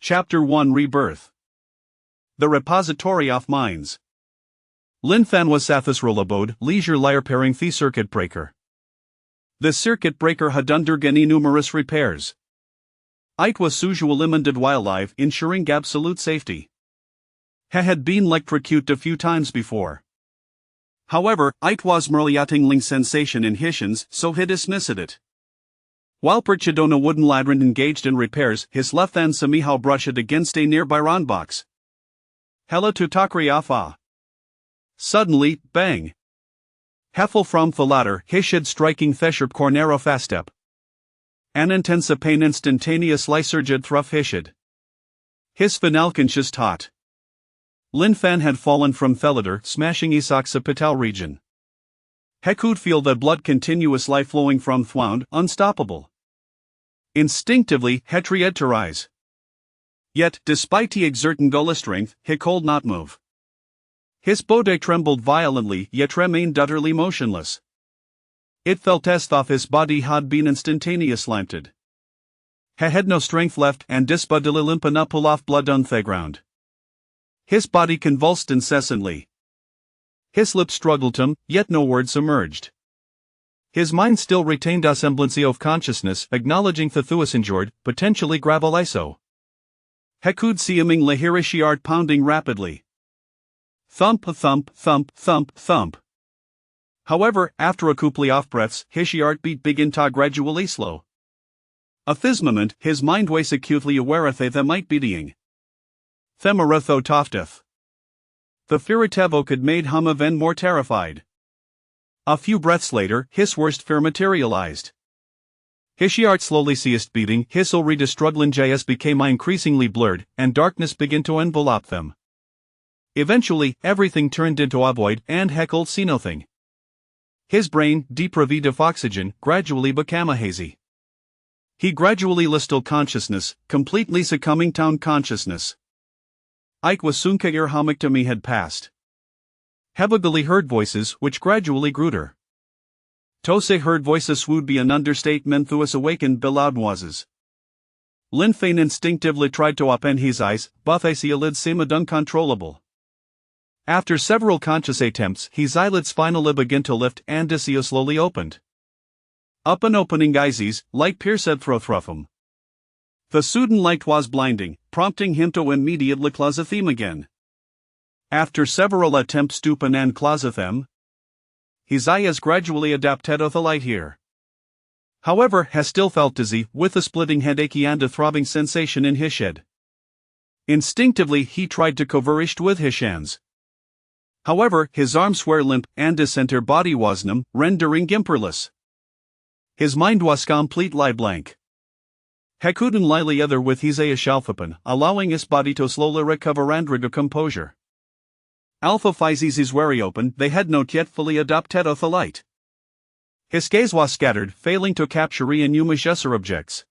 Chapter 1 Rebirth. The Repository of Minds. Linfan was Sathis Rolabode, leisure lyre pairing the circuit breaker. The circuit breaker had undergone numerous repairs. It was usually limited wildlife, ensuring absolute safety. He had been electrocuted a few times before. However, it was merely a tingling sensation in his hands, so he dismissed it. While Perchidona wooden ladron engaged in repairs, his left hand somehow brushed against a nearby round box. Hella to Takriafa. Suddenly, bang! Heffel from the ladder, hishid striking Thesherp cornero fastep. An intense pain instantaneous lysergid thruff hishid. His finalconscious taut. Linfan had fallen from Thelader, smashing Isak's patal region. He could feel the blood continuously flowing from Thwound, unstoppable. Instinctively, he tried to rise. Yet, despite the exerting gullah strength, he could not move. His body trembled violently, yet remained utterly motionless. It felt as though his body had been instantaneously lamped. He had no strength left, and disbudily limpana pull off blood on the ground. His body convulsed incessantly. His lips struggled him, yet no words emerged. His mind still retained a semblance of consciousness, acknowledging the thuas injured, potentially gravel iso. He could see him la hirishiart pounding rapidly. Thump, thump, thump, thump, thump. However, after a couple of breaths, his heart beat began to gradually slow. At this moment, his mind was acutely aware of the might beating. Themaratho tofteth. The Firitevo had made him even more terrified. A few breaths later, his worst fear materialized. His heart slowly ceased beating, his already struggling jays became increasingly blurred, and darkness began to envelop them. Eventually, everything turned into a void, and he could see nothing. His brain, deprived of oxygen, gradually became a hazy. He gradually lost all consciousness, completely succumbing to consciousness. Ike was soon Kair Hamiktomi had passed. Hebagally heard voices, which gradually grew her. Tose heard voices would be an understatement thuas awakened Biloudmoises. Linfane instinctively tried to open his eyes, but his eyelids seemed uncontrollable. After several conscious attempts, his eyelids finally began to lift and his eyes slowly opened. Up and opening eyes, light pierced through him. The sudden light was blinding, prompting him to immediately close them again. After several attempts to open and close them, his eyes gradually adapted to the light here. However, he still felt dizzy, with a splitting headache and a throbbing sensation in his head. Instinctively, he tried to cover it with his hands. However, his arms were limp, and his center body was numb, rendering him powerless. His mind was completely blank. He couldn't lie other with his shalfapan, allowing his body to slowly recover and regain composure. Alpha Physes is wary open, they had not yet fully adapted to the light. His gaze was scattered, failing to capture numerous other objects.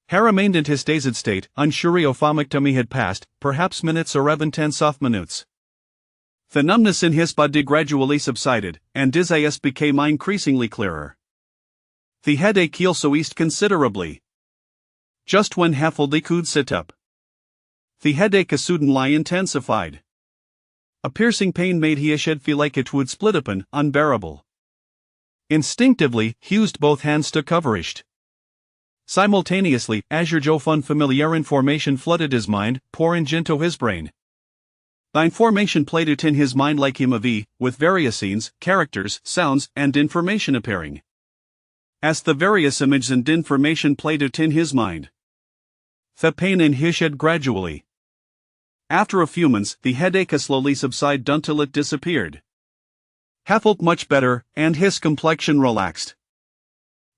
He remained in his dazed state, unsure of how much time had passed, perhaps minutes or even tens of minutes. The numbness in his body gradually subsided, and his eyes became increasingly clearer. The headache also eased considerably. Just when he could sit up, the headache suddenly intensified. A piercing pain made his head feel like it would split open, unbearable. Instinctively, he used both hands to cover it. Simultaneously, unfamiliar information flooded his mind, pouring into his brain. The information played out in his mind like him with various scenes, characters, sounds, and information appearing. As the various images and information played out in his mind, the pain in his head gradually. After a few months, the headache slowly subsided until it disappeared. He felt much better, and his complexion relaxed.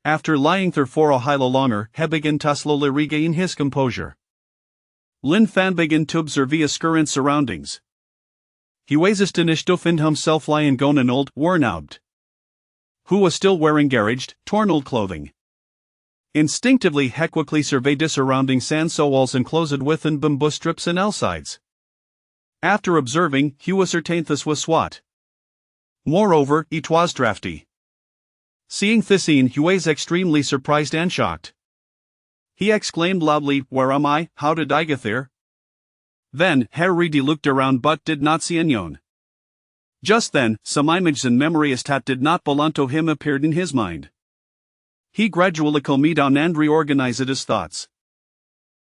After lying there for a while longer, he began to slowly regain his composure. Linfan began to observe his current surroundings. He was astonished to find himself lying gone an old, worn-out, who was still wearing garaged, torn old clothing. Instinctively, he quickly surveyed the surrounding sand walls enclosed within bamboo strips and sides. After observing, he ascertained this was swat. Moreover, it was drafty. Seeing this scene, he was extremely surprised and shocked. He exclaimed loudly, "Where am I? How did I get there?" Then, Harry looked around but did not see anyone. Just then, some image and memories that did not belong to him appeared in his mind. He gradually calmed down and reorganized his thoughts.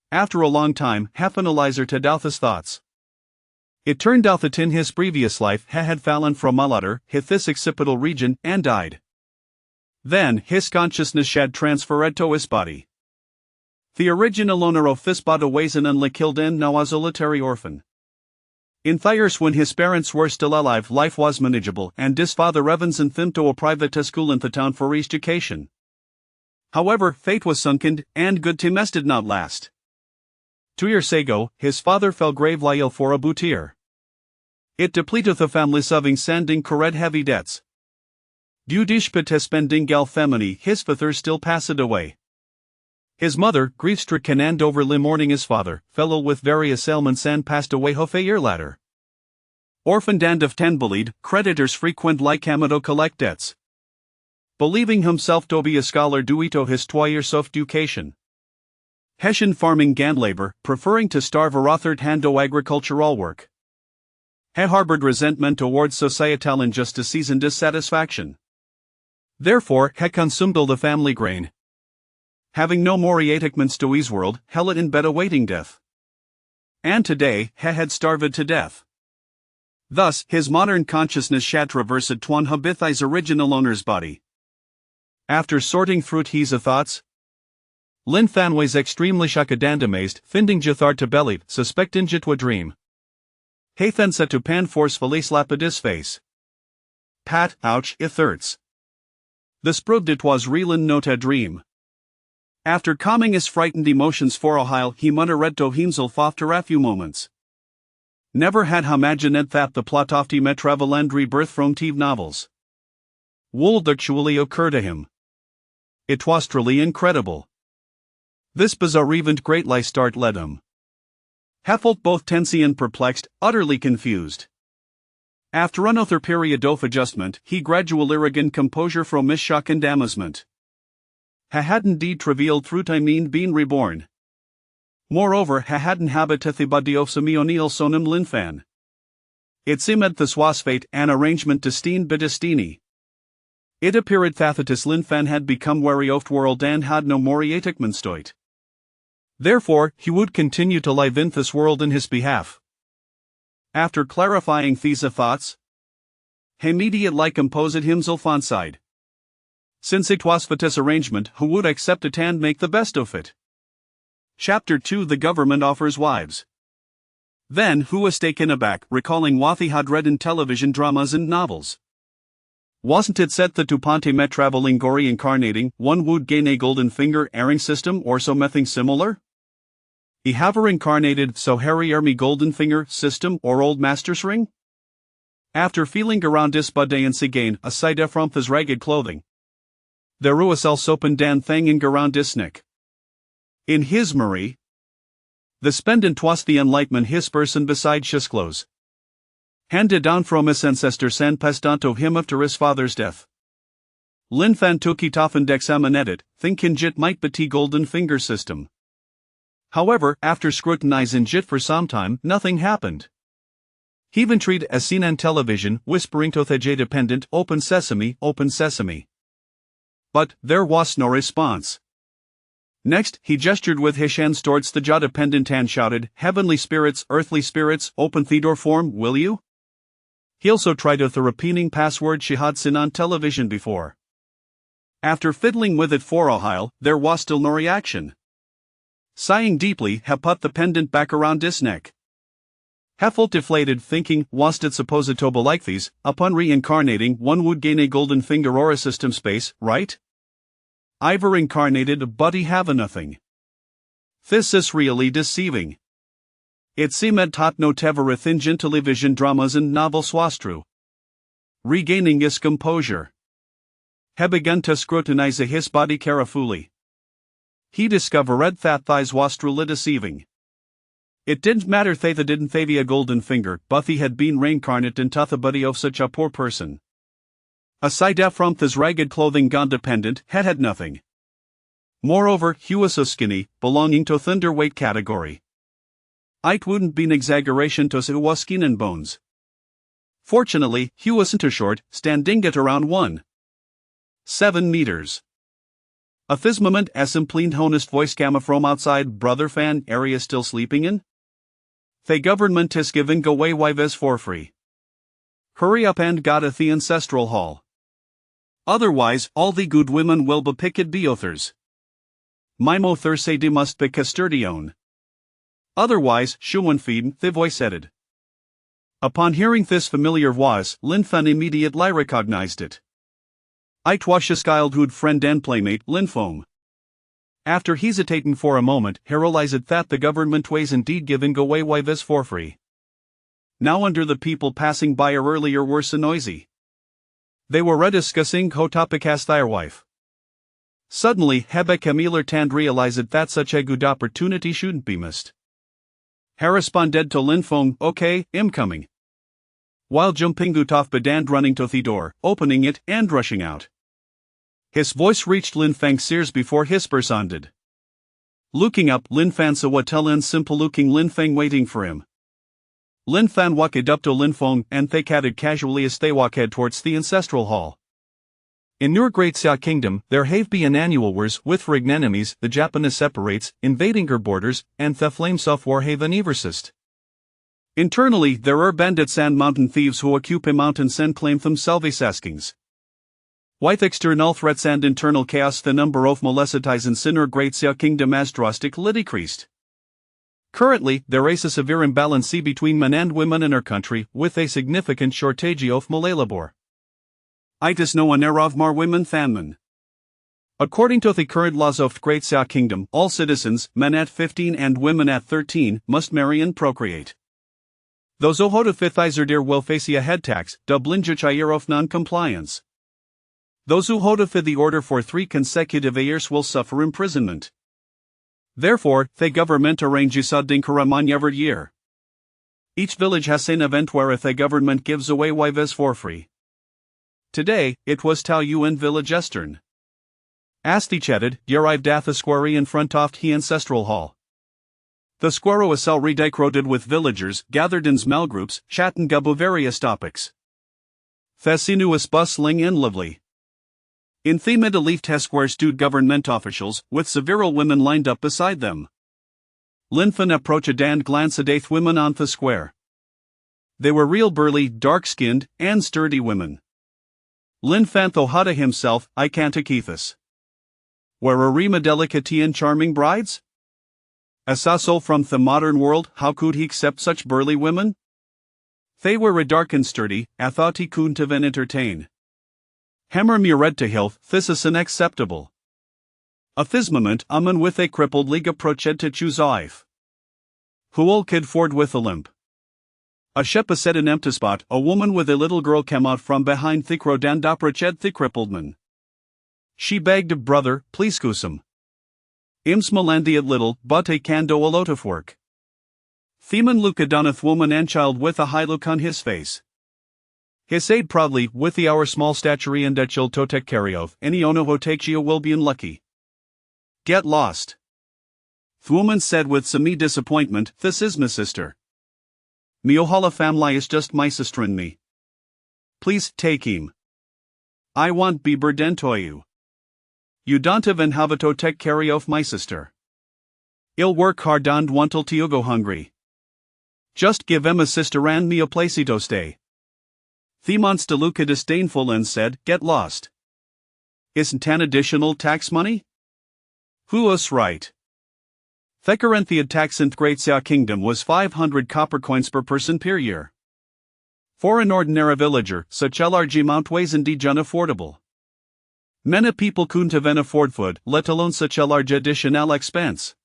After a long time, he analyzed his thoughts. It turned out that in his previous life he had fallen from a ladder, hit this occipital region, and died. Then, his consciousness had transferred to his body. The original owner of this body was an only killed and now a solitary orphan. In years when his parents were still alive, life was manageable, and his father Evans sent him to a private school in the town for education. However, fate was sunken, and good times did not last. 2 years ago, his father fell gravely ill for a boutir. It depleted the family savings and incurred heavy debts. Due to spending gal family, his father still passed away. His mother, grief-stricken and overly mourning his father, fell ill with various ailments and passed away half a year later. Orphaned and of 10 bullied, creditors frequently came to collect debts. Believing himself to be a scholar due to his 2 years of education, Hessian farming and labor, preferring to starve or authored hand to agricultural work. He harbored resentment towards societal injustices and dissatisfaction. Therefore, he consumed all the family grain. Having no more attachments to his world, he lay in bed awaiting death. And today, he had starved to death. Thus, his modern consciousness had traversed Tuan Habithai's original owner's body. After sorting through his thoughts, Lin Fan was extremely shocked and amazed, finding Jathar to believe, suspecting it a dream. He then said to Pan forcefully slapped his face. "Pat, ouch, it hurts." This proved it was real and not a dream. After calming his frightened emotions for a while, he muttered to himself after a few moments. Never had imagined that the plot of the travel and rebirth from TV novels would actually occur to him. It was truly incredible. This bizarre event greatly startled him. He felt both tense and perplexed, utterly confused. After another period of adjustment, he gradually regained composure from his shock and amazement. He had indeed revealed through time being reborn. Moreover, he had inhabited the body of Simeoniel Sonam Linfan. It seemed this was fate, an arrangement destined by destiny. It appeared that this Linfan had become weary of the world and had no more attachments to it. Therefore, he would continue to live in this world in his behalf. After clarifying these thoughts, he immediately composed himself on side. Since it was for this arrangement, who would accept it and make the best of it? Chapter 2: The Government Offers Wives. Then, who was taken aback, recalling what he had read in television dramas and novels? Wasn't it said that Tupante met traveling or reincarnating, one would gain a golden finger airing system or something similar? He have reincarnated, so Harry Army golden finger system or old master's ring? After feeling around his body and again, aside from his ragged clothing, there was also dan thing around his neck. In his memory, the pendant was the enlightenment his person beside his clothes, handed down from his ancestors and passed on to him after his father's death. Lin Fan took it off and examined it, thinking it might be the golden finger system. However, after scrutinizing it for some time, nothing happened. He even tried a scene on television, whispering to the jade pendant, "Open sesame, open sesame." But there was no response. Next, he gestured with his hands towards the jade pendant and shouted, "Heavenly spirits, earthly spirits, open the door form, will you?" He also tried with the repeating password she had seen on television before. After fiddling with it for a while, there was still no reaction. Sighing deeply, he put the pendant back around his neck. He felt deflated, thinking, was it supposed to be like these? Upon reincarnating, one would gain a golden finger or a system space, right? I've reincarnated, but he have nothing. This is really deceiving. It seemed taught no teverith in television dramas and novels was true. Regaining his composure, he began to scrutinize his body carefully. He discovered that thighs was truly deceiving. It didn't matter they didn't have a golden finger, but he had been reincarnated into the body of such a poor person. Aside from his ragged clothing, gone dependent, had nothing. Moreover, he was so skinny, belonging to thunderweight category. It wouldn't be an exaggeration to say he was skin and bones. Fortunately, he wasn't too short, standing at around 1.7 meters. At this moment, a plain honest voice came from outside. Brother Fan, area still sleeping in? The government is giving away wives for free. Hurry up and get at the ancestral hall. Otherwise, all the good women will be picked be others. Mimo Thursday must be custodian. Otherwise, Shuan feed, the voice added. Upon hearing this familiar voice, Lin Fan immediately recognized it. It was his childhood friend and playmate, Lin Feng. After hesitating for a moment, he realized that the government was indeed giving away wives for free. Now under the people passing by earlier were so noisy. They were discussing how topic as their wife. Suddenly, Hebe Camille Tand realized that such a good opportunity shouldn't be missed. He responded to Lin Feng, okay, I'm coming. While jumping out of bed and running to the door, opening it, and rushing out. His voice reached Lin Feng's ears before his responded. Looking up, Lin Fan saw a tall and simple-looking Lin Feng waiting for him. Lin Fan walked up to Lin Feng and they chatted casually as they walked towards the ancestral hall. In your great Xia kingdom, there have been annual wars with foreign enemies. The Japanese separates, invading her borders, and the flames of war have eversist. Internally, there are bandits and mountain thieves who occupy mountains and claim themselves as kings. With external threats and internal chaos, the number of molesters in our great Xia kingdom has drastically decreased. Currently, there is a severe imbalance between men and women in our country, with a significant shortage of male labor. It is no one of more women than men. According to the current laws of Great Xia Kingdom, all citizens, men at 15 and women at 13, must marry and procreate. Those who hold a fifth Izerdir will face a head tax, year of non-compliance. Those who hold a fifth the order for 3 consecutive years will suffer imprisonment. Therefore, the government arranges a dinkaramon every year. Each village has an event where the government gives away wives for free. Today, it was Tao Yuan village Estern. As they chatted, they arrived at the square in front of the ancestral hall. The square was already decorated with villagers, gathered in small groups, chatting about various topics. The scene was bustling and lively. In the middle of the square stood government officials, with several women lined up beside them. Lin Fan approached and glanced at 8 women on the square. They were real burly, dark-skinned, and sturdy women. Lin Fan thought to himself, I can't keep this. Were Arima delicate and charming brides? A soul from the modern world, how could he accept such burly women? They were dark and sturdy, I thought he couldn't even entertain. Hammer me red to health, this is unacceptable. At this moment, a man with a crippled leg approached to choose wife. Who all kid Ford with a limp. A shepa said an empty spot, a woman with a little girl came out from behind the crowd and approached the crippled man. She begged, brother, please kusum. I'm smolandi at little, but I can do a lot of work. Theman looked on a woman and child with a high look on his face. He said proudly, with the our small stature and that you'll to take care of, any ono who takes you will be unlucky. Get lost. The woman said with some disappointment, this is my sister. Me Ohala family is just my sister and me. Please take him. I want be burden to you. You don't even have to take care of my sister. I'll work hard and want to go hungry. Just give him a sister and me a place to stay. The monster looked disdainful and said, get lost. Isn't an additional tax money? Who is right? The current tax in Great Xia Kingdom was 500 copper coins per person per year. For an ordinary villager, such a large amount was indeed unaffordable. Many people couldn't even afford food, let alone such a large additional expense.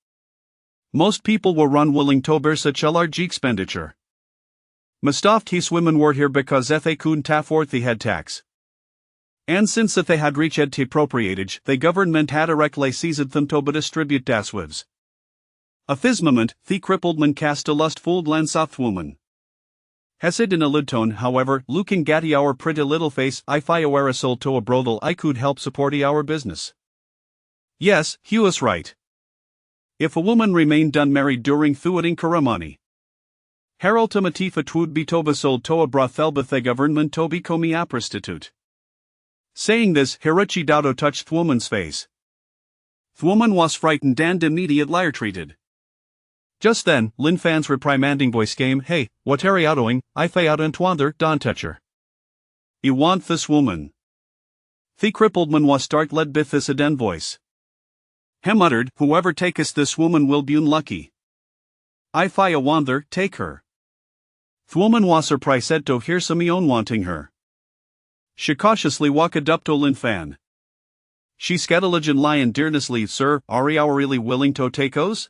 Most people were unwilling to bear such a large expenditure. Most of these women were here because they couldn't afford the head tax. And since they had reached the appropriate age, the government had directly seized them to distribute das wives. At this moment, the crippled man cast a lustful glance at the woman. He said in a loud tone, however, looking at our pretty little face, if I were a soul to a brothel I could help support our business. Yes, he was right. If a woman remained unmarried during Thuating Karamani, Harold Tamatifa Twud Bitoba sold Toa Brothelbathe government Tobi Komi a prostitute. Saying this, Hirochi Dado touched Thwoman's face. Thwoman was frightened and immediate liar treated. Just then, Lin Fan's reprimanding voice came, "Hey, what are you doing? I fay out and twander, don toucher. You want this woman?" The crippled man was start led bith this aden voice. He muttered, "Whoever taketh this woman will be unlucky. I fay a wander, take her." Thwoman was surprised to hear some own wanting her. She cautiously walked up to Lin Fan. She scatologian lion dearnessly, "Sir, are you really willing to take us?"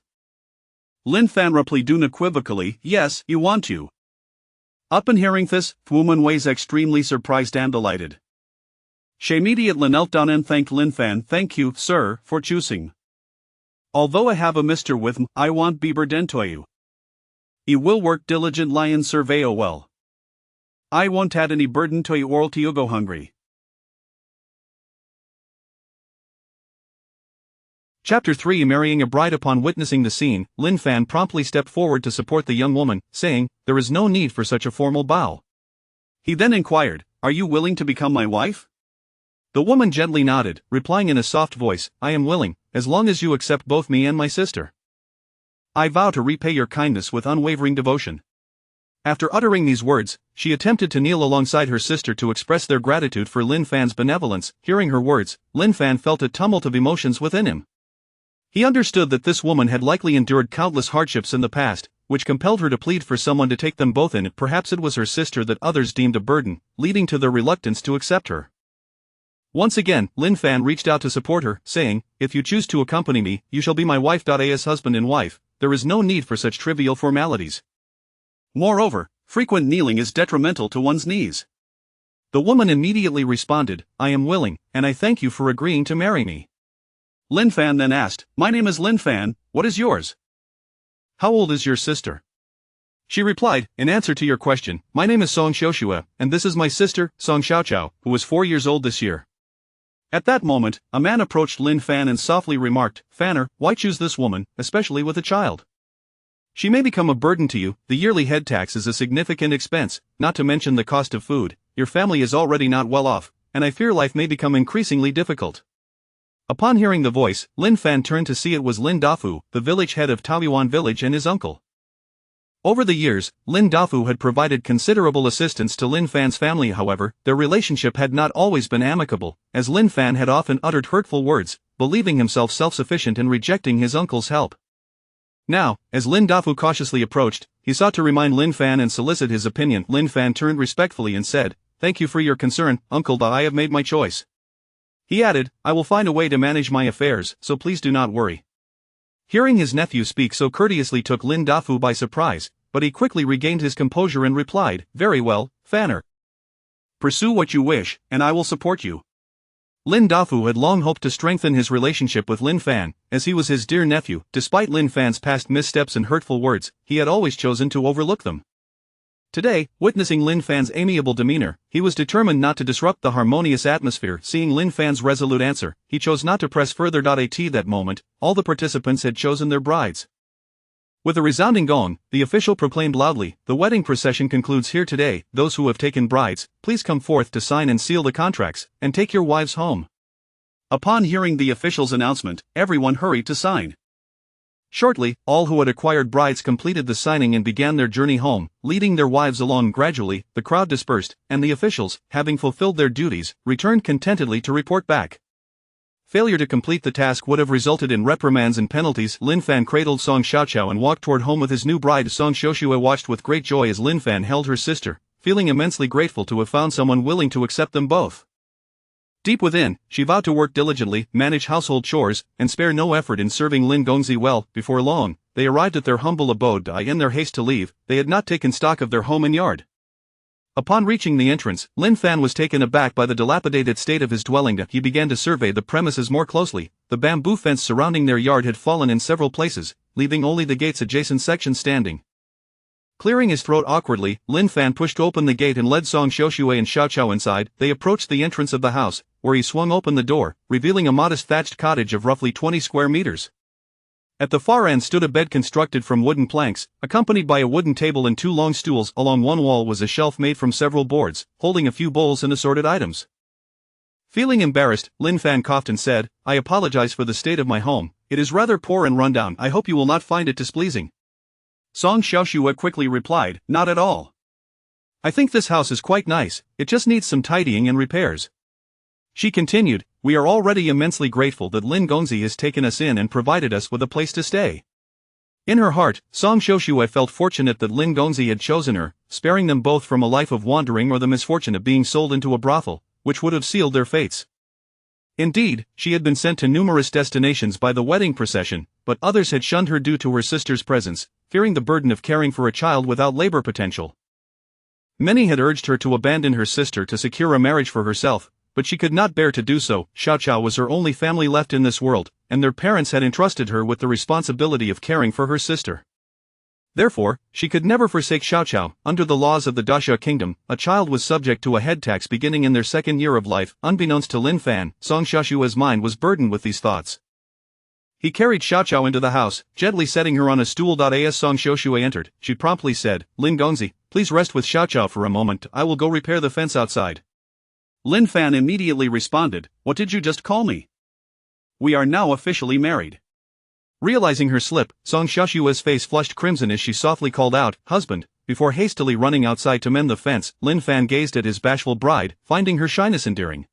Lin Fan replied unequivocally, "Yes, you want to." Upon hearing this, Thwoman was extremely surprised and delighted. She immediately knelt down and thanked Lin Fan. "Thank you, sir, for choosing. Although I have a mister with me, I won't be burden to you. You will work diligently and survey well. I won't add any burden to you or till you go hungry." Chapter 3 Marrying a bride. Upon witnessing the scene, Lin Fan promptly stepped forward to support the young woman, saying, "There is no need for such a formal bow." He then inquired, "Are you willing to become my wife?" The woman gently nodded, replying in a soft voice, "I am willing, as long as you accept both me and my sister. I vow to repay your kindness with unwavering devotion." After uttering these words, she attempted to kneel alongside her sister to express their gratitude for Lin Fan's benevolence. Hearing her words, Lin Fan felt a tumult of emotions within him. He understood that this woman had likely endured countless hardships in the past, which compelled her to plead for someone to take them both in. Perhaps it was her sister that others deemed a burden, leading to their reluctance to accept her. Once again, Lin Fan reached out to support her, saying, "If you choose to accompany me, you shall be my wife. As husband and wife, there is no need for such trivial formalities. Moreover, frequent kneeling is detrimental to one's knees." The woman immediately responded, "I am willing, and I thank you for agreeing to marry me." Lin Fan then asked, "My name is Lin Fan, what is yours? How old is your sister?" She replied, "In answer to your question, my name is Song Xiaoxue, and this is my sister, Song Xiaochao, who is 4 years old this year." At that moment, a man approached Lin Fan and softly remarked, "Fanner, why choose this woman, especially with a child? She may become a burden to you. The yearly head tax is a significant expense, not to mention the cost of food. Your family is already not well off, and I fear life may become increasingly difficult." Upon hearing the voice, Lin Fan turned to see it was Lin Dafu, the village head of Taoyuan village, and his uncle. Over the years, Lin Dafu had provided considerable assistance to Lin Fan's family. However, their relationship had not always been amicable, as Lin Fan had often uttered hurtful words, believing himself self-sufficient and rejecting his uncle's help. Now, as Lin Dafu cautiously approached, he sought to remind Lin Fan and solicit his opinion. Lin Fan turned respectfully and said, "Thank you for your concern, Uncle. I have made my choice." He added, "I will find a way to manage my affairs, so please do not worry." Hearing his nephew speak so courteously took Lin Dafu by surprise, but he quickly regained his composure and replied, "Very well, Fanner. Pursue what you wish, and I will support you." Lin Dafu had long hoped to strengthen his relationship with Lin Fan, as he was his dear nephew. Despite Lin Fan's past missteps and hurtful words, he had always chosen to overlook them. Today, witnessing Lin Fan's amiable demeanor, he was determined not to disrupt the harmonious atmosphere. Seeing Lin Fan's resolute answer, he chose not to press further. At that moment, all the participants had chosen their brides. With a resounding gong, the official proclaimed loudly, "The wedding procession concludes here today. Those who have taken brides, please come forth to sign and seal the contracts, and take your wives home." Upon hearing the official's announcement, everyone hurried to sign. Shortly, all who had acquired brides completed the signing and began their journey home, leading their wives along. Gradually, the crowd dispersed, and the officials, having fulfilled their duties, returned contentedly to report back. Failure to complete the task would have resulted in reprimands and penalties. Lin Fan cradled Song Xiaochao and walked toward home with his new bride. Song Xiaoxue watched with great joy as Lin Fan held her sister, feeling immensely grateful to have found someone willing to accept them both. Deep within, she vowed to work diligently, manage household chores, and spare no effort in serving Lin Gongzi well. Before long, they arrived at their humble abode. In their haste to leave, they had not taken stock of their home and yard. Upon reaching the entrance, Lin Fan was taken aback by the dilapidated state of his dwelling. He began to survey the premises more closely. The bamboo fence surrounding their yard had fallen in several places, leaving only the gate's adjacent section standing. Clearing his throat awkwardly, Lin Fan pushed open the gate and led Song Xiaoshui and Xiao Qiao inside. They approached the entrance of the house, where he swung open the door, revealing a modest thatched cottage of roughly 20 square meters. At the far end stood a bed constructed from wooden planks, accompanied by a wooden table and 2 long stools. Along one wall was a shelf made from several boards, holding a few bowls and assorted items. Feeling embarrassed, Lin Fan coughed and said, "I apologize for the state of my home. It is rather poor and run down. I hope you will not find it displeasing." Song Xiaoshui quickly replied, "Not at all. I think this house is quite nice, it just needs some tidying and repairs." She continued, "We are already immensely grateful that Lin Gongzi has taken us in and provided us with a place to stay." In her heart, Song Xiaoshui felt fortunate that Lin Gongzi had chosen her, sparing them both from a life of wandering or the misfortune of being sold into a brothel, which would have sealed their fates. Indeed, she had been sent to numerous destinations by the wedding procession, but others had shunned her due to her sister's presence, fearing the burden of caring for a child without labor potential. Many had urged her to abandon her sister to secure a marriage for herself, but she could not bear to do so. Xiao Qiao was her only family left in this world, and their parents had entrusted her with the responsibility of caring for her sister. Therefore, she could never forsake Xiao Qiao. Under the laws of the Daxia kingdom, a child was subject to a head tax beginning in their second year of life. Unbeknownst to Lin Fan, Song Xiaoshui's mind was burdened with these thoughts. He carried Xiao Qiao into the house, gently setting her on a stool. As Song Xiaoshui entered, she promptly said, "Lin Gongzi, please rest with Xiao Qiao for a moment. I will go repair the fence outside." Lin Fan immediately responded, "What did you just call me? We are now officially married." Realizing her slip, Song Xiaoshui's face flushed crimson as she softly called out, "Husband," before hastily running outside to mend the fence. Lin Fan gazed at his bashful bride, finding her shyness endearing.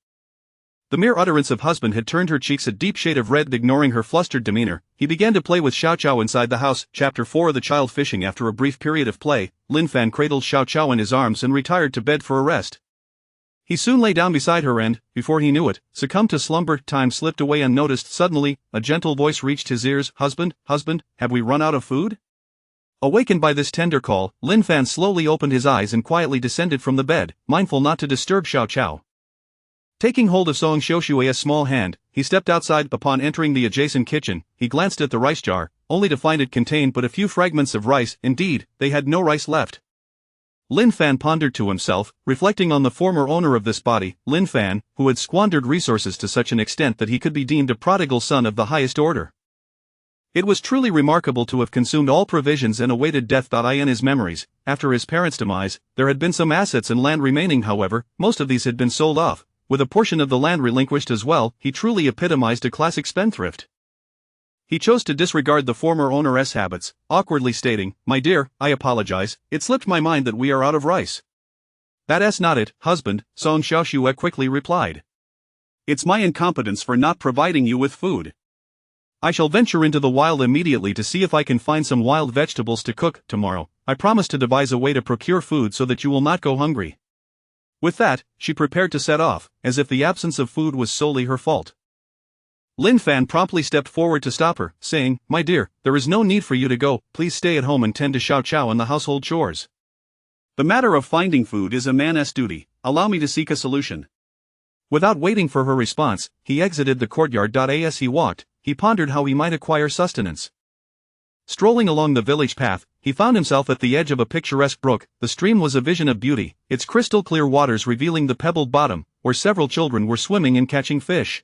The mere utterance of husband had turned her cheeks a deep shade of red. Ignoring her flustered demeanor, he began to play with Xiao Qiao inside the house. Chapter 4 The Child Fishing. After a brief period of play, Lin Fan cradled Xiao Qiao in his arms and retired to bed for a rest. He soon lay down beside her and, before he knew it, succumbed to slumber. Time slipped away unnoticed. Suddenly, a gentle voice reached his ears. "Husband, husband, have we run out of food?" Awakened by this tender call, Lin Fan slowly opened his eyes and quietly descended from the bed, mindful not to disturb Xiao Qiao. Taking hold of Song Xiaoshui's small hand, he stepped outside. Upon entering the adjacent kitchen, he glanced at the rice jar, only to find it contained but a few fragments of rice. Indeed, they had no rice left. Lin Fan pondered to himself, reflecting on the former owner of this body, Lin Fan, who had squandered resources to such an extent that he could be deemed a prodigal son of the highest order. It was truly remarkable to have consumed all provisions and awaited death. In his memories, after his parents' demise, there had been some assets and land remaining. However, most of these had been sold off, with a portion of the land relinquished as well. He truly epitomized a classic spendthrift. He chose to disregard the former owner's habits, awkwardly stating, "My dear, I apologize, it slipped my mind that we are out of rice." "That's not it, husband," Song Xiaoshui quickly replied. "It's my incompetence for not providing you with food. I shall venture into the wild immediately to see if I can find some wild vegetables to cook. Tomorrow, I promise to devise a way to procure food so that you will not go hungry." With that, she prepared to set off, as if the absence of food was solely her fault. Lin Fan promptly stepped forward to stop her, saying, "My dear, there is no need for you to go. Please stay at home and tend to Xiao Qiao and the household chores. The matter of finding food is a man's duty. Allow me to seek a solution." Without waiting for her response, he exited the courtyard. As he walked, he pondered how he might acquire sustenance. Strolling along the village path, he found himself at the edge of a picturesque brook. The stream was a vision of beauty, its crystal-clear waters revealing the pebbled bottom, where several children were swimming and catching fish.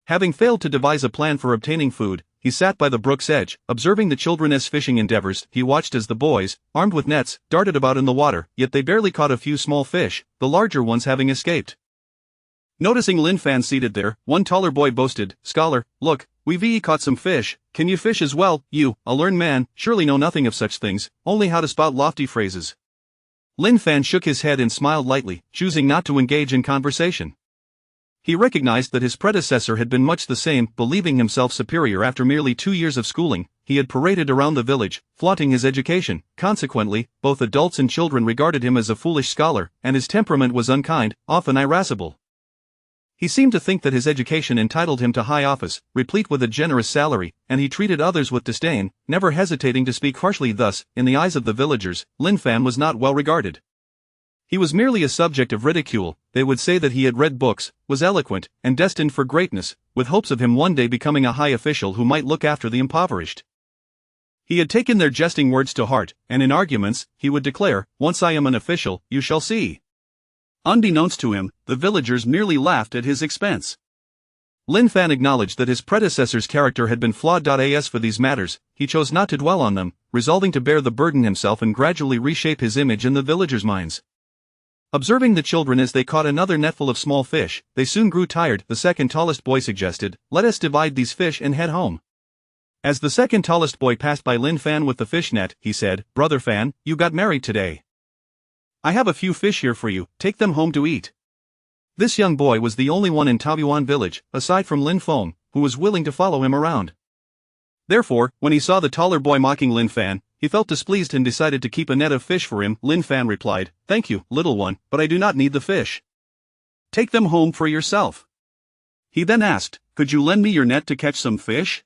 Having failed to devise a plan for obtaining food, he sat by the brook's edge, observing the children's fishing endeavors. He watched as the boys, armed with nets, darted about in the water, yet they barely caught a few small fish, the larger ones having escaped. Noticing Lin Fan seated there, one taller boy boasted, "Scholar, look, we've caught some fish. Can you fish as well? You, a learned man, surely know nothing of such things, only how to spout lofty phrases." Lin Fan shook his head and smiled lightly, choosing not to engage in conversation. He recognized that his predecessor had been much the same. Believing himself superior after merely 2 years of schooling, he had paraded around the village, flaunting his education. Consequently, both adults and children regarded him as a foolish scholar, and his temperament was unkind, often irascible. He seemed to think that his education entitled him to high office, replete with a generous salary, and he treated others with disdain, never hesitating to speak harshly. Thus, in the eyes of the villagers, Lin Fan was not well regarded. He was merely a subject of ridicule. They would say that he had read books, was eloquent, and destined for greatness, with hopes of him one day becoming a high official who might look after the impoverished. He had taken their jesting words to heart, and in arguments, he would declare, "Once I am an official, you shall see." Unbeknownst to him, the villagers merely laughed at his expense. Lin Fan acknowledged that his predecessor's character had been flawed. As for these matters, he chose not to dwell on them, resolving to bear the burden himself and gradually reshape his image in the villagers' minds. Observing the children as they caught another netful of small fish, they soon grew tired. The second tallest boy suggested, "Let us divide these fish and head home." As the second tallest boy passed by Lin Fan with the fish net, he said, "Brother Fan, you got married today. I have a few fish here for you, take them home to eat." This young boy was the only one in Taoyuan village, aside from Lin Feng, who was willing to follow him around. Therefore, when he saw the taller boy mocking Lin Fan, he felt displeased and decided to keep a net of fish for him. Lin Fan replied, "Thank you, little one, but I do not need the fish. Take them home for yourself." He then asked, "Could you lend me your net to catch some fish?"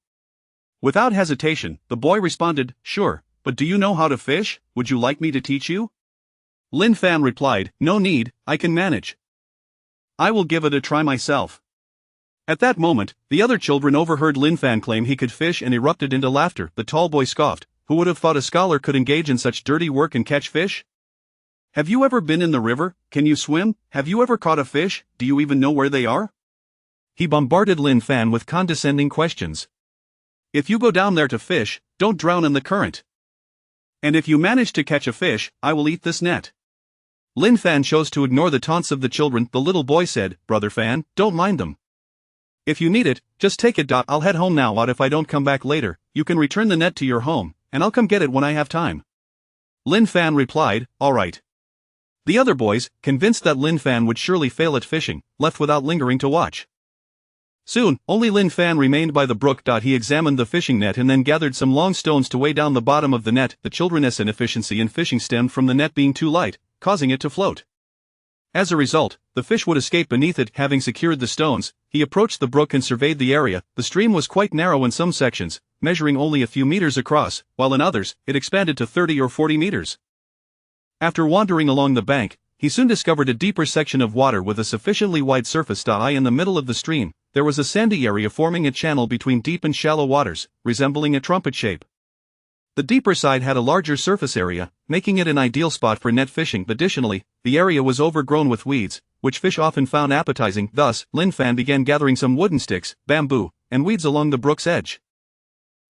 Without hesitation, the boy responded, "Sure, but do you know how to fish? Would you like me to teach you?" Lin Fan replied, "No need, I can manage. I will give it a try myself." At that moment, the other children overheard Lin Fan claim he could fish and erupted into laughter. The tall boy scoffed, "Who would have thought a scholar could engage in such dirty work and catch fish? Have you ever been in the river? Can you swim? Have you ever caught a fish? Do you even know where they are?" He bombarded Lin Fan with condescending questions. "If you go down there to fish, don't drown in the current. And if you manage to catch a fish, I will eat this net." Lin Fan chose to ignore the taunts of the children. The little boy said, "Brother Fan, don't mind them. If you need it, just take it. I'll head home now. If I don't come back later, you can return the net to your home, and I'll come get it when I have time." Lin Fan replied, "All right." The other boys, convinced that Lin Fan would surely fail at fishing, left without lingering to watch. Soon, only Lin Fan remained by the brook. He examined the fishing net and then gathered some long stones to weigh down the bottom of the net. The children's inefficiency in fishing stemmed from the net being too light, causing it to float. As a result, the fish would escape beneath it. Having secured the stones, he approached the brook and surveyed the area. The stream was quite narrow in some sections, measuring only a few meters across, while in others, it expanded to 30 or 40 meters. After wandering along the bank, he soon discovered a deeper section of water with a sufficiently wide surface. In the middle of the stream, there was a sandy area forming a channel between deep and shallow waters, resembling a trumpet shape. The deeper side had a larger surface area, making it an ideal spot for net fishing. Additionally, the area was overgrown with weeds, which fish often found appetizing. Thus, Lin Fan began gathering some wooden sticks, bamboo, and weeds along the brook's edge.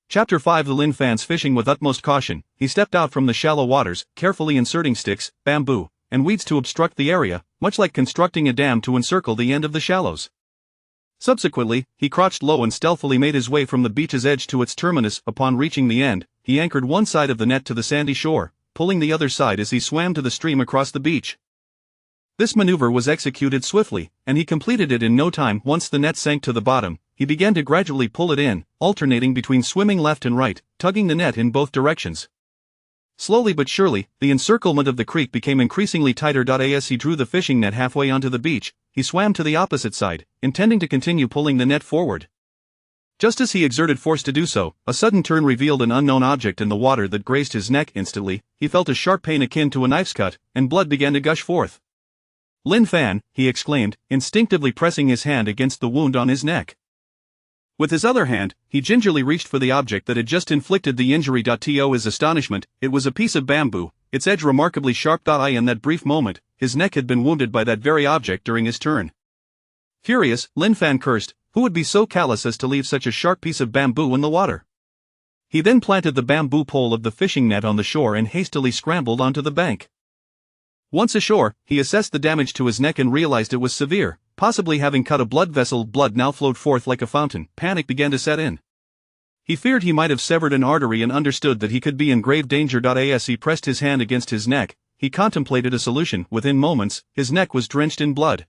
Chapter 5. The Lin Fan's fishing with utmost caution. He stepped out from the shallow waters, carefully inserting sticks, bamboo, and weeds to obstruct the area, much like constructing a dam to encircle the end of the shallows. Subsequently, he crouched low and stealthily made his way from the beach's edge to its terminus. Upon reaching the end, he anchored one side of the net to the sandy shore, pulling the other side as he swam to the stream across the beach. This maneuver was executed swiftly, and he completed it in no time. Once the net sank to the bottom, he began to gradually pull it in, alternating between swimming left and right, tugging the net in both directions. Slowly but surely, the encirclement of the creek became increasingly tighter. As he drew the fishing net halfway onto the beach, he swam to the opposite side, intending to continue pulling the net forward. Just as he exerted force to do so, a sudden turn revealed an unknown object in the water that grazed his neck. Instantly, he felt a sharp pain akin to a knife's cut, and blood began to gush forth. "Lin Fan," he exclaimed, instinctively pressing his hand against the wound on his neck. With his other hand, he gingerly reached for the object that had just inflicted the injury. To his astonishment, it was a piece of bamboo, its edge remarkably sharp. In that brief moment, his neck had been wounded by that very object during his turn. Furious, Lin Fan cursed, who would be so callous as to leave such a sharp piece of bamboo in the water? He then planted the bamboo pole of the fishing net on the shore and hastily scrambled onto the bank. Once ashore, he assessed the damage to his neck and realized it was severe, possibly having cut a blood vessel. Blood now flowed forth like a fountain. Panic began to set in. He feared he might have severed an artery and understood that he could be in grave danger. As he pressed his hand against his neck, he contemplated a solution. Within moments, his neck was drenched in blood.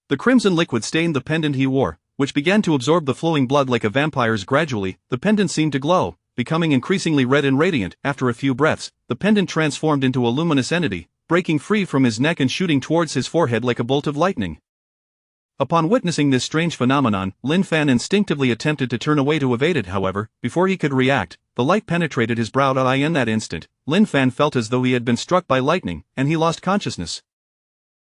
The crimson liquid stained the pendant he wore, which began to absorb the flowing blood like a vampire's. Gradually, the pendant seemed to glow, becoming increasingly red and radiant. After a few breaths, the pendant transformed into a luminous entity, breaking free from his neck and shooting towards his forehead like a bolt of lightning. Upon witnessing this strange phenomenon, Lin Fan instinctively attempted to turn away to evade it. However, before he could react, the light penetrated his brow. In that instant, Lin Fan felt as though he had been struck by lightning, and he lost consciousness.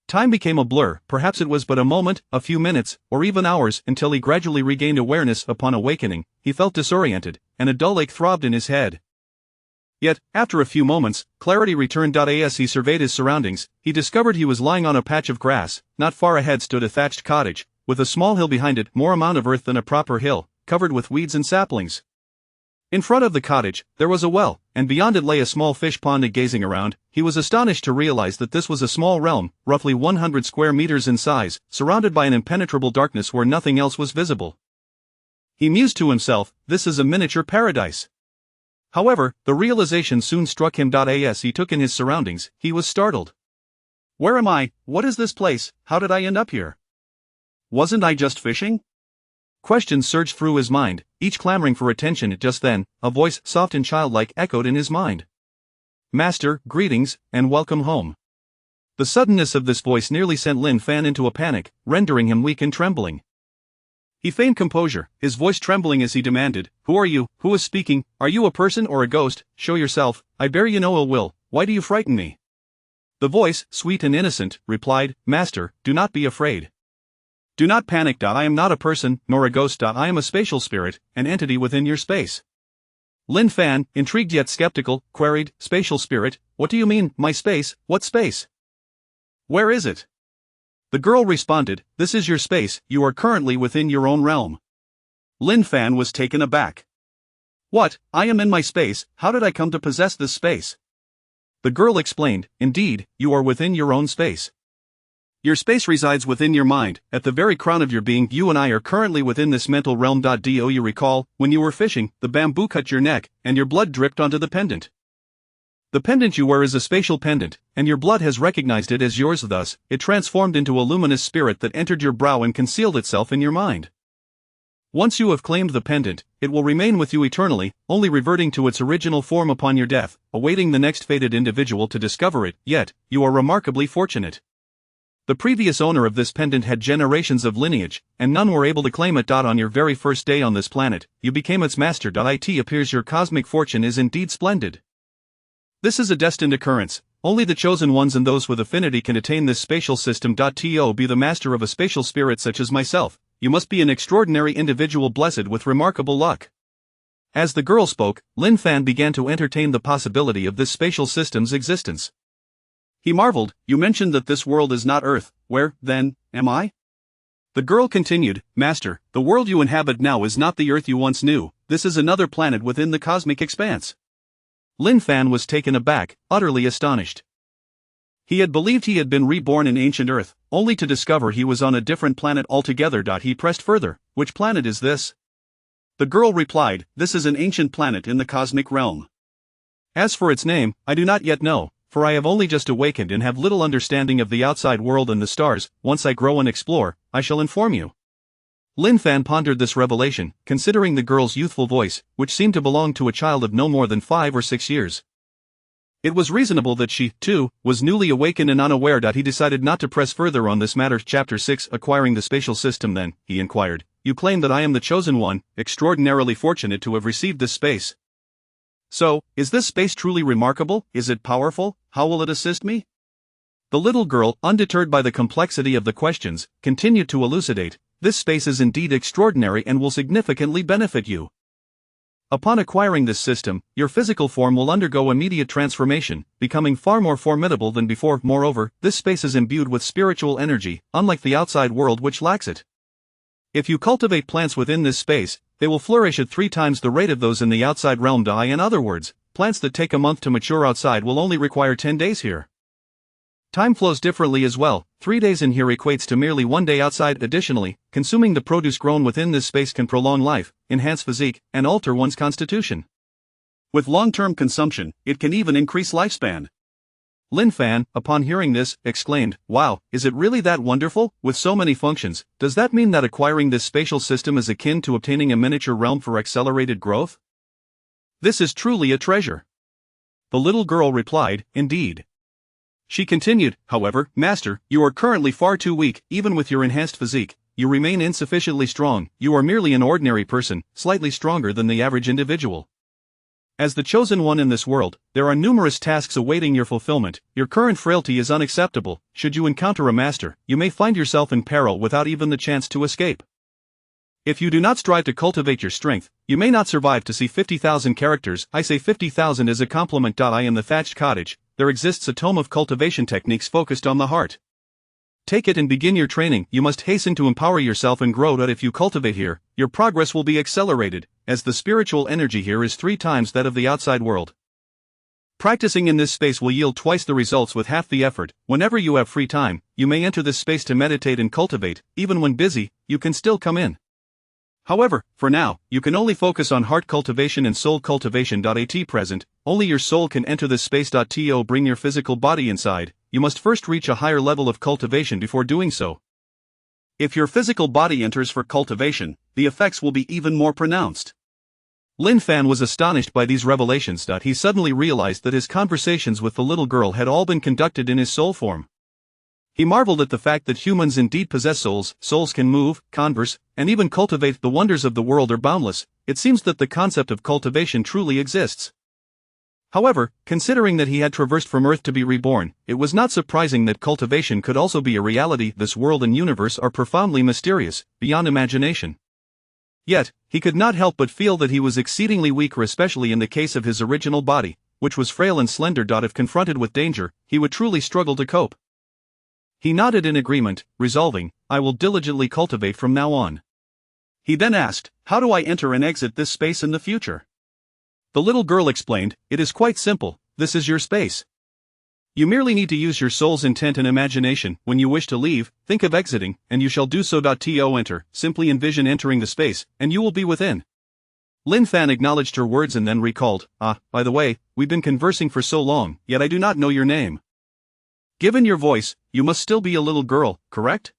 Time became a blur. Perhaps it was but a moment, a few minutes, or even hours, until he gradually regained awareness. Upon awakening, he felt disoriented, and a dull ache throbbed in his head. Yet, after a few moments, clarity returned. As he surveyed his surroundings, he discovered he was lying on a patch of grass. Not far ahead stood a thatched cottage, with a small hill behind it, more amount of earth than a proper hill, covered with weeds and saplings. In front of the cottage, there was a well, and beyond it lay a small fish pond. Gazing around, he was astonished to realize that this was a small realm, roughly 100 square meters in size, surrounded by an impenetrable darkness where nothing else was visible. He mused to himself, this is a miniature paradise. However, the realization soon struck him. As he took in his surroundings, he was startled. Where am I? What is this place? How did I end up here? Wasn't I just fishing? Questions surged through his mind, each clamoring for attention. Just then, a voice, soft and childlike, echoed in his mind. Master, greetings, and welcome home. The suddenness of this voice nearly sent Lin Fan into a panic, rendering him weak and trembling. He feigned composure, his voice trembling as he demanded, Who are you? Who is speaking? Are you a person or a ghost? Show yourself, I bear you no ill will, why do you frighten me? The voice, sweet and innocent, replied, Master, do not be afraid. Do not panic. I am not a person, nor a ghost. I am a spatial spirit, an entity within your space. Lin Fan, intrigued yet skeptical, queried, Spatial spirit, what do you mean, my space? What space? Where is it? The girl responded, This is your space, you are currently within your own realm. Lin Fan was taken aback. What, I am in my space, how did I come to possess this space? The girl explained, Indeed, you are within your own space. Your space resides within your mind, at the very crown of your being. You and I are currently within this mental realm. Do you recall, when you were fishing, the bamboo cut your neck, and your blood dripped onto the pendant? The pendant you wear is a spatial pendant, and your blood has recognized it as yours. Thus, it transformed into a luminous spirit that entered your brow and concealed itself in your mind. Once you have claimed the pendant, it will remain with you eternally, only reverting to its original form upon your death, awaiting the next fated individual to discover it. Yet, you are remarkably fortunate. The previous owner of this pendant had generations of lineage, and none were able to claim it. On your very first day on this planet, you became its master. It appears your cosmic fortune is indeed splendid. This is a destined occurrence. Only the chosen ones and those with affinity can attain this spatial system. To be the master of a spatial spirit such as myself, you must be an extraordinary individual blessed with remarkable luck. As the girl spoke, Lin Fan began to entertain the possibility of this spatial system's existence. He marveled, You mentioned that this world is not Earth, where, then, am I? The girl continued, Master, the world you inhabit now is not the Earth you once knew, this is another planet within the cosmic expanse. Lin Fan was taken aback, utterly astonished. He had believed he had been reborn in ancient Earth, only to discover he was on a different planet altogether. He pressed further, Which planet is this? The girl replied, This is an ancient planet in the cosmic realm. As for its name, I do not yet know, for I have only just awakened and have little understanding of the outside world and the stars. Once I grow and explore, I shall inform you. Lin Fan pondered this revelation, considering the girl's youthful voice, which seemed to belong to a child of no more than 5 or 6 years. It was reasonable that she, too, was newly awakened and unaware. He decided not to press further on this matter. Chapter 6 Acquiring the Spatial System. Then, he inquired, You claim that I am the chosen one, extraordinarily fortunate to have received this space. So, is this space truly remarkable? Is it powerful? How will it assist me? The little girl, undeterred by the complexity of the questions, continued to elucidate, This space is indeed extraordinary and will significantly benefit you. Upon acquiring this system, your physical form will undergo immediate transformation, becoming far more formidable than before. Moreover, this space is imbued with spiritual energy, unlike the outside world which lacks it. If you cultivate plants within this space, they will flourish at 3 times the rate of those in the outside realm. In other words, plants that take a month to mature outside will only require 10 days here. Time flows differently as well. 3 days in here equates to merely 1 day outside. Additionally, consuming the produce grown within this space can prolong life, enhance physique, and alter one's constitution. With long-term consumption, it can even increase lifespan. Lin Fan, upon hearing this, exclaimed, Wow, is it really that wonderful? With so many functions, does that mean that acquiring this spatial system is akin to obtaining a miniature realm for accelerated growth? This is truly a treasure. The little girl replied, Indeed. She continued, However, Master, you are currently far too weak. Even with your enhanced physique, you remain insufficiently strong. You are merely an ordinary person, slightly stronger than the average individual. As the chosen one in this world, there are numerous tasks awaiting your fulfillment. Your current frailty is unacceptable. Should you encounter a master, you may find yourself in peril without even the chance to escape. If you do not strive to cultivate your strength, you may not survive to see 50,000 characters. I say 50,000 as a compliment. I am the thatched cottage. There exists a tome of cultivation techniques focused on the heart. Take it and begin your training. You must hasten to empower yourself and grow. If you cultivate here, your progress will be accelerated, as the spiritual energy here is 3 times that of the outside world. Practicing in this space will yield twice the results with half the effort. Whenever you have free time, you may enter this space to meditate and cultivate. Even when busy, you can still come in. However, for now, you can only focus on heart cultivation and soul cultivation. At present, only your soul can enter this space. To bring your physical body inside, you must first reach a higher level of cultivation before doing so. If your physical body enters for cultivation, the effects will be even more pronounced. Lin Fan was astonished by these revelations. He suddenly realized that his conversations with the little girl had all been conducted in his soul form. He marveled at the fact that humans indeed possess souls. Souls can move, converse, and even cultivate. The wonders of the world are boundless. It seems that the concept of cultivation truly exists. However, considering that he had traversed from Earth to be reborn, it was not surprising that cultivation could also be a reality. This world and universe are profoundly mysterious, beyond imagination. Yet, he could not help but feel that he was exceedingly weak, especially in the case of his original body, which was frail and slender. If confronted with danger, he would truly struggle to cope. He nodded in agreement, resolving, I will diligently cultivate from now on. He then asked, how do I enter and exit this space in the future? The little girl explained, it is quite simple, this is your space. You merely need to use your soul's intent and imagination. When you wish to leave, think of exiting, and you shall do so. To enter, simply envision entering the space, and you will be within. Lin Fan acknowledged her words and then recalled, by the way, we've been conversing for so long, yet I do not know your name. Given your voice, you must still be a little girl, correct?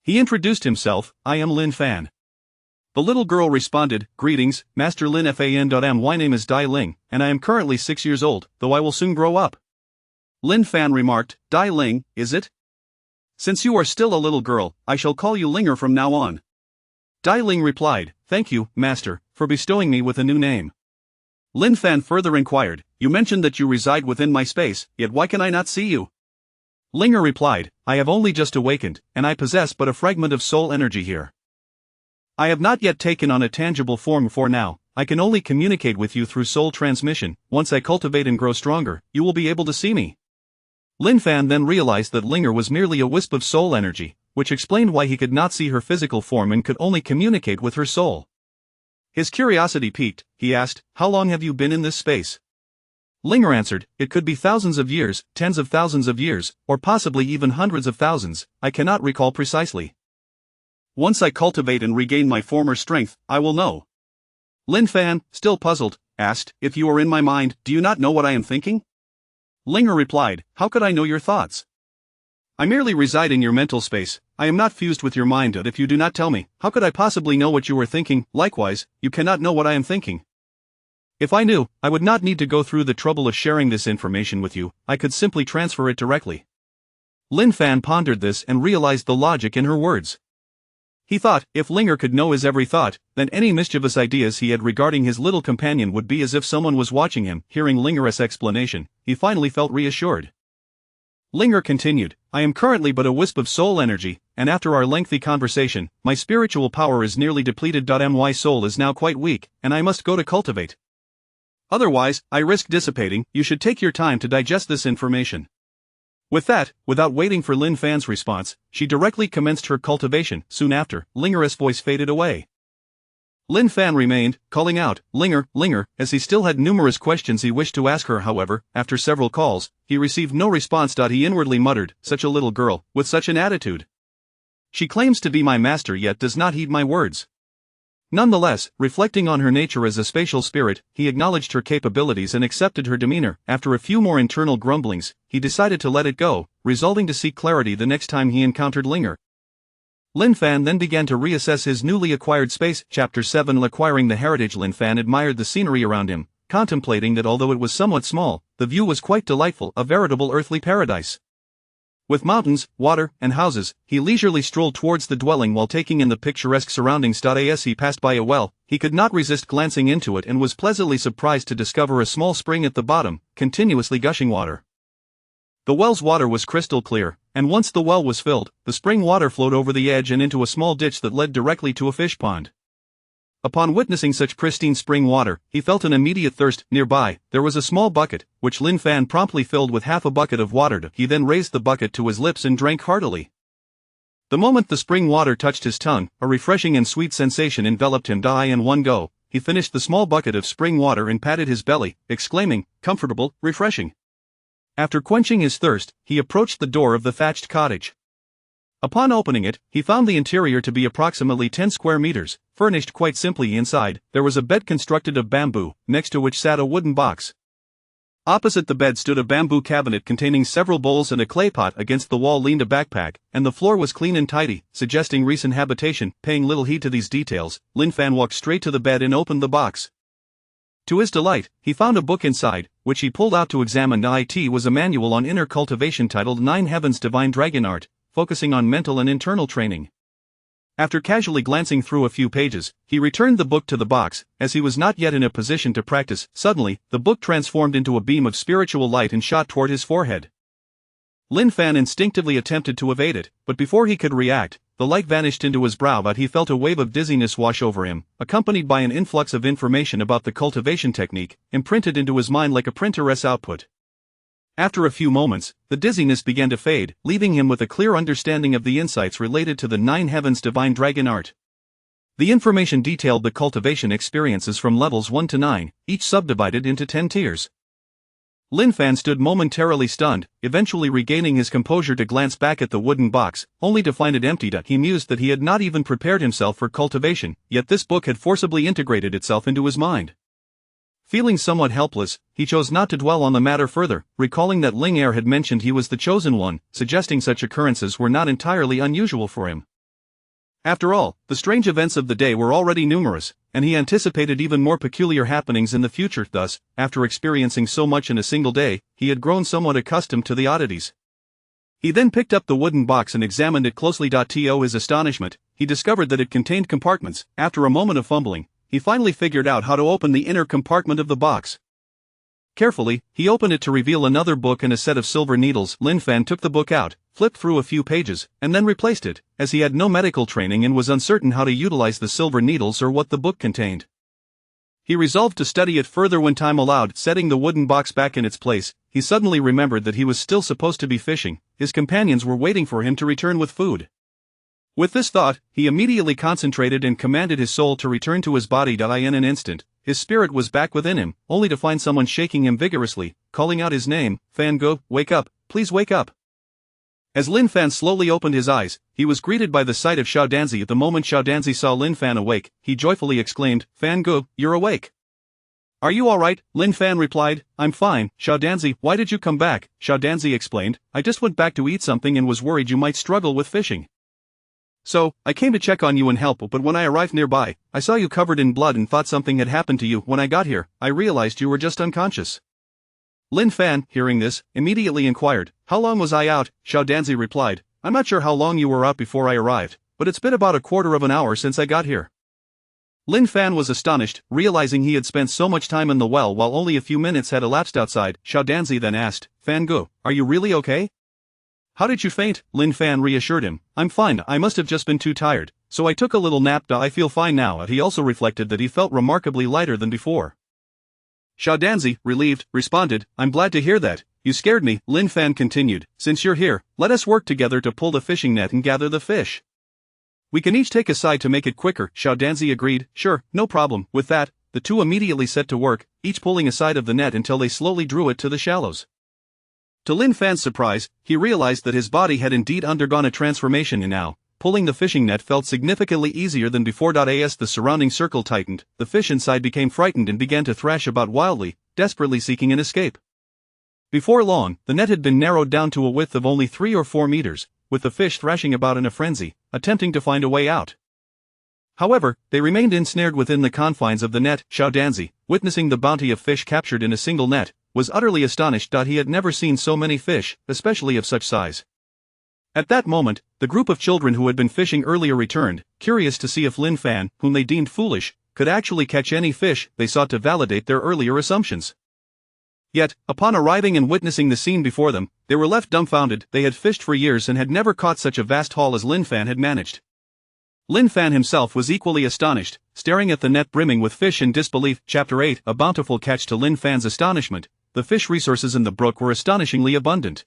He introduced himself, I am Lin Fan. The little girl responded, greetings, Master Lin Fan. My name is Dai Ling, and I am currently 6 years old, though I will soon grow up. Lin Fan remarked, Dai Ling, is it? Since you are still a little girl, I shall call you Linger from now on. Dai Ling replied, thank you, Master, for bestowing me with a new name. Lin Fan further inquired, you mentioned that you reside within my space, yet why can I not see you? Linger replied, I have only just awakened, and I possess but a fragment of soul energy here. I have not yet taken on a tangible form for now. I can only communicate with you through soul transmission. Once I cultivate and grow stronger, you will be able to see me. Lin Fan then realized that Linger was merely a wisp of soul energy, which explained why he could not see her physical form and could only communicate with her soul. His curiosity piqued. He asked, how long have you been in this space? Linger answered, it could be thousands of years, tens of thousands of years, or possibly even hundreds of thousands. I cannot recall precisely. Once I cultivate and regain my former strength, I will know. Lin Fan, still puzzled, asked, if you are in my mind, do you not know what I am thinking? Linger replied, how could I know your thoughts? I merely reside in your mental space. I am not fused with your mind. If you do not tell me, how could I possibly know what you are thinking? Likewise, you cannot know what I am thinking. If I knew, I would not need to go through the trouble of sharing this information with you. I could simply transfer it directly. Lin Fan pondered this and realized the logic in her words. He thought, if Linger could know his every thought, then any mischievous ideas he had regarding his little companion would be as if someone was watching him. Hearing Linger's explanation, he finally felt reassured. Linger continued, I am currently but a wisp of soul energy, and after our lengthy conversation, my spiritual power is nearly depleted. My soul is now quite weak, and I must go to cultivate. Otherwise, I risk dissipating. You should take your time to digest this information. With that, without waiting for Lin Fan's response, she directly commenced her cultivation. Soon after, Linger's voice faded away. Lin Fan remained, calling out, Linger, Linger, as he still had numerous questions he wished to ask her. However, after several calls, he received no response. He inwardly muttered, such a little girl, with such an attitude. She claims to be my master yet does not heed my words. Nonetheless, reflecting on her nature as a spatial spirit, he acknowledged her capabilities and accepted her demeanor. After a few more internal grumblings, he decided to let it go, resolving to seek clarity the next time he encountered Linger. Lin Fan then began to reassess his newly acquired space. Chapter 7 Acquiring the Heritage. Lin Fan admired the scenery around him, contemplating that although it was somewhat small, the view was quite delightful, a veritable earthly paradise. With mountains, water, and houses, he leisurely strolled towards the dwelling while taking in the picturesque surroundings. As he passed by a well, he could not resist glancing into it and was pleasantly surprised to discover a small spring at the bottom, continuously gushing water. The well's water was crystal clear, and once the well was filled, the spring water flowed over the edge and into a small ditch that led directly to a fish pond. Upon witnessing such pristine spring water, he felt an immediate thirst. Nearby, there was a small bucket, which Lin Fan promptly filled with half a bucket of water. He then raised the bucket to his lips and drank heartily. The moment the spring water touched his tongue, a refreshing and sweet sensation enveloped him. In one go, he finished the small bucket of spring water and patted his belly, exclaiming, "Comfortable, refreshing." After quenching his thirst, he approached the door of the thatched cottage. Upon opening it, he found the interior to be approximately 10 square meters, furnished quite simply. Inside, there was a bed constructed of bamboo, next to which sat a wooden box. Opposite the bed stood a bamboo cabinet containing several bowls and a clay pot. Against the wall leaned a backpack, and the floor was clean and tidy, suggesting recent habitation. Paying little heed to these details, Lin Fan walked straight to the bed and opened the box. To his delight, he found a book inside, which he pulled out to examine. It was a manual on inner cultivation titled 9 Heavens Divine Dragon Art, focusing on mental and internal training. After casually glancing through a few pages, he returned the book to the box, as he was not yet in a position to practice. Suddenly, the book transformed into a beam of spiritual light and shot toward his forehead. Lin Fan instinctively attempted to evade it, but before he could react, the light vanished into his brow. But he felt a wave of dizziness wash over him, accompanied by an influx of information about the cultivation technique, imprinted into his mind like a printer's output. After a few moments, the dizziness began to fade, leaving him with a clear understanding of the insights related to the 9 Heavens Divine Dragon Art. The information detailed the cultivation experiences from levels 1 to 9, each subdivided into 10 tiers. Lin Fan stood momentarily stunned, eventually regaining his composure to glance back at the wooden box, only to find it empty. He mused that he had not even prepared himself for cultivation, yet this book had forcibly integrated itself into his mind. Feeling somewhat helpless, he chose not to dwell on the matter further, recalling that Ling Er had mentioned he was the chosen one, suggesting such occurrences were not entirely unusual for him. After all, the strange events of the day were already numerous, and he anticipated even more peculiar happenings in the future. Thus, after experiencing so much in a single day, he had grown somewhat accustomed to the oddities. He then picked up the wooden box and examined it closely. To his astonishment, he discovered that it contained compartments. After a moment of fumbling, he finally figured out how to open the inner compartment of the box. Carefully, he opened it to reveal another book and a set of silver needles. Lin Fan took the book out, flipped through a few pages, and then replaced it, as he had no medical training and was uncertain how to utilize the silver needles or what the book contained. He resolved to study it further when time allowed. Setting the wooden box back in its place, he suddenly remembered that he was still supposed to be fishing. His companions were waiting for him to return with food. With this thought, he immediately concentrated and commanded his soul to return to his body. In an instant, his spirit was back within him, only to find someone shaking him vigorously, calling out his name. "Fan Go, wake up, please wake up." As Lin Fan slowly opened his eyes, he was greeted by the sight of Xiao Danzi. At the moment Xiao Danzi saw Lin Fan awake, he joyfully exclaimed, "Fan Go, you're awake." "Are you alright?" Lin Fan replied, "I'm fine." "Xiao Danzi, why did you come back?" Xiao Danzi explained, "I just went back to eat something and was worried you might struggle with fishing. So, I came to check on you and help, but when I arrived nearby, I saw you covered in blood and thought something had happened to you. When I got here, I realized you were just unconscious." Lin Fan, hearing this, immediately inquired, "How long was I out?" Xiao Danzi replied, "I'm not sure how long you were out before I arrived, but it's been about a quarter of an hour since I got here." Lin Fan was astonished, realizing he had spent so much time in the well while only a few minutes had elapsed outside. Xiao Danzi then asked, "Fan Go, are you really okay? How did you faint?" Lin Fan reassured him, "I'm fine, I must have just been too tired, so I took a little nap. I feel fine now." He also reflected that he felt remarkably lighter than before. Xiao Danzi, relieved, responded, "I'm glad to hear that. You scared me." Lin Fan continued, "Since you're here, let us work together to pull the fishing net and gather the fish. We can each take a side to make it quicker." Xiao Danzi agreed, "Sure, no problem." With that, the two immediately set to work, each pulling a side of the net until they slowly drew it to the shallows. To Lin Fan's surprise, he realized that his body had indeed undergone a transformation, and now, pulling the fishing net felt significantly easier than before. As the surrounding circle tightened, the fish inside became frightened and began to thrash about wildly, desperately seeking an escape. Before long, the net had been narrowed down to a width of only 3 or 4 meters, with the fish thrashing about in a frenzy, attempting to find a way out. However, they remained ensnared within the confines of the net. Xiao Danzi, witnessing the bounty of fish captured in a single net, was utterly astonished. He had never seen so many fish, especially of such size. At that moment, the group of children who had been fishing earlier returned, curious to see if Lin Fan, whom they deemed foolish, could actually catch any fish. They sought to validate their earlier assumptions. Yet, upon arriving and witnessing the scene before them, they were left dumbfounded. They had fished for years and had never caught such a vast haul as Lin Fan had managed. Lin Fan himself was equally astonished, staring at the net brimming with fish in disbelief. Chapter 8 A bountiful catch. To Lin Fan's astonishment, the fish resources in the brook were astonishingly abundant.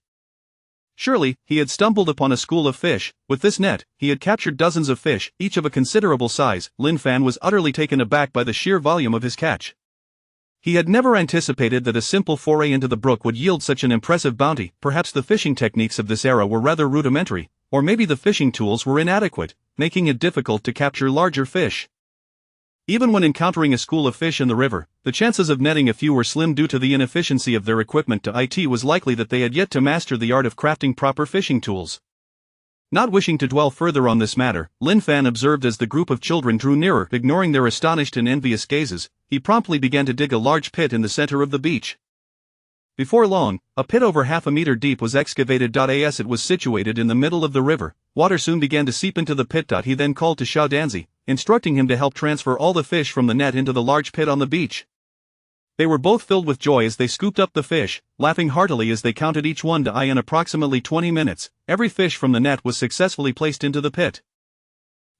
Surely, he had stumbled upon a school of fish. With this net, he had captured dozens of fish, each of a considerable size. Lin Fan was utterly taken aback by the sheer volume of his catch. He had never anticipated that a simple foray into the brook would yield such an impressive bounty. Perhaps the fishing techniques of this era were rather rudimentary, or maybe the fishing tools were inadequate, making it difficult to capture larger fish. Even when encountering a school of fish in the river, the chances of netting a few were slim due to the inefficiency of their equipment. It was likely that they had yet to master the art of crafting proper fishing tools. Not wishing to dwell further on this matter, Lin Fan observed as the group of children drew nearer. Ignoring their astonished and envious gazes, he promptly began to dig a large pit in the center of the beach. Before long, a pit over half a meter deep was excavated. As it was situated in the middle of the river, water soon began to seep into the pit. He then called to Xiao Danzi, instructing him to help transfer all the fish from the net into the large pit on the beach. They were both filled with joy as they scooped up the fish, laughing heartily as they counted each one. In approximately 20 minutes, every fish from the net was successfully placed into the pit.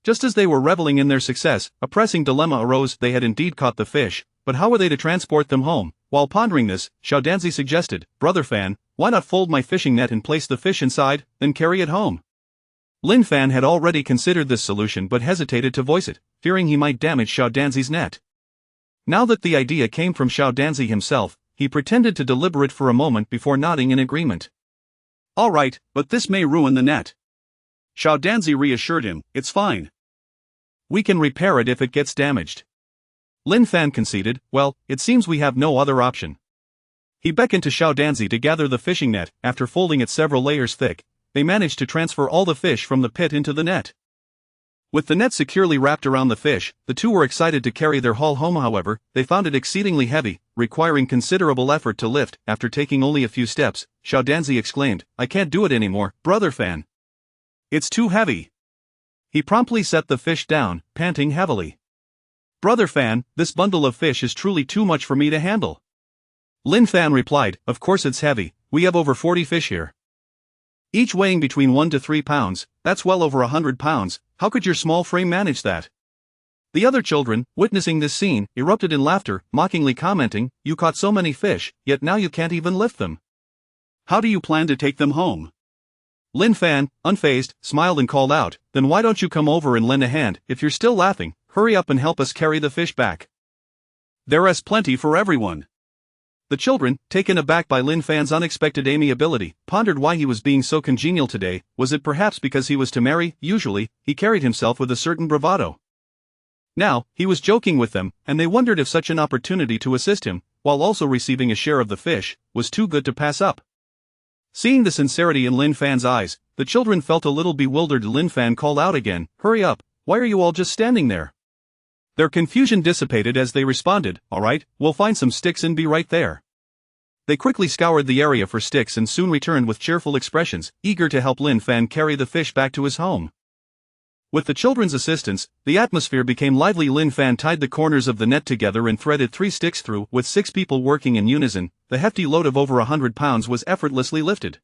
Just as they were reveling in their success, a pressing dilemma arose. They had indeed caught the fish, but how were they to transport them home? While pondering this, Xiao Danzi suggested, "Brother Fan, why not fold my fishing net and place the fish inside, then carry it home?" Lin Fan had already considered this solution but hesitated to voice it, fearing he might damage Xiao Danzi's net. Now that the idea came from Xiao Danzi himself, he pretended to deliberate for a moment before nodding in agreement. "All right, but this may ruin the net." Xiao Danzi reassured him, "It's fine. We can repair it if it gets damaged." Lin Fan conceded, "Well, it seems we have no other option." He beckoned to Xiao Danzi to gather the fishing net. After folding it several layers thick, they managed to transfer all the fish from the pit into the net. With the net securely wrapped around the fish, the two were excited to carry their haul home. However, they found it exceedingly heavy, requiring considerable effort to lift. After taking only a few steps, Xiao Danzi exclaimed, "I can't do it anymore, Brother Fan. It's too heavy." He promptly set the fish down, panting heavily. "Brother Fan, this bundle of fish is truly too much for me to handle." Lin Fan replied, "Of course it's heavy, we have over 40 fish here, each weighing between 1 to 3 pounds, that's well over 100 pounds, how could your small frame manage that?" The other children, witnessing this scene, erupted in laughter, mockingly commenting, "You caught so many fish, yet now you can't even lift them. How do you plan to take them home?" Lin Fan, unfazed, smiled and called out, "Then why don't you come over and lend a hand? If you're still laughing, hurry up and help us carry the fish back. There's plenty for everyone." The children, taken aback by Lin Fan's unexpected amiability, pondered why he was being so congenial today. Was it perhaps because he was to marry? Usually, he carried himself with a certain bravado. Now, he was joking with them, and they wondered if such an opportunity to assist him, while also receiving a share of the fish, was too good to pass up. Seeing the sincerity in Lin Fan's eyes, the children felt a little bewildered. Lin Fan called out again, "Hurry up, why are you all just standing there?" Their confusion dissipated as they responded, "All right, we'll find some sticks and be right there." They quickly scoured the area for sticks and soon returned with cheerful expressions, eager to help Lin Fan carry the fish back to his home. With the children's assistance, the atmosphere became lively. Lin Fan tied the corners of the net together and threaded 3 sticks through. With 6 people working in unison, the hefty load of over 100 pounds was effortlessly lifted.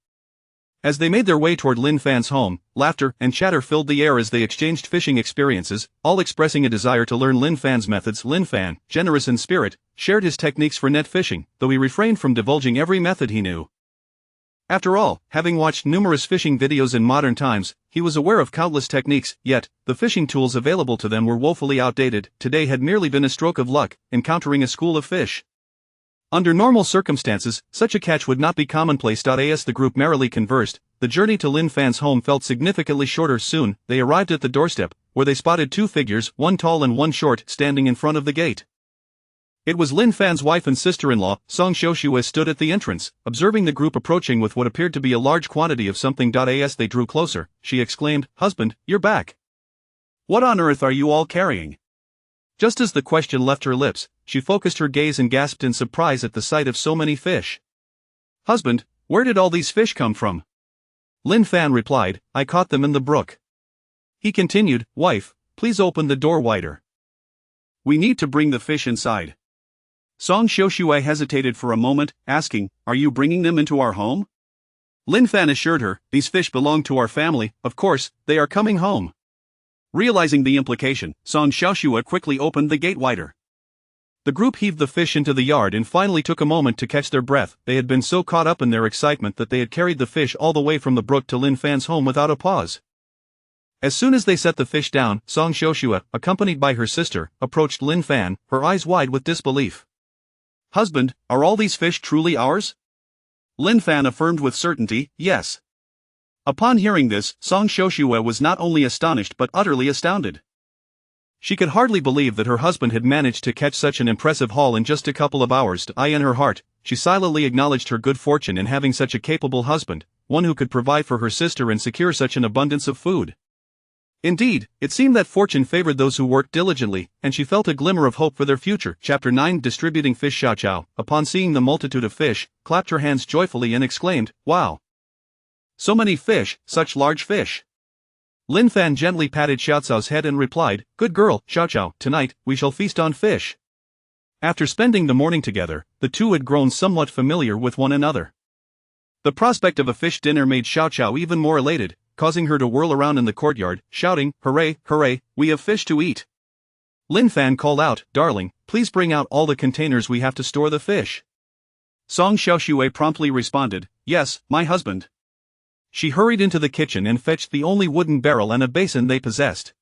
As they made their way toward Lin Fan's home, laughter and chatter filled the air as they exchanged fishing experiences, all expressing a desire to learn Lin Fan's methods. Lin Fan, generous in spirit, shared his techniques for net fishing, though he refrained from divulging every method he knew. After all, having watched numerous fishing videos in modern times, he was aware of countless techniques, yet, the fishing tools available to them were woefully outdated. Today had merely been a stroke of luck, encountering a school of fish. Under normal circumstances, such a catch would not be commonplace. As the group merrily conversed, the journey to Lin Fan's home felt significantly shorter. Soon, they arrived at the doorstep, where they spotted 2 figures, one tall and one short, standing in front of the gate. It was Lin Fan's wife and sister-in-law, Song Xiuxue, stood at the entrance, observing the group approaching with what appeared to be a large quantity of something. As they drew closer, she exclaimed, "Husband, you're back. What on earth are you all carrying?" Just as the question left her lips, she focused her gaze and gasped in surprise at the sight of so many fish. "Husband, where did all these fish come from?" Lin Fan replied, "I caught them in the brook." He continued, "Wife, please open the door wider. We need to bring the fish inside." Song Xiaoxue hesitated for a moment, asking, "Are you bringing them into our home?" Lin Fan assured her, "These fish belong to our family, of course, they are coming home." Realizing the implication, Song Xiaoxue quickly opened the gate wider. The group heaved the fish into the yard and finally took a moment to catch their breath. They had been so caught up in their excitement that they had carried the fish all the way from the brook to Lin Fan's home without a pause. As soon as they set the fish down, Song Xiaoxue, accompanied by her sister, approached Lin Fan, her eyes wide with disbelief. "Husband, are all these fish truly ours?" Lin Fan affirmed with certainty, "Yes." Upon hearing this, Song Xiaoxue was not only astonished but utterly astounded. She could hardly believe that her husband had managed to catch such an impressive haul in just a couple of hours. In her heart, she silently acknowledged her good fortune in having such a capable husband, one who could provide for her sister and secure such an abundance of food. Indeed, it seemed that fortune favored those who worked diligently, and she felt a glimmer of hope for their future. Chapter 9 Distributing Fish. Xiao, upon seeing the multitude of fish, clapped her hands joyfully and exclaimed, "Wow! So many fish, such large fish!" Lin Fan gently patted Xiaocao's head and replied, "Good girl, Xiaocao, tonight, we shall feast on fish." After spending the morning together, the two had grown somewhat familiar with one another. The prospect of a fish dinner made Xiaocao even more elated, causing her to whirl around in the courtyard, shouting, "Hooray, hooray, we have fish to eat." Lin Fan called out, "Darling, please bring out all the containers we have to store the fish." Song Xiaoxue promptly responded, "Yes, my husband." She hurried into the kitchen and fetched the only wooden barrel and a basin they possessed.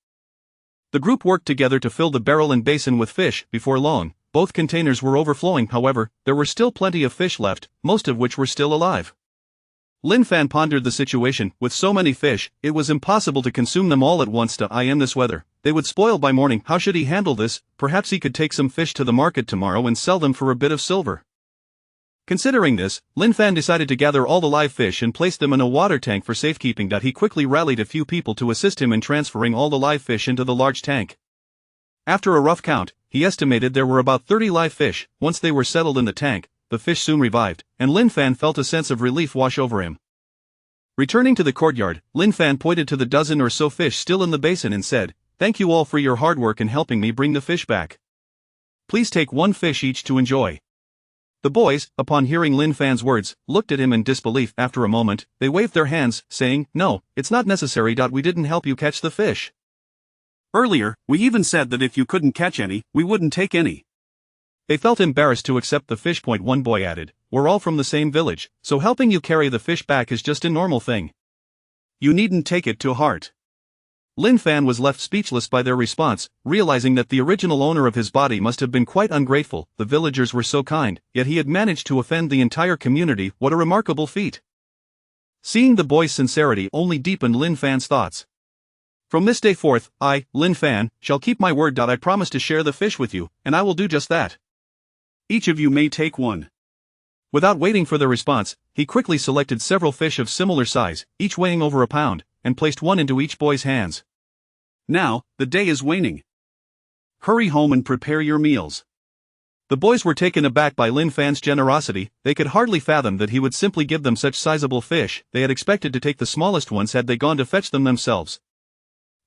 The group worked together to fill the barrel and basin with fish. Before long, both containers were overflowing. However, there were still plenty of fish left, most of which were still alive. Lin Fan pondered the situation. With so many fish, it was impossible to consume them all at once. In this weather, they would spoil by morning. How should he handle this? Perhaps he could take some fish to the market tomorrow and sell them for a bit of silver. Considering this, Lin Fan decided to gather all the live fish and place them in a water tank for safekeeping. He quickly rallied a few people to assist him in transferring all the live fish into the large tank. After a rough count, he estimated there were about 30 live fish. Once they were settled in the tank, the fish soon revived, and Lin Fan felt a sense of relief wash over him. Returning to the courtyard, Lin Fan pointed to the dozen or so fish still in the basin and said, "Thank you all for your hard work in helping me bring the fish back. Please take one fish each to enjoy." The boys, upon hearing Lin Fan's words, looked at him in disbelief. After a moment, they waved their hands, saying, "No, it's not necessary. We didn't help you catch the fish. Earlier, we even said that if you couldn't catch any, we wouldn't take any." They felt embarrassed to accept the fish. One boy added, "We're all from the same village, so helping you carry the fish back is just a normal thing. You needn't take it to heart." Lin Fan was left speechless by their response, realizing that the original owner of his body must have been quite ungrateful. The villagers were so kind, yet he had managed to offend the entire community. What a remarkable feat. Seeing the boy's sincerity only deepened Lin Fan's thoughts. "From this day forth, I, Lin Fan, shall keep my word. I promise to share the fish with you, and I will do just that. Each of you may take one." Without waiting for the response, he quickly selected several fish of similar size, each weighing over a pound, and placed one into each boy's hands. "Now, the day is waning. Hurry home and prepare your meals." The boys were taken aback by Lin Fan's generosity. They could hardly fathom that he would simply give them such sizable fish. They had expected to take the smallest ones had they gone to fetch them themselves.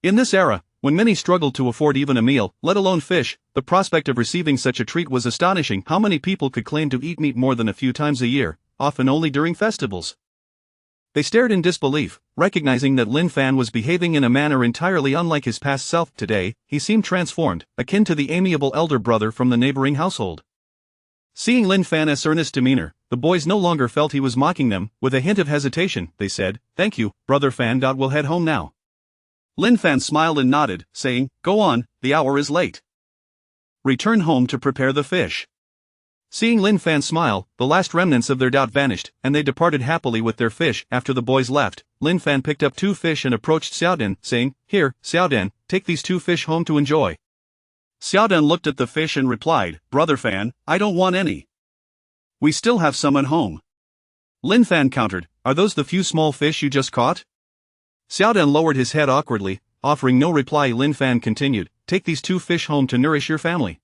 In this era, when many struggled to afford even a meal, let alone fish, the prospect of receiving such a treat was astonishing. How many people could claim to eat meat more than a few times a year, often only during festivals? They stared in disbelief, recognizing that Lin Fan was behaving in a manner entirely unlike his past self. Today, he seemed transformed, akin to the amiable elder brother from the neighboring household. Seeing Lin Fan's earnest demeanor, the boys no longer felt he was mocking them. With a hint of hesitation, they said, "Thank you, Brother Fan. We'll head home now." Lin Fan smiled and nodded, saying, "Go on, the hour is late. Return home to prepare the fish." Seeing Lin Fan smile, the last remnants of their doubt vanished, and they departed happily with their fish. After the boys left, Lin Fan picked up 2 fish and approached Xiaodan, saying, "Here, Xiaodan, take these 2 fish home to enjoy." Xiaodan looked at the fish and replied, "Brother Fan, I don't want any. We still have some at home." Lin Fan countered, "Are those the few small fish you just caught?" Xiaodan lowered his head awkwardly, offering no reply. Lin Fan continued, "Take these 2 fish home to nourish your family."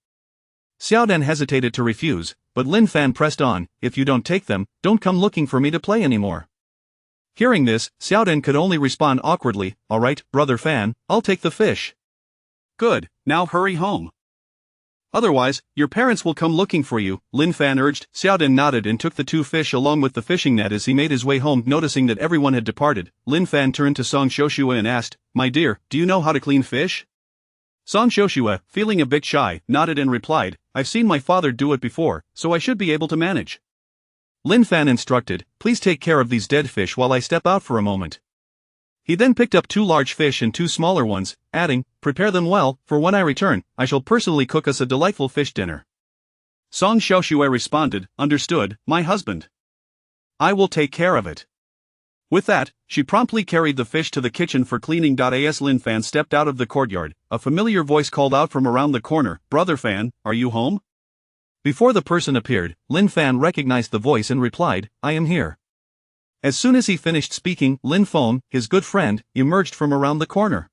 Xiaodan hesitated to refuse, but Lin Fan pressed on, "If you don't take them, don't come looking for me to play anymore." Hearing this, Xiaodan could only respond awkwardly, "All right, Brother Fan, I'll take the fish." "Good, now hurry home." Otherwise, your parents will come looking for you, Lin Fan urged. Xiaodin nodded and took the 2 fish along with the fishing net as he made his way home. Noticing that everyone had departed, Lin Fan turned to Song Xiuxue and asked, "My dear, do you know how to clean fish?" Song Xiuxue, feeling a bit shy, nodded and replied, "I've seen my father do it before, so I should be able to manage." Lin Fan instructed, "Please take care of these dead fish while I step out for a moment." He then picked up 2 large fish and 2 smaller ones, adding, "Prepare them well, for when I return, I shall personally cook us a delightful fish dinner." Song Xiuxue responded, "Understood, my husband. I will take care of it." With that, she promptly carried the fish to the kitchen for cleaning. As Lin Fan stepped out of the courtyard, a familiar voice called out from around the corner, "Brother Fan, are you home?" Before the person appeared, Lin Fan recognized the voice and replied, "I am here." As soon as he finished speaking, Lin Feng, his good friend, emerged from around the corner.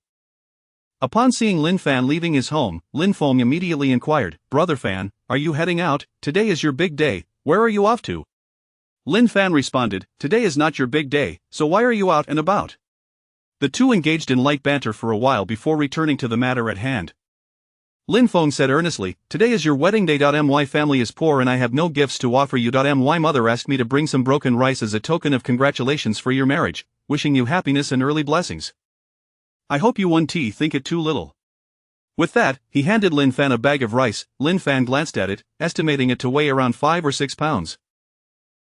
Upon seeing Lin Fan leaving his home, Lin Feng immediately inquired, "Brother Fan, are you heading out? Today is your big day, where are you off to?" Lin Fan responded, "Today is not your big day, so why are you out and about?" The two engaged in light banter for a while before returning to the matter at hand. Lin Feng said earnestly, "Today is your wedding day. My family is poor and I have no gifts to offer you. My mother asked me to bring some broken rice as a token of congratulations for your marriage, wishing you happiness and early blessings. I hope you won't think it too little." With that, he handed Lin Fan a bag of rice. Lin Fan glanced at it, estimating it to weigh around 5 or 6 pounds.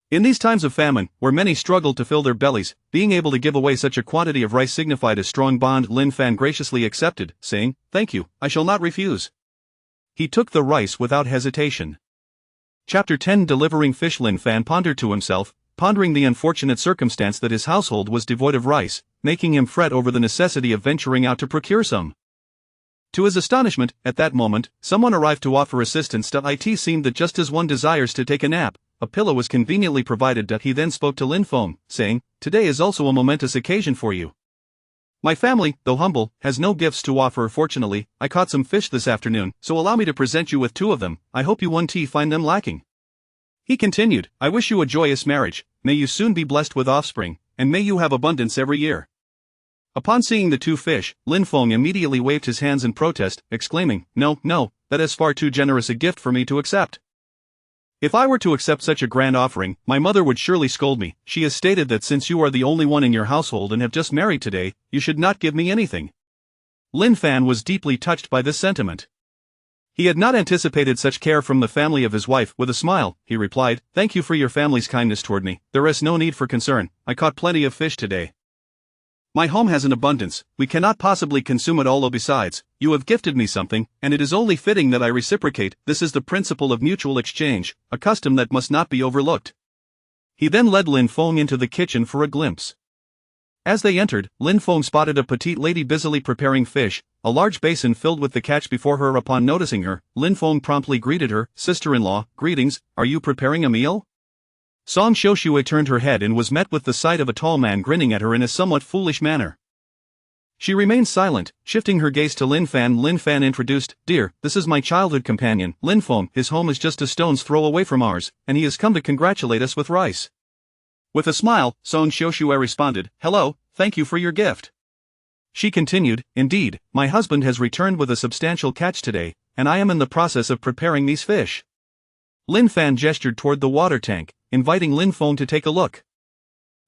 In these times of famine, where many struggled to fill their bellies, being able to give away such a quantity of rice signified a strong bond. Lin Fan graciously accepted, saying, "Thank you, I shall not refuse." He took the rice without hesitation. Chapter 10 Delivering Fish. Lin Fan pondered to himself, pondering the unfortunate circumstance that his household was devoid of rice, making him fret over the necessity of venturing out to procure some. To his astonishment, at that moment, someone arrived to offer assistance. It seemed that just as one desires to take a nap, a pillow was conveniently provided. He then spoke to Lin Feng, saying, "Today is also a momentous occasion for you. My family, though humble, has no gifts to offer. Fortunately, I caught some fish this afternoon, so allow me to present you with 2 of them. I hope you won't find them lacking." He continued, "I wish you a joyous marriage, may you soon be blessed with offspring, and may you have abundance every year." Upon seeing the 2 fish, Lin Feng immediately waved his hands in protest, exclaiming, "No, no, that is far too generous a gift for me to accept. If I were to accept such a grand offering, my mother would surely scold me. She has stated that since you are the only one in your household and have just married today, you should not give me anything." Lin Fan was deeply touched by this sentiment. He had not anticipated such care from the family of his wife. With a smile, he replied, "Thank you for your family's kindness toward me. There is no need for concern. I caught plenty of fish today. My home has an abundance, we cannot possibly consume it all. Besides, you have gifted me something, and it is only fitting that I reciprocate. This is the principle of mutual exchange, a custom that must not be overlooked." He then led Lin Feng into the kitchen for a glimpse. As they entered, Lin Feng spotted a petite lady busily preparing fish, a large basin filled with the catch before her. Upon noticing her, Lin Feng promptly greeted her, "Sister-in-law, greetings, are you preparing a meal?" Song Xiuxue turned her head and was met with the sight of a tall man grinning at her in a somewhat foolish manner. She remained silent, shifting her gaze to Lin Fan. Lin Fan introduced, "Dear, this is my childhood companion, Lin Feng. His home is just a stone's throw away from ours, and he has come to congratulate us with rice." With a smile, Song Xiuxue responded, "Hello, thank you for your gift." She continued, "Indeed, my husband has returned with a substantial catch today, and I am in the process of preparing these fish." Lin Fan gestured toward the water tank, inviting Lin Feng to take a look.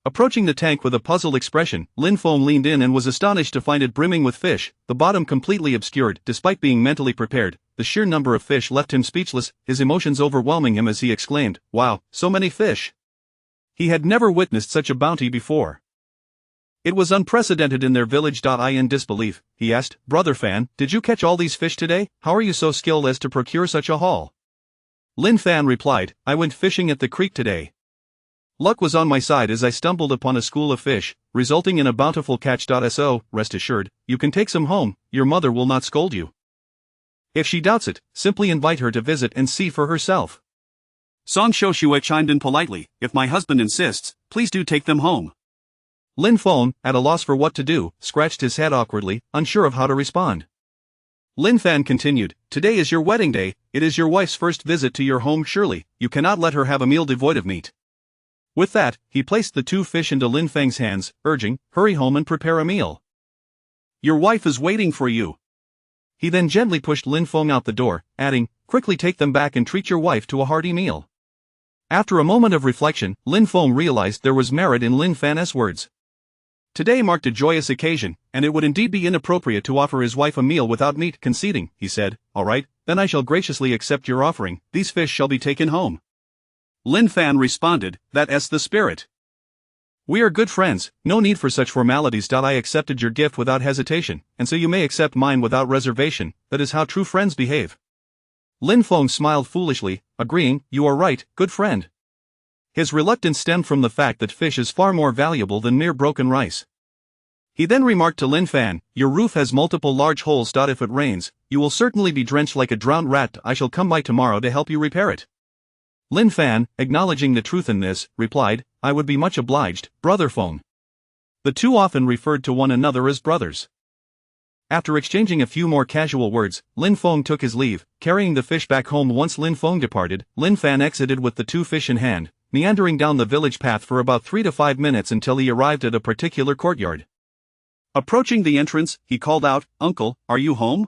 Approaching the tank with a puzzled expression, Lin Feng leaned in and was astonished to find it brimming with fish, the bottom completely obscured. Despite being mentally prepared, the sheer number of fish left him speechless, his emotions overwhelming him as he exclaimed, "Wow, so many fish!" He had never witnessed such a bounty before. It was unprecedented in their village. In disbelief, he asked, "Brother Fan, did you catch all these fish today? How are you so skilled as to procure such a haul?" Lin Fan replied, "I went fishing at the creek today. Luck was on my side as I stumbled upon a school of fish, resulting in a bountiful catch. So, rest assured, you can take some home, your mother will not scold you. If she doubts it, simply invite her to visit and see for herself." Song Xiuxue chimed in politely, "If my husband insists, please do take them home." Lin Feng, at a loss for what to do, scratched his head awkwardly, unsure of how to respond. Lin Fan continued, "Today is your wedding day, it is your wife's first visit to your home. Surely, you cannot let her have a meal devoid of meat." With that, he placed the 2 fish into Lin Feng's hands, urging, "Hurry home and prepare a meal. Your wife is waiting for you." He then gently pushed Lin Feng out the door, adding, quickly take them back and treat your wife to a hearty meal. After a moment of reflection, Lin Feng realized there was merit in Lin Fan's words. Today marked a joyous occasion, and it would indeed be inappropriate to offer his wife a meal without meat. Conceding, he said, "All right, then I shall graciously accept your offering, these fish shall be taken home." Lin Fan responded, "That's the spirit. We are good friends, no need for such formalities. I accepted your gift without hesitation, and so you may accept mine without reservation, that is how true friends behave." Lin Feng smiled foolishly, agreeing, "You are right, good friend." His reluctance stemmed from the fact that fish is far more valuable than mere broken rice. He then remarked to Lin Fan, "Your roof has multiple large holes. If it rains, you will certainly be drenched like a drowned rat. I shall come by tomorrow to help you repair it." Lin Fan, acknowledging the truth in this, replied, "I would be much obliged, Brother Feng." The two often referred to one another as brothers. After exchanging a few more casual words, Lin Feng took his leave, carrying the fish back home. Once Lin Feng departed, Lin Fan exited with the two fish in hand, meandering down the village path for about 3 to 5 minutes until he arrived at a particular courtyard. Approaching the entrance, he called out, "Uncle, are you home?"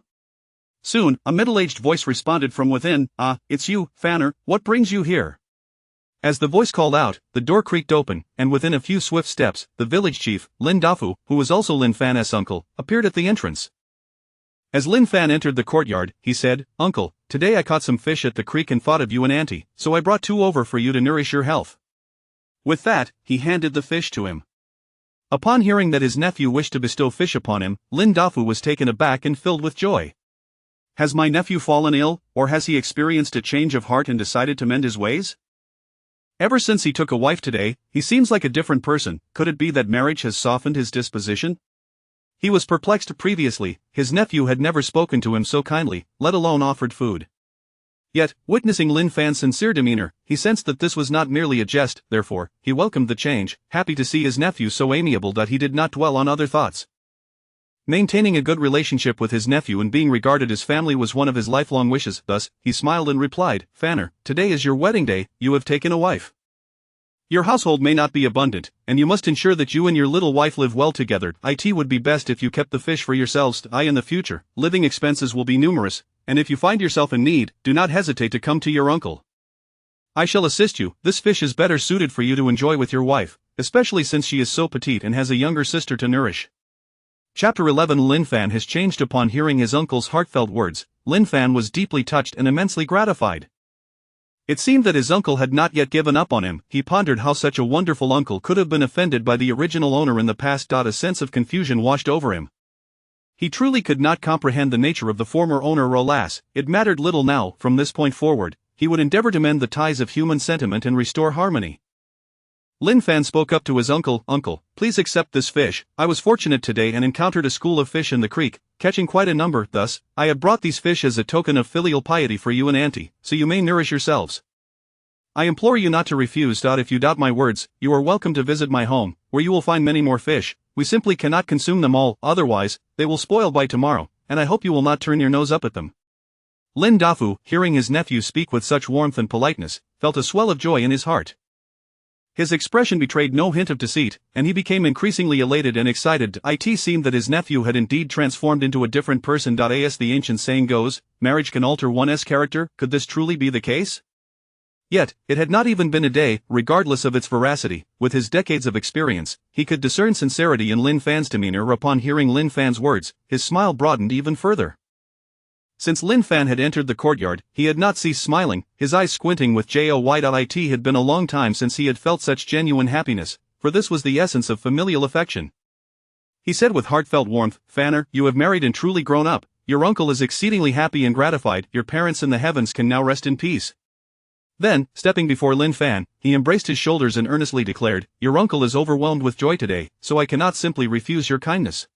Soon, a middle-aged voice responded from within, "Ah, it's you, Fanner, what brings you here?" As the voice called out, the door creaked open, and within a few swift steps, the village chief, Lin Dafu, who was also Lin Fan's uncle, appeared at the entrance. As Lin Fan entered the courtyard, he said, "Uncle, today I caught some fish at the creek and thought of you and Auntie, so I brought 2 over for you to nourish your health." With that, he handed the fish to him. Upon hearing that his nephew wished to bestow fish upon him, Lin Dafu was taken aback and filled with joy. Has my nephew fallen ill, or has he experienced a change of heart and decided to mend his ways? Ever since he took a wife today, he seems like a different person. Could it be that marriage has softened his disposition? He was perplexed previously, his nephew had never spoken to him so kindly, let alone offered food. Yet, witnessing Lin Fan's sincere demeanor, he sensed that this was not merely a jest. Therefore, he welcomed the change, happy to see his nephew so amiable that he did not dwell on other thoughts. Maintaining a good relationship with his nephew and being regarded as family was one of his lifelong wishes. Thus, he smiled and replied, "Fanner, today is your wedding day, you have taken a wife. Your household may not be abundant, and you must ensure that you and your little wife live well together. It would be best if you kept the fish for yourselves. In the future, living expenses will be numerous, and if you find yourself in need, do not hesitate to come to your uncle. I shall assist you. This fish is better suited for you to enjoy with your wife, especially since she is so petite and has a younger sister to nourish." Chapter 11. Lin Fan has changed. Upon hearing his uncle's heartfelt words, Lin Fan was deeply touched and immensely gratified. It seemed that his uncle had not yet given up on him. He pondered how such a wonderful uncle could have been offended by the original owner in the past. A sense of confusion washed over him. He truly could not comprehend the nature of the former owner. Alas, it mattered little now. From this point forward, he would endeavor to mend the ties of human sentiment and restore harmony. Lin Fan spoke up to his uncle, "Uncle, please accept this fish. I was fortunate today and encountered a school of fish in the creek, catching quite a number. Thus, I have brought these fish as a token of filial piety for you and Auntie, so you may nourish yourselves. I implore you not to refuse. If you doubt my words, you are welcome to visit my home, where you will find many more fish. We simply cannot consume them all, otherwise, they will spoil by tomorrow, and I hope you will not turn your nose up at them." Lin Dafu, hearing his nephew speak with such warmth and politeness, felt a swell of joy in his heart. His expression betrayed no hint of deceit, and he became increasingly elated and excited. It seemed that his nephew had indeed transformed into a different person. As the ancient saying goes, marriage can alter one's character. Could this truly be the case? Yet, it had not even been a day. Regardless of its veracity, with his decades of experience, he could discern sincerity in Lin Fan's demeanor. Upon hearing Lin Fan's words, his smile broadened even further. Since Lin Fan had entered the courtyard, he had not ceased smiling, his eyes squinting with joy. It had been a long time since he had felt such genuine happiness, for this was the essence of familial affection. He said with heartfelt warmth, "Fanner, you have married and truly grown up. Your uncle is exceedingly happy and gratified. Your parents in the heavens can now rest in peace." Then, stepping before Lin Fan, he embraced his shoulders and earnestly declared, "Your uncle is overwhelmed with joy today, so I cannot simply refuse your kindness."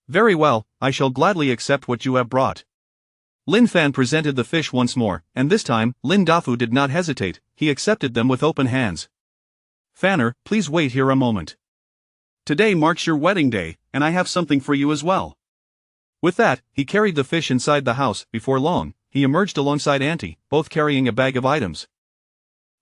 "Very well, I shall gladly accept what you have brought." Lin Fan presented the fish once more, and this time, Lin Dafu did not hesitate. He accepted them with open hands. "Fanner, please wait here a moment. Today marks your wedding day, and I have something for you as well." With that, he carried the fish inside the house. Before long, he emerged alongside Auntie, both carrying a bag of items.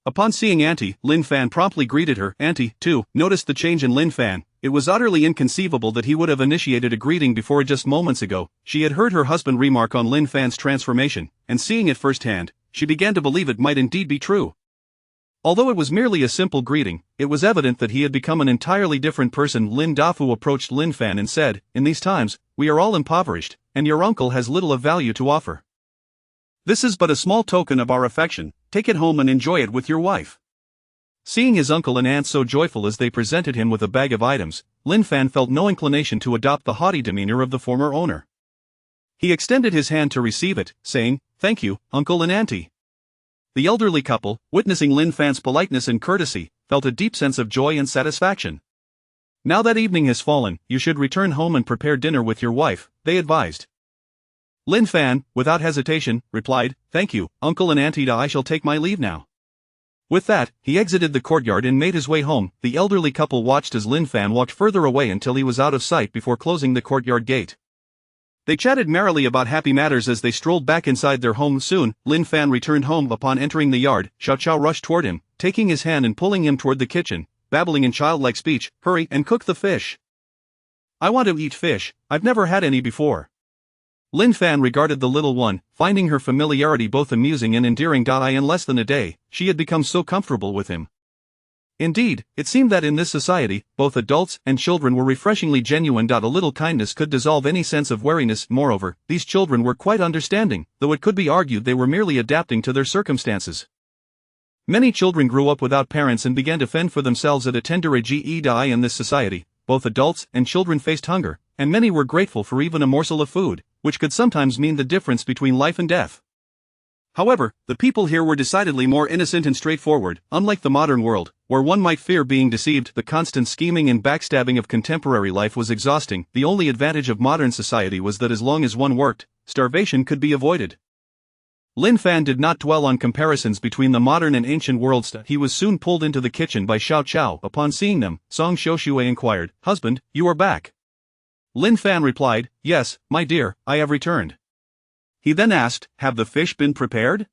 Upon seeing Auntie, Lin Fan promptly greeted her. Auntie, too, noticed the change in Lin Fan, It was utterly inconceivable that he would have initiated a greeting before just moments ago. She had heard her husband remark on Lin Fan's transformation, and seeing it firsthand, she began to believe it might indeed be true. Although it was merely a simple greeting, it was evident that he had become an entirely different person. Lin Dafu approached Lin Fan and said, "In these times, we are all impoverished, and your uncle has little of value to offer. This is but a small token of our affection. Take it home and enjoy it with your wife." Seeing his uncle and aunt so joyful as they presented him with a bag of items, Lin Fan felt no inclination to adopt the haughty demeanor of the former owner. He extended his hand to receive it, saying, "Thank you, uncle and auntie." The elderly couple, witnessing Lin Fan's politeness and courtesy, felt a deep sense of joy and satisfaction. "Now that evening has fallen, you should return home and prepare dinner with your wife," they advised. Lin Fan, without hesitation, replied, "Thank you, uncle and auntie. I shall take my leave now." With that, he exited the courtyard and made his way home. The elderly couple watched as Lin Fan walked further away until he was out of sight before closing the courtyard gate. They chatted merrily about happy matters as they strolled back inside their home. Soon, Lin Fan returned home. Upon entering the yard, Xiao Qiao rushed toward him, taking his hand and pulling him toward the kitchen, babbling in childlike speech, "Hurry and cook the fish. I want to eat fish, I've never had any before." Lin Fan regarded the little one, finding her familiarity both amusing and endearing. In less than a day, she had become so comfortable with him. Indeed, it seemed that in this society, both adults and children were refreshingly genuine. A little kindness could dissolve any sense of wariness. Moreover, these children were quite understanding, though it could be argued they were merely adapting to their circumstances. Many children grew up without parents and began to fend for themselves at a tender age. In this society, both adults and children faced hunger, and many were grateful for even a morsel of food, which could sometimes mean the difference between life and death. However, the people here were decidedly more innocent and straightforward. Unlike the modern world, where one might fear being deceived, the constant scheming and backstabbing of contemporary life was exhausting. The only advantage of modern society was that as long as one worked, starvation could be avoided. Lin Fan did not dwell on comparisons between the modern and ancient worlds. He was soon pulled into the kitchen by Xiao Qiao. Upon seeing them, Song Xiushui inquired, "Husband, you are back?" Lin Fan replied, "Yes, my dear, I have returned." He then asked, "Have the fish been prepared?"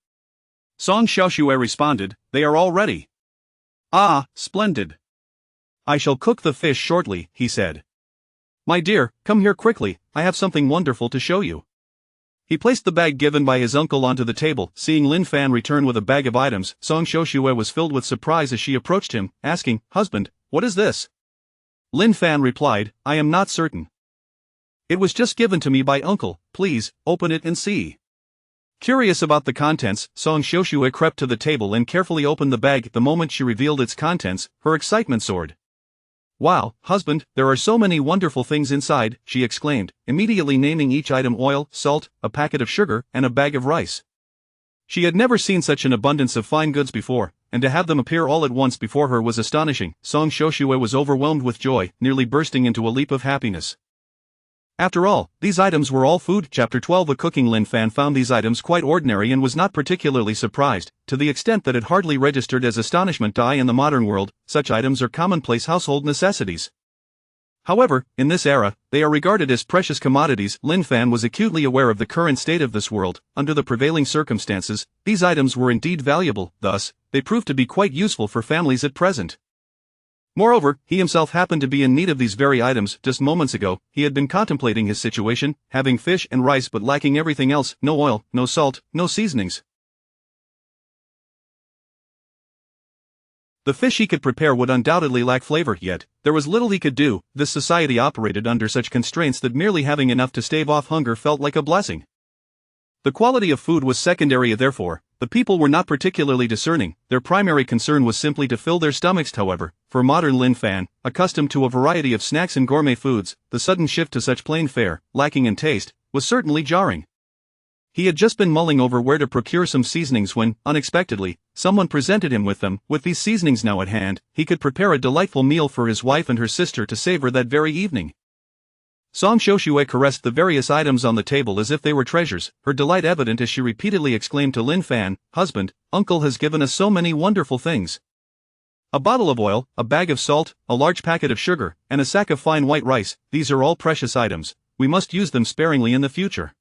Song Xiushui responded, "They are all ready." "Ah, splendid. I shall cook the fish shortly," he said. "My dear, come here quickly, I have something wonderful to show you." He placed the bag given by his uncle onto the table. Seeing Lin Fan return with a bag of items, Song Xiushui was filled with surprise as she approached him, asking, "Husband, what is this?" Lin Fan replied, "I am not certain. It was just given to me by uncle, please, open it and see." Curious about the contents, Song Xiushui crept to the table and carefully opened the bag. The moment she revealed its contents, her excitement soared. "Wow, husband, there are so many wonderful things inside," she exclaimed, immediately naming each item: oil, salt, a packet of sugar, and a bag of rice. She had never seen such an abundance of fine goods before, and to have them appear all at once before her was astonishing. Song Xiushui was overwhelmed with joy, nearly bursting into a leap of happiness. After all, these items were all food. Chapter 12. The cooking. Lin Fan found these items quite ordinary and was not particularly surprised, to the extent that it hardly registered as astonishment. In the modern world, such items are commonplace household necessities. However, in this era, they are regarded as precious commodities. Lin Fan was acutely aware of the current state of this world. Under the prevailing circumstances, these items were indeed valuable. Thus, they proved to be quite useful for families at present. Moreover, he himself happened to be in need of these very items. Just moments ago, he had been contemplating his situation, having fish and rice but lacking everything else: no oil, no salt, no seasonings. The fish he could prepare would undoubtedly lack flavor, yet there was little he could do. This society operated under such constraints that merely having enough to stave off hunger felt like a blessing. The quality of food was secondary. Therefore, the people were not particularly discerning. Their primary concern was simply to fill their stomachs. However, for modern Lin Fan, accustomed to a variety of snacks and gourmet foods, the sudden shift to such plain fare, lacking in taste, was certainly jarring. He had just been mulling over where to procure some seasonings when, unexpectedly, someone presented him with them. With these seasonings now at hand, he could prepare a delightful meal for his wife and her sister to savor that very evening. Song Xiushui caressed the various items on the table as if they were treasures, her delight evident as she repeatedly exclaimed to Lin Fan, "Husband, uncle has given us so many wonderful things. A bottle of oil, a bag of salt, a large packet of sugar, and a sack of fine white rice. These are all precious items. We must use them sparingly in the future."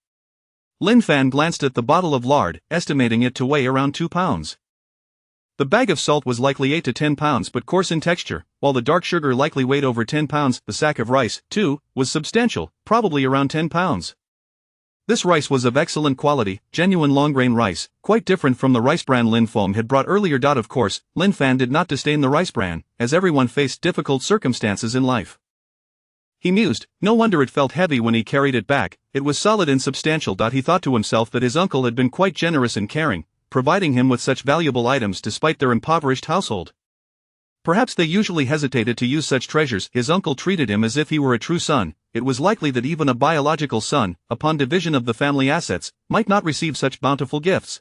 Lin Fan glanced at the bottle of lard, estimating it to weigh around 2 pounds. The bag of salt was likely 8 to 10 pounds but coarse in texture, while the dark sugar likely weighed over 10 pounds. The sack of rice, too, was substantial, probably around 10 pounds. This rice was of excellent quality, genuine long-grain rice, quite different from the rice bran Lin Feng had brought earlier. Of course, Lin Fan did not disdain the rice bran, as everyone faced difficult circumstances in life. He mused, no wonder it felt heavy when he carried it back, it was solid and substantial. He thought to himself that his uncle had been quite generous and caring, providing him with such valuable items despite their impoverished household. Perhaps they usually hesitated to use such treasures. His uncle treated him as if he were a true son. It was likely that even a biological son, upon division of the family assets, might not receive such bountiful gifts.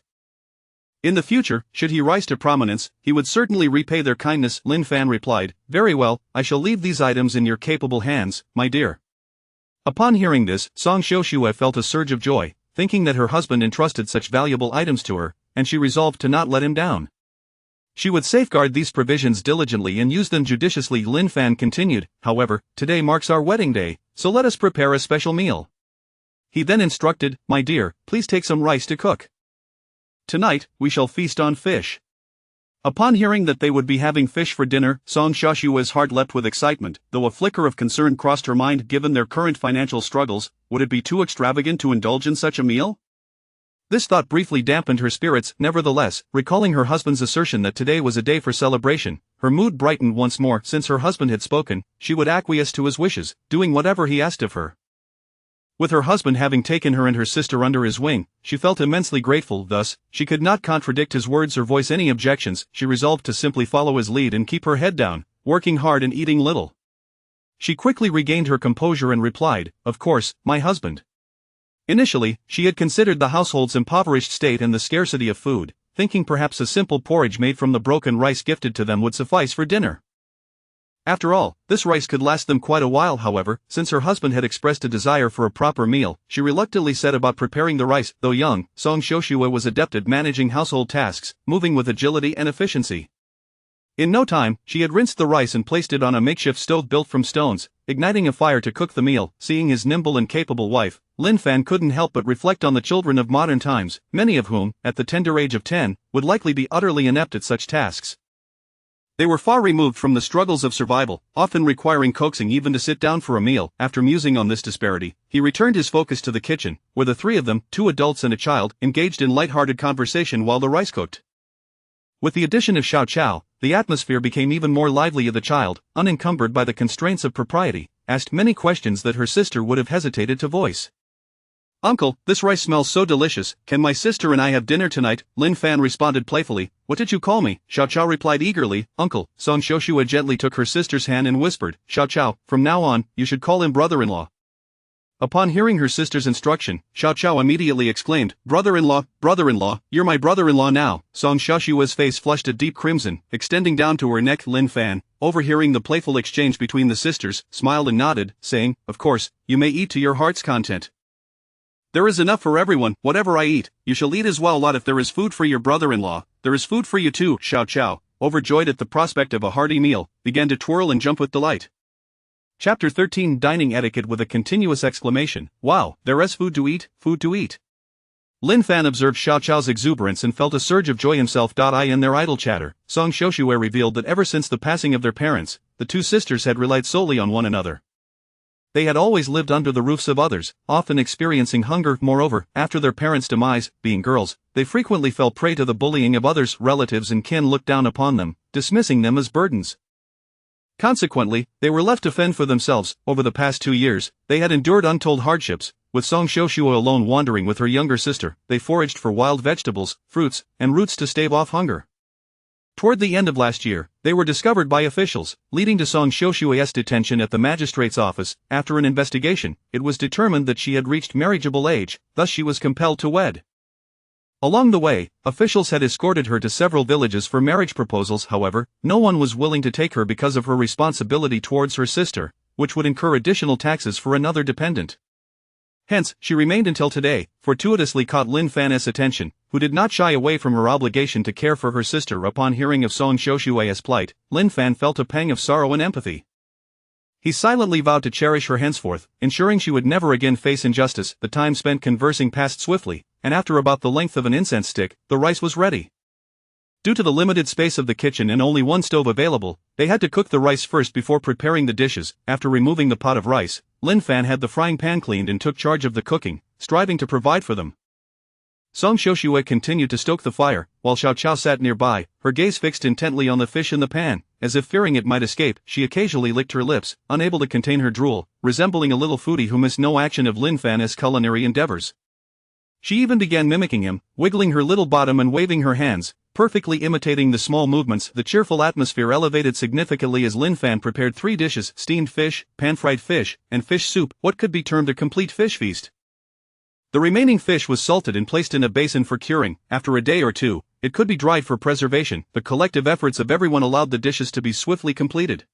In the future, should he rise to prominence, he would certainly repay their kindness. Lin Fan replied, very well, I shall leave these items in your capable hands, my dear. Upon hearing this, Song Xiuxue felt a surge of joy, thinking that her husband entrusted such valuable items to her, and she resolved to not let him down. She would safeguard these provisions diligently and use them judiciously. Lin Fan continued, however, today marks our wedding day, so let us prepare a special meal. He then instructed, my dear, please take some rice to cook. Tonight, we shall feast on fish. Upon hearing that they would be having fish for dinner, Song Xiuxue's heart leapt with excitement, though a flicker of concern crossed her mind. Given their current financial struggles, would it be too extravagant to indulge in such a meal? This thought briefly dampened her spirits. Nevertheless, recalling her husband's assertion that today was a day for celebration, her mood brightened once more. Since her husband had spoken, she would acquiesce to his wishes, doing whatever he asked of her. With her husband having taken her and her sister under his wing, she felt immensely grateful. Thus, she could not contradict his words or voice any objections. She resolved to simply follow his lead and keep her head down, working hard and eating little. She quickly regained her composure and replied, of course, my husband. Initially, she had considered the household's impoverished state and the scarcity of food, thinking perhaps a simple porridge made from the broken rice gifted to them would suffice for dinner. After all, this rice could last them quite a while. However, since her husband had expressed a desire for a proper meal, she reluctantly set about preparing the rice. Though young, Song Xiuxue was adept at managing household tasks, moving with agility and efficiency. In no time, she had rinsed the rice and placed it on a makeshift stove built from stones, igniting a fire to cook the meal. Seeing his nimble and capable wife, Lin Fan couldn't help but reflect on the children of modern times, many of whom, at the tender age of 10, would likely be utterly inept at such tasks. They were far removed from the struggles of survival, often requiring coaxing even to sit down for a meal. After musing on this disparity, he returned his focus to the kitchen, where the three of them, 2 adults and a child, engaged in light-hearted conversation while the rice cooked. With the addition of Xiao Chao, the atmosphere became even more lively. The child, unencumbered by the constraints of propriety, asked many questions that her sister would have hesitated to voice. Uncle, this rice smells so delicious, can my sister and I have dinner tonight? Lin Fan responded playfully. What did you call me? Xiao Chao replied eagerly. Uncle. Song Xiuxue gently took her sister's hand and whispered, Xiao Chao, from now on, you should call him brother-in-law. Upon hearing her sister's instruction, Xiao Chao immediately exclaimed, brother-in-law, you're my brother-in-law now. Song Xiuxue's face flushed a deep crimson, extending down to her neck. Lin Fan, overhearing the playful exchange between the sisters, smiled and nodded, saying, of course, you may eat to your heart's content. There is enough for everyone. Whatever I eat, you shall eat as well. If there is food for your brother-in-law, there is food for you too. Xiao Chao, overjoyed at the prospect of a hearty meal, began to twirl and jump with delight. Chapter 13 Dining Etiquette. With a continuous exclamation, wow, there is food to eat, food to eat. Lin Fan observed Xiao Chao's exuberance and felt a surge of joy himself. In their idle chatter, Song Xiuxue revealed that ever since the passing of their parents, the 2 sisters had relied solely on one another. They had always lived under the roofs of others, often experiencing hunger. Moreover, after their parents' demise, being girls, they frequently fell prey to the bullying of others. Relatives and kin looked down upon them, dismissing them as burdens. Consequently, they were left to fend for themselves. Over the past 2 years, they had endured untold hardships, with Song Xiuxue alone wandering with her younger sister. They foraged for wild vegetables, fruits, and roots to stave off hunger. Toward the end of last year, they were discovered by officials, leading to Song Xiuxue's detention at the magistrate's office. After an investigation, it was determined that she had reached marriageable age, thus she was compelled to wed. Along the way, officials had escorted her to several villages for marriage proposals. However, no one was willing to take her because of her responsibility towards her sister, which would incur additional taxes for another dependent. Hence, she remained until today, fortuitously caught Lin Fan's attention, who did not shy away from her obligation to care for her sister. Upon hearing of Song Xiuxue's plight, Lin Fan felt a pang of sorrow and empathy. He silently vowed to cherish her henceforth, ensuring she would never again face injustice. The time spent conversing passed swiftly, and after about the length of an incense stick, the rice was ready. Due to the limited space of the kitchen and only one stove available, they had to cook the rice first before preparing the dishes. After removing the pot of rice, Lin Fan had the frying pan cleaned and took charge of the cooking, striving to provide for them. Song Xiuxue continued to stoke the fire, while Xiao Chao sat nearby, her gaze fixed intently on the fish in the pan. As if fearing it might escape, she occasionally licked her lips, unable to contain her drool, resembling a little foodie who missed no action of Lin Fan's culinary endeavors. She even began mimicking him, wiggling her little bottom and waving her hands, perfectly imitating the small movements. The cheerful atmosphere elevated significantly as Lin Fan prepared 3 dishes: steamed fish, pan-fried fish, and fish soup, what could be termed a complete fish feast. The remaining fish was salted and placed in a basin for curing. After a day or two, it could be dried for preservation. The collective efforts of everyone allowed the dishes to be swiftly completed.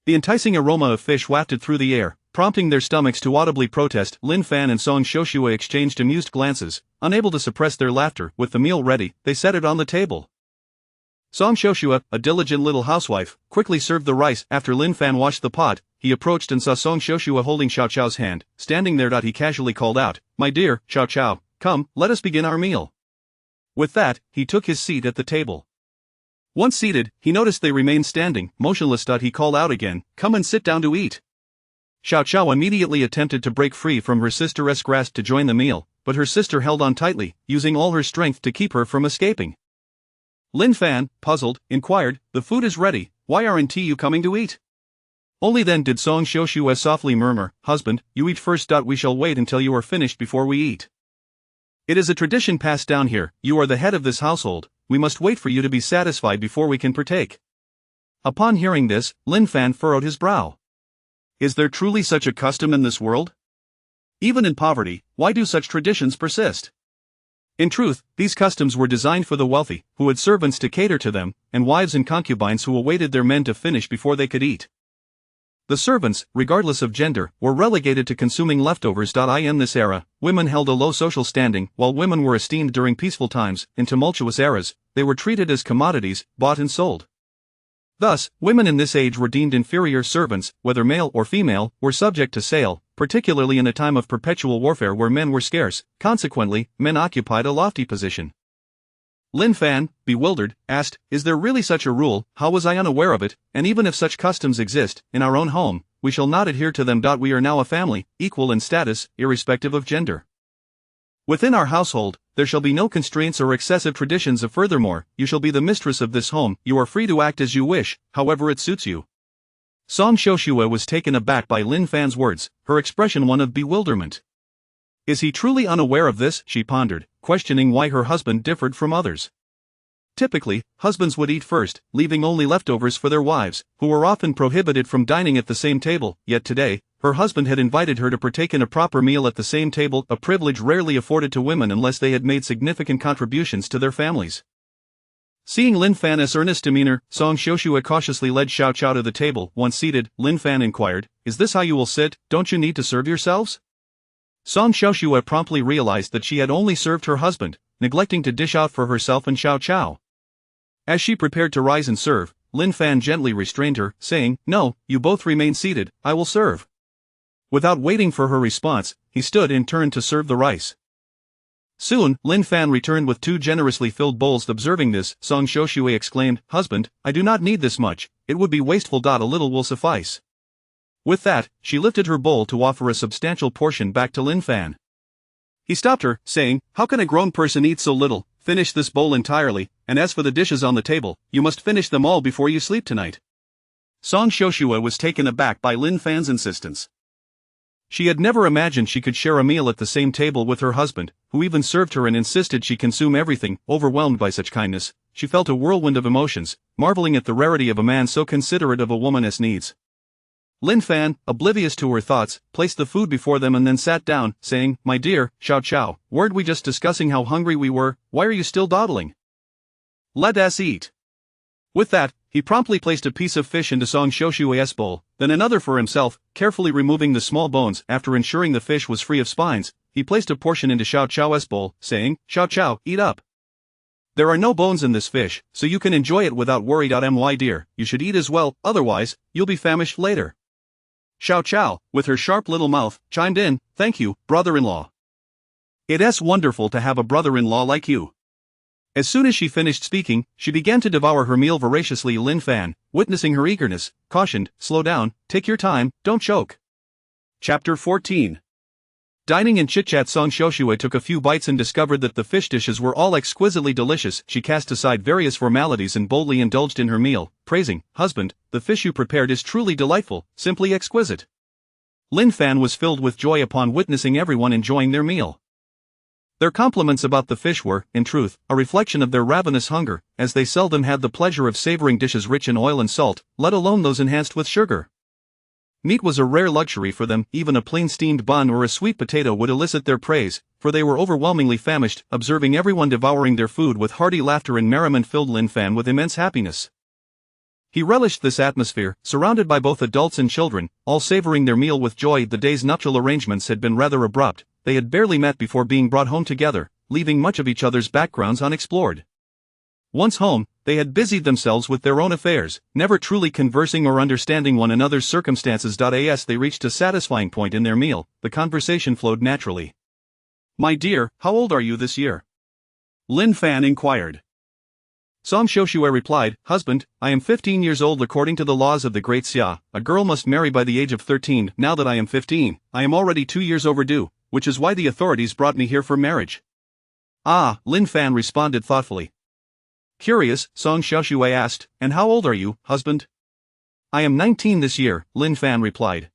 The enticing aroma of fish wafted through the air, prompting their stomachs to audibly protest. Lin Fan and Song Xiuxue exchanged amused glances, unable to suppress their laughter. With the meal ready, they set it on the table. Song Xiuxue, a diligent little housewife, quickly served the rice. After Lin Fan washed the pot, he approached and saw Song Xiuxue holding Xiao Chao's hand. Standing there, he casually called out, "My dear, Xiao Chao, come, let us begin our meal." With that, he took his seat at the table. Once seated, he noticed they remained standing, motionless. He called out again, "Come and sit down to eat." Xiao Chao immediately attempted to break free from her sister's grasp to join the meal, but her sister held on tightly, using all her strength to keep her from escaping. Lin Fan, puzzled, inquired, "The food is ready, why aren't you coming to eat?" Only then did Song Xiuxue softly murmur, "Husband, you eat first. We shall wait until you are finished before we eat. It is a tradition passed down here, you are the head of this household, we must wait for you to be satisfied before we can partake." Upon hearing this, Lin Fan furrowed his brow. Is there truly such a custom in this world? Even in poverty, why do such traditions persist? In truth, these customs were designed for the wealthy, who had servants to cater to them, and wives and concubines who awaited their men to finish before they could eat. The servants, regardless of gender, were relegated to consuming leftovers. In this era, women held a low social standing. While women were esteemed during peaceful times, in tumultuous eras, they were treated as commodities, bought and sold. Thus, women in this age were deemed inferior. Servants, whether male or female, were subject to sale, particularly in a time of perpetual warfare where men were scarce. Consequently, men occupied a lofty position. Lin Fan, bewildered, asked, "Is there really such a rule? How was I unaware of it? And even if such customs exist, in our own home, we shall not adhere to them. We are now a family, equal in status, irrespective of gender. Within our household, there shall be no constraints or excessive traditions. Furthermore, you shall be the mistress of this home. You are free to act as you wish, however it suits you." Song Xiuxue was taken aback by Lin Fan's words, her expression one of bewilderment. Is he truly unaware of this? She pondered, questioning why her husband differed from others. Typically, husbands would eat first, leaving only leftovers for their wives, who were often prohibited from dining at the same table. Yet today, her husband had invited her to partake in a proper meal at the same table, a privilege rarely afforded to women unless they had made significant contributions to their families. Seeing Lin Fan's earnest demeanor, Song Xiuxue cautiously led Xiao Chao to the table. Once seated, Lin Fan inquired, "Is this how you will sit? Don't you need to serve yourselves?" Song Xiuxue promptly realized that she had only served her husband, neglecting to dish out for herself and Xiao Chao. As she prepared to rise and serve, Lin Fan gently restrained her, saying, "No, you both remain seated, I will serve." Without waiting for her response, he stood and turned to serve the rice. Soon, Lin Fan returned with 2 generously filled bowls. Observing this, Song Xiuxue exclaimed, "Husband, I do not need this much, it would be wasteful. A little will suffice." With that, she lifted her bowl to offer a substantial portion back to Lin Fan. He stopped her, saying, "How can a grown person eat so little? Finish this bowl entirely, and as for the dishes on the table, you must finish them all before you sleep tonight." Song Xiuxue was taken aback by Lin Fan's insistence. She had never imagined she could share a meal at the same table with her husband, who even served her and insisted she consume everything. Overwhelmed by such kindness, she felt a whirlwind of emotions, marveling at the rarity of a man so considerate of a woman's needs. Lin Fan, oblivious to her thoughts, placed the food before them and then sat down, saying, "My dear, Xiao Chao, weren't we just discussing how hungry we were? Why are you still dawdling? Let us eat." With that, he promptly placed a piece of fish into Song Xiuxue's bowl, then another for himself, carefully removing the small bones. After ensuring the fish was free of spines, he placed a portion into Xiao Chao's bowl, saying, "Xiao Chao, eat up. There are no bones in this fish, so you can enjoy it without worry. My dear, you should eat as well, otherwise, you'll be famished later." Xiao Chao, with her sharp little mouth, chimed in, "Thank you, brother-in-law. It's wonderful to have a brother-in-law like you. As soon as she finished speaking, she began to devour her meal voraciously. Lin Fan, witnessing her eagerness, cautioned, "Slow down, take your time, don't choke." Chapter 14. Dining and chit-chat. Song Xiaoxue took a few bites and discovered that the fish dishes were all exquisitely delicious. She cast aside various formalities and boldly indulged in her meal, praising, "Husband, the fish you prepared is truly delightful, simply exquisite." Lin Fan was filled with joy upon witnessing everyone enjoying their meal. Their compliments about the fish were, in truth, a reflection of their ravenous hunger, as they seldom had the pleasure of savoring dishes rich in oil and salt, let alone those enhanced with sugar. Meat was a rare luxury for them. Even a plain steamed bun or a sweet potato would elicit their praise, for they were overwhelmingly famished. Observing everyone devouring their food with hearty laughter and merriment filled Lin Fan with immense happiness. He relished this atmosphere, surrounded by both adults and children, all savoring their meal with joy. The day's nuptial arrangements had been rather abrupt. They had barely met before being brought home together, leaving much of each other's backgrounds unexplored. Once home, they had busied themselves with their own affairs, never truly conversing or understanding one another's circumstances. As they reached a satisfying point in their meal, the conversation flowed naturally. "My dear, how old are you this year?" Lin Fan inquired. Song Xiaoxue replied, "Husband, I am 15 years old. According to the laws of the Great Xia, a girl must marry by the age of 13. Now that I am 15, I am already 2 years overdue, which is why the authorities brought me here for marriage." "Ah," Lin Fan responded thoughtfully. Curious, Song Xiaoxue asked, "And how old are you, husband?" "I am 19 this year," Lin Fan replied.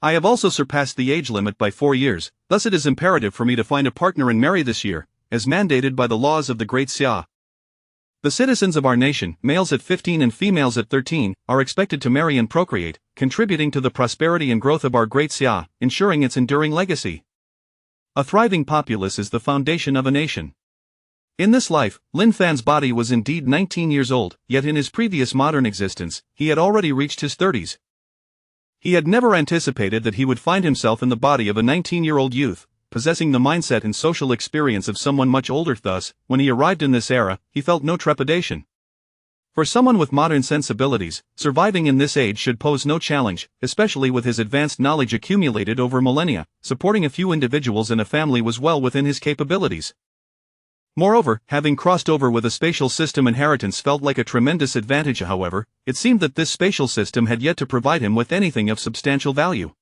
"I have also surpassed the age limit by 4 years, thus it is imperative for me to find a partner and marry this year, as mandated by the laws of the Great Xia. The citizens of our nation, males at 15 and females at 13, are expected to marry and procreate, contributing to the prosperity and growth of our Great Xia, ensuring its enduring legacy. A thriving populace is the foundation of a nation." In this life, Lin Fan's body was indeed 19 years old, yet in his previous modern existence, he had already reached his 30s. He had never anticipated that he would find himself in the body of a 19-year-old youth, possessing the mindset and social experience of someone much older. Thus, when he arrived in this era, he felt no trepidation. For someone with modern sensibilities, surviving in this age should pose no challenge, especially with his advanced knowledge accumulated over millennia. Supporting a few individuals and a family was well within his capabilities. Moreover, having crossed over with a spatial system inheritance felt like a tremendous advantage. However, it seemed that this spatial system had yet to provide him with anything of substantial value.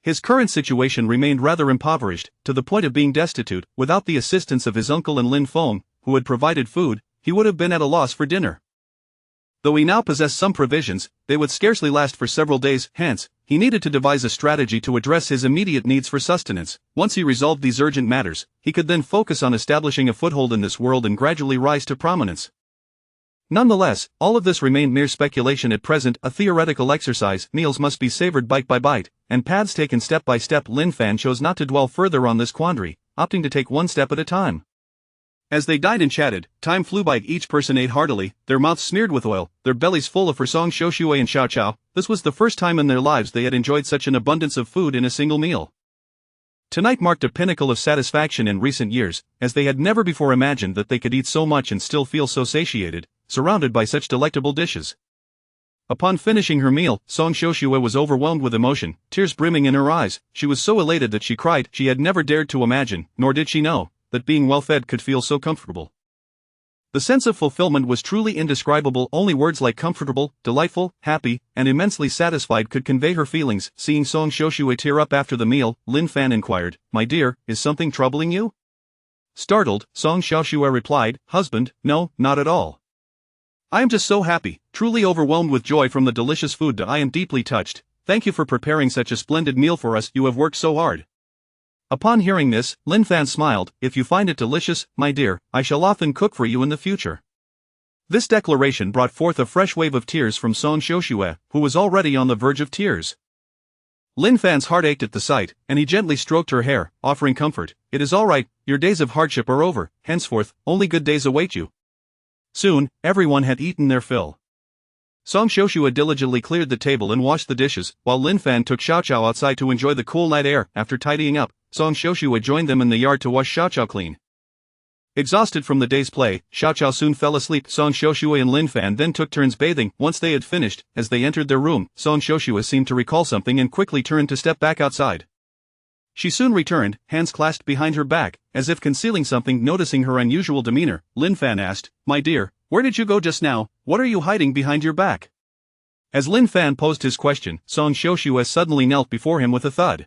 His current situation remained rather impoverished, to the point of being destitute. Without the assistance of his uncle and Lin Feng, who had provided food, he would have been at a loss for dinner. Though he now possessed some provisions, they would scarcely last for several days. Hence, he needed to devise a strategy to address his immediate needs for sustenance. Once he resolved these urgent matters, he could then focus on establishing a foothold in this world and gradually rise to prominence. Nonetheless, all of this remained mere speculation at present, a theoretical exercise. Meals must be savored bite by bite, and paths taken step by step. Lin Fan chose not to dwell further on this quandary, opting to take one step at a time. As they dined and chatted, time flew by. Each person ate heartily, their mouths smeared with oil, their bellies full of for Song Xiaoxue and Xiao Chao. This was the first time in their lives they had enjoyed such an abundance of food in a single meal. Tonight marked a pinnacle of satisfaction in recent years, as they had never before imagined that they could eat so much and still feel so satiated, surrounded by such delectable dishes. Upon finishing her meal, Song Xiaoxue was overwhelmed with emotion, tears brimming in her eyes. She was so elated that she cried. She had never dared to imagine, nor did she know, that being well-fed could feel so comfortable. The sense of fulfillment was truly indescribable. Only words like comfortable, delightful, happy, and immensely satisfied could convey her feelings. Seeing Song Xiaoxue tear up after the meal, Lin Fan inquired, "My dear, is something troubling you?" Startled, Song Xiaoxue replied, "Husband, no, not at all. I am just so happy, truly overwhelmed with joy from the delicious food. I am deeply touched. Thank you for preparing such a splendid meal for us. You have worked so hard." Upon hearing this, Lin Fan smiled. "If you find it delicious, my dear, I shall often cook for you in the future." This declaration brought forth a fresh wave of tears from Song Xiaoxue, who was already on the verge of tears. Lin Fan's heart ached at the sight, and he gently stroked her hair, offering comfort. "It is all right, your days of hardship are over, henceforth, only good days await you." Soon, everyone had eaten their fill. Song Xiaoxue diligently cleared the table and washed the dishes, while Lin Fan took Xiao Chao outside to enjoy the cool night air. After tidying up, Song Xiaoxue joined them in the yard to wash Xiao Chao clean. Exhausted from the day's play, Xiao Chao soon fell asleep. Song Xiaoxue and Lin Fan then took turns bathing. Once they had finished, as they entered their room, Song Xiaoxue seemed to recall something and quickly turned to step back outside. She soon returned, hands clasped behind her back, as if concealing something. Noticing her unusual demeanor, Lin Fan asked, "My dear, where did you go just now? What are you hiding behind your back?" As Lin Fan posed his question, Song Xiuxue suddenly knelt before him with a thud.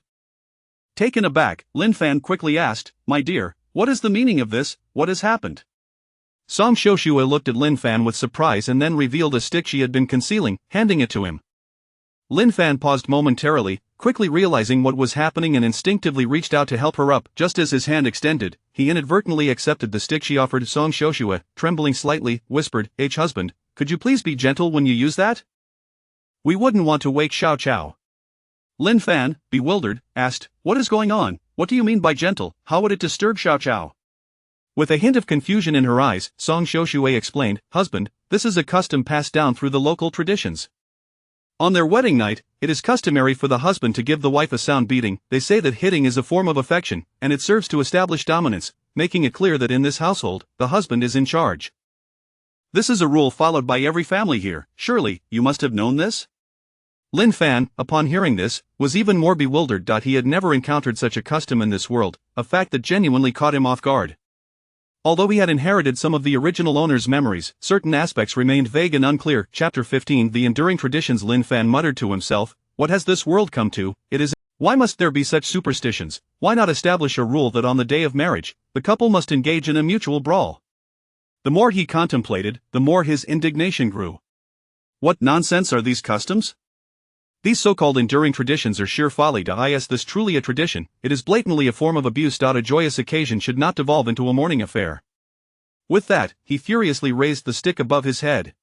Taken aback, Lin Fan quickly asked, "My dear, what is the meaning of this? What has happened?" Song Xiuxue looked at Lin Fan with surprise and then revealed a stick she had been concealing, handing it to him. Lin Fan paused momentarily, quickly realizing what was happening, and instinctively reached out to help her up. Just as his hand extended, he inadvertently accepted the stick she offered. Song Xiuxue, trembling slightly, whispered, "Husband, could you please be gentle when you use that? We wouldn't want to wake Xiao Qiao." Lin Fan, bewildered, asked, "What is going on? What do you mean by gentle? How would it disturb Xiao Qiao?" With a hint of confusion in her eyes, Song Xiuxue explained, "Husband, this is a custom passed down through the local traditions. On their wedding night, it is customary for the husband to give the wife a sound beating. They say that hitting is a form of affection, and it serves to establish dominance, making it clear that in this household, the husband is in charge. This is a rule followed by every family here. Surely, you must have known this?" Lin Fan, upon hearing this, was even more bewildered. He had never encountered such a custom in this world, a fact that genuinely caught him off guard. Although he had inherited some of the original owner's memories, certain aspects remained vague and unclear. Chapter 15 The Enduring Traditions. Lin Fan muttered to himself, "What has this world come to? Why must there be such superstitions? Why not establish a rule that on the day of marriage, the couple must engage in a mutual brawl?" The more he contemplated, the more his indignation grew. What nonsense are these customs? These so-called enduring traditions are sheer folly. Is this truly a tradition? It is blatantly a form of abuse. A joyous occasion should not devolve into a mourning affair. With that, he furiously raised the stick above his head.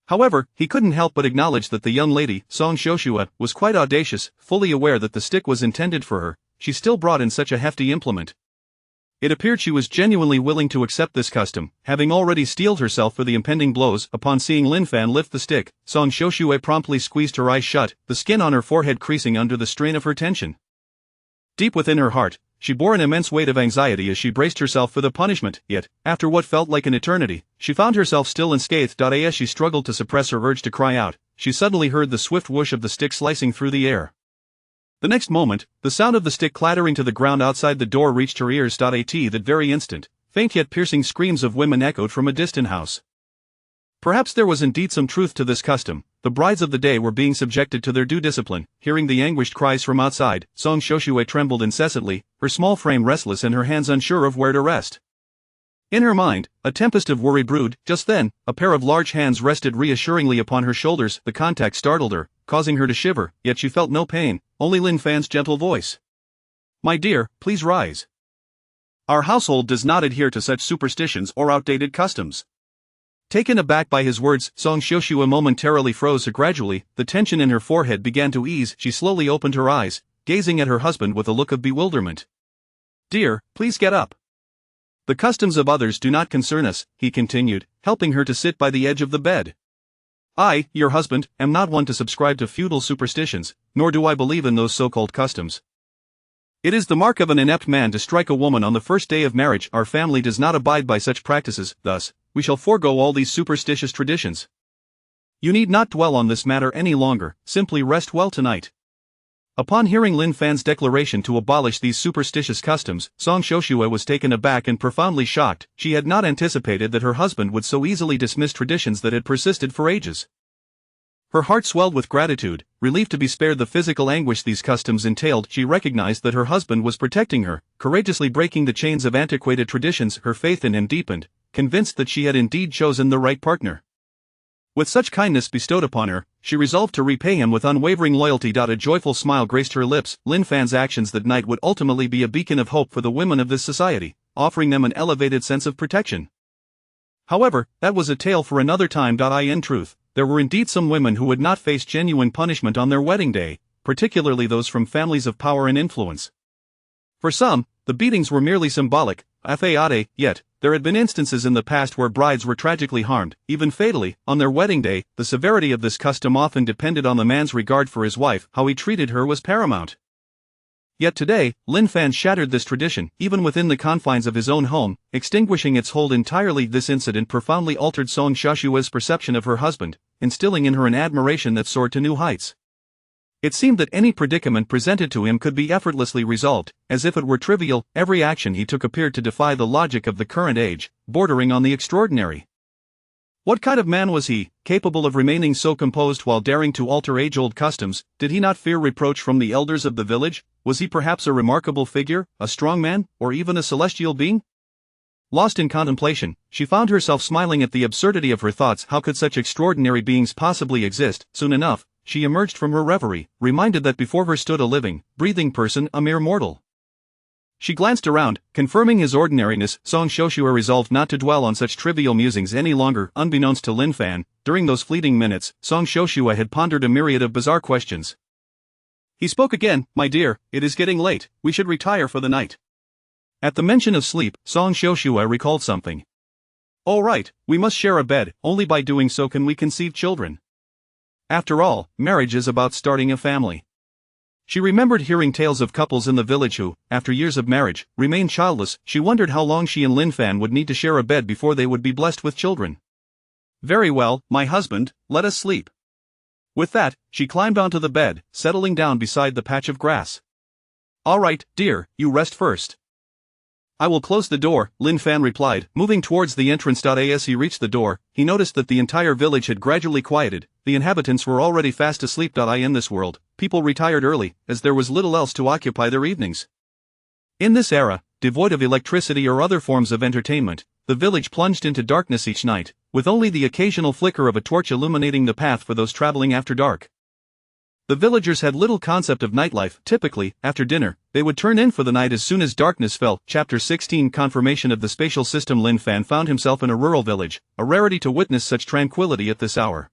However, he couldn't help but acknowledge that the young lady, Song Xiuxue, was quite audacious. Fully aware that the stick was intended for her, she still brought in such a hefty implement. It appeared she was genuinely willing to accept this custom, having already steeled herself for the impending blows. Upon seeing Lin Fan lift the stick, Song Xiuxue promptly squeezed her eyes shut, the skin on her forehead creasing under the strain of her tension. Deep within her heart, she bore an immense weight of anxiety as she braced herself for the punishment. Yet, after what felt like an eternity, she found herself still unscathed. As she struggled to suppress her urge to cry out, she suddenly heard the swift whoosh of the stick slicing through the air. The next moment, the sound of the stick clattering to the ground outside the door reached her ears. At that very instant, faint yet piercing screams of women echoed from a distant house. Perhaps there was indeed some truth to this custom. The brides of the day were being subjected to their due discipline. Hearing the anguished cries from outside, Song Xiuxue trembled incessantly, her small frame restless and her hands unsure of where to rest. In her mind, a tempest of worry brewed. Just then, a pair of large hands rested reassuringly upon her shoulders. The contact startled her, causing her to shiver, yet she felt no pain, only Lin Fan's gentle voice. "My dear, please rise. Our household does not adhere to such superstitions or outdated customs." Taken aback by his words, Song Xiuxue momentarily froze. Gradually, the tension in her forehead began to ease. She slowly opened her eyes, gazing at her husband with a look of bewilderment. "Dear, please get up. The customs of others do not concern us," he continued, helping her to sit by the edge of the bed. "I, your husband, am not one to subscribe to feudal superstitions, nor do I believe in those so-called customs. It is the mark of an inept man to strike a woman on the first day of marriage. Our family does not abide by such practices, thus, we shall forego all these superstitious traditions. You need not dwell on this matter any longer, simply rest well tonight." Upon hearing Lin Fan's declaration to abolish these superstitious customs, Song Xiuxue was taken aback and profoundly shocked. She had not anticipated that her husband would so easily dismiss traditions that had persisted for ages. Her heart swelled with gratitude, relieved to be spared the physical anguish these customs entailed. She recognized that her husband was protecting her, courageously breaking the chains of antiquated traditions. Her faith in him deepened, convinced that she had indeed chosen the right partner. With such kindness bestowed upon her, she resolved to repay him with unwavering loyalty. A joyful smile graced her lips. Lin Fan's actions that night would ultimately be a beacon of hope for the women of this society, offering them an elevated sense of protection. However, that was a tale for another time. In truth, there were indeed some women who would not face genuine punishment on their wedding day, particularly those from families of power and influence. For some, the beatings were merely symbolic, yet, there had been instances in the past where brides were tragically harmed, even fatally, on their wedding day. The severity of this custom often depended on the man's regard for his wife. How he treated her was paramount. Yet today, Lin Fan shattered this tradition, even within the confines of his own home, extinguishing its hold entirely. This incident profoundly altered Song Xiuxue's perception of her husband, instilling in her an admiration that soared to new heights. It seemed that any predicament presented to him could be effortlessly resolved, as if it were trivial. Every action he took appeared to defy the logic of the current age, bordering on the extraordinary. What kind of man was he, capable of remaining so composed while daring to alter age-old customs? Did he not fear reproach from the elders of the village? Was he perhaps a remarkable figure, a strong man, or even a celestial being? Lost in contemplation, she found herself smiling at the absurdity of her thoughts. How could such extraordinary beings possibly exist? Soon enough, she emerged from her reverie, reminded that before her stood a living, breathing person, a mere mortal. She glanced around, confirming his ordinariness. Song Shoshua resolved not to dwell on such trivial musings any longer. Unbeknownst to Lin Fan, during those fleeting minutes, Song Shoshua had pondered a myriad of bizarre questions. He spoke again. "My dear, it is getting late, we should retire for the night." At the mention of sleep, Song Shoshua recalled something. "Oh right, we must share a bed, only by doing so can we conceive children. After all, marriage is about starting a family." She remembered hearing tales of couples in the village who, after years of marriage, remained childless. She wondered how long she and Lin Fan would need to share a bed before they would be blessed with children. "Very well, my husband, let us sleep." With that, she climbed onto the bed, settling down beside the patch of grass. "All right, dear, you rest first." "I will close the door," Lin Fan replied, moving towards the entrance. As he reached the door, he noticed that the entire village had gradually quieted. The inhabitants were already fast asleep. In this world, people retired early, as there was little else to occupy their evenings. In this era, devoid of electricity or other forms of entertainment, the village plunged into darkness each night, with only the occasional flicker of a torch illuminating the path for those traveling after dark. The villagers had little concept of nightlife. Typically, after dinner, they would turn in for the night as soon as darkness fell. Chapter 16 Confirmation of the Spatial System. Lin Fan found himself in a rural village, a rarity to witness such tranquility at this hour.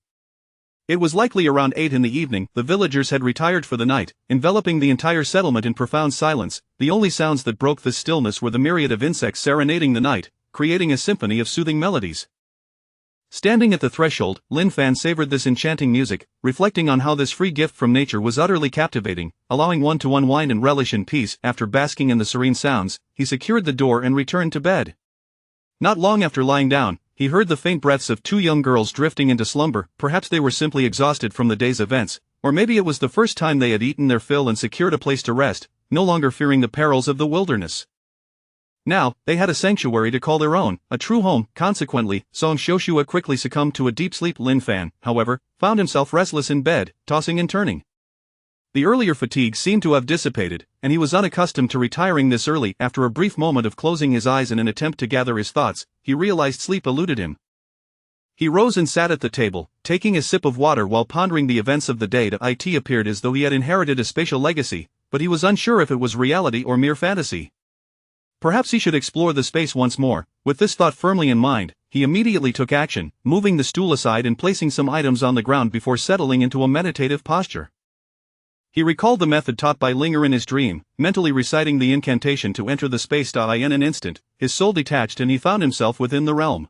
It was likely around 8 in the evening. The villagers had retired for the night, enveloping the entire settlement in profound silence. The only sounds that broke this stillness were the myriad of insects serenading the night, creating a symphony of soothing melodies. Standing at the threshold, Lin Fan savored this enchanting music, reflecting on how this free gift from nature was utterly captivating, allowing one to unwind and relish in peace. After basking in the serene sounds, he secured the door and returned to bed. Not long after lying down, he heard the faint breaths of 2 young girls drifting into slumber. Perhaps they were simply exhausted from the day's events, or maybe it was the first time they had eaten their fill and secured a place to rest, no longer fearing the perils of the wilderness. Now, they had a sanctuary to call their own, a true home. Consequently, Song Shoshua quickly succumbed to a deep sleep. Lin Fan, however, found himself restless in bed, tossing and turning. The earlier fatigue seemed to have dissipated, and he was unaccustomed to retiring this early. After a brief moment of closing his eyes in an attempt to gather his thoughts, he realized sleep eluded him. He rose and sat at the table, taking a sip of water while pondering the events of the day. It appeared as though he had inherited a spatial legacy, but he was unsure if it was reality or mere fantasy. Perhaps he should explore the space once more. With this thought firmly in mind, he immediately took action, moving the stool aside and placing some items on the ground before settling into a meditative posture. He recalled the method taught by Linger in his dream, mentally reciting the incantation to enter the space. In an instant, his soul detached and he found himself within the realm.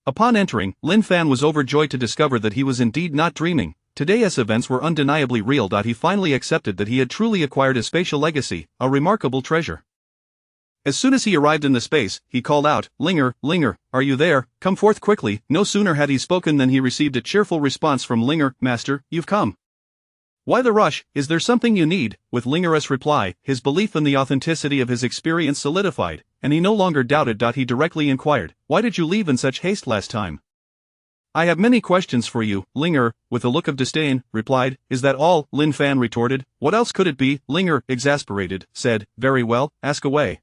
Upon entering, Lin Fan was overjoyed to discover that he was indeed not dreaming. Today's events were undeniably real. He finally accepted that he had truly acquired a spatial legacy, a remarkable treasure. As soon as he arrived in the space, he called out, "Linger, Linger, are you there? Come forth quickly." No sooner had he spoken than he received a cheerful response from Linger, "Master, you've come. Why the rush? Is there something you need?" With Linger's reply, his belief in the authenticity of his experience solidified, and he no longer doubted. He directly inquired, "Why did you leave in such haste last time?" "I have many questions for you," Linger, with a look of disdain, replied. "Is that all?" Lin Fan retorted. "What else could it be?" Linger, exasperated, said, "Very well, ask away."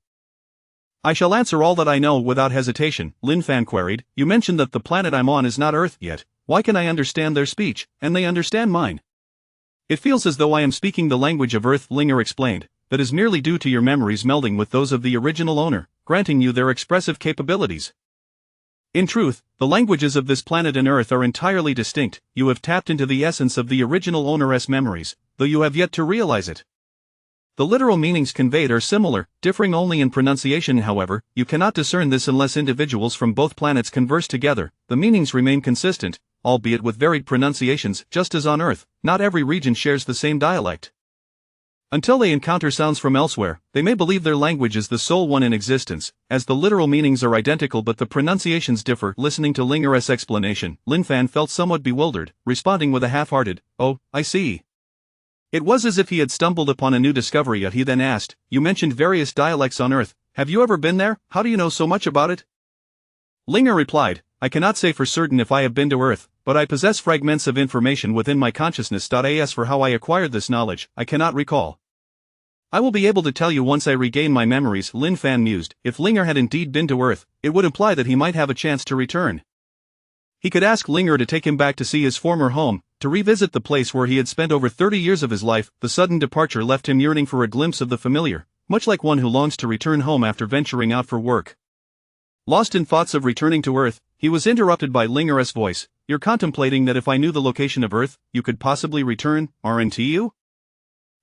"I shall answer all that I know without hesitation," Lin Fan queried. "You mentioned that the planet I'm on is not Earth yet. Why can I understand their speech, and they understand mine?" "It feels as though I am speaking the language of Earth," Linger explained. "That is merely due to your memories melding with those of the original owner, granting you their expressive capabilities. In truth, the languages of this planet and Earth are entirely distinct. You have tapped into the essence of the original owner's memories, though you have yet to realize it. The literal meanings conveyed are similar, differing only in pronunciation. However, you cannot discern this unless individuals from both planets converse together. The meanings remain consistent, albeit with varied pronunciations. Just as on Earth, not every region shares the same dialect. Until they encounter sounds from elsewhere, they may believe their language is the sole one in existence, as the literal meanings are identical but the pronunciations differ." Listening to Linger's explanation, Lin Fan felt somewhat bewildered, responding with a half-hearted, "Oh, I see. It was as if he had stumbled upon a new discovery. Yet he then asked, "You mentioned various dialects on Earth. Have you ever been there? How do you know so much about it?" Linger replied, "I cannot say for certain if I have been to Earth, but I possess fragments of information within my consciousness. As for how I acquired this knowledge, I cannot recall. I will be able to tell you once I regain my memories." Lin Fan mused. If Linger had indeed been to Earth, it would imply that he might have a chance to return. He could ask Linger to take him back to see his former home, to revisit the place where he had spent over 30 years of his life. The sudden departure left him yearning for a glimpse of the familiar, much like one who longs to return home after venturing out for work. Lost in thoughts of returning to Earth, he was interrupted by Linger's voice. "You're contemplating that if I knew the location of Earth, you could possibly return, aren't you?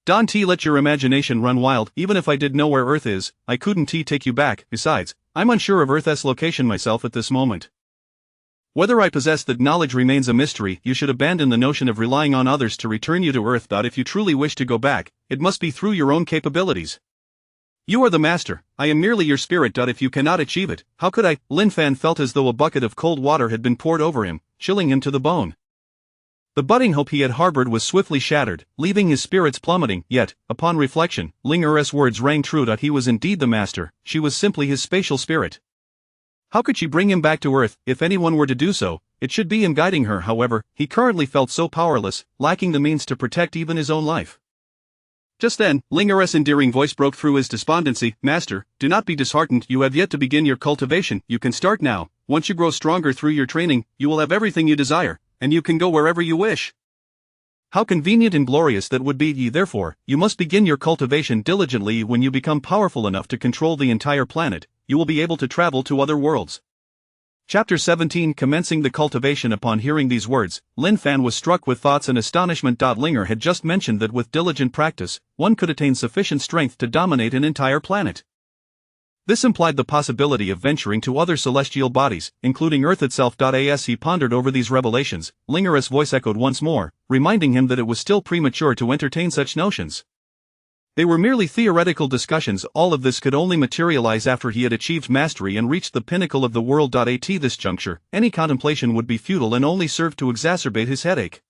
Don't let your imagination run wild. Even if I did know where Earth is, I couldn't take you back. Besides, I'm unsure of Earth's location myself at this moment. Whether I possess that knowledge remains a mystery. You should abandon the notion of relying on others to return you to Earth. If you truly wish to go back, it must be through your own capabilities. You are the master, I am merely your spirit. If you cannot achieve it, how could I?" Lin Fan felt as though a bucket of cold water had been poured over him, chilling him to the bone. The budding hope he had harbored was swiftly shattered, leaving his spirits plummeting. Yet, upon reflection, Linger's words rang true. He was indeed the master, she was simply his spatial spirit. How could she bring him back to Earth? If anyone were to do so, it should be him guiding her. However, he currently felt so powerless, lacking the means to protect even his own life. Just then, Linger's endearing voice broke through his despondency. "Master, do not be disheartened. You have yet to begin your cultivation. You can start now. Once you grow stronger through your training, you will have everything you desire, and you can go wherever you wish. How convenient and glorious that would be. Therefore, you must begin your cultivation diligently. When you become powerful enough to control the entire planet, you will be able to travel to other worlds." Chapter 17 Commencing the cultivation. Upon hearing these words, Lin Fan was struck with thoughts and astonishment. Linger had just mentioned that with diligent practice, one could attain sufficient strength to dominate an entire planet. This implied the possibility of venturing to other celestial bodies, including Earth itself. As he pondered over these revelations, Linger's voice echoed once more, reminding him that it was still premature to entertain such notions. They were merely theoretical discussions. All of this could only materialize after he had achieved mastery and reached the pinnacle of the world. At this juncture, any contemplation would be futile and only serve to exacerbate his headache.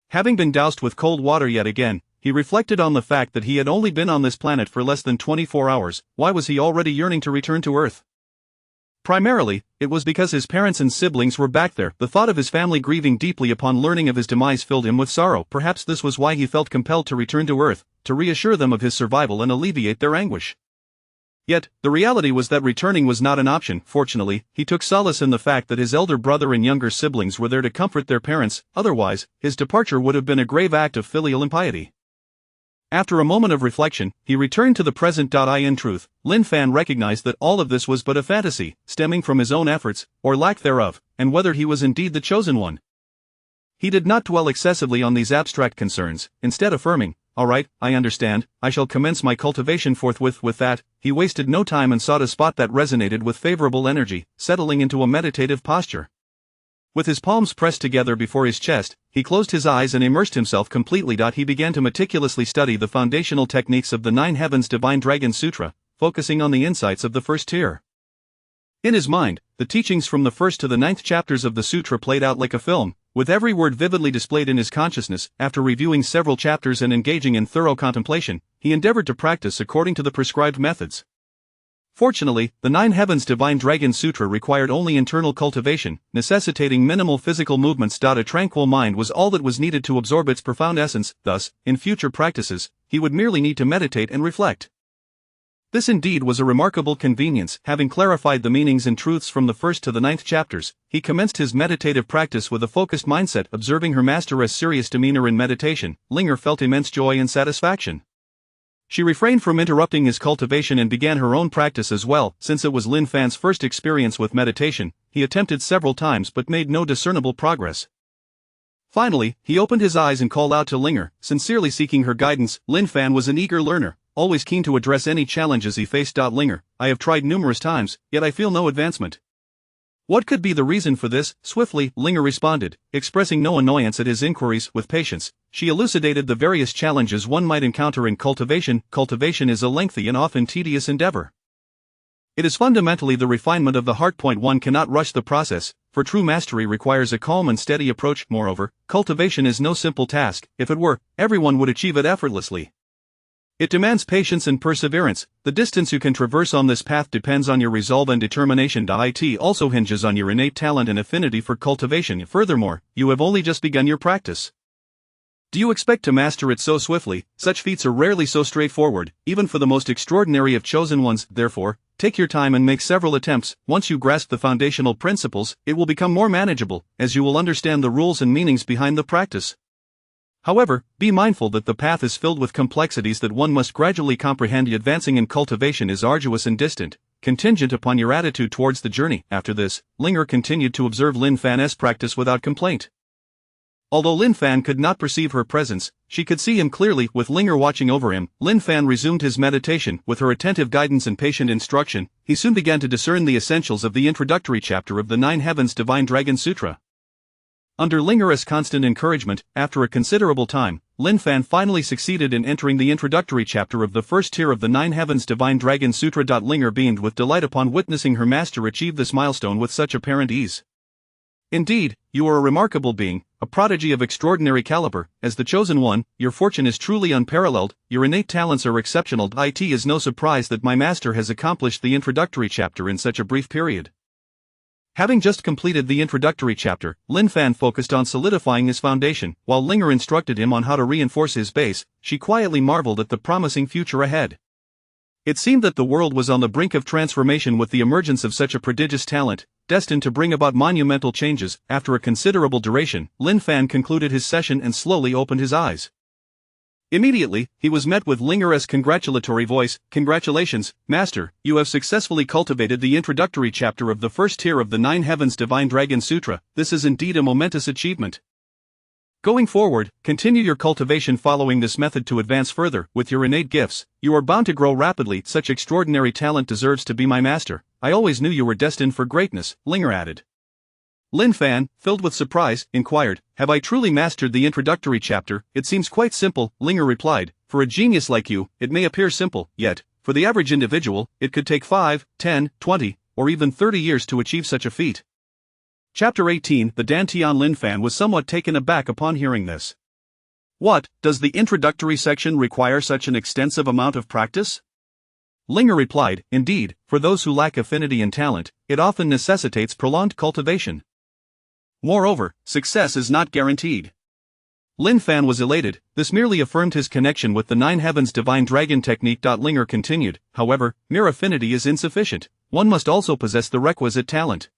Having been doused with cold water yet again, he reflected on the fact that he had only been on this planet for less than 24 hours. Why was he already yearning to return to Earth? Primarily, it was because his parents and siblings were back there. The thought of his family grieving deeply upon learning of his demise filled him with sorrow. Perhaps this was why he felt compelled to return to Earth, to reassure them of his survival and alleviate their anguish. Yet, the reality was that returning was not an option. Fortunately, he took solace in the fact that his elder brother and younger siblings were there to comfort their parents. Otherwise, his departure would have been a grave act of filial impiety. After a moment of reflection, he returned to the present. In truth, Lin Fan recognized that all of this was but a fantasy, stemming from his own efforts, or lack thereof, and whether he was indeed the chosen one. He did not dwell excessively on these abstract concerns, instead affirming, "All right, I understand, I shall commence my cultivation forthwith." With that, he wasted no time and sought a spot that resonated with favorable energy, settling into a meditative posture. With his palms pressed together before his chest, he closed his eyes and immersed himself completely. He began to meticulously study the foundational techniques of the Nine Heavens Divine Dragon Sutra, focusing on the insights of the first tier. In his mind, the teachings from the first to the 9th chapters of the sutra played out like a film, with every word vividly displayed in his consciousness. After reviewing several chapters and engaging in thorough contemplation, he endeavored to practice according to the prescribed methods. Fortunately, the Nine Heavens Divine Dragon Sutra required only internal cultivation, necessitating minimal physical movements. A tranquil mind was all that was needed to absorb its profound essence. Thus, in future practices, he would merely need to meditate and reflect. This indeed was a remarkable convenience. Having clarified the meanings and truths from the first to the 9th chapters, he commenced his meditative practice with a focused mindset. Observing her master's serious demeanor in meditation, Linger felt immense joy and satisfaction. She refrained from interrupting his cultivation and began her own practice as well. Since it was Lin Fan's first experience with meditation, he attempted several times but made no discernible progress. Finally, he opened his eyes and called out to Linger, sincerely seeking her guidance. Lin Fan was an eager learner, always keen to address any challenges he faced. Linger, I have tried numerous times, yet I feel no advancement. What could be the reason for this? Swiftly, Linger responded, expressing no annoyance at his inquiries. With patience, she elucidated the various challenges one might encounter in cultivation. Cultivation is a lengthy and often tedious endeavor. It is fundamentally the refinement of the heart. One cannot rush the process, for true mastery requires a calm and steady approach. Moreover, cultivation is no simple task. If it were, everyone would achieve it effortlessly. It demands patience and perseverance. The distance you can traverse on this path depends on your resolve and determination. It also hinges on your innate talent and affinity for cultivation. Furthermore, you have only just begun your practice. Do you expect to master it so swiftly? Such feats are rarely so straightforward, even for the most extraordinary of chosen ones. Therefore, take your time and make several attempts. Once you grasp the foundational principles, it will become more manageable, as you will understand the rules and meanings behind the practice. However, be mindful that the path is filled with complexities that one must gradually comprehend. Advancing in cultivation is arduous and distant, contingent upon your attitude towards the journey. After this, Linger continued to observe Lin Fan's practice without complaint. Although Lin Fan could not perceive her presence, she could see him clearly. With Linger watching over him, Lin Fan resumed his meditation. With her attentive guidance and patient instruction, he soon began to discern the essentials of the introductory chapter of the Nine Heavens Divine Dragon Sutra. Under Linger's constant encouragement, after a considerable time, Lin Fan finally succeeded in entering the introductory chapter of the first tier of the Nine Heavens Divine Dragon Sutra. Linger beamed with delight upon witnessing her master achieve this milestone with such apparent ease. Indeed, you are a remarkable being, a prodigy of extraordinary caliber. As the chosen one, your fortune is truly unparalleled, your innate talents are exceptional. It is no surprise that my master has accomplished the introductory chapter in such a brief period. Having just completed the introductory chapter, Lin Fan focused on solidifying his foundation. While Linger instructed him on how to reinforce his base, she quietly marveled at the promising future ahead. It seemed that the world was on the brink of transformation with the emergence of such a prodigious talent, destined to bring about monumental changes. After a considerable duration, Lin Fan concluded his session and slowly opened his eyes. Immediately, he was met with Linger's congratulatory voice. "Congratulations, Master, you have successfully cultivated the introductory chapter of the first tier of the Nine Heavens Divine Dragon Sutra. This is indeed a momentous achievement. Going forward, continue your cultivation following this method to advance further. With your innate gifts, you are bound to grow rapidly. Such extraordinary talent deserves to be my master. I always knew you were destined for greatness," Linger added. Lin Fan, filled with surprise, inquired, "Have I truly mastered the introductory chapter?" "It seems quite simple," Linger replied. "For a genius like you, it may appear simple, yet, for the average individual, it could take 5, 10, 20, or even 30 years to achieve such a feat." Chapter 18. The Dantian. Lin Fan was somewhat taken aback upon hearing this. "What, does the introductory section require such an extensive amount of practice?" Linger replied, "Indeed, for those who lack affinity and talent, it often necessitates prolonged cultivation. Moreover, success is not guaranteed." Lin Fan was elated. This merely affirmed his connection with the Nine Heavens Divine Dragon technique. Linger continued, "However, mere affinity is insufficient. One must also possess the requisite talent."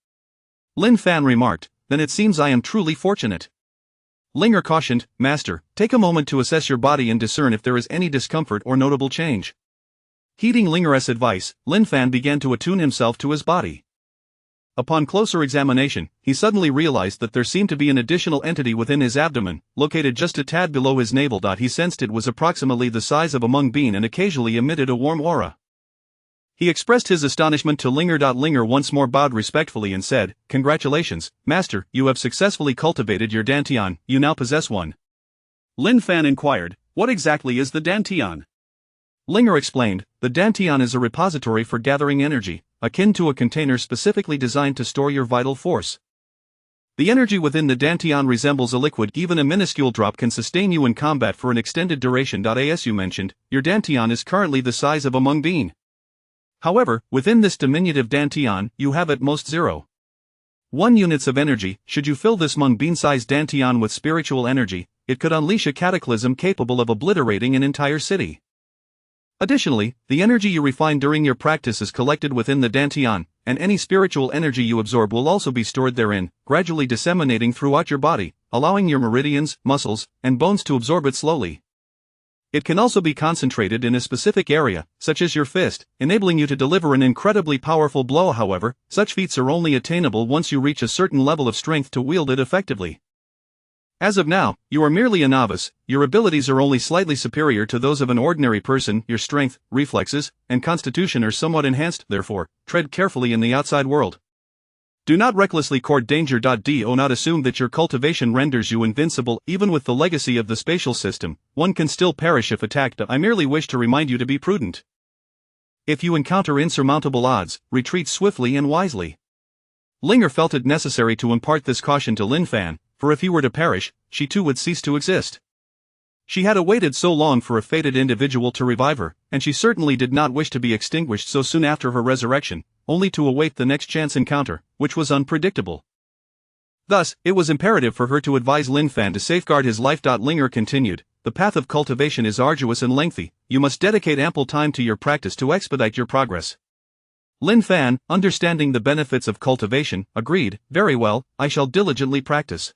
Lin Fan remarked, "Then it seems I am truly fortunate." Linger cautioned, "Master, take a moment to assess your body and discern if there is any discomfort or notable change." Heeding Linger's advice, Lin Fan began to attune himself to his body. Upon closer examination, he suddenly realized that there seemed to be an additional entity within his abdomen, located just a tad below his navel. He sensed it was approximately the size of a mung bean and occasionally emitted a warm aura. He expressed his astonishment to Linger. Linger once more bowed respectfully and said, "Congratulations, Master, you have successfully cultivated your Dantian, you now possess one." Lin Fan inquired, "What exactly is the Dantian?" Linger explained, "The Dantian is a repository for gathering energy, akin to a container specifically designed to store your vital force. The energy within the Dantian resembles a liquid. Even a minuscule drop can sustain you in combat for an extended duration. As you mentioned, your Dantian is currently the size of a mung bean. However, within this diminutive Dantian, you have at most 0.1 units of energy. Should you fill this mung bean-sized Dantian with spiritual energy, it could unleash a cataclysm capable of obliterating an entire city. Additionally, the energy you refine during your practice is collected within the Dantian, and any spiritual energy you absorb will also be stored therein, gradually disseminating throughout your body, allowing your meridians, muscles, and bones to absorb it slowly. It can also be concentrated in a specific area, such as your fist, enabling you to deliver an incredibly powerful blow. However, such feats are only attainable once you reach a certain level of strength to wield it effectively. As of now, you are merely a novice. Your abilities are only slightly superior to those of an ordinary person. Your strength, reflexes, and constitution are somewhat enhanced. Therefore, tread carefully in the outside world. Do not recklessly court danger. Do not assume that your cultivation renders you invincible. Even with the legacy of the spatial system, one can still perish if attacked. I merely wish to remind you to be prudent. If you encounter insurmountable odds, retreat swiftly and wisely. Linger felt it necessary to impart this caution to Lin Fan, for if he were to perish, she too would cease to exist. She had awaited so long for a fated individual to revive her, and she certainly did not wish to be extinguished so soon after her resurrection, only to await the next chance encounter, which was unpredictable. Thus, it was imperative for her to advise Lin Fan to safeguard his life. Linger continued, the path of cultivation is arduous and lengthy, you must dedicate ample time to your practice to expedite your progress. Lin Fan, understanding the benefits of cultivation, agreed, very well, I shall diligently practice.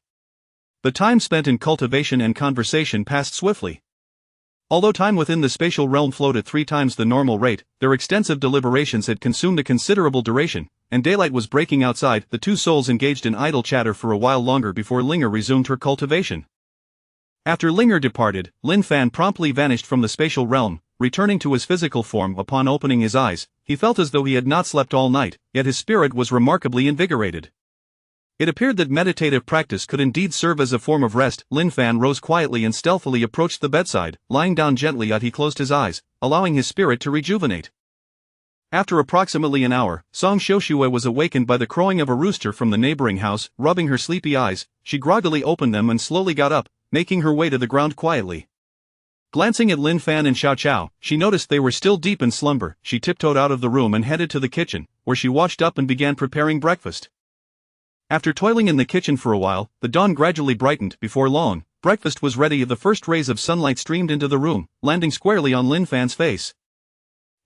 The time spent in cultivation and conversation passed swiftly. Although time within the spatial realm flowed at 3 times the normal rate, their extensive deliberations had consumed a considerable duration, and daylight was breaking outside. The two souls engaged in idle chatter for a while longer before Linger resumed her cultivation. After Linger departed, Lin Fan promptly vanished from the spatial realm, returning to his physical form. Upon opening his eyes, he felt as though he had not slept all night, yet his spirit was remarkably invigorated. It appeared that meditative practice could indeed serve as a form of rest. Lin Fan rose quietly and stealthily approached the bedside. Lying down gently, he closed his eyes, allowing his spirit to rejuvenate. After approximately an hour, Song Xiuxue was awakened by the crowing of a rooster from the neighboring house. Rubbing her sleepy eyes, she groggily opened them and slowly got up, making her way to the ground quietly. Glancing at Lin Fan and Xiao Qiao, she noticed they were still deep in slumber. She tiptoed out of the room and headed to the kitchen, where she washed up and began preparing breakfast. After toiling in the kitchen for a while, the dawn gradually brightened. Before long, breakfast was ready. The first rays of sunlight streamed into the room, landing squarely on Lin Fan's face.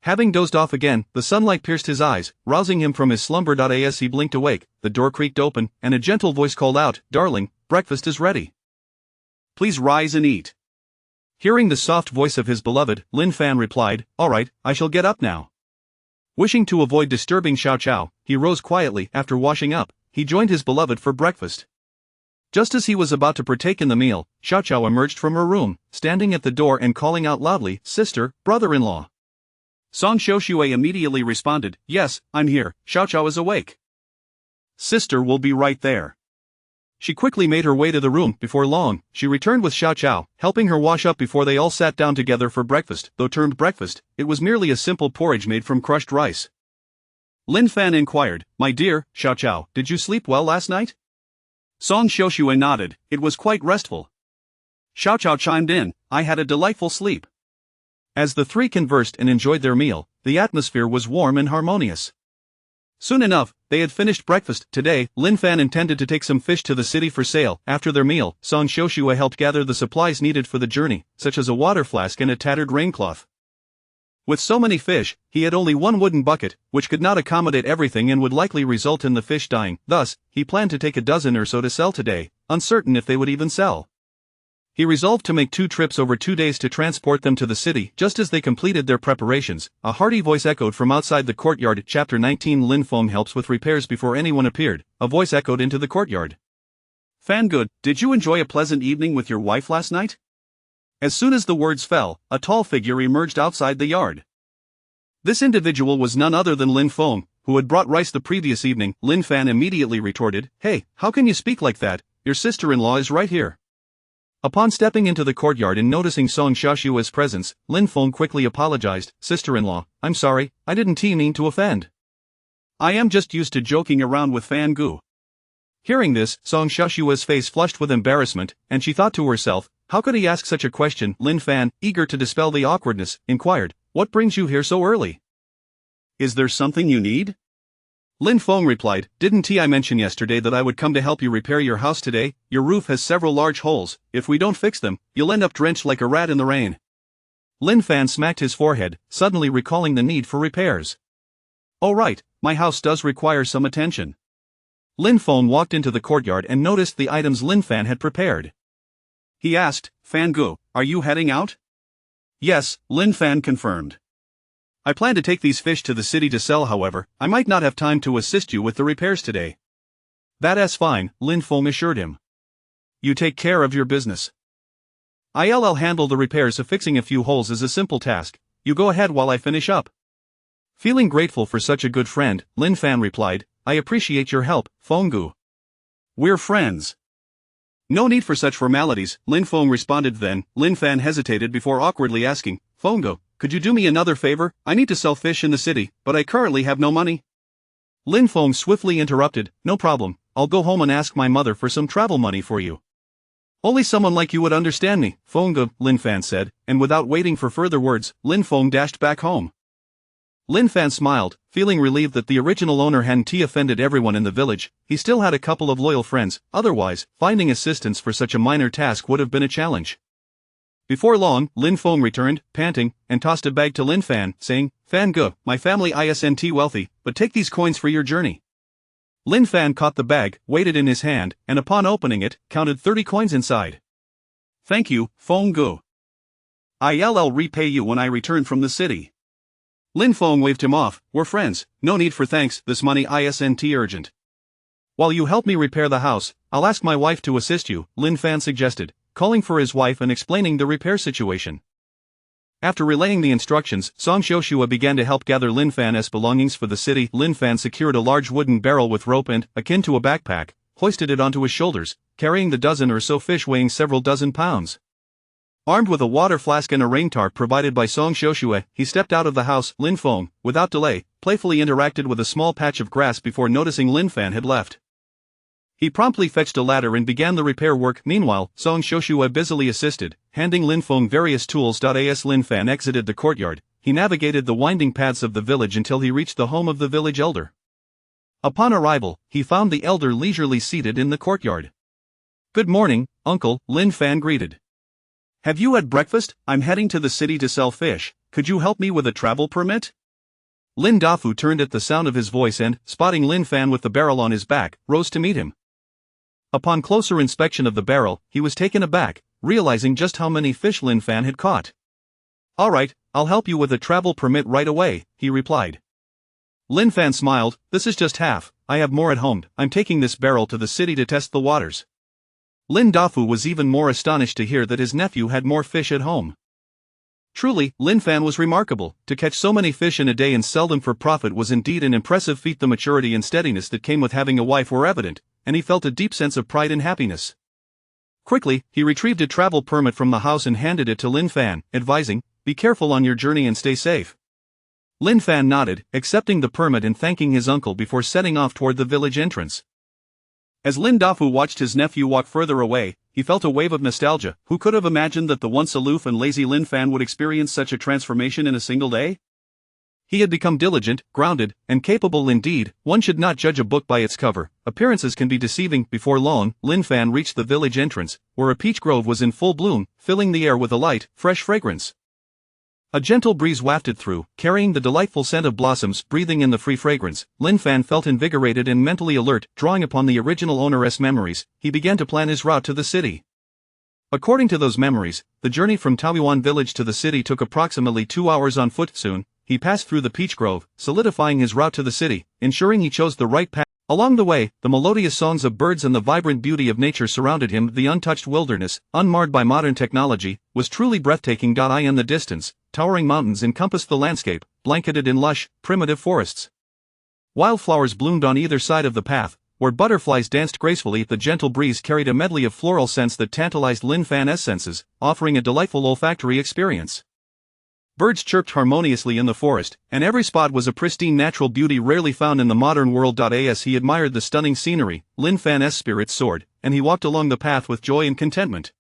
Having dozed off again, the sunlight pierced his eyes, rousing him from his slumber. As he blinked awake, the door creaked open, and a gentle voice called out, "Darling, breakfast is ready. Please rise and eat." Hearing the soft voice of his beloved, Lin Fan replied, "All right, I shall get up now." Wishing to avoid disturbing Xiao Qiao, he rose quietly. After washing up, he joined his beloved for breakfast. Just as he was about to partake in the meal, Xiao Qiao emerged from her room, standing at the door and calling out loudly, "Sister, brother-in-law." Song Xiuxue immediately responded, "Yes, I'm here, Xiao Qiao is awake. Sister will be right there." She quickly made her way to the room. Before long, she returned with Xiao Qiao, helping her wash up before they all sat down together for breakfast. Though termed breakfast, it was merely a simple porridge made from crushed rice. Lin Fan inquired, "My dear, Xiao Qiao, did you sleep well last night?" Song Xiuxue nodded, "It was quite restful." Xiao Qiao chimed in, "I had a delightful sleep." As the three conversed and enjoyed their meal, the atmosphere was warm and harmonious. Soon enough, they had finished breakfast. Today, Lin Fan intended to take some fish to the city for sale. After their meal, Song Xiuxue helped gather the supplies needed for the journey, such as a water flask and a tattered raincloth. With so many fish, he had only one wooden bucket, which could not accommodate everything and would likely result in the fish dying. Thus, he planned to take a dozen or so to sell today, uncertain if they would even sell. He resolved to make 2 trips over 2 days to transport them to the city. Just as they completed their preparations, a hearty voice echoed from outside the courtyard. Chapter 19 Lin Feng helps with repairs. Before anyone appeared, a voice echoed into the courtyard. "Fangood, did you enjoy a pleasant evening with your wife last night?" As soon as the words fell, a tall figure emerged outside the yard. This individual was none other than Lin Feng, who had brought rice the previous evening. Lin Fan immediately retorted, "Hey, how can you speak like that? Your sister-in-law is right here." Upon stepping into the courtyard and noticing Song Xiuxue's presence, Lin Feng quickly apologized, "Sister-in-law, I'm sorry, I didn't mean to offend. I am just used to joking around with Fan Gu." Hearing this, Song Xiuxue's face flushed with embarrassment, and she thought to herself, how could he ask such a question? Lin Fan, eager to dispel the awkwardness, inquired, "What brings you here so early? Is there something you need?" Lin Feng replied, "Didn't I mention yesterday that I would come to help you repair your house today? Your roof has several large holes. If we don't fix them, you'll end up drenched like a rat in the rain." Lin Fan smacked his forehead, suddenly recalling the need for repairs. "Oh right, my house does require some attention." Lin Feng walked into the courtyard and noticed the items Lin Fan had prepared. He asked, "Fan Gu, are you heading out?" "Yes," Lin Fan confirmed. "I plan to take these fish to the city to sell. However, I might not have time to assist you with the repairs today." "That's fine," Lin Feng assured him. "You take care of your business. I'll handle the repairs. Fixing a few holes is a simple task. You go ahead while I finish up." Feeling grateful for such a good friend, Lin Fan replied, "I appreciate your help, Feng Gu. We're friends." "No need for such formalities," Lin Feng responded. Then, Lin Fan hesitated before awkwardly asking, "Feng Gu, could you do me another favor? I need to sell fish in the city, but I currently have no money. Lin Feng swiftly interrupted, no problem, I'll go home and ask my mother for some travel money for you. Only someone like you would understand me, Feng, Lin Fan said, and without waiting for further words, Lin Feng dashed back home. Lin Fan smiled, feeling relieved that the original owner hadn't offended everyone in the village. He still had a couple of loyal friends, otherwise, finding assistance for such a minor task would have been a challenge. Before long, Lin Feng returned, panting, and tossed a bag to Lin Fan, saying, Fan Ge, my family isn't wealthy, but take these coins for your journey. Lin Fan caught the bag, weighed it in his hand, and upon opening it, counted 30 coins inside. Thank you, Feng Ge. I'll repay you when I return from the city. Lin Feng waved him off, we're friends, no need for thanks, this money isn't urgent. While you help me repair the house, I'll ask my wife to assist you, Lin Fan suggested, calling for his wife and explaining the repair situation. After relaying the instructions, Song Xiuxue began to help gather Lin Fan's belongings for the city. Lin Fan secured a large wooden barrel with rope and, akin to a backpack, hoisted it onto his shoulders, carrying the dozen or so fish weighing several dozen pounds. Armed with a water flask and a rain tarp provided by Song Xiuxue, he stepped out of the house. Lin Feng, without delay, playfully interacted with a small patch of grass before noticing Lin Fan had left. He promptly fetched a ladder and began the repair work. Meanwhile, Song Xiuxue busily assisted, handing Lin Feng various tools. As Lin Fan exited the courtyard, he navigated the winding paths of the village until he reached the home of the village elder. Upon arrival, he found the elder leisurely seated in the courtyard. Good morning, uncle, Lin Fan greeted. Have you had breakfast? I'm heading to the city to sell fish, could you help me with a travel permit? Lin Dafu turned at the sound of his voice and, spotting Lin Fan with the barrel on his back, rose to meet him. Upon closer inspection of the barrel, he was taken aback, realizing just how many fish Lin Fan had caught. Alright, I'll help you with a travel permit right away, he replied. Lin Fan smiled, this is just half, I have more at home, I'm taking this barrel to the city to test the waters. Lin Dafu was even more astonished to hear that his nephew had more fish at home. Truly, Lin Fan was remarkable, to catch so many fish in a day and sell them for profit was indeed an impressive feat. The maturity and steadiness that came with having a wife were evident, and he felt a deep sense of pride and happiness. Quickly, he retrieved a travel permit from the house and handed it to Lin Fan, advising, be careful on your journey and stay safe. Lin Fan nodded, accepting the permit and thanking his uncle before setting off toward the village entrance. As Lin Dafu watched his nephew walk further away, he felt a wave of nostalgia. Who could have imagined that the once aloof and lazy Lin Fan would experience such a transformation in a single day? He had become diligent, grounded, and capable indeed. One should not judge a book by its cover, appearances can be deceiving. Before long, Lin Fan reached the village entrance, where a peach grove was in full bloom, filling the air with a light, fresh fragrance. A gentle breeze wafted through, carrying the delightful scent of blossoms. Breathing in the free fragrance, Lin Fan felt invigorated and mentally alert. Drawing upon the original owner's memories, he began to plan his route to the city. According to those memories, the journey from Taoyuan village to the city took approximately 2 hours on foot. Soon, he passed through the peach grove, solidifying his route to the city, ensuring he chose the right path. Along the way, the melodious songs of birds and the vibrant beauty of nature surrounded him. The untouched wilderness, unmarred by modern technology, was truly breathtaking. In the distance, towering mountains encompassed the landscape, blanketed in lush, primitive forests. Wildflowers bloomed on either side of the path, where butterflies danced gracefully. The gentle breeze carried a medley of floral scents that tantalized Lin Fan's senses, offering a delightful olfactory experience. Birds chirped harmoniously in the forest, and every spot was a pristine natural beauty rarely found in the modern world. As he admired the stunning scenery, Lin Fan's spirits soared, and he walked along the path with joy and contentment.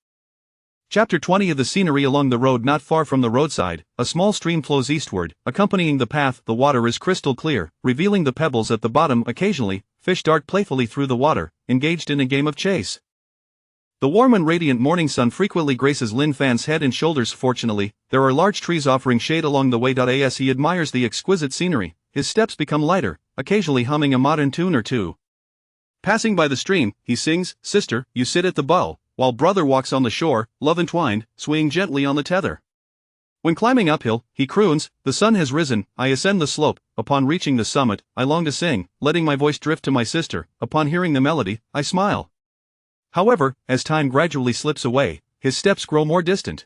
Chapter 20 of the scenery. Along the road not far from the roadside, a small stream flows eastward, accompanying the path. The water is crystal clear, revealing the pebbles at the bottom. Occasionally, fish dart playfully through the water, engaged in a game of chase. The warm and radiant morning sun frequently graces Lin Fan's head and shoulders. Fortunately, there are large trees offering shade along the way. As he admires the exquisite scenery, his steps become lighter, occasionally humming a modern tune or two. Passing by the stream, he sings, "Sister, you sit at the bow, while brother walks on the shore, love entwined, swaying gently on the tether." When climbing uphill, he croons, "The sun has risen, I ascend the slope, upon reaching the summit, I long to sing, letting my voice drift to my sister, upon hearing the melody, I smile." However, as time gradually slips away, his steps grow more distant.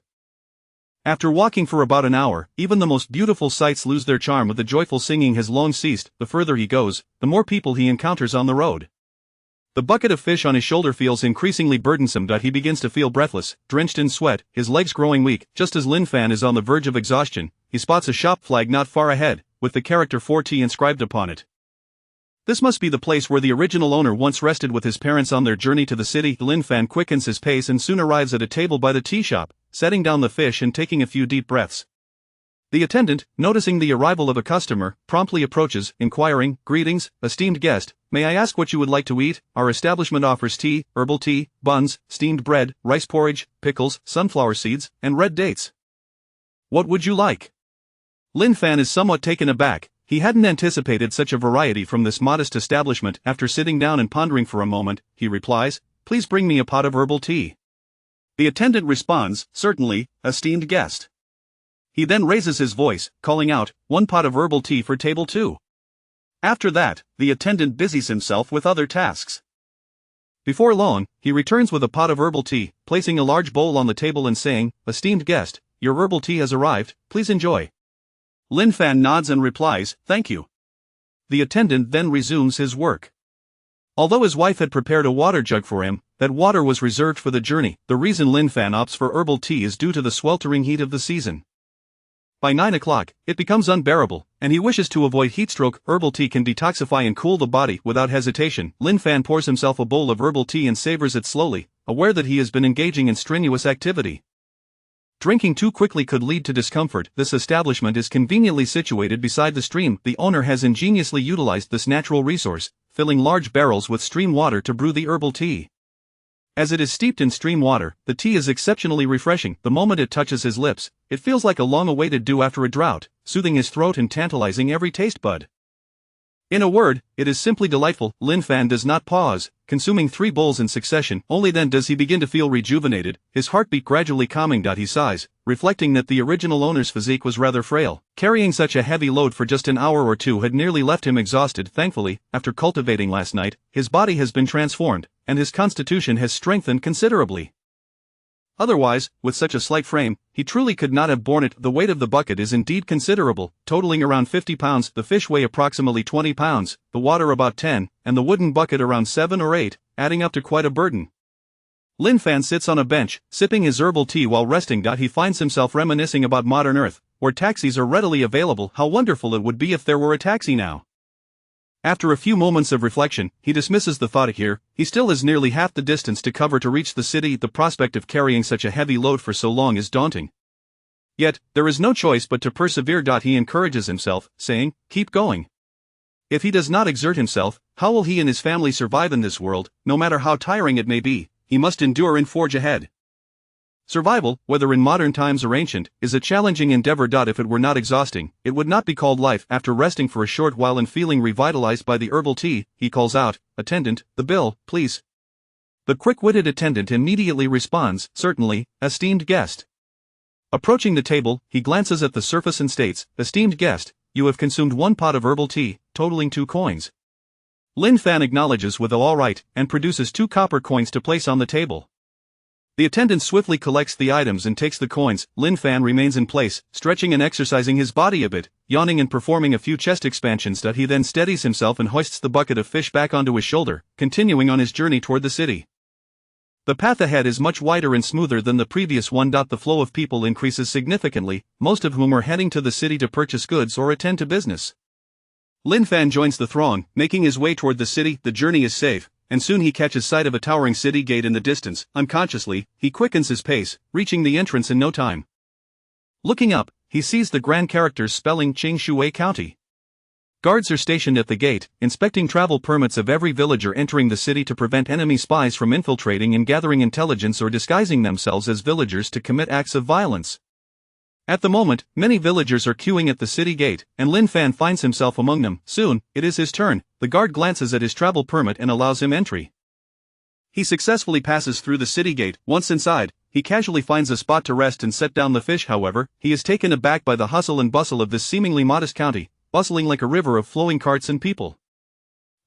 After walking for about an hour, even the most beautiful sights lose their charm. The joyful singing has long ceased. The further he goes, the more people he encounters on the road. The bucket of fish on his shoulder feels increasingly burdensome. He begins to feel breathless, drenched in sweat, his legs growing weak. Just as Lin Fan is on the verge of exhaustion, he spots a shop flag not far ahead, with the character 4T inscribed upon it. This must be the place where the original owner once rested with his parents on their journey to the city. Lin Fan quickens his pace and soon arrives at a table by the tea shop, setting down the fish and taking a few deep breaths. The attendant, noticing the arrival of a customer, promptly approaches, inquiring, "Greetings, esteemed guest, may I ask what you would like to eat? Our establishment offers tea, herbal tea, buns, steamed bread, rice porridge, pickles, sunflower seeds, and red dates. What would you like?" Lin Fan is somewhat taken aback. He hadn't anticipated such a variety from this modest establishment. After sitting down and pondering for a moment, he replies, "Please bring me a pot of herbal tea." The attendant responds, "Certainly, esteemed guest." He then raises his voice, calling out, "1 pot of herbal tea for table 2. After that, the attendant busies himself with other tasks. Before long, he returns with a pot of herbal tea, placing a large bowl on the table and saying, "Esteemed guest, your herbal tea has arrived, please enjoy." Lin Fan nods and replies, "Thank you." The attendant then resumes his work. Although his wife had prepared a water jug for him, that water was reserved for the journey. The reason Lin Fan opts for herbal tea is due to the sweltering heat of the season. By 9 o'clock, it becomes unbearable, and he wishes to avoid heatstroke. Herbal tea can detoxify and cool the body. Without hesitation, Lin Fan pours himself a bowl of herbal tea and savors it slowly, aware that he has been engaging in strenuous activity. Drinking too quickly could lead to discomfort. This establishment is conveniently situated beside the stream. The owner has ingeniously utilized this natural resource, filling large barrels with stream water to brew the herbal tea. As it is steeped in stream water, the tea is exceptionally refreshing. The moment it touches his lips, it feels like a long-awaited dew after a drought, soothing his throat and tantalizing every taste bud. In a word, it is simply delightful. Lin Fan does not pause, consuming 3 bowls in succession. Only then does he begin to feel rejuvenated, his heartbeat gradually calming. He sighs, reflecting that the original owner's physique was rather frail. Carrying such a heavy load for just an hour or two had nearly left him exhausted. Thankfully, after cultivating last night, his body has been transformed, and his constitution has strengthened considerably. Otherwise, with such a slight frame, he truly could not have borne it. The weight of the bucket is indeed considerable, totaling around 50 pounds, the fish weigh approximately 20 pounds, the water about 10, and the wooden bucket around 7 or 8, adding up to quite a burden. Lin Fan sits on a bench, sipping his herbal tea while resting. He finds himself reminiscing about modern Earth, where taxis are readily available. How wonderful it would be if there were a taxi now. After a few moments of reflection, he dismisses the thought here. He still has nearly half the distance to cover to reach the city. The prospect of carrying such a heavy load for so long is daunting. Yet, there is no choice but to persevere. He encourages himself, saying, "Keep going." If he does not exert himself, how will he and his family survive in this world? No matter how tiring it may be, he must endure and forge ahead. Survival, whether in modern times or ancient, is a challenging endeavor. If it were not exhausting, it would not be called life. After resting for a short while and feeling revitalized by the herbal tea, he calls out, "Attendant, the bill, please." The quick-witted attendant immediately responds, "Certainly, esteemed guest." Approaching the table, he glances at the surface and states, "Esteemed guest, you have consumed 1 pot of herbal tea, totaling 2 coins. Lin Fan acknowledges with "all right," and produces 2 copper coins to place on the table. The attendant swiftly collects the items and takes the coins. Lin Fan remains in place, stretching and exercising his body a bit, yawning and performing a few chest expansions. He then steadies himself and hoists the bucket of fish back onto his shoulder, continuing on his journey toward the city. The path ahead is much wider and smoother than the previous one. The flow of people increases significantly, most of whom are heading to the city to purchase goods or attend to business. Lin Fan joins the throng, making his way toward the city. The journey is safe, and soon he catches sight of a towering city gate in the distance. Unconsciously, he quickens his pace, reaching the entrance in no time. Looking up, he sees the grand characters spelling Qingshui County. Guards are stationed at the gate, inspecting travel permits of every villager entering the city to prevent enemy spies from infiltrating and gathering intelligence or disguising themselves as villagers to commit acts of violence. At the moment, many villagers are queuing at the city gate, and Lin Fan finds himself among them. Soon, it is his turn. The guard glances at his travel permit and allows him entry. He successfully passes through the city gate. Once inside, he casually finds a spot to rest and set down the fish. However, he is taken aback by the hustle and bustle of this seemingly modest county, bustling like a river of flowing carts and people.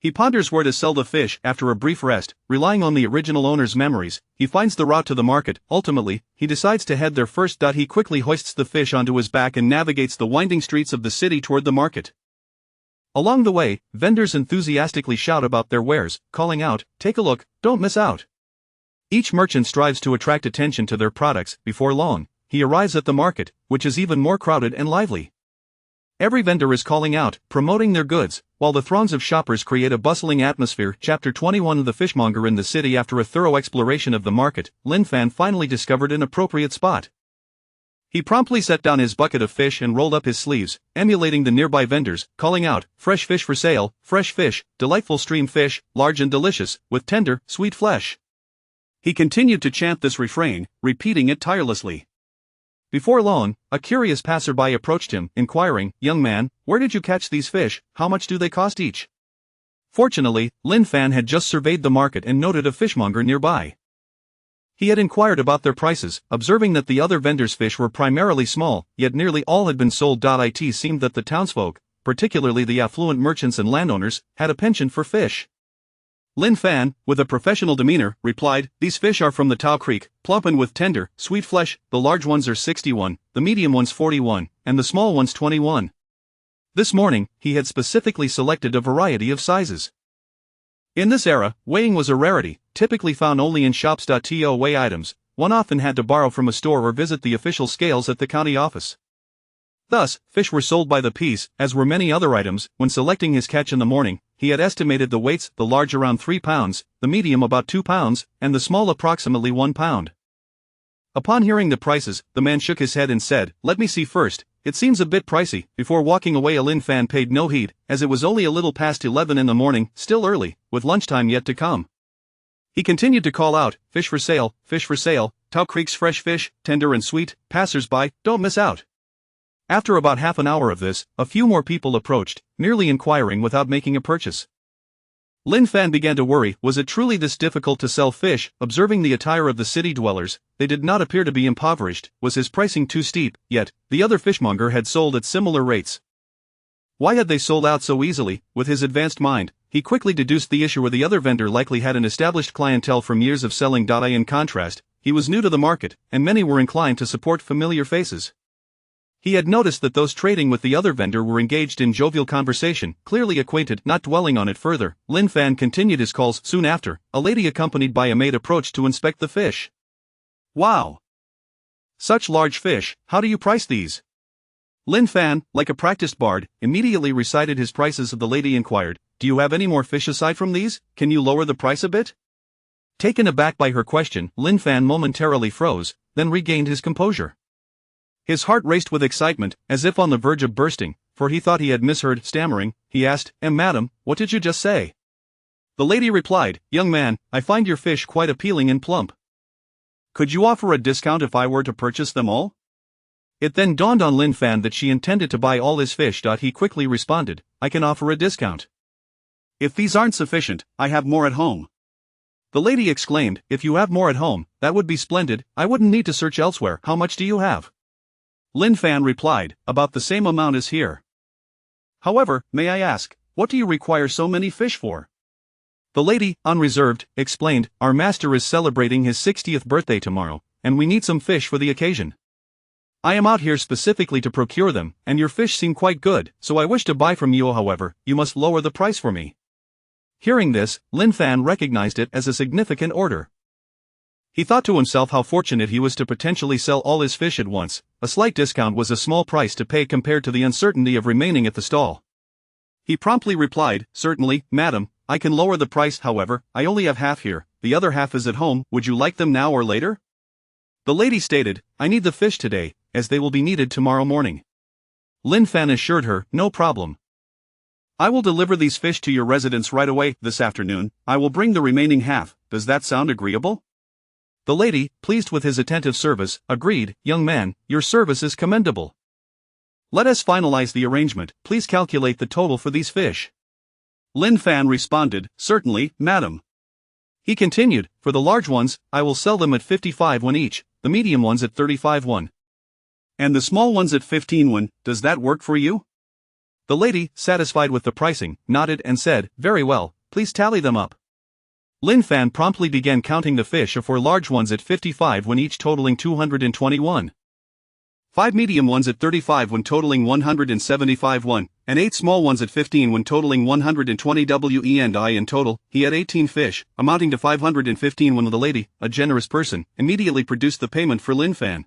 He ponders where to sell the fish. After a brief rest, relying on the original owner's memories, he finds the route to the market. Ultimately, he decides to head there first. He quickly hoists the fish onto his back and navigates the winding streets of the city toward the market. Along the way, vendors enthusiastically shout about their wares, calling out, "Take a look, don't miss out." Each merchant strives to attract attention to their products. Before long, he arrives at the market, which is even more crowded and lively. Every vendor is calling out, promoting their goods, while the throngs of shoppers create a bustling atmosphere. Chapter 21. The fishmonger in the city. After a thorough exploration of the market, Lin Fan finally discovered an appropriate spot. He promptly set down his bucket of fish and rolled up his sleeves, emulating the nearby vendors, calling out, "Fresh fish for sale, fresh fish, delightful stream fish, large and delicious, with tender, sweet flesh." He continued to chant this refrain, repeating it tirelessly. Before long, a curious passerby approached him, inquiring, "Young man, where did you catch these fish? How much do they cost each?" Fortunately, Lin Fan had just surveyed the market and noted a fishmonger nearby. He had inquired about their prices, observing that the other vendors' fish were primarily small, yet nearly all had been sold. It seemed that the townsfolk, particularly the affluent merchants and landowners, had a penchant for fish. Lin Fan, with a professional demeanor, replied, "These fish are from the Tao Creek, plump and with tender, sweet flesh. The large ones are 61, the medium ones 41, and the small ones 21. This morning, he had specifically selected a variety of sizes. In this era, weighing was a rarity, typically found only in shops. To weigh items, one often had to borrow from a store or visit the official scales at the county office. Thus, fish were sold by the piece, as were many other items. When selecting his catch in the morning, he had estimated the weights, the large around 3 pounds, the medium about 2 pounds, and the small approximately 1 pound. Upon hearing the prices, the man shook his head and said, "Let me see first, it seems a bit pricey." Before walking away, Lin Fan paid no heed, as it was only a little past 11 in the morning, still early, with lunchtime yet to come. He continued to call out, fish for sale, Tao Creek's fresh fish, tender and sweet, passers-by, don't miss out." After about half an hour of this, a few more people approached, merely inquiring without making a purchase. Lin Fan began to worry, was it truly this difficult to sell fish? Observing the attire of the city dwellers, they did not appear to be impoverished. Was his pricing too steep? Yet, the other fishmonger had sold at similar rates. Why had they sold out so easily? With his advanced mind, he quickly deduced the issue where the other vendor likely had an established clientele from years of selling. In contrast, he was new to the market, and many were inclined to support familiar faces. He had noticed that those trading with the other vendor were engaged in jovial conversation, clearly acquainted. Not dwelling on it further, Lin Fan continued his calls. Soon after, a lady accompanied by a maid approached to inspect the fish. "Wow! Such large fish, how do you price these?" Lin Fan, like a practiced bard, immediately recited his prices. The lady inquired, "Do you have any more fish aside from these? Can you lower the price a bit?" Taken aback by her question, Lin Fan momentarily froze, then regained his composure. His heart raced with excitement, as if on the verge of bursting, for he thought he had misheard. Stammering, he asked, "Madam, what did you just say?" The lady replied, "Young man, I find your fish quite appealing and plump. Could you offer a discount if I were to purchase them all?" It then dawned on Lin Fan that she intended to buy all his fish. He quickly responded, "I can offer a discount. If these aren't sufficient, I have more at home." The lady exclaimed, "If you have more at home, that would be splendid. I wouldn't need to search elsewhere. How much do you have?" Lin Fan replied, "About the same amount as here. However, may I ask, what do you require so many fish for?" The lady, unreserved, explained, "Our master is celebrating his 60th birthday tomorrow, and we need some fish for the occasion. I am out here specifically to procure them, and your fish seem quite good, so I wish to buy from you. However, you must lower the price for me." Hearing this, Lin Fan recognized it as a significant order. He thought to himself how fortunate he was to potentially sell all his fish at once. A slight discount was a small price to pay compared to the uncertainty of remaining at the stall. He promptly replied, "Certainly, madam, I can lower the price. However, I only have half here, the other half is at home. Would you like them now or later?" The lady stated, "I need the fish today, as they will be needed tomorrow morning." Lin Fan assured her, "No problem. I will deliver these fish to your residence right away. This afternoon, I will bring the remaining half. Does that sound agreeable?" The lady, pleased with his attentive service, agreed, "Young man, your service is commendable. Let us finalize the arrangement. Please calculate the total for these fish." Lin Fan responded, "Certainly, madam." He continued, "For the large ones, I will sell them at 55 won each, the medium ones at 35 won. And the small ones at 15 won. Does that work for you?" The lady, satisfied with the pricing, nodded and said, "Very well, please tally them up." Lin Fan promptly began counting the fish for large ones at 55 won each, totaling 221. 5 medium ones at 35 when totaling 175 won, and 8 small ones at 15 when totaling 120 WE&I in total. He had 18 fish, amounting to 515 when the lady, a generous person, immediately produced the payment for Lin Fan.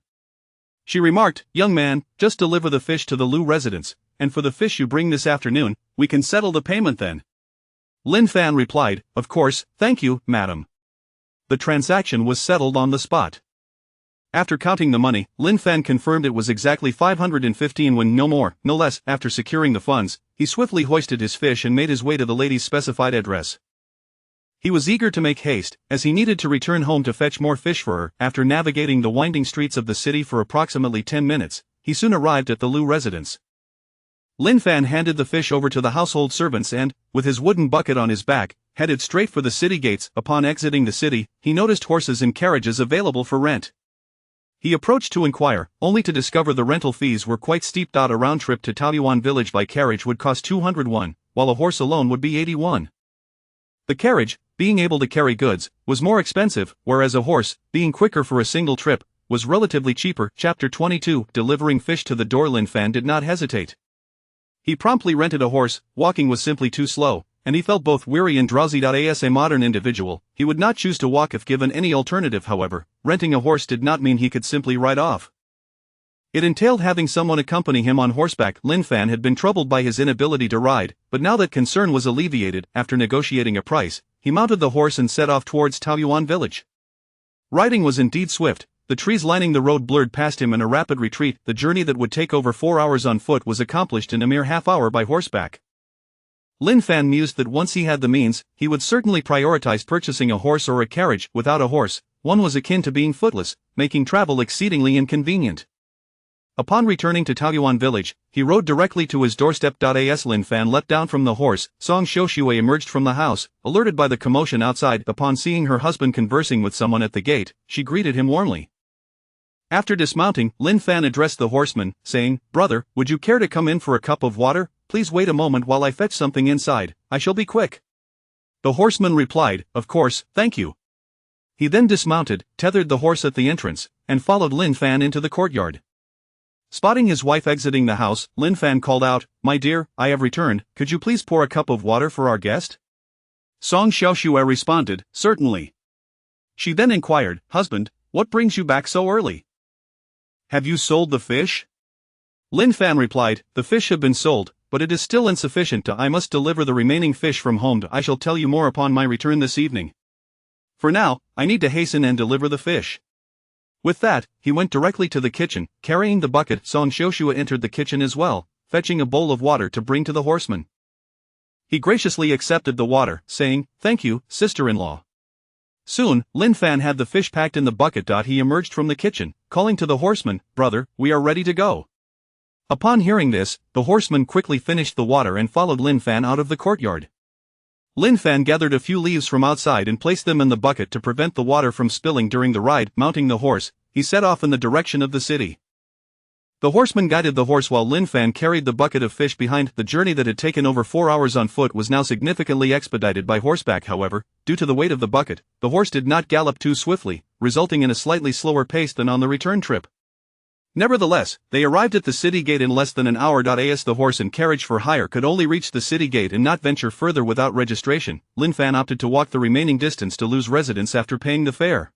She remarked, "Young man, just deliver the fish to the Lu residence, and for the fish you bring this afternoon, we can settle the payment then." Lin Fan replied, "Of course, thank you, madam." The transaction was settled on the spot. After counting the money, Lin Fan confirmed it was exactly 515 when no more, no less. After securing the funds, he swiftly hoisted his fish and made his way to the lady's specified address. He was eager to make haste, as he needed to return home to fetch more fish for her. After navigating the winding streets of the city for approximately 10 minutes, he soon arrived at the Lu residence. Lin Fan handed the fish over to the household servants and, with his wooden bucket on his back, headed straight for the city gates. Upon exiting the city, he noticed horses and carriages available for rent. He approached to inquire, only to discover the rental fees were quite steep. A round trip to Taoyuan village by carriage would cost 200 won, while a horse alone would be 81. The carriage, being able to carry goods, was more expensive, whereas a horse, being quicker for a single trip, was relatively cheaper. Chapter 22. Delivering fish to the door. Lin Fan did not hesitate. He promptly rented a horse. Walking was simply too slow, and he felt both weary and drowsy. As a modern individual, he would not choose to walk if given any alternative. However, renting a horse did not mean he could simply ride off. It entailed having someone accompany him on horseback. Lin Fan had been troubled by his inability to ride, but now that concern was alleviated. After negotiating a price, he mounted the horse and set off towards Taoyuan village. Riding was indeed swift. The trees lining the road blurred past him in a rapid retreat. The journey that would take over 4 hours on foot was accomplished in a mere half-hour by horseback. Lin Fan mused that once he had the means, he would certainly prioritize purchasing a horse or a carriage. Without a horse, one was akin to being footless, making travel exceedingly inconvenient. Upon returning to Taoyuan village, he rode directly to his doorstep. As Lin Fan leapt down from the horse, Song Xiuxue emerged from the house, alerted by the commotion outside. Upon seeing her husband conversing with someone at the gate, she greeted him warmly. After dismounting, Lin Fan addressed the horseman, saying, "Brother, would you care to come in for a cup of water? Please wait a moment while I fetch something inside, I shall be quick." The horseman replied, "Of course, thank you." He then dismounted, tethered the horse at the entrance, and followed Lin Fan into the courtyard. Spotting his wife exiting the house, Lin Fan called out, "My dear, I have returned, could you please pour a cup of water for our guest?" Song Xiaoxue responded, "Certainly." She then inquired, "Husband, what brings you back so early? Have you sold the fish?" Lin Fan replied, "The fish have been sold, but it is still insufficient. I must deliver the remaining fish from home. I shall tell you more upon my return this evening. For now, I need to hasten and deliver the fish." With that, he went directly to the kitchen, carrying the bucket. Song Xiuxue entered the kitchen as well, fetching a bowl of water to bring to the horseman. He graciously accepted the water, saying, "Thank you, sister-in-law." Soon, Lin Fan had the fish packed in the bucket. He emerged from the kitchen, calling to the horseman, "Brother, we are ready to go." Upon hearing this, the horseman quickly finished the water and followed Lin Fan out of the courtyard. Lin Fan gathered a few leaves from outside and placed them in the bucket to prevent the water from spilling during the ride. Mounting the horse, he set off in the direction of the city. The horseman guided the horse while Lin Fan carried the bucket of fish behind. The journey that had taken over 4 hours on foot was now significantly expedited by horseback. However, due to the weight of the bucket, the horse did not gallop too swiftly, resulting in a slightly slower pace than on the return trip. Nevertheless, they arrived at the city gate in less than an hour. As the horse and carriage for hire could only reach the city gate and not venture further without registration, Lin Fan opted to walk the remaining distance to Lu's residence after paying the fare.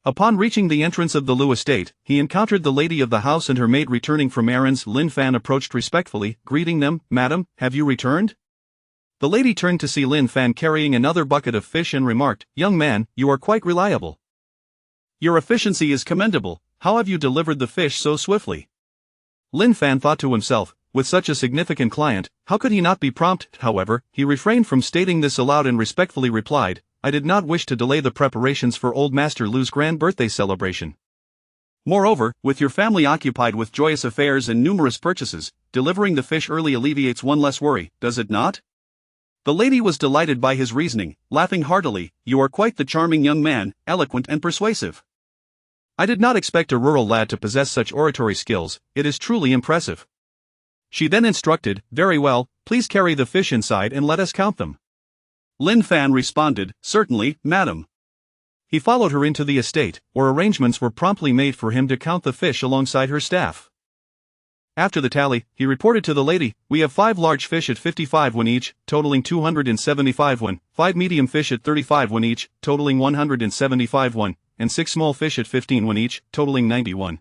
Upon reaching the entrance of the Lu estate, he encountered the lady of the house and her maid returning from errands. Lin Fan approached respectfully, greeting them, "Madam, have you returned?" The lady turned to see Lin Fan carrying another bucket of fish and remarked, "Young man, you are quite reliable. Your efficiency is commendable. How have you delivered the fish so swiftly?" Lin Fan thought to himself, with such a significant client, how could he not be prompt? However, he refrained from stating this aloud and respectfully replied, "I did not wish to delay the preparations for Old Master Lu's grand birthday celebration. Moreover, with your family occupied with joyous affairs and numerous purchases, delivering the fish early alleviates one less worry, does it not?" The lady was delighted by his reasoning, laughing heartily, "You are quite the charming young man, eloquent and persuasive. I did not expect a rural lad to possess such oratory skills, it is truly impressive." She then instructed, "Very well, please carry the fish inside and let us count them." Lin Fan responded, "Certainly, madam." He followed her into the estate, where arrangements were promptly made for him to count the fish alongside her staff. After the tally, he reported to the lady, "We have 5 large fish at 55 won each, totaling 275 won, 5 medium fish at 35 won each, totaling 175 won, and 6 small fish at 15 won each, totaling 90 won.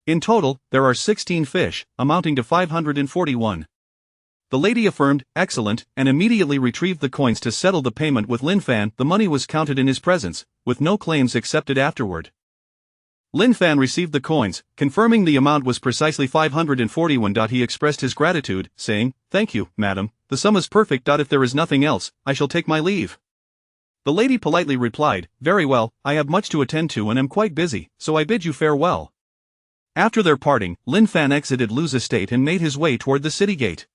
In total, there are 16 fish, amounting to 541. The lady affirmed, "Excellent," and immediately retrieved the coins to settle the payment with Lin Fan. The money was counted in his presence, with no claims accepted afterward. Lin Fan received the coins, confirming the amount was precisely 541. He expressed his gratitude, saying, "Thank you, madam, the sum is perfect. If there is nothing else, I shall take my leave." The lady politely replied, "Very well, I have much to attend to and am quite busy, so I bid you farewell." After their parting, Lin Fan exited Lu's estate and made his way toward the city gate.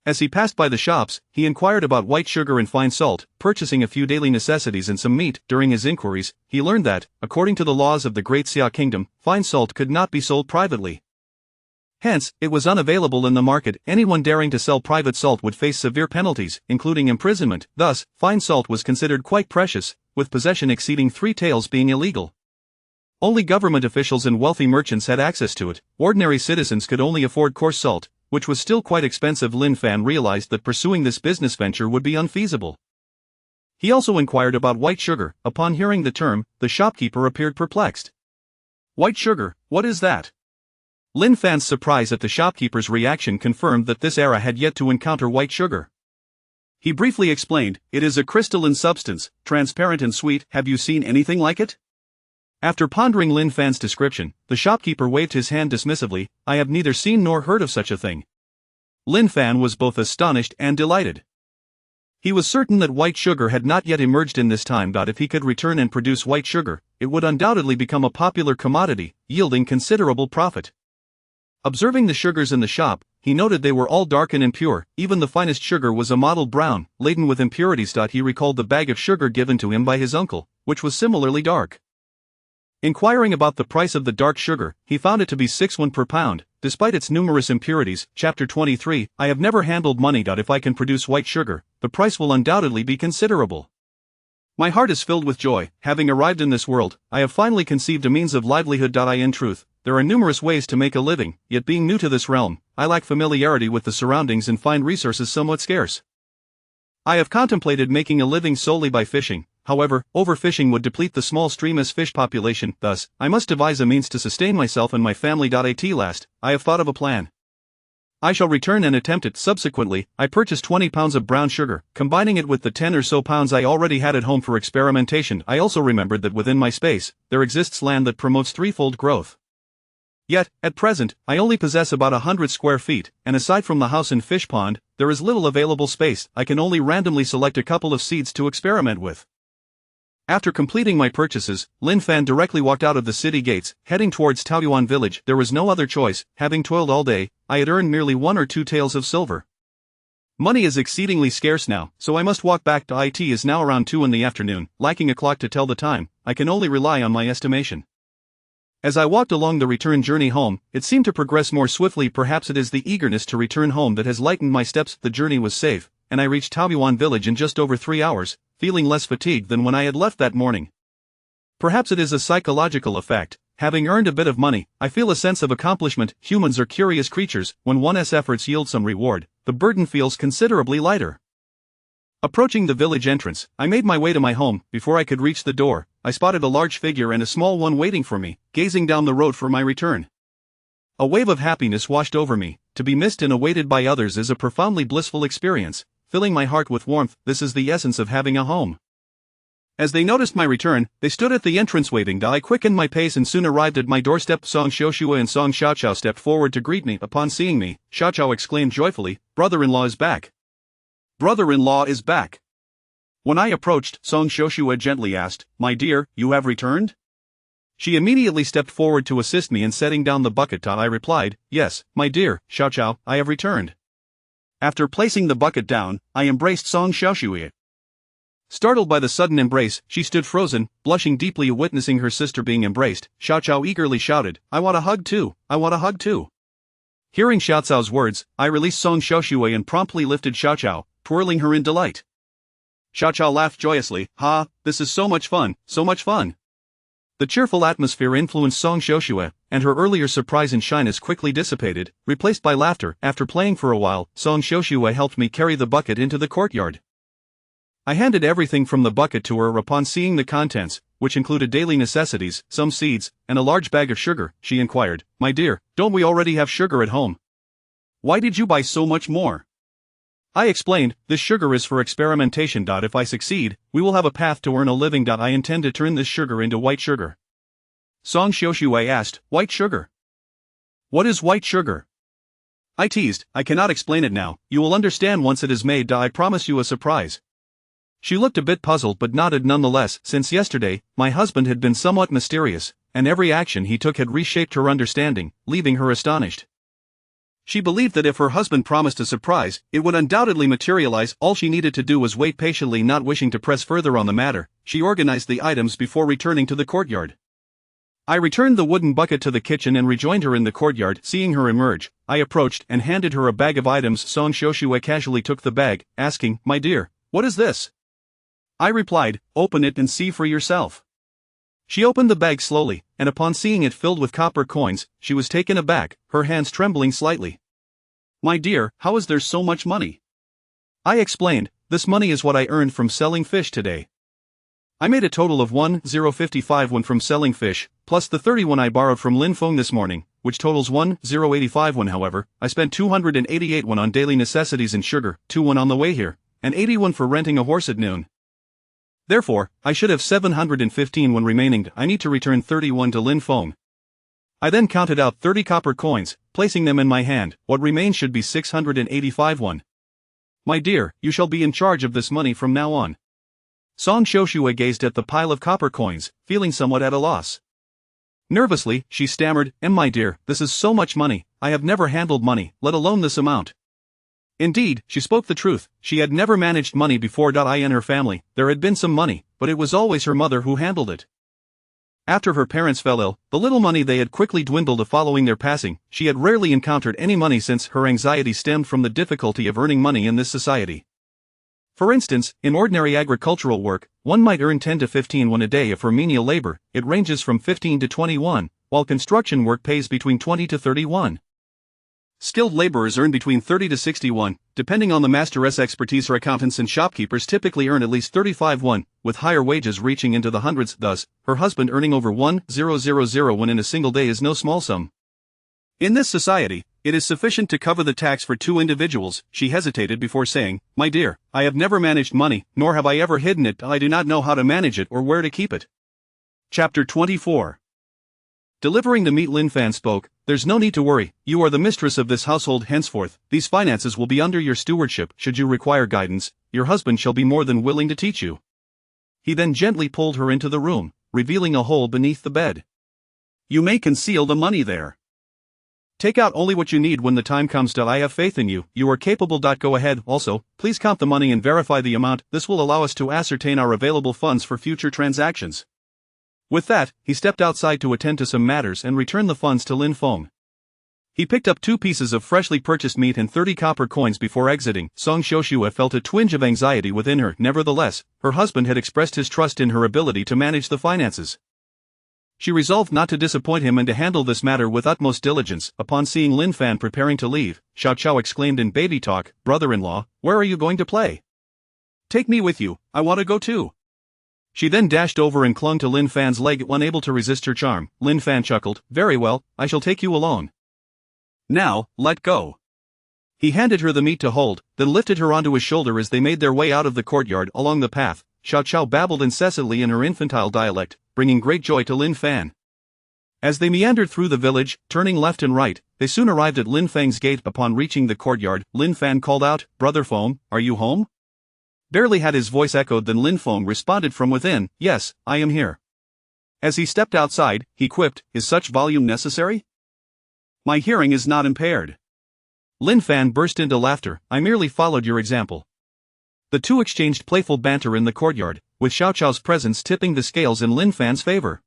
As he passed by the shops, he inquired about white sugar and fine salt, purchasing a few daily necessities and some meat. During his inquiries, he learned that, according to the laws of the Great Xia Kingdom, fine salt could not be sold privately. Hence, it was unavailable in the market. Anyone daring to sell private salt would face severe penalties, including imprisonment. Thus, fine salt was considered quite precious, with possession exceeding 3 taels being illegal. Only government officials and wealthy merchants had access to it. Ordinary citizens could only afford coarse salt, which was still quite expensive. Lin Fan realized that pursuing this business venture would be unfeasible. He also inquired about white sugar. Upon hearing the term, the shopkeeper appeared perplexed. "White sugar, what is that?" Lin Fan's surprise at the shopkeeper's reaction confirmed that this era had yet to encounter white sugar. He briefly explained, "It is a crystalline substance, transparent and sweet. Have you seen anything like it?" After pondering Lin Fan's description, the shopkeeper waved his hand dismissively, "I have neither seen nor heard of such a thing." Lin Fan was both astonished and delighted. He was certain that white sugar had not yet emerged in this time. If he could return and produce white sugar, it would undoubtedly become a popular commodity, yielding considerable profit. Observing the sugars in the shop, he noted they were all dark and impure. Even the finest sugar was a mottled brown, laden with impurities. He recalled the bag of sugar given to him by his uncle, which was similarly dark. Inquiring about the price of the dark sugar, he found it to be 6 won per pound, despite its numerous impurities. Chapter 23, I have never handled money. If I can produce white sugar, the price will undoubtedly be considerable. My heart is filled with joy. Having arrived in this world, I have finally conceived a means of livelihood. In truth, there are numerous ways to make a living, yet being new to this realm, I lack familiarity with the surroundings and find resources somewhat scarce. I have contemplated making a living solely by fishing. However, overfishing would deplete the small stream's fish population. Thus, I must devise a means to sustain myself and my family. At last, I have thought of a plan. I shall return and attempt it. Subsequently, I purchased 20 pounds of brown sugar, combining it with the 10 or so pounds I already had at home for experimentation. I also remembered that within my space, there exists land that promotes threefold growth. Yet, at present, I only possess about 100 square feet, and aside from the house and fish pond, there is little available space. I can only randomly select a couple of seeds to experiment with. After completing my purchases, Lin Fan directly walked out of the city gates, heading towards Taoyuan village. There was no other choice. Having toiled all day, I had earned merely 1 or 2 taels of silver. Money is exceedingly scarce now, so I must walk back. It is now around 2 in the afternoon, lacking a clock to tell the time. I can only rely on my estimation. As I walked along the return journey home, it seemed to progress more swiftly. Perhaps it is the eagerness to return home that has lightened my steps. The journey was safe, and I reached Taoyuan village in just over 3 hours, feeling less fatigued than when I had left that morning. Perhaps it is a psychological effect. Having earned a bit of money, I feel a sense of accomplishment. Humans are curious creatures. When one's efforts yield some reward, the burden feels considerably lighter. Approaching the village entrance, I made my way to my home. Before I could reach the door, I spotted a large figure and a small one waiting for me, gazing down the road for my return. A wave of happiness washed over me. To be missed and awaited by others is a profoundly blissful experience, filling my heart with warmth. This is the essence of having a home. As they noticed my return, they stood at the entrance waving. I quickened my pace and soon arrived at my doorstep. Song Xiaoxua and Song Xiaochao stepped forward to greet me. Upon seeing me, Xiaochao exclaimed joyfully, "Brother-in-law is back." "Brother-in-law is back." When I approached, Song Xiaoxua gently asked, "My dear, you have returned?" She immediately stepped forward to assist me in setting down the bucket. I replied, "Yes, my dear, Xiaochao, I have returned." After placing the bucket down, I embraced Song Xiaoxua. Startled by the sudden embrace, she stood frozen, blushing deeply. Witnessing her sister being embraced, Xiaochao eagerly shouted, "I want a hug too, I want a hug too." Hearing Xiaocao's words, I released Song Xiaoxua and promptly lifted Xiaochao, twirling her in delight. Xiao Chao laughed joyously. Ha, this is so much fun, so much fun. The cheerful atmosphere influenced Song Xiuxue, and her earlier surprise and shyness quickly dissipated, replaced by laughter. After playing for a while, Song Xiuxue helped me carry the bucket into the courtyard. I handed everything from the bucket to her upon seeing the contents, which included daily necessities, some seeds, and a large bag of sugar. She inquired, "My dear, don't we already have sugar at home? Why did you buy so much more?" I explained, "This sugar is for experimentation. If I succeed, we will have a path to earn a living. I intend to turn this sugar into white sugar." Song Xiuxue asked, "White sugar? What is white sugar?" I teased, "I cannot explain it now, you will understand once it is made. I promise you a surprise." She looked a bit puzzled but nodded nonetheless. Since yesterday, my husband had been somewhat mysterious, and every action he took had reshaped her understanding, leaving her astonished. She believed that if her husband promised a surprise, it would undoubtedly materialize. All she needed to do was wait patiently. Not wishing to press further on the matter, she organized the items before returning to the courtyard. I returned the wooden bucket to the kitchen and rejoined her in the courtyard. Seeing her emerge, I approached and handed her a bag of items. Song Xiuxue casually took the bag, asking, "My dear, what is this?" I replied, "Open it and see for yourself." She opened the bag slowly, and upon seeing it filled with copper coins, she was taken aback, her hands trembling slightly. "My dear, how is there so much money?" I explained, "This money is what I earned from selling fish today. I made a total of 1055 won from selling fish, plus the 31 I borrowed from Lin Feng this morning, which totals 1085 won. However, I spent 288 won on daily necessities and sugar, 2 won on the way here, and 81 for renting a horse at noon. Therefore, I should have 715 won remaining. I need to return 31 to Lin Feng." I then counted out 30 copper coins, placing them in my hand. "What remains should be 685 won. My dear, you shall be in charge of this money from now on." Song Xiuxue gazed at the pile of copper coins, feeling somewhat at a loss. Nervously, she stammered, "My dear, this is so much money, I have never handled money, let alone this amount." Indeed, she spoke the truth, she had never managed money before. In her family, there had been some money, but it was always her mother who handled it. After her parents fell ill, the little money they had quickly dwindled following their passing. She had rarely encountered any money since her anxiety stemmed from the difficulty of earning money in this society. For instance, in ordinary agricultural work, one might earn 10 to 15 won a day. For menial labor, it ranges from 15 to 21, while construction work pays between 20 to 31. Skilled laborers earn between 30 to 61, depending on the master's expertise. Her accountants and shopkeepers typically earn at least 35 won, with higher wages reaching into the hundreds. Thus, her husband earning over 1000 won in a single day is no small sum. In this society, it is sufficient to cover the tax for 2 individuals. She hesitated before saying, "My dear, I have never managed money, nor have I ever hidden it. I do not know how to manage it or where to keep it." Chapter 24. Delivering the meat, Lin Fan spoke, "There's no need to worry, you are the mistress of this household henceforth. These finances will be under your stewardship. Should you require guidance, your husband shall be more than willing to teach you." He then gently pulled her into the room, revealing a hole beneath the bed. "You may conceal the money there. Take out only what you need when the time comes. I have faith in you, you are capable. Go ahead. Also, please count the money and verify the amount. This will allow us to ascertain our available funds for future transactions." With that, he stepped outside to attend to some matters and returned the funds to Lin Feng. He picked up 2 pieces of freshly purchased meat and 30 copper coins before exiting. Song Xiuxue felt a twinge of anxiety within her. Nevertheless, her husband had expressed his trust in her ability to manage the finances. She resolved not to disappoint him and to handle this matter with utmost diligence. Upon seeing Lin Fan preparing to leave, Xiao Chao exclaimed in baby talk, "Brother-in-law, where are you going to play? Take me with you, I want to go too." She then dashed over and clung to Lin Fan's leg, unable to resist her charm. Lin Fan chuckled, "Very well, I shall take you alone. Now, let go." He handed her the meat to hold, then lifted her onto his shoulder as they made their way out of the courtyard. Along the path, Xiao Chao babbled incessantly in her infantile dialect, bringing great joy to Lin Fan. As they meandered through the village, turning left and right, they soon arrived at Lin Feng's gate. Upon reaching the courtyard, Lin Fan called out, "Brother Feng, are you home?" Barely had his voice echoed than Lin Feng responded from within, "Yes, I am here." As he stepped outside, he quipped, "Is such volume necessary? My hearing is not impaired." Lin Fan burst into laughter, "I merely followed your example." The two exchanged playful banter in the courtyard, with Xiao Chao's presence tipping the scales in Lin Fan's favor.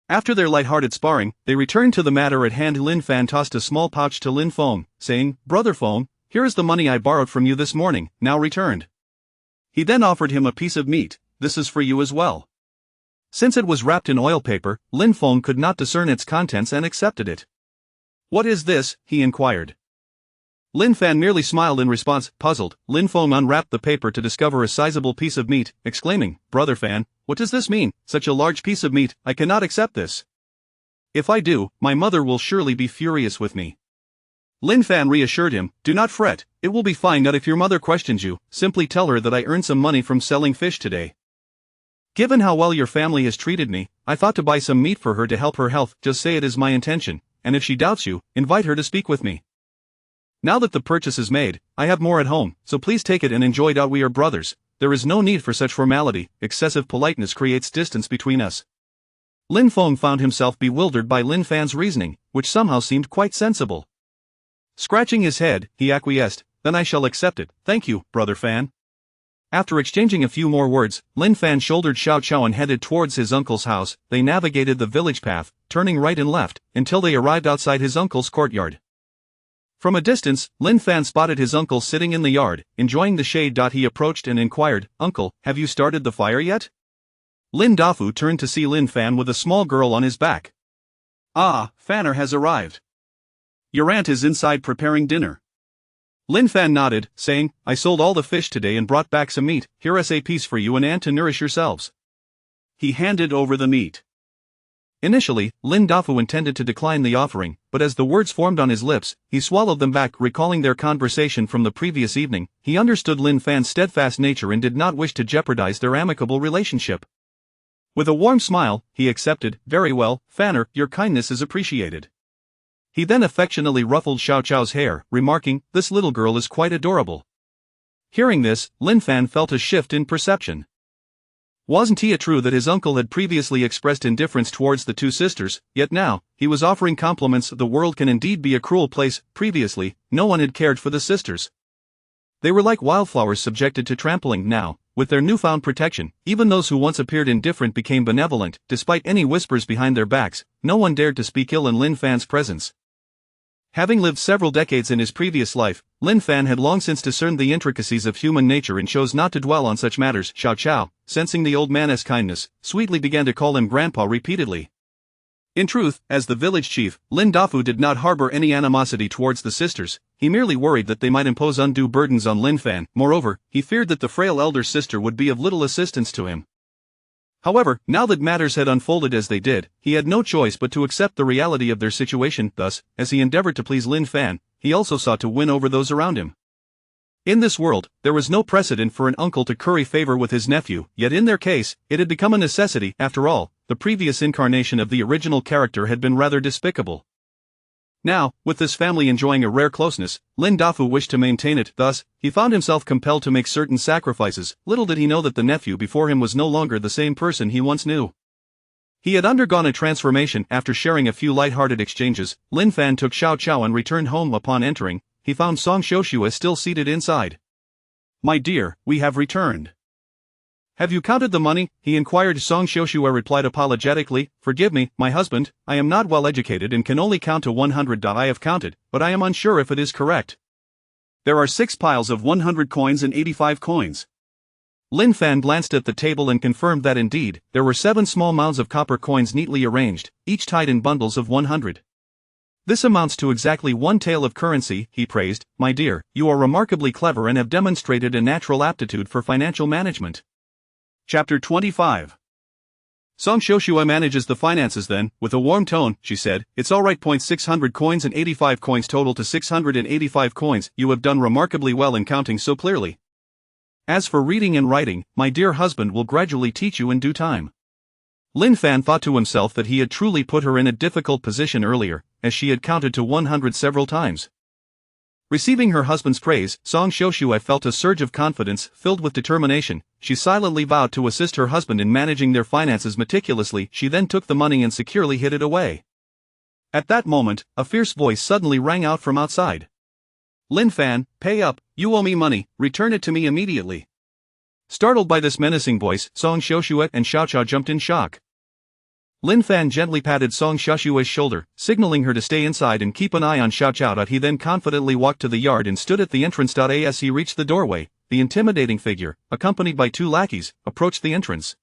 After their light-hearted sparring, they returned to the matter at hand. Lin Fan tossed a small pouch to Lin Feng, saying, "Brother Feng, here is the money I borrowed from you this morning, now returned. He then offered him a piece of meat. This is for you as well. Since it was wrapped in oil paper, Lin Feng could not discern its contents and accepted it. What is this? He inquired. Lin Fan merely smiled in response. Puzzled, Lin Feng unwrapped the paper to discover a sizable piece of meat, exclaiming, Brother Fan, what does this mean? Such a large piece of meat, I cannot accept this. If I do, my mother will surely be furious with me. Lin Fan reassured him, do not fret, it will be fine. Not if your mother questions you, simply tell her that I earned some money from selling fish today. Given how well your family has treated me, I thought to buy some meat for her to help her health. Just say it is my intention, and if she doubts you, invite her to speak with me. Now that the purchase is made, I have more at home, so please take it and enjoy it. We are brothers, there is no need for such formality. Excessive politeness creates distance between us. Lin Feng found himself bewildered by Lin Fan's reasoning, which somehow seemed quite sensible. Scratching his head, he acquiesced, then I shall accept it, thank you, Brother Fan. After exchanging a few more words, Lin Fan shouldered Xiao Qiao and headed towards his uncle's house. They navigated the village path, turning right and left, until they arrived outside his uncle's courtyard. From a distance, Lin Fan spotted his uncle sitting in the yard, enjoying the shade. He approached and inquired, Uncle, have you started the fire yet? Lin Dafu turned to see Lin Fan with a small girl on his back. Ah, Fanner has arrived. Your aunt is inside preparing dinner. Lin Fan nodded, saying, I sold all the fish today and brought back some meat. Here is a piece for you and aunt to nourish yourselves. He handed over the meat. Initially, Lin Dafu intended to decline the offering, but as the words formed on his lips, he swallowed them back. Recalling their conversation from the previous evening, he understood Lin Fan's steadfast nature and did not wish to jeopardize their amicable relationship. With a warm smile, he accepted. Very well, Fanner, your kindness is appreciated. He then affectionately ruffled Xiao Qiao's hair, remarking, this little girl is quite adorable. Hearing this, Lin Fan felt a shift in perception. Wasn't it true that his uncle had previously expressed indifference towards the two sisters, yet now, he was offering compliments. The world can indeed be a cruel place. Previously, no one had cared for the sisters. They were like wildflowers subjected to trampling. Now, with their newfound protection, even those who once appeared indifferent became benevolent. Despite any whispers behind their backs, no one dared to speak ill in Lin Fan's presence. Having lived several decades in his previous life, Lin Fan had long since discerned the intricacies of human nature and chose not to dwell on such matters. Xiao Qiao, sensing the old man's kindness, sweetly began to call him grandpa repeatedly. In truth, as the village chief, Lin Dafu did not harbor any animosity towards the sisters. He merely worried that they might impose undue burdens on Lin Fan. Moreover, he feared that the frail elder sister would be of little assistance to him. However, now that matters had unfolded as they did, he had no choice but to accept the reality of their situation. Thus, as he endeavored to please Lin Fan, he also sought to win over those around him. In this world, there was no precedent for an uncle to curry favor with his nephew, yet in their case, it had become a necessity. After all, the previous incarnation of the original character had been rather despicable. Now, with this family enjoying a rare closeness, Lin Dafu wished to maintain it. Thus, he found himself compelled to make certain sacrifices. Little did he know that the nephew before him was no longer the same person he once knew. He had undergone a transformation. After sharing a few light-hearted exchanges, Lin Fan took Xiao Qiao and returned home. Upon entering, he found Song Xiuxue still seated inside. My dear, we have returned. Have you counted the money? He inquired. Song Xiuxue replied apologetically, forgive me, my husband, I am not well educated and can only count to 100. I have counted, but I am unsure if it is correct. There are 6 piles of 100 coins and 85 coins. Lin Fan glanced at the table and confirmed that indeed, there were 7 small mounds of copper coins neatly arranged, each tied in bundles of 100. This amounts to exactly 1 tael of currency, he praised. My dear, you are remarkably clever and have demonstrated a natural aptitude for financial management. Chapter 25. Song Xiuxue manages the finances then, with a warm tone, she said, it's alright. 600 coins and 85 coins total to 685 coins, you have done remarkably well in counting so clearly. As for reading and writing, my dear husband will gradually teach you in due time. Lin Fan thought to himself that he had truly put her in a difficult position earlier, as she had counted to 100 several times. Receiving her husband's praise, Song Xiuxue felt a surge of confidence. Filled with determination, she silently vowed to assist her husband in managing their finances meticulously. She then took the money and securely hid it away. At that moment, a fierce voice suddenly rang out from outside. Lin Fan, pay up, you owe me money, return it to me immediately. Startled by this menacing voice, Song Xiuxue and Xiao Qiao jumped in shock. Lin Fan gently patted Song Xiuxue's shoulder, signaling her to stay inside and keep an eye on Xiao Qiao. He then confidently walked to the yard and stood at the entrance. As he reached the doorway, the intimidating figure, accompanied by 2 lackeys, approached the entrance.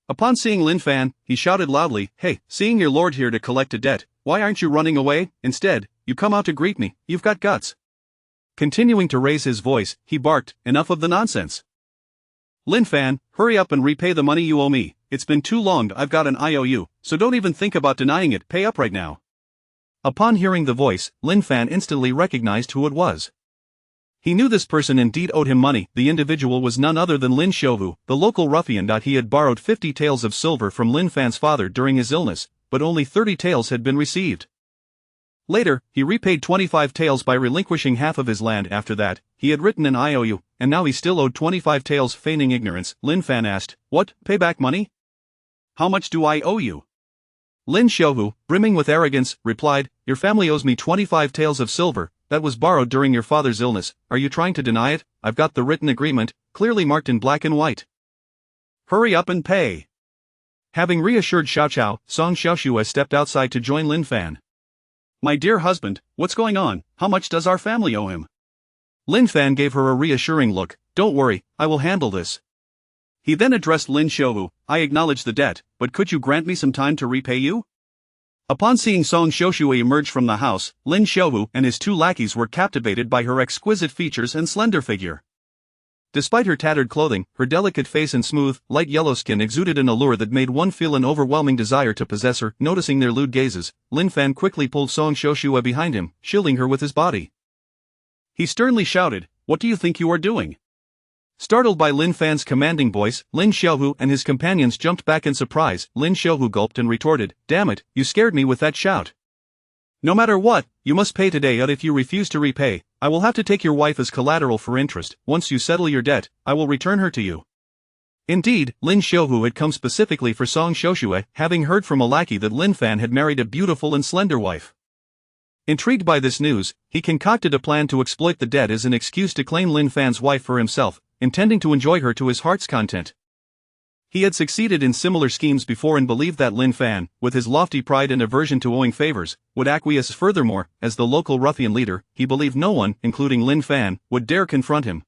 Upon seeing Lin Fan, he shouted loudly, "Hey, seeing your lord here to collect a debt, why aren't you running away? Instead, you come out to greet me, you've got guts." Continuing to raise his voice, he barked, "Enough of the nonsense. Lin Fan, hurry up and repay the money you owe me. It's been too long, I've got an IOU, so don't even think about denying it, pay up right now." Upon hearing the voice, Lin Fan instantly recognized who it was. He knew this person indeed owed him money. The individual was none other than Lin Xiaohu, the local ruffian. He had borrowed 50 taels of silver from Lin Fan's father during his illness, but only 30 taels had been received. Later, he repaid 25 taels by relinquishing half of his land. After that, he had written an IOU, and now he still owed 25 taels. Feigning ignorance, Lin Fan asked, "What, pay back money? How much do I owe you?" Lin Xiaohu, brimming with arrogance, replied, "Your family owes me 25 taels of silver, that was borrowed during your father's illness. Are you trying to deny it? I've got the written agreement, clearly marked in black and white. Hurry up and pay." Having reassured Xiao Qiao, Song Xiaoxue stepped outside to join Lin Fan. "My dear husband, what's going on? How much does our family owe him?" Lin Fan gave her a reassuring look. "Don't worry, I will handle this." He then addressed Lin Xiaohu, "I acknowledge the debt, but could you grant me some time to repay you?" Upon seeing Song Xiaoxue emerge from the house, Lin Xiaohu and his 2 lackeys were captivated by her exquisite features and slender figure. Despite her tattered clothing, her delicate face and smooth, light yellow skin exuded an allure that made one feel an overwhelming desire to possess her. Noticing their lewd gazes, Lin Fan quickly pulled Song Xiaoxue behind him, shielding her with his body. He sternly shouted, "What do you think you are doing?" Startled by Lin Fan's commanding voice, Lin Xiaohu and his companions jumped back in surprise. Lin Xiaohu gulped and retorted, "Damn it, you scared me with that shout. No matter what, you must pay today, and if you refuse to repay, I will have to take your wife as collateral for interest. Once you settle your debt, I will return her to you." Indeed, Lin Xiaohu had come specifically for Song Xiaoxue, having heard from a lackey that Lin Fan had married a beautiful and slender wife. Intrigued by this news, he concocted a plan to exploit the debt as an excuse to claim Lin Fan's wife for himself, intending to enjoy her to his heart's content. He had succeeded in similar schemes before and believed that Lin Fan, with his lofty pride and aversion to owing favors, would acquiesce. Furthermore, as the local ruffian leader, he believed no one, including Lin Fan, would dare confront him.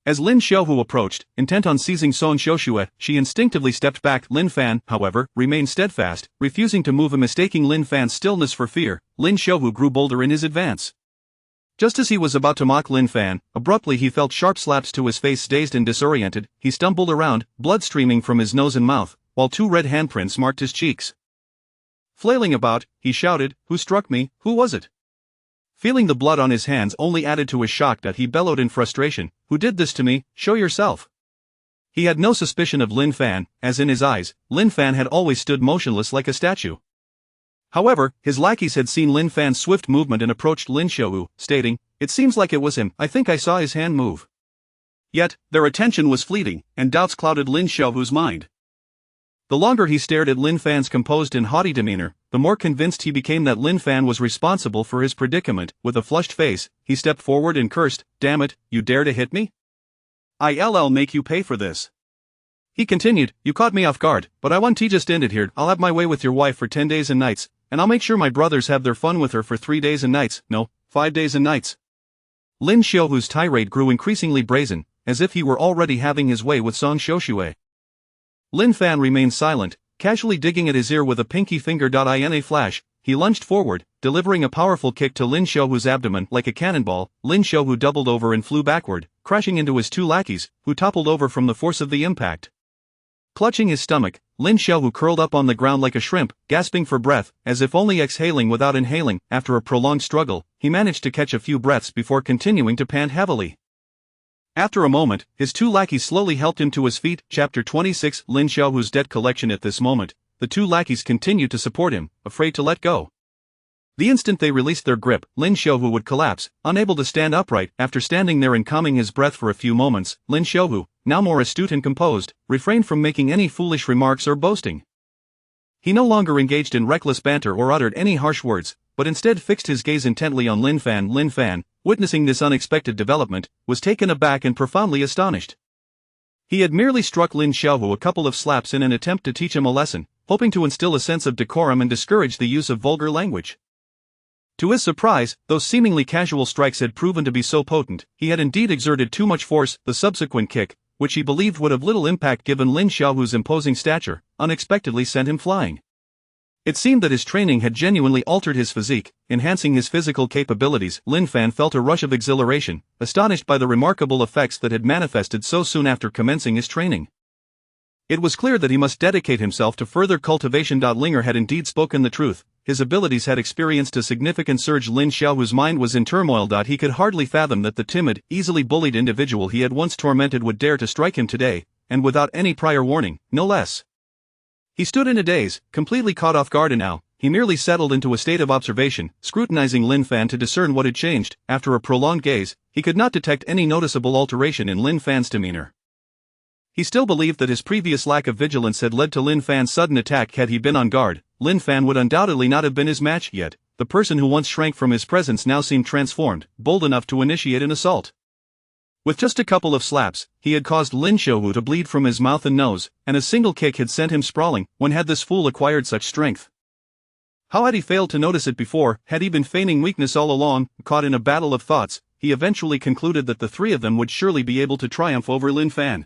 As Lin Xiaohu approached, intent on seizing Song Xiaoxue, she instinctively stepped back. Lin Fan, however, remained steadfast, refusing to move. Mistaking Lin Fan's stillness for fear, Lin Xiaohu grew bolder in his advance. Just as he was about to mock Lin Fan, abruptly he felt sharp slaps to his face. Dazed and disoriented, he stumbled around, blood streaming from his nose and mouth, while 2 red handprints marked his cheeks. Flailing about, he shouted, "Who struck me? Who was it?" Feeling the blood on his hands only added to his shock that he bellowed in frustration, "Who did this to me? Show yourself." He had no suspicion of Lin Fan, as in his eyes, Lin Fan had always stood motionless like a statue. However, his lackeys had seen Lin Fan's swift movement and approached Lin Xiaohu, stating, "It seems like it was him, I think I saw his hand move." Yet, their attention was fleeting, and doubts clouded Lin Xiaohu's mind. The longer he stared at Lin Fan's composed and haughty demeanor, the more convinced he became that Lin Fan was responsible for his predicament. With a flushed face, he stepped forward and cursed, "Damn it, you dare to hit me? I'll make you pay for this." He continued, "You caught me off guard, but I want to just end it here. I'll have my way with your wife for 10 days and nights, and I'll make sure my brothers have their fun with her for 3 days and nights, no, 5 days and nights." Lin Xiaohu's tirade grew increasingly brazen, as if he were already having his way with Song Xiaoxue. Lin Fan remained silent, casually digging at his ear with a pinky finger. In a flash, he lunged forward, delivering a powerful kick to Lin Xiaohu's abdomen. Like a cannonball, Lin Xiaohu doubled over and flew backward, crashing into his 2 lackeys, who toppled over from the force of the impact. Clutching his stomach, Lin Xiaohu curled up on the ground like a shrimp, gasping for breath, as if only exhaling without inhaling. After a prolonged struggle, he managed to catch a few breaths before continuing to pant heavily. After a moment, his 2 lackeys slowly helped him to his feet. Chapter 26 Lin Xiaohu's debt collection. At this moment, the 2 lackeys continued to support him, afraid to let go. The instant they released their grip, Lin Xiaohu would collapse, unable to stand upright. After standing there and calming his breath for a few moments, Lin Xiaohu, now more astute and composed, refrained from making any foolish remarks or boasting. He no longer engaged in reckless banter or uttered any harsh words, but instead fixed his gaze intently on Lin Fan. Lin Fan, witnessing this unexpected development, was taken aback and profoundly astonished. He had merely struck Lin Xiaohu a couple of slaps in an attempt to teach him a lesson, hoping to instill a sense of decorum and discourage the use of vulgar language. To his surprise, those seemingly casual strikes had proven to be so potent, he had indeed exerted too much force. The subsequent kick, which he believed would have little impact given Lin Xiaohu's imposing stature, unexpectedly sent him flying. It seemed that his training had genuinely altered his physique, enhancing his physical capabilities. Lin Fan felt a rush of exhilaration, astonished by the remarkable effects that had manifested so soon after commencing his training. It was clear that he must dedicate himself to further cultivation. Linger had indeed spoken the truth. His abilities had experienced a significant surge. Lin Xiaohu's mind was in turmoil. He could hardly fathom that the timid, easily bullied individual he had once tormented would dare to strike him today, and without any prior warning, no less. He stood in a daze, completely caught off guard, and now, he merely settled into a state of observation, scrutinizing Lin Fan to discern what had changed. After a prolonged gaze, he could not detect any noticeable alteration in Lin Fan's demeanor. He still believed that his previous lack of vigilance had led to Lin Fan's sudden attack. Had he been on guard, Lin Fan would undoubtedly not have been his match. Yet, the person who once shrank from his presence now seemed transformed, bold enough to initiate an assault. With just a couple of slaps, he had caused Lin Xiaohu to bleed from his mouth and nose, and a single kick had sent him sprawling. When had this fool acquired such strength? How had he failed to notice it before? Had he been feigning weakness all along? Caught in a battle of thoughts, he eventually concluded that the three of them would surely be able to triumph over Lin Fan.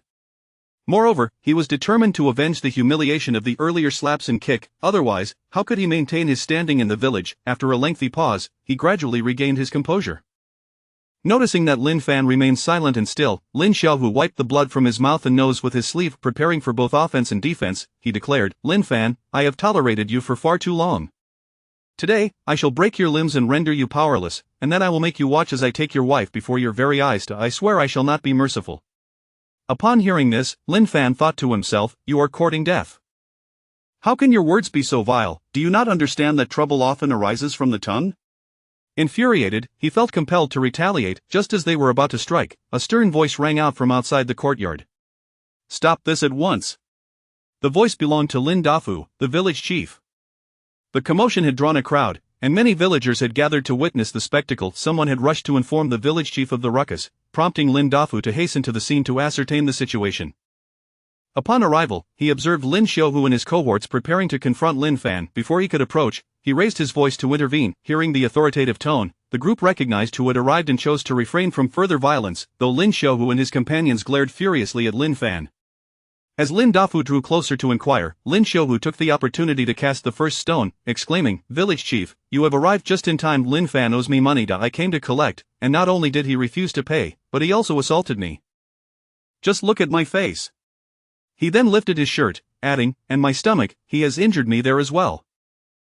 Moreover, he was determined to avenge the humiliation of the earlier slaps and kick. Otherwise, how could he maintain his standing in the village? After a lengthy pause, he gradually regained his composure. Noticing that Lin Fan remained silent and still, Lin Xiaohu wiped the blood from his mouth and nose with his sleeve. Preparing for both offense and defense, he declared, "Lin Fan, I have tolerated you for far too long. Today, I shall break your limbs and render you powerless, and then I will make you watch as I take your wife before your very eyes. I swear I shall not be merciful." Upon hearing this, Lin Fan thought to himself, "You are courting death. How can your words be so vile? Do you not understand that trouble often arises from the tongue?" Infuriated, he felt compelled to retaliate. Just as they were about to strike, a stern voice rang out from outside the courtyard. "Stop this at once." The voice belonged to Lin Dafu, the village chief. The commotion had drawn a crowd, and many villagers had gathered to witness the spectacle. Someone had rushed to inform the village chief of the ruckus, prompting Lin Dafu to hasten to the scene to ascertain the situation. Upon arrival, he observed Lin Xiaohu and his cohorts preparing to confront Lin Fan. Before he could approach, he raised his voice to intervene. Hearing the authoritative tone, the group recognized who had arrived and chose to refrain from further violence, though Lin Xiaohu and his companions glared furiously at Lin Fan. As Lin Dafu drew closer to inquire, Lin Xiaohu took the opportunity to cast the first stone, exclaiming, "Village chief, you have arrived just in time. Lin Fan owes me money I came to collect, and not only did he refuse to pay, but he also assaulted me. Just look at my face." He then lifted his shirt, adding, "And my stomach, he has injured me there as well."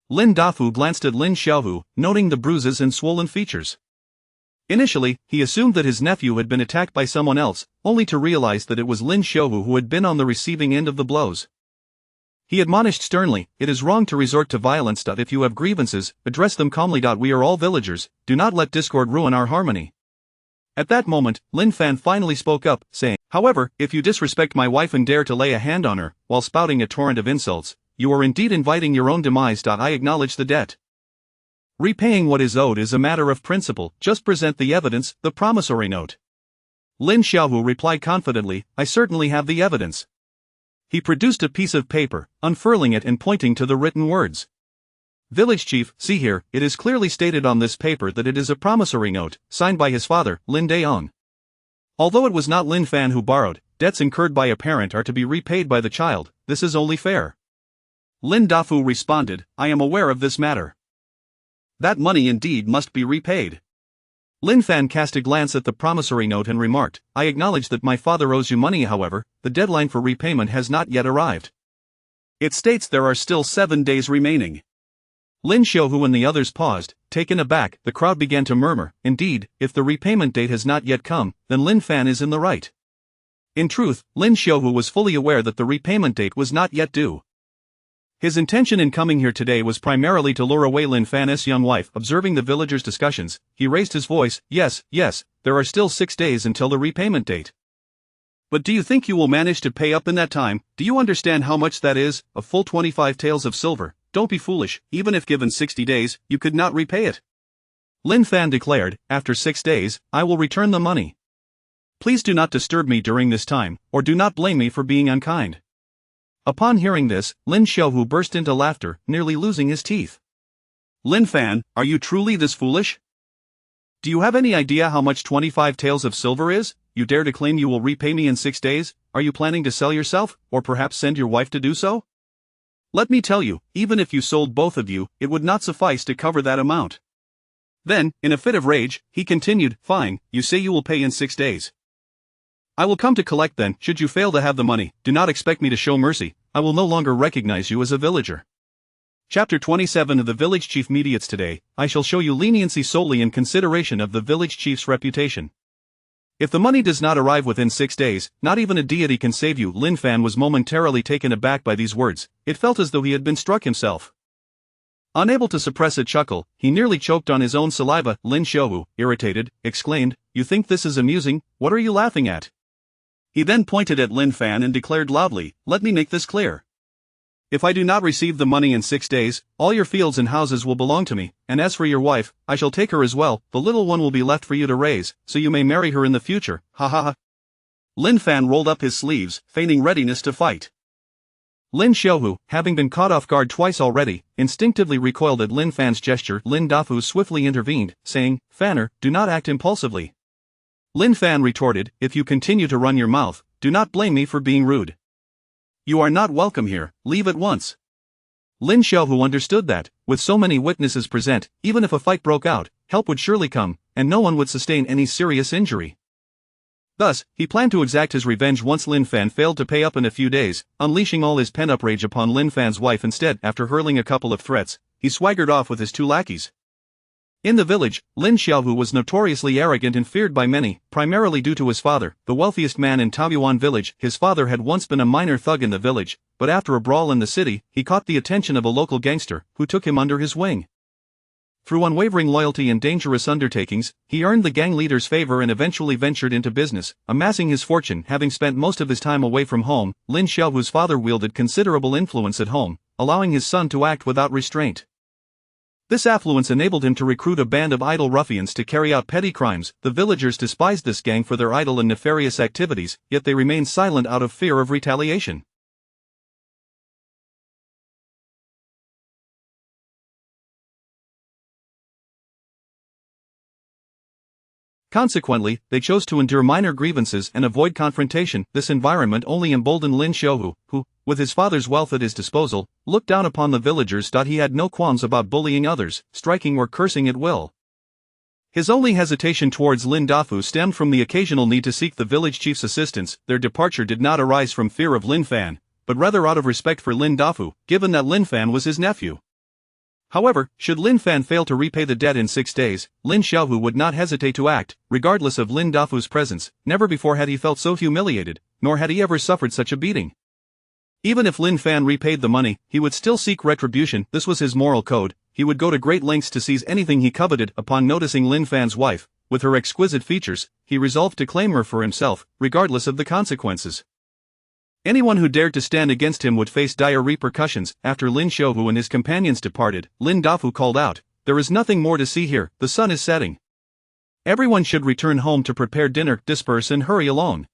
Lin Dafu glanced at Lin Xiaohu, noting the bruises and swollen features. Initially, he assumed that his nephew had been attacked by someone else, only to realize that it was Lin Xiaohu who had been on the receiving end of the blows. He admonished sternly, "It is wrong to resort to violence. If you have grievances, address them calmly. We are all villagers, do not let discord ruin our harmony." At that moment, Lin Fan finally spoke up, saying, "However, if you disrespect my wife and dare to lay a hand on her, while spouting a torrent of insults, you are indeed inviting your own demise. I acknowledge the debt. Repaying what is owed is a matter of principle. Just present the evidence, the promissory note." Lin Xiaohu replied confidently, "I certainly have the evidence." He produced a piece of paper, unfurling it and pointing to the written words. "Village chief, see here, it is clearly stated on this paper that it is a promissory note, signed by his father, Lin Daong. Although it was not Lin Fan who borrowed, debts incurred by a parent are to be repaid by the child. This is only fair." Lin Dafu responded, "I am aware of this matter. That money indeed must be repaid." Lin Fan cast a glance at the promissory note and remarked, "I acknowledge that my father owes you money. However, the deadline for repayment has not yet arrived. It states there are still 7 days remaining." Lin Xiaohu and the others paused, taken aback. The crowd began to murmur, "Indeed, if the repayment date has not yet come, then Lin Fan is in the right." In truth, Lin Xiaohu was fully aware that the repayment date was not yet due. His intention in coming here today was primarily to lure away Lin Fan's young wife. Observing the villagers' discussions, he raised his voice, yes, there are still 6 days until the repayment date. But do you think you will manage to pay up in that time? Do you understand how much that is? A full 25 taels of silver. Don't be foolish. Even if given 60 days, you could not repay it." Lin Fan declared, "After 6 days, I will return the money. Please do not disturb me during this time, or do not blame me for being unkind." Upon hearing this, Lin Xiaohu burst into laughter, nearly losing his teeth. Lin Fan, are you truly this foolish? Do you have any idea how much 25 taels of silver is? You dare to claim you will repay me in 6 days? Are you planning to sell yourself, or perhaps send your wife to do so? Let me tell you, even if you sold both of you, it would not suffice to cover that amount. Then, in a fit of rage, he continued, fine, you say you will pay in 6 days. I will come to collect then. Should you fail to have the money, do not expect me to show mercy. I will no longer recognize you as a villager. Chapter 27 of the Village Chief Mediates. Today, I shall show you leniency solely in consideration of the village chief's reputation. If the money does not arrive within 6 days, not even a deity can save you. Lin Fan was momentarily taken aback by these words. It felt as though he had been struck himself. Unable to suppress a chuckle, he nearly choked on his own saliva. Lin Xiaohu, irritated, exclaimed, "You think this is amusing? What are you laughing at?" He then pointed at Lin Fan and declared loudly, "Let me make this clear. If I do not receive the money in 6 days, all your fields and houses will belong to me, and as for your wife, I shall take her as well. The little one will be left for you to raise, so you may marry her in the future, ha ha ha." Lin Fan rolled up his sleeves, feigning readiness to fight. Lin Xiaohu, having been caught off guard twice already, instinctively recoiled at Lin Fan's gesture. Lin Dafu swiftly intervened, saying, "Fanner, do not act impulsively." Lin Fan retorted, "If you continue to run your mouth, do not blame me for being rude. You are not welcome here, leave at once." Lin Xiaohu understood that, with so many witnesses present, even if a fight broke out, help would surely come, and no one would sustain any serious injury. Thus, he planned to exact his revenge once Lin Fan failed to pay up in a few days, unleashing all his pent-up rage upon Lin Fan's wife. Instead, after hurling a couple of threats, he swaggered off with his 2 lackeys. In the village, Lin Xiaohu was notoriously arrogant and feared by many, primarily due to his father, the wealthiest man in Taoyuan village. His father had once been a minor thug in the village, but after a brawl in the city, he caught the attention of a local gangster, who took him under his wing. Through unwavering loyalty and dangerous undertakings, he earned the gang leader's favor and eventually ventured into business, amassing his fortune. Having spent most of his time away from home, Lin Xiaohu's father wielded considerable influence at home, allowing his son to act without restraint. This affluence enabled him to recruit a band of idle ruffians to carry out petty crimes. The villagers despised this gang for their idle and nefarious activities, yet they remained silent out of fear of retaliation. Consequently, they chose to endure minor grievances and avoid confrontation. This environment only emboldened Lin Xiaohu, who, with his father's wealth at his disposal, looked down upon the villagers. He had no qualms about bullying others, striking or cursing at will. His only hesitation towards Lin Dafu stemmed from the occasional need to seek the village chief's assistance. Their departure did not arise from fear of Lin Fan, but rather out of respect for Lin Dafu, given that Lin Fan was his nephew. However, should Lin Fan fail to repay the debt in 6 days, Lin Xiaohu would not hesitate to act, regardless of Lin Dafu's presence. Never before had he felt so humiliated, nor had he ever suffered such a beating. Even if Lin Fan repaid the money, he would still seek retribution. This was his moral code. He would go to great lengths to seize anything he coveted. Upon noticing Lin Fan's wife, with her exquisite features, he resolved to claim her for himself, regardless of the consequences. Anyone who dared to stand against him would face dire repercussions. After Lin Xiaohu and his companions departed, Lin Dafu called out, "There is nothing more to see here, the sun is setting. Everyone should return home to prepare dinner, disperse and hurry along."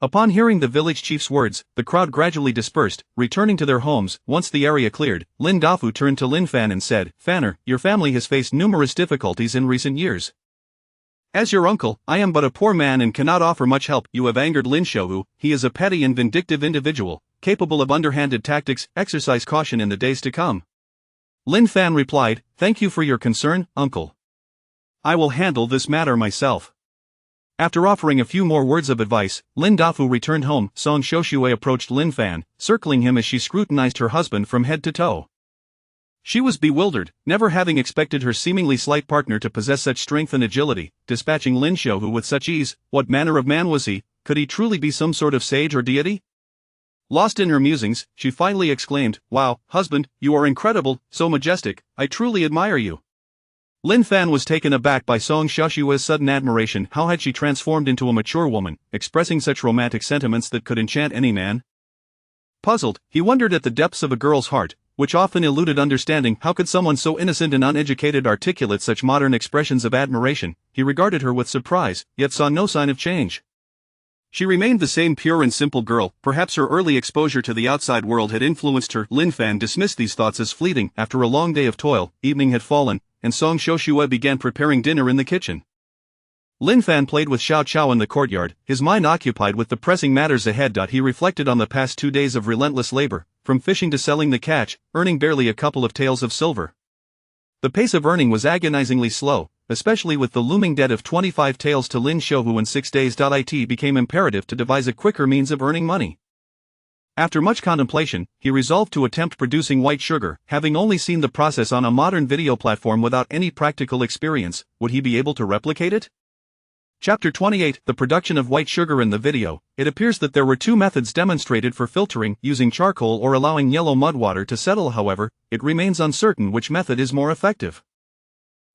Upon hearing the village chief's words, the crowd gradually dispersed, returning to their homes. Once the area cleared, Lin Dafu turned to Lin Fan and said, "Fanner, your family has faced numerous difficulties in recent years. As your uncle, I am but a poor man and cannot offer much help. You have angered Lin Xiaohu. He is a petty and vindictive individual, capable of underhanded tactics. Exercise caution in the days to come." Lin Fan replied, "Thank you for your concern, uncle. I will handle this matter myself." After offering a few more words of advice, Lin Dafu returned home. Song Shoshue approached Lin Fan, circling him as she scrutinized her husband from head to toe. She was bewildered, never having expected her seemingly slight partner to possess such strength and agility, dispatching Lin Xiaohu with such ease. What manner of man was he? Could he truly be some sort of sage or deity? Lost in her musings, she finally exclaimed, "Wow, husband, you are incredible, so majestic, I truly admire you." Lin Fan was taken aback by Song Shoshua's sudden admiration. How had she transformed into a mature woman, expressing such romantic sentiments that could enchant any man? Puzzled, he wondered at the depths of a girl's heart, which often eluded understanding. How could someone so innocent and uneducated articulate such modern expressions of admiration? He regarded her with surprise, yet saw no sign of change. She remained the same pure and simple girl. Perhaps her early exposure to the outside world had influenced her. Lin Fan dismissed these thoughts as fleeting. After a long day of toil, evening had fallen, and Song Xiuxue began preparing dinner in the kitchen. Lin Fan played with Xiao Qiao in the courtyard, his mind occupied with the pressing matters ahead. He reflected on the past 2 days of relentless labor, from fishing to selling the catch, earning barely a couple of taels of silver. The pace of earning was agonizingly slow, especially with the looming debt of 25 taels to Lin Shouhu in 6 days. It became imperative to devise a quicker means of earning money. After much contemplation, he resolved to attempt producing white sugar. Having only seen the process on a modern video platform without any practical experience, would he be able to replicate it? Chapter 28: The production of white sugar. In the video, it appears that there were 2 methods demonstrated for filtering, using charcoal or allowing yellow mud water to settle. However, it remains uncertain which method is more effective.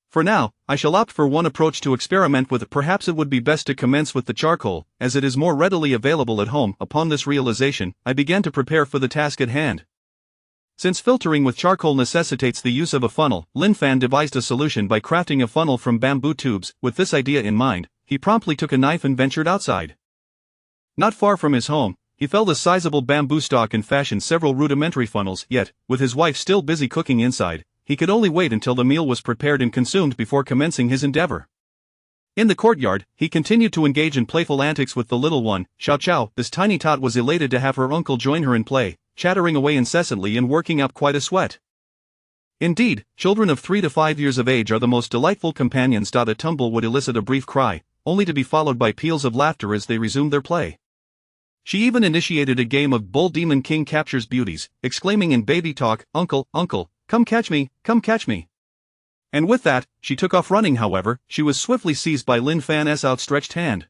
For now, I shall opt for one approach to experiment with. Perhaps it would be best to commence with the charcoal, as it is more readily available at home. Upon this realization, I began to prepare for the task at hand. Since filtering with charcoal necessitates the use of a funnel, Lin Fan devised a solution by crafting a funnel from bamboo tubes. With this idea in mind, he promptly took a knife and ventured outside. Not far from his home, he felled a sizable bamboo stalk and fashioned several rudimentary funnels. Yet, with his wife still busy cooking inside, he could only wait until the meal was prepared and consumed before commencing his endeavor. In the courtyard, he continued to engage in playful antics with the little one, Xiao Qiao. This tiny tot was elated to have her uncle join her in play, chattering away incessantly and working up quite a sweat. Indeed, children of 3 to 5 years of age are the most delightful companions. A tumble would elicit a brief cry, only to be followed by peals of laughter as they resumed their play. She even initiated a game of Bull Demon King Captures Beauties, exclaiming in baby talk, "Uncle, uncle, come catch me, come catch me." And with that, she took off running. However, she was swiftly seized by Lin Fan's outstretched hand.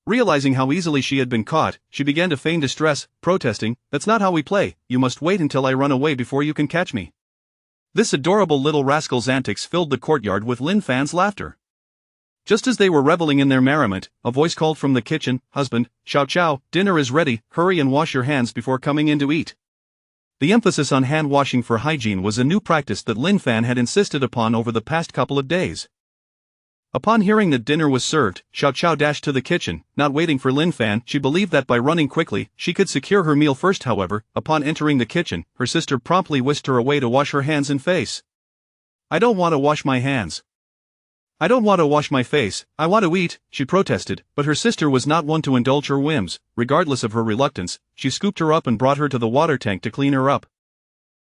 Realizing how easily she had been caught, she began to feign distress, protesting, "That's not how we play, you must wait until I run away before you can catch me." This adorable little rascal's antics filled the courtyard with Lin Fan's laughter. Just as they were reveling in their merriment, a voice called from the kitchen, "Husband, Xiao Qiao, dinner is ready, hurry and wash your hands before coming in to eat." The emphasis on hand washing for hygiene was a new practice that Lin Fan had insisted upon over the past couple of days. Upon hearing that dinner was served, Xiao Qiao dashed to the kitchen. Not waiting for Lin Fan, she believed that by running quickly, she could secure her meal first. However, upon entering the kitchen, her sister promptly whisked her away to wash her hands and face. "I don't want to wash my hands. I don't want to wash my face, I want to eat," she protested, but her sister was not one to indulge her whims. Regardless of her reluctance, she scooped her up and brought her to the water tank to clean her up.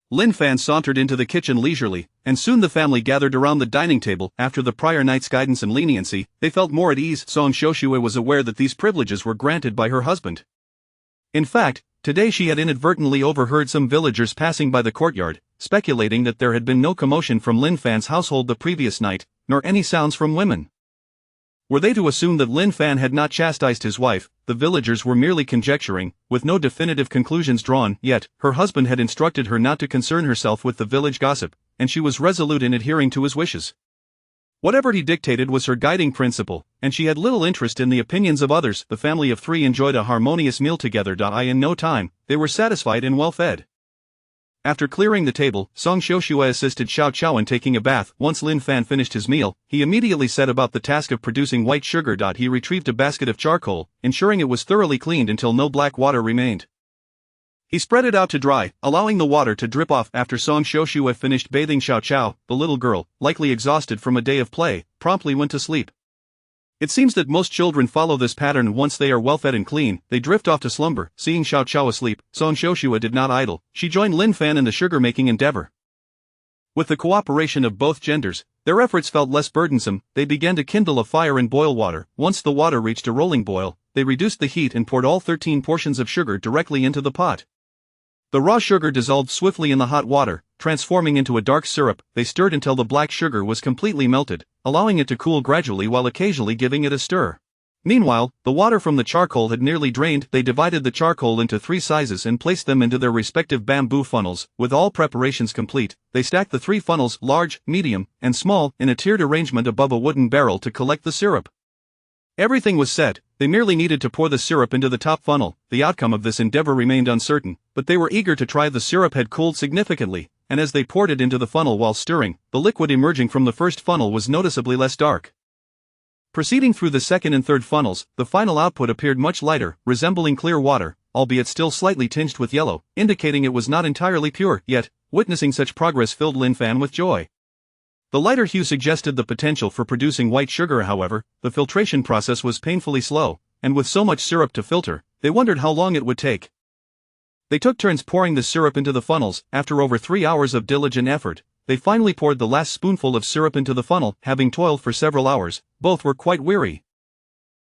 Lin Fan sauntered into the kitchen leisurely, and soon the family gathered around the dining table. After the prior night's guidance and leniency, they felt more at ease. Song Xiuxue was aware that these privileges were granted by her husband. In fact, today she had inadvertently overheard some villagers passing by the courtyard, speculating that there had been no commotion from Lin Fan's household the previous night, nor any sounds from women. Were they to assume that Lin Fan had not chastised his wife, the villagers were merely conjecturing, with no definitive conclusions drawn. Yet, her husband had instructed her not to concern herself with the village gossip, and she was resolute in adhering to his wishes. Whatever he dictated was her guiding principle, and she had little interest in the opinions of others. The family of 3 enjoyed a harmonious meal together. In no time, they were satisfied and well fed. After clearing the table, Song Xiuxue assisted Xiao Qiao in taking a bath. Once Lin Fan finished his meal, he immediately set about the task of producing white sugar. He retrieved a basket of charcoal, ensuring it was thoroughly cleaned until no black water remained. He spread it out to dry, allowing the water to drip off. After Song Xiuxue finished bathing Xiao Qiao, the little girl, likely exhausted from a day of play, promptly went to sleep. It seems that most children follow this pattern. Once they are well fed and clean, they drift off to slumber. Seeing Xiao Qiao asleep, Song Xiuxue did not idle. She joined Lin Fan in the sugar-making endeavor. With the cooperation of both genders, their efforts felt less burdensome. They began to kindle a fire and boil water. Once the water reached a rolling boil, they reduced the heat and poured all 13 portions of sugar directly into the pot. The raw sugar dissolved swiftly in the hot water, transforming into a dark syrup. They stirred until the black sugar was completely melted, allowing it to cool gradually while occasionally giving it a stir. Meanwhile, the water from the charcoal had nearly drained. They divided the charcoal into 3 sizes and placed them into their respective bamboo funnels. With all preparations complete, they stacked the 3 funnels, large, medium, and small, in a tiered arrangement above a wooden barrel to collect the syrup. Everything was set, they merely needed to pour the syrup into the top funnel. The outcome of this endeavor remained uncertain, but they were eager to try. The syrup had cooled significantly, and as they poured it into the funnel while stirring, the liquid emerging from the first funnel was noticeably less dark. Proceeding through the second and third funnels, the final output appeared much lighter, resembling clear water, albeit still slightly tinged with yellow, indicating it was not entirely pure. Yet, witnessing such progress filled Lin Fan with joy. The lighter hue suggested the potential for producing white sugar. However, the filtration process was painfully slow, and with so much syrup to filter, they wondered how long it would take. They took turns pouring the syrup into the funnels. After over 3 hours of diligent effort, they finally poured the last spoonful of syrup into the funnel. Having toiled for several hours, both were quite weary.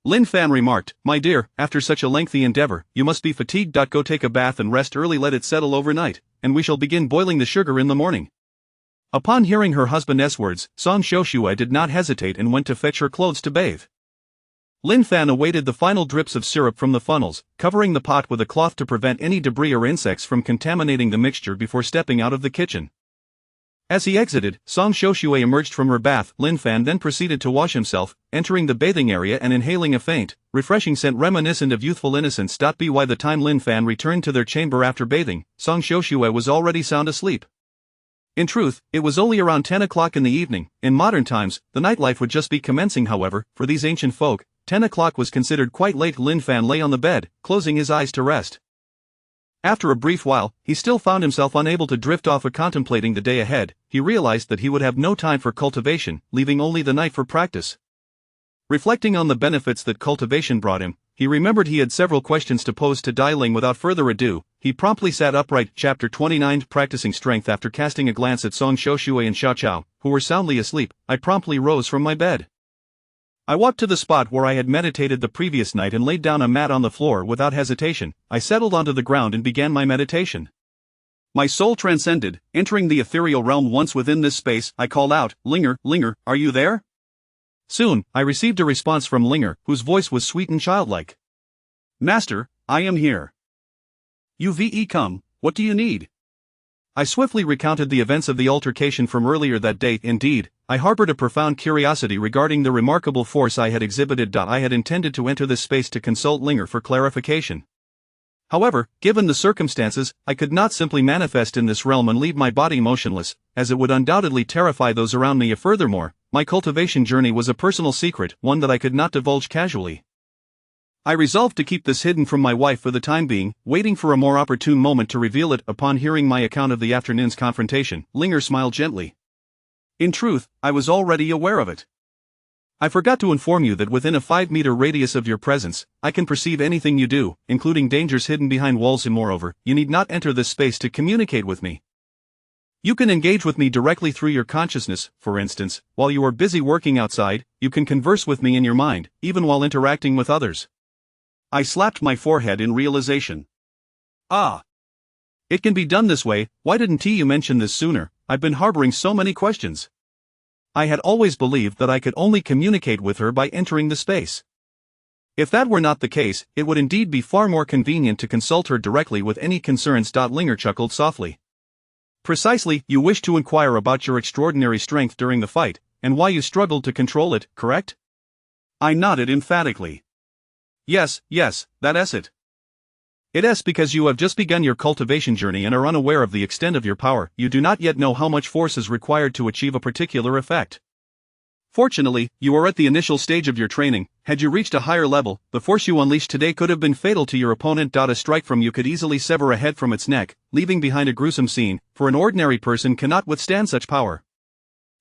Lin Fan remarked, "My dear, after such a lengthy endeavor, you must be fatigued. Go take a bath and rest early. Let it settle overnight, and we shall begin boiling the sugar in the morning." Upon hearing her husband's words, Song Xiuxue did not hesitate and went to fetch her clothes to bathe. Lin Fan awaited the final drips of syrup from the funnels, covering the pot with a cloth to prevent any debris or insects from contaminating the mixture before stepping out of the kitchen. As he exited, Song Xiuxue emerged from her bath. Lin Fan then proceeded to wash himself, entering the bathing area and inhaling a faint, refreshing scent reminiscent of youthful innocence. By the time Lin Fan returned to their chamber after bathing, Song Xiuxue was already sound asleep. In truth, it was only around 10 o'clock in the evening. In modern times, the nightlife would just be commencing. However, for these ancient folk, 10 o'clock was considered quite late. Lin Fan lay on the bed, closing his eyes to rest. After a brief while, he still found himself unable to drift off. Contemplating the day ahead, he realized that he would have no time for cultivation, leaving only the night for practice. Reflecting on the benefits that cultivation brought him, he remembered he had several questions to pose to Dai Ling. Without further ado, he promptly sat upright. Chapter 29 Practicing Strength. After casting a glance at Song Xiuxue and Xiao Qiao, who were soundly asleep, I promptly rose from my bed. I walked to the spot where I had meditated the previous night and laid down a mat on the floor. Without hesitation, I settled onto the ground and began my meditation. My soul transcended, entering the ethereal realm. Once within this space, I called out, "Linger, Linger, are you there?" Soon, I received a response from Linger, whose voice was sweet and childlike. "Master, I am here." "Uve come, what do you need?" I swiftly recounted the events of the altercation from earlier that day. Indeed, I harbored a profound curiosity regarding the remarkable force I had exhibited. I had intended to enter this space to consult Linger for clarification. However, given the circumstances, I could not simply manifest in this realm and leave my body motionless, as it would undoubtedly terrify those around me. Furthermore, my cultivation journey was a personal secret, one that I could not divulge casually. I resolved to keep this hidden from my wife for the time being, waiting for a more opportune moment to reveal it. Upon hearing my account of the afternoon's confrontation, Linger smiled gently. "In truth, I was already aware of it. I forgot to inform you that within a 5-meter radius of your presence, I can perceive anything you do, including dangers hidden behind walls. And moreover, you need not enter this space to communicate with me. You can engage with me directly through your consciousness. For instance, while you are busy working outside, you can converse with me in your mind, even while interacting with others." I slapped my forehead in realization. "Ah! It can be done this way. Why didn't you mention this sooner? I've been harboring so many questions. I had always believed that I could only communicate with her by entering the space. If that were not the case, it would indeed be far more convenient to consult her directly with any concerns." Linger chuckled softly. "Precisely, you wish to inquire about your extraordinary strength during the fight, and why you struggled to control it, correct?" I nodded emphatically. Yes, that's it. It is because you have just begun your cultivation journey and are unaware of the extent of your power. You do not yet know how much force is required to achieve a particular effect. Fortunately, you are at the initial stage of your training. Had you reached a higher level, the force you unleashed today could have been fatal to your opponent. A strike from you could easily sever a head from its neck, leaving behind a gruesome scene, for an ordinary person cannot withstand such power.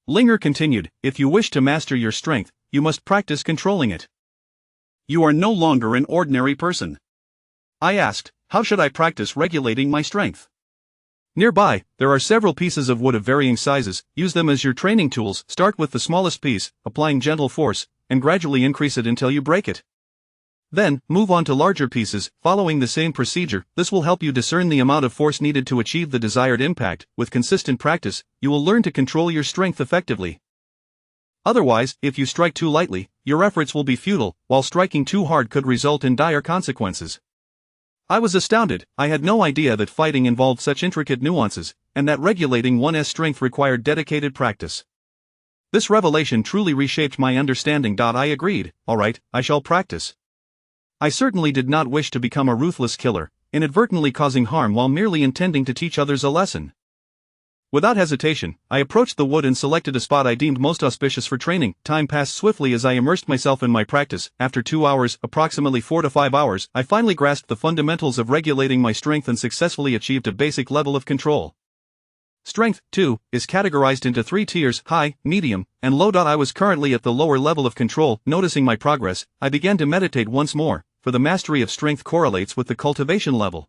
Linger continued, "If you wish to master your strength, you must practice controlling it. You are no longer an ordinary person." I asked, "How should I practice regulating my strength?" "Nearby, there are several pieces of wood of varying sizes. Use them as your training tools. Start with the smallest piece, applying gentle force, and gradually increase it until you break it. Then, move on to larger pieces, following the same procedure. This will help you discern the amount of force needed to achieve the desired impact. With consistent practice, you will learn to control your strength effectively. Otherwise, if you strike too lightly, your efforts will be futile, while striking too hard could result in dire consequences." I was astounded. I had no idea that fighting involved such intricate nuances, and that regulating one's strength required dedicated practice. This revelation truly reshaped my understanding. I agreed, "All right, I shall practice." I certainly did not wish to become a ruthless killer, inadvertently causing harm while merely intending to teach others a lesson. Without hesitation, I approached the wood and selected a spot I deemed most auspicious for training. Time passed swiftly as I immersed myself in my practice. After 2 hours, approximately 4 to 5 hours, I finally grasped the fundamentals of regulating my strength and successfully achieved a basic level of control. Strength, too, is categorized into 3 tiers: high, medium, and low. I was currently at the lower level of control. Noticing my progress, I began to meditate once more, for the mastery of strength correlates with the cultivation level.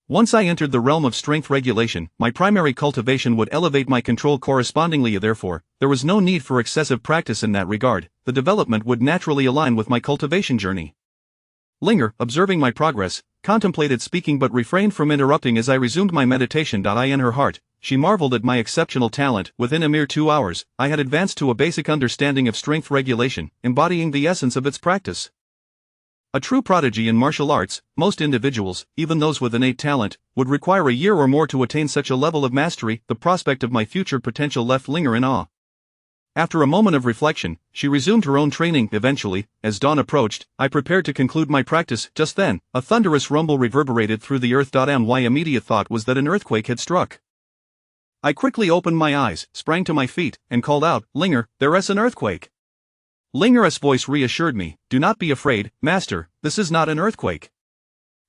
Once I entered the realm of strength regulation, my primary cultivation would elevate my control correspondingly. Therefore, there was no need for excessive practice in that regard. The development would naturally align with my cultivation journey. Linger, observing my progress, contemplated speaking but refrained from interrupting as I resumed my meditation. In her heart, she marveled at my exceptional talent. Within a mere 2 hours, I had advanced to a basic understanding of strength regulation, embodying the essence of its practice. A true prodigy in martial arts, most individuals, even those with innate talent, would require a year or more to attain such a level of mastery. The prospect of my future potential left Linger in awe. After a moment of reflection, she resumed her own training. Eventually, as dawn approached, I prepared to conclude my practice. Just then, a thunderous rumble reverberated through the earth. My immediate thought was that an earthquake had struck. I quickly opened my eyes, sprang to my feet, and called out, "Linger, there's an earthquake." Linger's voice reassured me, "Do not be afraid, master, this is not an earthquake."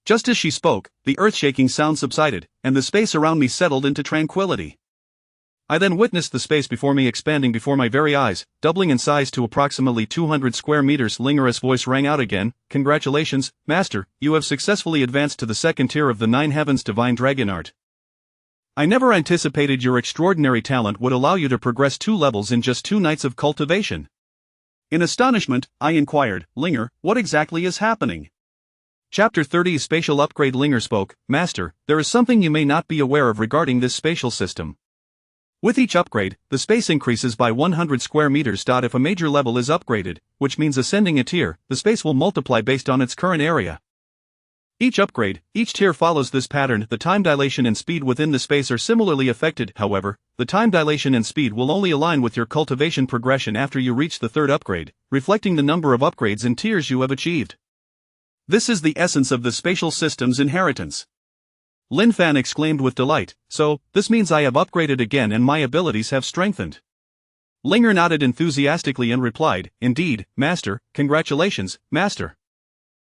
Just as she spoke, the earth-shaking sound subsided, and the space around me settled into tranquility. I then witnessed the space before me expanding before my very eyes, doubling in size to approximately 200 square meters. Linger's voice rang out again, "Congratulations, master, you have successfully advanced to the 2nd tier of the 9 heavens divine dragon art. I never anticipated your extraordinary talent would allow you to progress 2 levels in just 2 nights of cultivation." In astonishment, I inquired, "Linger, what exactly is happening?" Chapter 30 Spatial Upgrade. Linger spoke, "Master, there is something you may not be aware of regarding this spatial system. With each upgrade, the space increases by 100 square meters. If a major level is upgraded, which means ascending a tier, the space will multiply based on its current area. Each tier follows this pattern. The time dilation and speed within the space are similarly affected. However, the time dilation and speed will only align with your cultivation progression after you reach the 3rd upgrade, reflecting the number of upgrades and tiers you have achieved. This is the essence of the spatial system's inheritance." Lin Fan exclaimed with delight, "So, this means I have upgraded again and my abilities have strengthened." Linger nodded enthusiastically and replied, "Indeed, master, congratulations, master."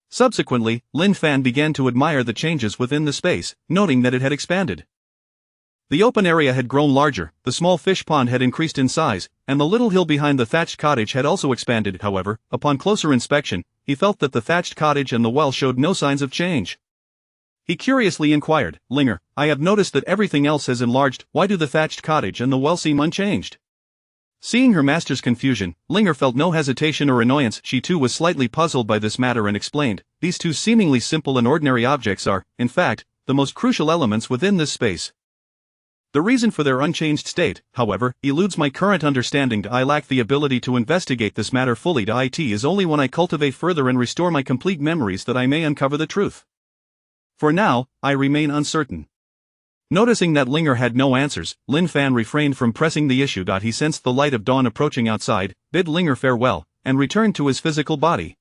Subsequently, Lin Fan began to admire the changes within the space, noting that it had expanded. The open area had grown larger, the small fish pond had increased in size, and the little hill behind the thatched cottage had also expanded. However, upon closer inspection, he felt that the thatched cottage and the well showed no signs of change. He curiously inquired, "Linger, I have noticed that everything else has enlarged, why do the thatched cottage and the well seem unchanged?" Seeing her master's confusion, Linger felt no hesitation or annoyance. She too was slightly puzzled by this matter and explained, "These 2 seemingly simple and ordinary objects are, in fact, the most crucial elements within this space. The reason for their unchanged state, however, eludes my current understanding. I lack the ability to investigate this matter fully. It is only when I cultivate further and restore my complete memories that I may uncover the truth. For now, I remain uncertain." Noticing that Linger had no answers, Lin Fan refrained from pressing the issue. He sensed the light of dawn approaching outside, bid Linger farewell, and returned to his physical body.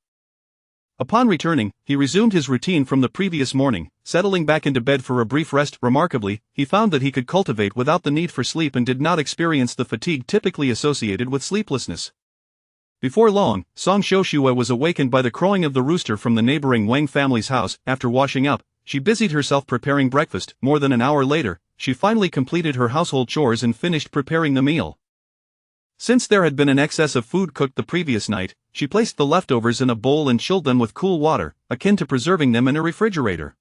Upon returning, he resumed his routine from the previous morning, settling back into bed for a brief rest. Remarkably, he found that he could cultivate without the need for sleep and did not experience the fatigue typically associated with sleeplessness. Before long, Song Shoshua was awakened by the crowing of the rooster from the neighboring Wang family's house. After washing up, she busied herself preparing breakfast. More than an hour later, she finally completed her household chores and finished preparing the meal. Since there had been an excess of food cooked the previous night, she placed the leftovers in a bowl and chilled them with cool water, akin to preserving them in a refrigerator.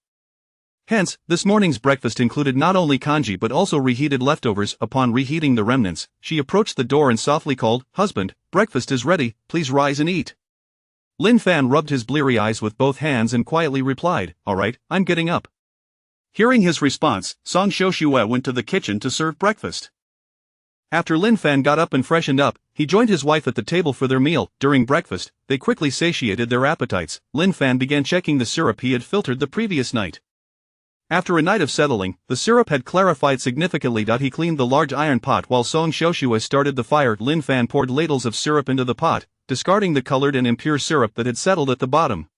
Hence, this morning's breakfast included not only congee but also reheated leftovers. Upon reheating the remnants, she approached the door and softly called, "Husband, breakfast is ready, please rise and eat." Lin Fan rubbed his bleary eyes with both hands and quietly replied, "All right, I'm getting up." Hearing his response, Song Shoshua went to the kitchen to serve breakfast. After Lin Fan got up and freshened up, he joined his wife at the table for their meal. During breakfast, they quickly satiated their appetites. Lin Fan began checking the syrup he had filtered the previous night. After a night of settling, the syrup had clarified significantly. He cleaned the large iron pot while Song Shoshua started the fire. Lin Fan poured ladles of syrup into the pot, discarding the colored and impure syrup that had settled at the bottom.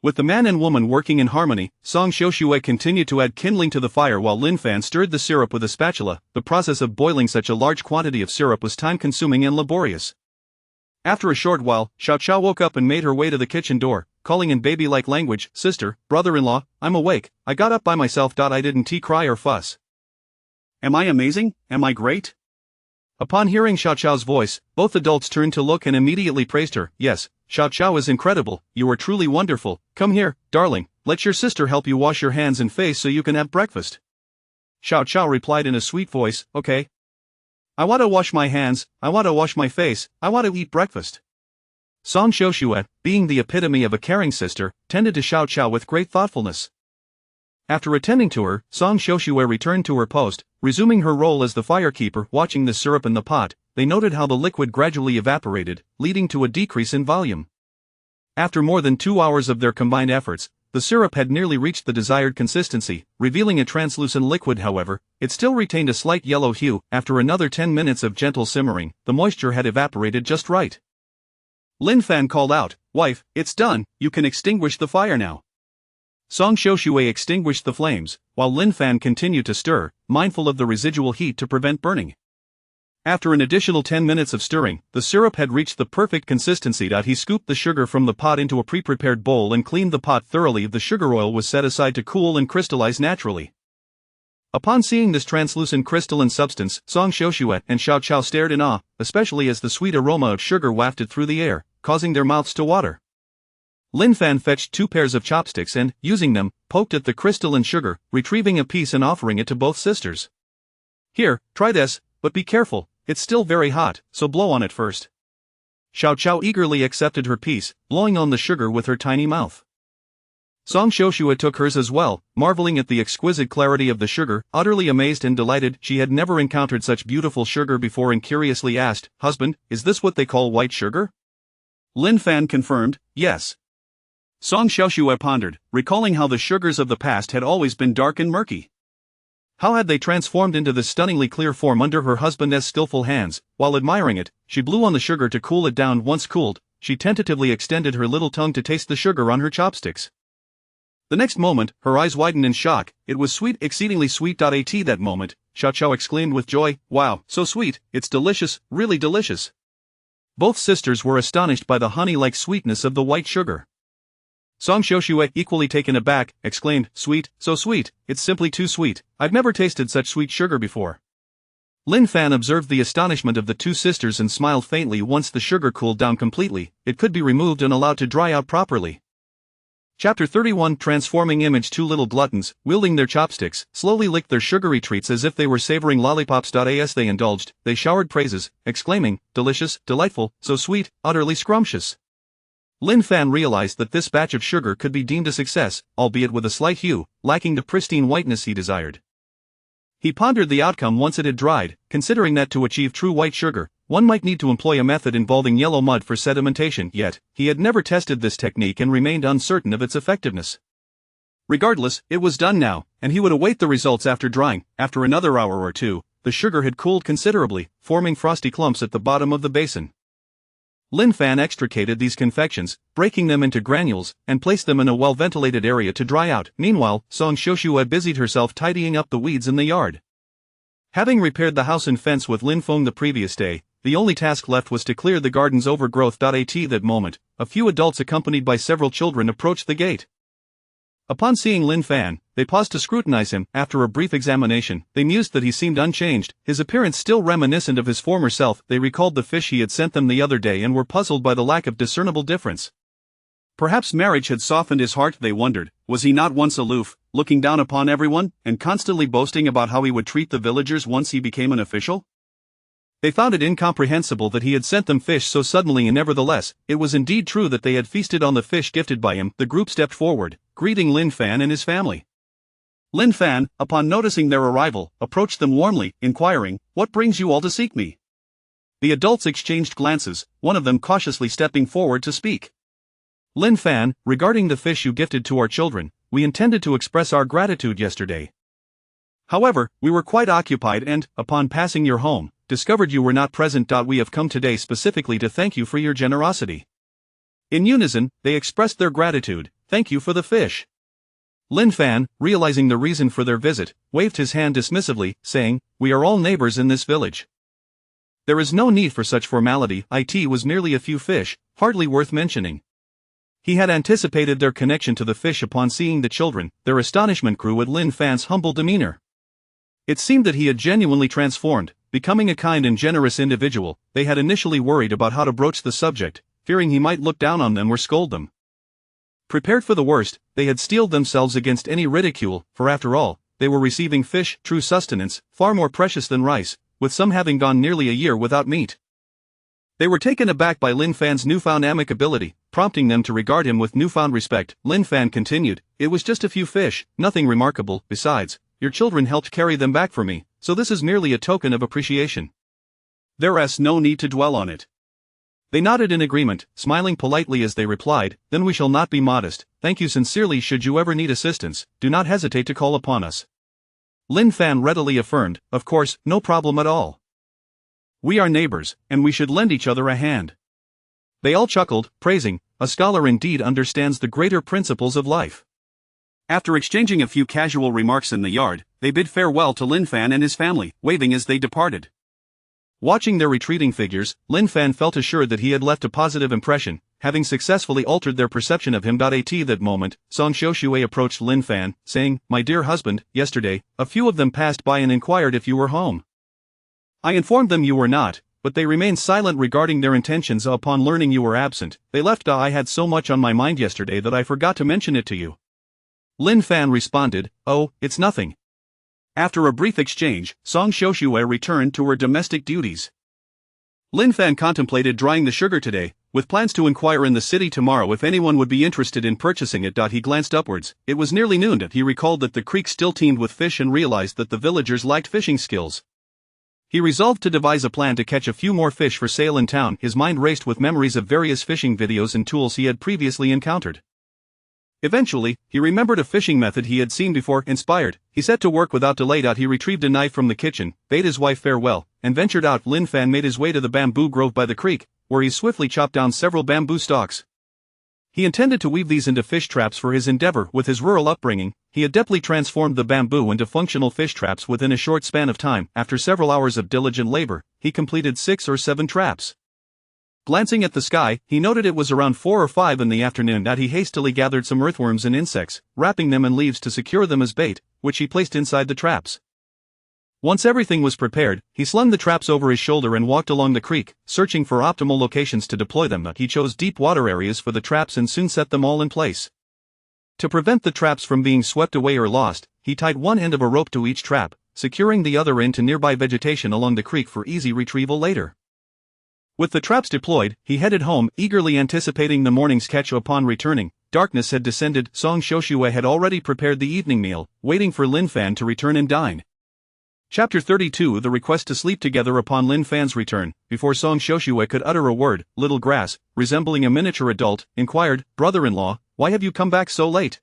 With the man and woman working in harmony, Song Xiaoxue continued to add kindling to the fire while Lin Fan stirred the syrup with a spatula. The process of boiling such a large quantity of syrup was time-consuming and laborious. After a short while, Xiao Xiao woke up and made her way to the kitchen door, calling in baby-like language, "Sister, brother-in-law, I'm awake, I got up by myself. I didn't cry or fuss. Am I amazing? Am I great?" Upon hearing Xiao Xiao's voice, both adults turned to look and immediately praised her. "Yes, Xiao Xiao is incredible, you are truly wonderful. Come here, darling, let your sister help you wash your hands and face so you can have breakfast." Xiao Xiao replied in a sweet voice, "Okay. I want to wash my hands, I want to wash my face, I want to eat breakfast." Song Xiaoxue, being the epitome of a caring sister, tended to Xiao Xiao with great thoughtfulness. After attending to her, Song Xiaoxue returned to her post, resuming her role as the firekeeper. Watching the syrup in the pot, they noted how the liquid gradually evaporated, leading to a decrease in volume. After more than 2 hours of their combined efforts, the syrup had nearly reached the desired consistency, revealing a translucent liquid. However, it still retained a slight yellow hue. After another 10 minutes of gentle simmering, the moisture had evaporated just right. Lin Fan called out, "Wife, it's done, you can extinguish the fire now." Song Xiaoxue extinguished the flames, while Lin Fan continued to stir, mindful of the residual heat to prevent burning. After an additional 10 minutes of stirring, the syrup had reached the perfect consistency. He scooped the sugar from the pot into a pre-prepared bowl and cleaned the pot thoroughly. The sugar oil was set aside to cool and crystallize naturally. Upon seeing this translucent crystalline substance, Song Xiaoxue and Xiao Xiao stared in awe, especially as the sweet aroma of sugar wafted through the air, causing their mouths to water. Lin Fan fetched 2 pairs of chopsticks and, using them, poked at the crystalline sugar, retrieving a piece and offering it to both sisters. "Here, try this, but be careful, it's still very hot, so blow on it first." Xiao Xiao eagerly accepted her piece, blowing on the sugar with her tiny mouth. Song Xiaoxue took hers as well, marveling at the exquisite clarity of the sugar. Utterly amazed and delighted, she had never encountered such beautiful sugar before and curiously asked, "Husband, is this what they call white sugar?" Lin Fan confirmed, "Yes." Song Xiaoxue pondered, recalling how the sugars of the past had always been dark and murky. How had they transformed into this stunningly clear form under her husband's skillful hands? While admiring it, she blew on the sugar to cool it down. Once cooled, she tentatively extended her little tongue to taste the sugar on her chopsticks. The next moment, her eyes widened in shock. It was sweet, exceedingly sweet. At that moment, Xiao Xiao exclaimed with joy, "Wow, so sweet, it's delicious, really delicious." Both sisters were astonished by the honey-like sweetness of the white sugar. Song Xiaoxue, equally taken aback, exclaimed, "Sweet, so sweet, it's simply too sweet, I've never tasted such sweet sugar before." Lin Fan observed the astonishment of the 2 sisters and smiled faintly. Once the sugar cooled down completely, it could be removed and allowed to dry out properly. Chapter 31 Transforming Image. 2 little gluttons, wielding their chopsticks, slowly licked their sugary treats as if they were savoring lollipops. As they indulged, they showered praises, exclaiming, "Delicious, delightful, so sweet, utterly scrumptious." Lin Fan realized that this batch of sugar could be deemed a success, albeit with a slight hue, lacking the pristine whiteness he desired. He pondered the outcome once it had dried, considering that to achieve true white sugar, one might need to employ a method involving yellow mud for sedimentation. Yet, he had never tested this technique and remained uncertain of its effectiveness. Regardless, it was done now, and he would await the results after drying. After another hour or 2, the sugar had cooled considerably, forming frosty clumps at the bottom of the basin. Lin Fan extricated these confections, breaking them into granules, and placed them in a well-ventilated area to dry out. Meanwhile, Song Xiaoxue busied herself tidying up the weeds in the yard. Having repaired the house and fence with Lin Feng the previous day, the only task left was to clear the garden's overgrowth. At that moment, a few adults accompanied by several children approached the gate. Upon seeing Lin Fan, they paused to scrutinize him. After a brief examination, they mused that he seemed unchanged, his appearance still reminiscent of his former self. They recalled the fish he had sent them the other day and were puzzled by the lack of discernible difference. Perhaps marriage had softened his heart, they wondered. Was he not once aloof, looking down upon everyone, and constantly boasting about how he would treat the villagers once he became an official? They found it incomprehensible that he had sent them fish so suddenly, and nevertheless, it was indeed true that they had feasted on the fish gifted by him. The group stepped forward, greeting Lin Fan and his family. Lin Fan, upon noticing their arrival, approached them warmly, inquiring, "What brings you all to seek me?" The adults exchanged glances, one of them cautiously stepping forward to speak. Lin Fan, regarding the fish you gifted to our children, we intended to express our gratitude yesterday. However, we were quite occupied and, upon passing your home, discovered you were not present. We have come today specifically to thank you for your generosity. In unison, they expressed their gratitude, thank you for the fish. Lin Fan, realizing the reason for their visit, waved his hand dismissively, saying, we are all neighbors in this village. There is no need for such formality. It was merely a few fish, hardly worth mentioning. He had anticipated their connection to the fish upon seeing the children. Their astonishment grew at Lin Fan's humble demeanor. It seemed that he had genuinely transformed, becoming a kind and generous individual. They had initially worried about how to broach the subject, fearing he might look down on them or scold them. Prepared for the worst, they had steeled themselves against any ridicule, for after all, they were receiving fish, true sustenance, far more precious than rice, with some having gone nearly a year without meat. They were taken aback by Lin Fan's newfound amicability, prompting them to regard him with newfound respect. Lin Fan continued, it was just a few fish, nothing remarkable. Besides, your children helped carry them back for me, so this is merely a token of appreciation. There's no need to dwell on it. They nodded in agreement, smiling politely as they replied, then we shall not be modest. Thank you sincerely. Should you ever need assistance, do not hesitate to call upon us. Lin Fan readily affirmed, of course, no problem at all. We are neighbors, and we should lend each other a hand. They all chuckled, praising, a scholar indeed understands the greater principles of life. After exchanging a few casual remarks in the yard, they bid farewell to Lin Fan and his family, waving as they departed. Watching their retreating figures, Lin Fan felt assured that he had left a positive impression, having successfully altered their perception of him. At that moment, Song Xiaoshui approached Lin Fan, saying, my dear husband, yesterday, a few of them passed by and inquired if you were home. I informed them you were not, but they remained silent regarding their intentions upon learning you were absent. They left. I had so much on my mind yesterday that I forgot to mention it to you. Lin Fan responded, oh, it's nothing. After a brief exchange, Song Xiaoshui returned to her domestic duties. Lin Fan contemplated drying the sugar today, with plans to inquire in the city tomorrow if anyone would be interested in purchasing it. He glanced upwards. It was nearly noon. He recalled that the creek still teemed with fish and realized that the villagers lacked fishing skills. He resolved to devise a plan to catch a few more fish for sale in town. His mind raced with memories of various fishing videos and tools he had previously encountered. Eventually, he remembered a fishing method he had seen before. Inspired, he set to work without delay. He retrieved a knife from the kitchen, bade his wife farewell, and ventured out. Lin Fan made his way to the bamboo grove by the creek, where he swiftly chopped down several bamboo stalks. He intended to weave these into fish traps for his endeavor. With his rural upbringing, he adeptly transformed the bamboo into functional fish traps within a short span of time. After several hours of diligent labor, he completed 6 or 7 traps. Glancing at the sky, he noted it was around 4 or 5 in the afternoon. He hastily gathered some earthworms and insects, wrapping them in leaves to secure them as bait, which he placed inside the traps. Once everything was prepared, he slung the traps over his shoulder and walked along the creek, searching for optimal locations to deploy them. He chose deep water areas for the traps and soon set them all in place. To prevent the traps from being swept away or lost, he tied one end of a rope to each trap, securing the other end to nearby vegetation along the creek for easy retrieval later. With the traps deployed, he headed home, eagerly anticipating the morning's catch. Upon returning, darkness had descended. Song Xiaoshui had already prepared the evening meal, waiting for Lin Fan to return and dine. Chapter 32 The request to sleep together. Upon Lin Fan's return, before Song Xiaoshui could utter a word, Little Grass, resembling a miniature adult, inquired, brother-in-law, why have you come back so late?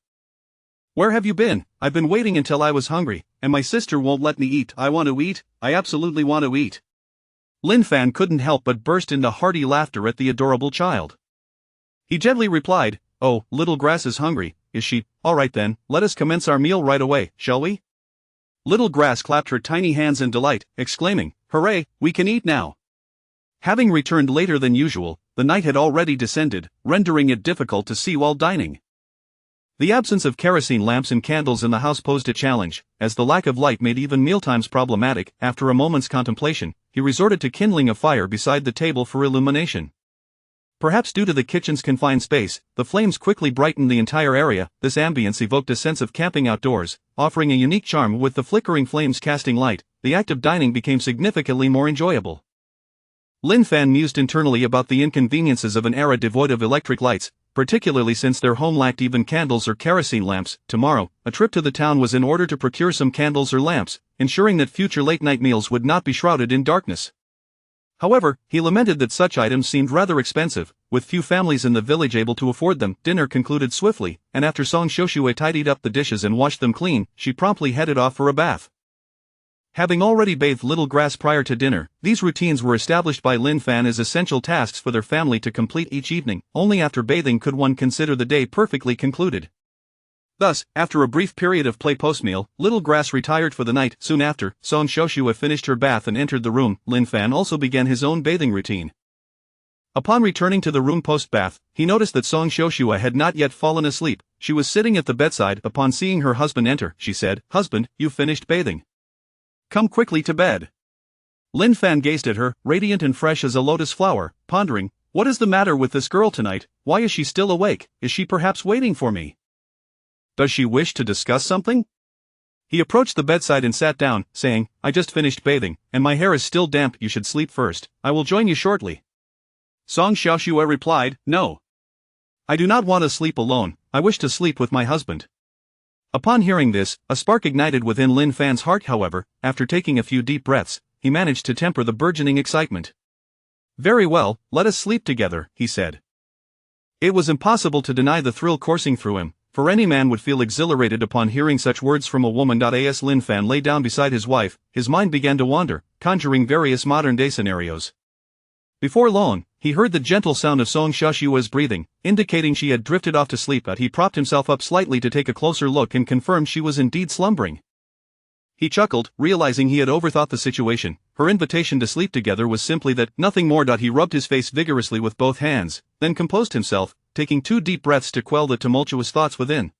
Where have you been? I've been waiting until I was hungry, and my sister won't let me eat. I want to eat, I absolutely want to eat. Lin Fan couldn't help but burst into hearty laughter at the adorable child. He gently replied, oh, Little Grass is hungry, is she? All right then, let us commence our meal right away, shall we? Little Grass clapped her tiny hands in delight, exclaiming, hooray, we can eat now. Having returned later than usual, the night had already descended, rendering it difficult to see while dining. The absence of kerosene lamps and candles in the house posed a challenge, as the lack of light made even mealtimes problematic. After a moment's contemplation, he resorted to kindling a fire beside the table for illumination. Perhaps due to the kitchen's confined space, the flames quickly brightened the entire area. This ambience evoked a sense of camping outdoors, offering a unique charm. With the flickering flames casting light, the act of dining became significantly more enjoyable. Lin Fan mused internally about the inconveniences of an era devoid of electric lights, particularly since their home lacked even candles or kerosene lamps. Tomorrow, a trip to the town was in order to procure some candles or lamps, ensuring that future late-night meals would not be shrouded in darkness. However, he lamented that such items seemed rather expensive, with few families in the village able to afford them. Dinner concluded swiftly, and after Song Xiaoshui tidied up the dishes and washed them clean, she promptly headed off for a bath. Having already bathed little grass prior to dinner, these routines were established by Lin Fan as essential tasks for their family to complete each evening. Only after bathing could one consider the day perfectly concluded. Thus, after a brief period of play post-meal, Little Grass retired for the night. Soon after, Song Xiaoxue finished her bath and entered the room. Lin Fan also began his own bathing routine. Upon returning to the room post-bath, he noticed that Song Xiaoxue had not yet fallen asleep. She was sitting at the bedside. Upon seeing her husband enter, she said, "Husband, you've finished bathing. Come quickly to bed." Lin Fan gazed at her, radiant and fresh as a lotus flower, pondering, "What is the matter with this girl tonight? Why is she still awake? Is she perhaps waiting for me? Does she wish to discuss something?" He approached the bedside and sat down, saying, "I just finished bathing, and my hair is still damp. You should sleep first. I will join you shortly." Song Xiaoxue replied, "No. I do not want to sleep alone. I wish to sleep with my husband." Upon hearing this, a spark ignited within Lin Fan's heart. However, after taking a few deep breaths, he managed to temper the burgeoning excitement. "Very well, let us sleep together," he said. It was impossible to deny the thrill coursing through him, for any man would feel exhilarated upon hearing such words from a woman. As Lin Fan lay down beside his wife, his mind began to wander, conjuring various modern-day scenarios. Before long, he heard the gentle sound of Song Xiaoxue's breathing, indicating she had drifted off to sleep. But he propped himself up slightly to take a closer look and confirmed she was indeed slumbering. He chuckled, realizing he had overthought the situation. Her invitation to sleep together was simply that, nothing more. He rubbed his face vigorously with both hands, then composed himself, taking 2 deep breaths to quell the tumultuous thoughts within.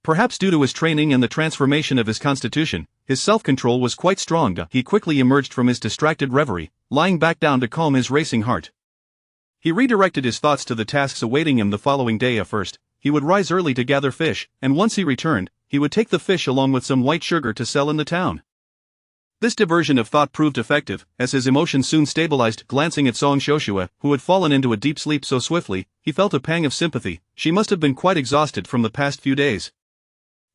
Perhaps due to his training and the transformation of his constitution, his self-control was quite strong. He quickly emerged from his distracted reverie, lying back down to calm his racing heart. He redirected his thoughts to the tasks awaiting him the following day. First, he would rise early to gather fish, and once he returned, he would take the fish along with some white sugar to sell in the town. This diversion of thought proved effective, as his emotions soon stabilized. Glancing at Song Xiaoxue, who had fallen into a deep sleep so swiftly, he felt a pang of sympathy. She must have been quite exhausted from the past few days.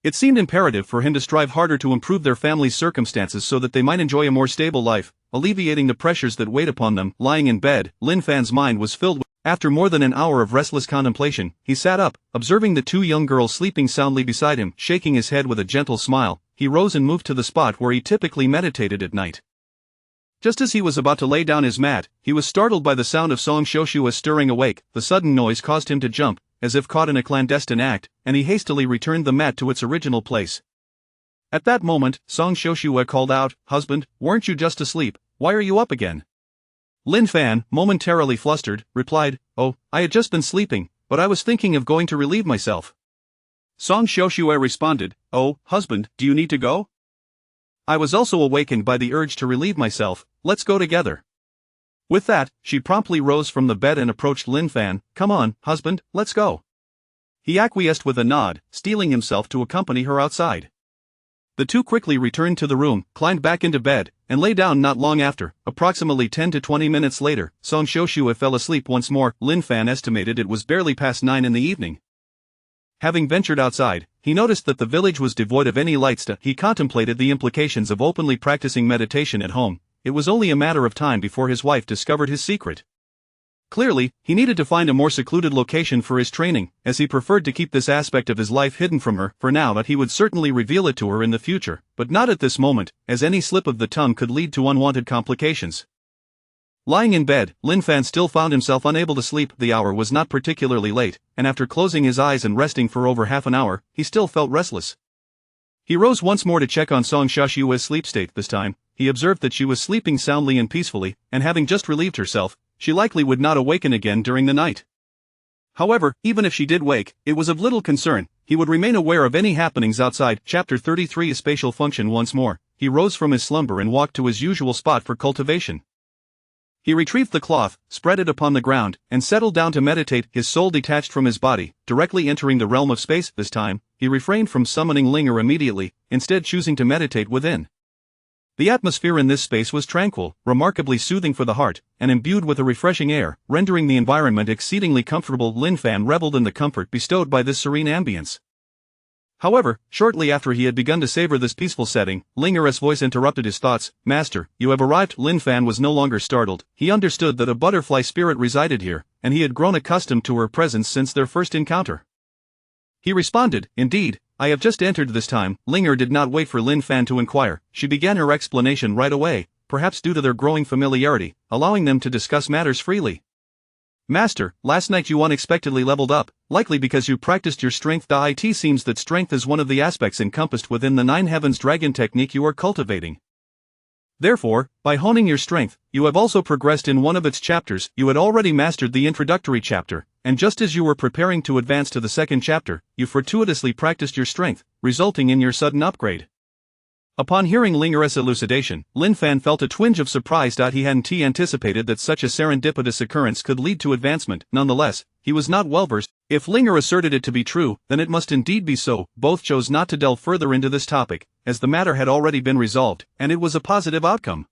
It seemed imperative for him to strive harder to improve their family's circumstances so that they might enjoy a more stable life, alleviating the pressures that weighed upon them. Lying in bed, Lin Fan's mind was filled with. After more than an hour of restless contemplation, he sat up, observing the 2 young girls sleeping soundly beside him. Shaking his head with a gentle smile, he rose and moved to the spot where he typically meditated at night. Just as he was about to lay down his mat, he was startled by the sound of Song Xiaoxue stirring awake. The sudden noise caused him to jump, as if caught in a clandestine act, and he hastily returned the mat to its original place. At that moment, Song Xiaoxue called out, "Husband, weren't you just asleep? Why are you up again?" Lin Fan, momentarily flustered, replied, "Oh, I had just been sleeping, but I was thinking of going to relieve myself." Song Xiaoxue responded, "Oh, husband, do you need to go? I was also awakened by the urge to relieve myself. Let's go together." With that, she promptly rose from the bed and approached Lin Fan. "Come on, husband, let's go." He acquiesced with a nod, steeling himself to accompany her outside. The 2 quickly returned to the room, climbed back into bed, and lay down. Not long after, approximately 10 to 20 minutes later, Song Xiaoxue fell asleep once more. Lin Fan estimated it was barely past 9 in the evening. Having ventured outside, he noticed that the village was devoid of any lights. He contemplated the implications of openly practicing meditation at home. It was only a matter of time before his wife discovered his secret. Clearly, he needed to find a more secluded location for his training, as he preferred to keep this aspect of his life hidden from her. For now, that he would certainly reveal it to her in the future, but not at this moment, as any slip of the tongue could lead to unwanted complications. Lying in bed, Lin Fan still found himself unable to sleep. The hour was not particularly late, and after closing his eyes and resting for over half an hour, he still felt restless. He rose once more to check on Song Xiaoxue's sleep state. This time, he observed that she was sleeping soundly and peacefully, and having just relieved herself, she likely would not awaken again during the night. However, even if she did wake, it was of little concern. He would remain aware of any happenings outside. Chapter 33 Spatial function. Once more, he rose from his slumber and walked to his usual spot for cultivation. He retrieved the cloth, spread it upon the ground, and settled down to meditate. His soul detached from his body, directly entering the realm of space. This time, he refrained from summoning Linger immediately, instead choosing to meditate within. The atmosphere in this space was tranquil, remarkably soothing for the heart, and imbued with a refreshing air, rendering the environment exceedingly comfortable. Lin Fan reveled in the comfort bestowed by this serene ambience. However, shortly after he had begun to savor this peaceful setting, Linger's voice interrupted his thoughts. "Master, you have arrived." Lin Fan was no longer startled. He understood that a butterfly spirit resided here, and he had grown accustomed to her presence since their first encounter. He responded, "Indeed, I have just entered this time. Linger did not wait for Lin Fan to inquire. She began her explanation right away, perhaps due to their growing familiarity, allowing them to discuss matters freely. Master, last night you unexpectedly leveled up, likely because you practiced your strength. It seems that strength is one of the aspects encompassed within the Nine Heavens Dragon technique you are cultivating. Therefore, by honing your strength, you have also progressed in one of its chapters. You had already mastered the introductory chapter, and just as you were preparing to advance to the second chapter, you fortuitously practiced your strength, resulting in your sudden upgrade. Upon hearing Linger's elucidation, Lin Fan felt a twinge of surprise. He hadn't anticipated that such a serendipitous occurrence could lead to advancement. Nonetheless, he was not well versed. If Linger asserted it to be true, then it must indeed be so. Both chose not to delve further into this topic, as the matter had already been resolved, and it was a positive outcome.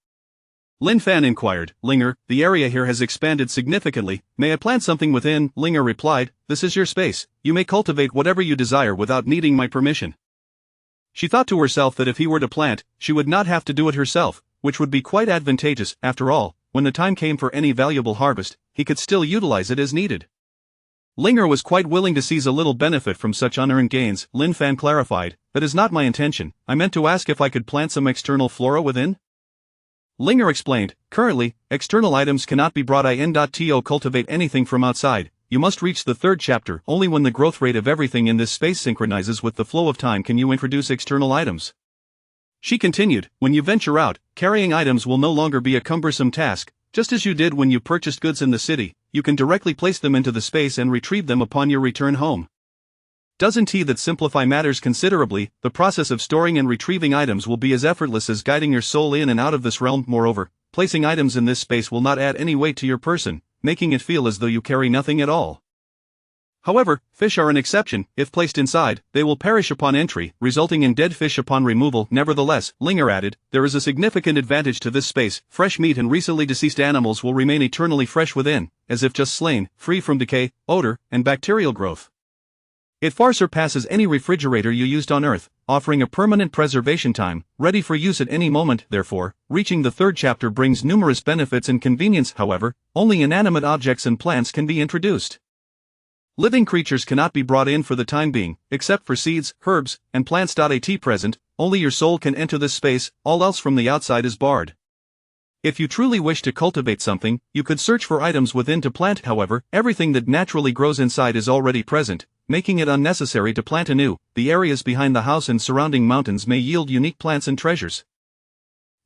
Lin Fan inquired, Linger, the area here has expanded significantly, may I plant something within? Linger replied, this is your space, you may cultivate whatever you desire without needing my permission. She thought to herself that if he were to plant, she would not have to do it herself, which would be quite advantageous. After all, when the time came for any valuable harvest, he could still utilize it as needed. Linger was quite willing to seize a little benefit from such unearned gains. Lin Fan clarified, that is not my intention, I meant to ask if I could plant some external flora within? Linger explained, currently, external items cannot be brought in. To cultivate anything from outside, you must reach the third chapter. Only when the growth rate of everything in this space synchronizes with the flow of time can you introduce external items. She continued, when you venture out, carrying items will no longer be a cumbersome task, just as you did when you purchased goods in the city, you can directly place them into the space and retrieve them upon your return home. Doesn't that simplify matters considerably? The process of storing and retrieving items will be as effortless as guiding your soul in and out of this realm. Moreover, placing items in this space will not add any weight to your person, making it feel as though you carry nothing at all. However, fish are an exception. If placed inside, they will perish upon entry, resulting in dead fish upon removal. Nevertheless, Linger added, there is a significant advantage to this space. Fresh meat and recently deceased animals will remain eternally fresh within, as if just slain, free from decay, odor, and bacterial growth. It far surpasses any refrigerator you used on Earth, offering a permanent preservation time, ready for use at any moment. Therefore, reaching the third chapter brings numerous benefits and convenience. However, only inanimate objects and plants can be introduced. Living creatures cannot be brought in for the time being, except for seeds, herbs, and plants. At present, only your soul can enter this space, all else from the outside is barred. If you truly wish to cultivate something, you could search for items within to plant. However, everything that naturally grows inside is already present, making it unnecessary to plant anew. The areas behind the house and surrounding mountains may yield unique plants and treasures.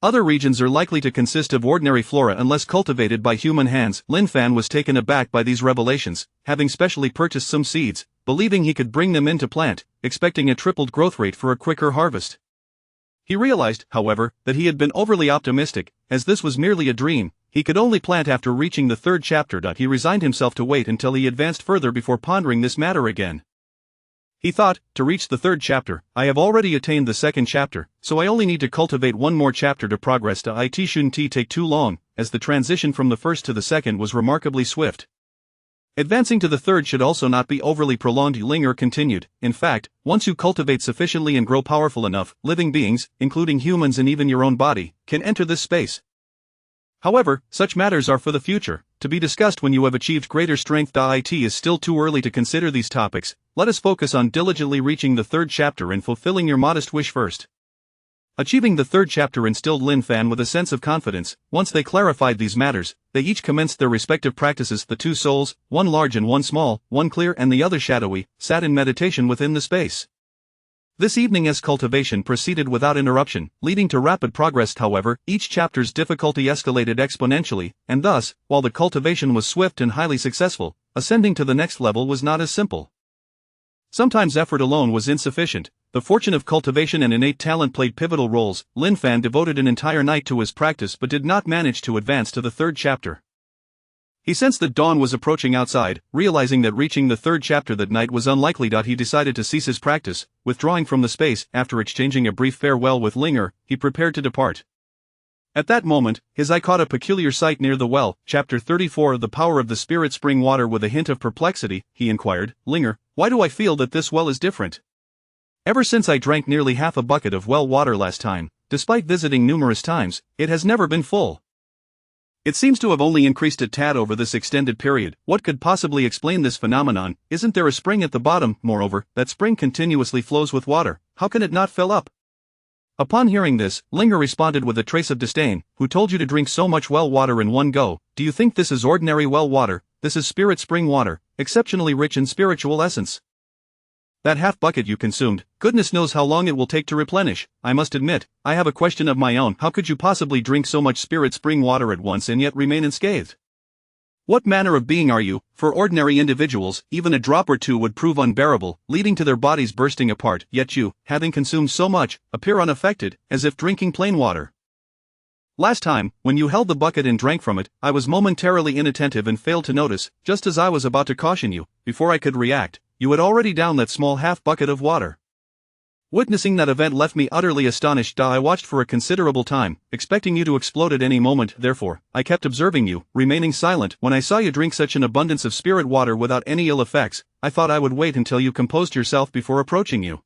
Other regions are likely to consist of ordinary flora unless cultivated by human hands. Lin Fan was taken aback by these revelations, having specially purchased some seeds, believing he could bring them in to plant, expecting a tripled growth rate for a quicker harvest. He realized, however, that he had been overly optimistic, as this was merely a dream. He could only plant after reaching the third chapter. He resigned himself to wait until he advanced further before pondering this matter again. He thought, to reach the third chapter, I have already attained the second chapter, so I only need to cultivate one more chapter to progress. It shouldn't take too long, as the transition from the first to the second was remarkably swift. Advancing to the third should also not be overly prolonged. Linger continued, in fact, once you cultivate sufficiently and grow powerful enough, living beings, including humans and even your own body, can enter this space. However, such matters are for the future, to be discussed when you have achieved greater strength. It is still too early to consider these topics. Let us focus on diligently reaching the third chapter and fulfilling your modest wish first. Achieving the third chapter instilled Lin Fan with a sense of confidence. Once they clarified these matters, they each commenced their respective practices. The two souls, one large and one small, one clear and the other shadowy, sat in meditation within the space. This evening as cultivation proceeded without interruption, leading to rapid progress. However, each chapter's difficulty escalated exponentially, and thus, while the cultivation was swift and highly successful, ascending to the next level was not as simple. Sometimes effort alone was insufficient. The fortune of cultivation and innate talent played pivotal roles. Lin Fan devoted an entire night to his practice but did not manage to advance to the third chapter. He sensed that dawn was approaching outside. Realizing that reaching the third chapter that night was unlikely. He decided to cease his practice, withdrawing from the space. After exchanging a brief farewell with Linger, he prepared to depart. At that moment, his eye caught a peculiar sight near the well. Chapter 34 The Power of the Spirit Spring Water. With a hint of perplexity, he inquired, Linger, why do I feel that this well is different? Ever since I drank nearly half a bucket of well water last time, despite visiting numerous times, it has never been full. It seems to have only increased a tad over this extended period. What could possibly explain this phenomenon? Isn't there a spring at the bottom? Moreover, that spring continuously flows with water. How can it not fill up? Upon hearing this, Linger responded with a trace of disdain. Who told you to drink so much well water in one go? Do you think this is ordinary well water? This is spirit spring water, exceptionally rich in spiritual essence. That half bucket you consumed, goodness knows how long it will take to replenish. I must admit, I have a question of my own. How could you possibly drink so much spirit spring water at once and yet remain unscathed? What manner of being are you? For ordinary individuals, even a drop or two would prove unbearable, leading to their bodies bursting apart, yet you, having consumed so much, appear unaffected, as if drinking plain water. Last time, when you held the bucket and drank from it, I was momentarily inattentive and failed to notice, just as I was about to caution you. Before I could react, you had already downed that small half bucket of water. Witnessing that event left me utterly astonished. I watched for a considerable time, expecting you to explode at any moment. Therefore, I kept observing you, remaining silent. When I saw you drink such an abundance of spirit water without any ill effects, I thought I would wait until you composed yourself before approaching you.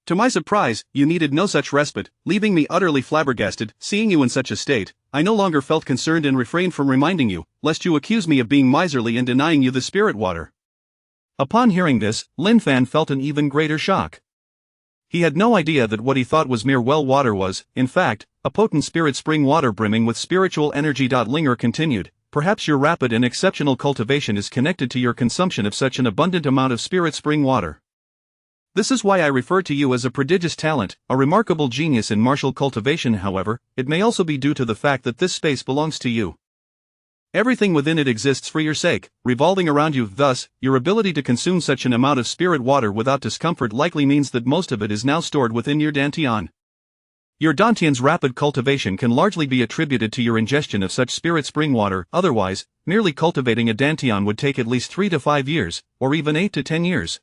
To my surprise, you needed no such respite, leaving me utterly flabbergasted. Seeing you in such a state, I no longer felt concerned and refrained from reminding you, lest you accuse me of being miserly and denying you the spirit water. Upon hearing this, Lin Fan felt an even greater shock. He had no idea that what he thought was mere well water was, in fact, a potent spirit spring water brimming with spiritual energy. Linger continued, perhaps your rapid and exceptional cultivation is connected to your consumption of such an abundant amount of spirit spring water. This is why I refer to you as a prodigious talent, a remarkable genius in martial cultivation. However, it may also be due to the fact that this space belongs to you. Everything within it exists for your sake, revolving around you. Thus, your ability to consume such an amount of spirit water without discomfort likely means that most of it is now stored within your dantian. Your dantian's rapid cultivation can largely be attributed to your ingestion of such spirit spring water. Otherwise, merely cultivating a dantian would take at least 3 to 5 years, or even 8 to 10 years.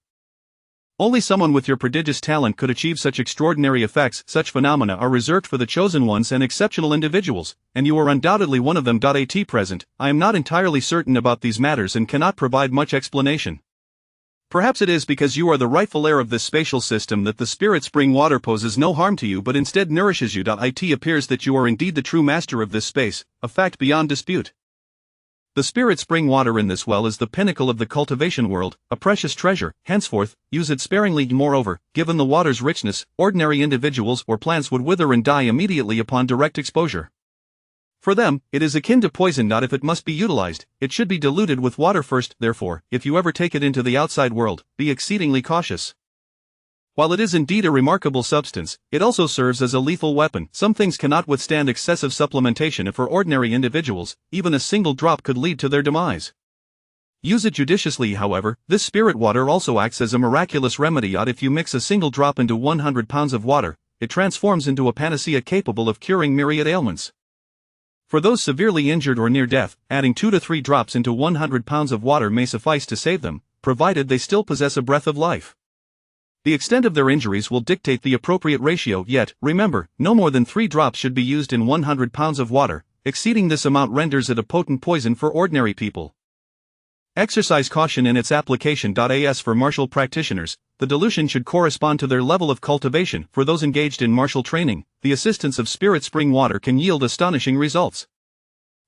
Only someone with your prodigious talent could achieve such extraordinary effects. Such phenomena are reserved for the chosen ones and exceptional individuals, and you are undoubtedly one of them. At present, I am not entirely certain about these matters and cannot provide much explanation. Perhaps it is because you are the rightful heir of this spatial system that the spirit spring water poses no harm to you but instead nourishes you. It appears that you are indeed the true master of this space, a fact beyond dispute. The spirit spring water in this well is the pinnacle of the cultivation world, a precious treasure. Henceforth, use it sparingly. Moreover, given the water's richness, ordinary individuals or plants would wither and die immediately upon direct exposure. For them, it is akin to poison. If it must be utilized, it should be diluted with water first. Therefore, if you ever take it into the outside world, be exceedingly cautious. While it is indeed a remarkable substance, it also serves as a lethal weapon. Some things cannot withstand excessive supplementation, and for ordinary individuals, even a single drop could lead to their demise. Use it judiciously. However, this spirit water also acts as a miraculous remedy. If you mix a single drop into 100 pounds of water, it transforms into a panacea capable of curing myriad ailments. For those severely injured or near death, adding 2 to 3 drops into 100 pounds of water may suffice to save them, provided they still possess a breath of life. The extent of their injuries will dictate the appropriate ratio. Yet, remember, no more than 3 drops should be used in 100 pounds of water. Exceeding this amount renders it a potent poison for ordinary people. Exercise caution in its application. As for martial practitioners, the dilution should correspond to their level of cultivation. For those engaged in martial training, the assistance of spirit spring water can yield astonishing results.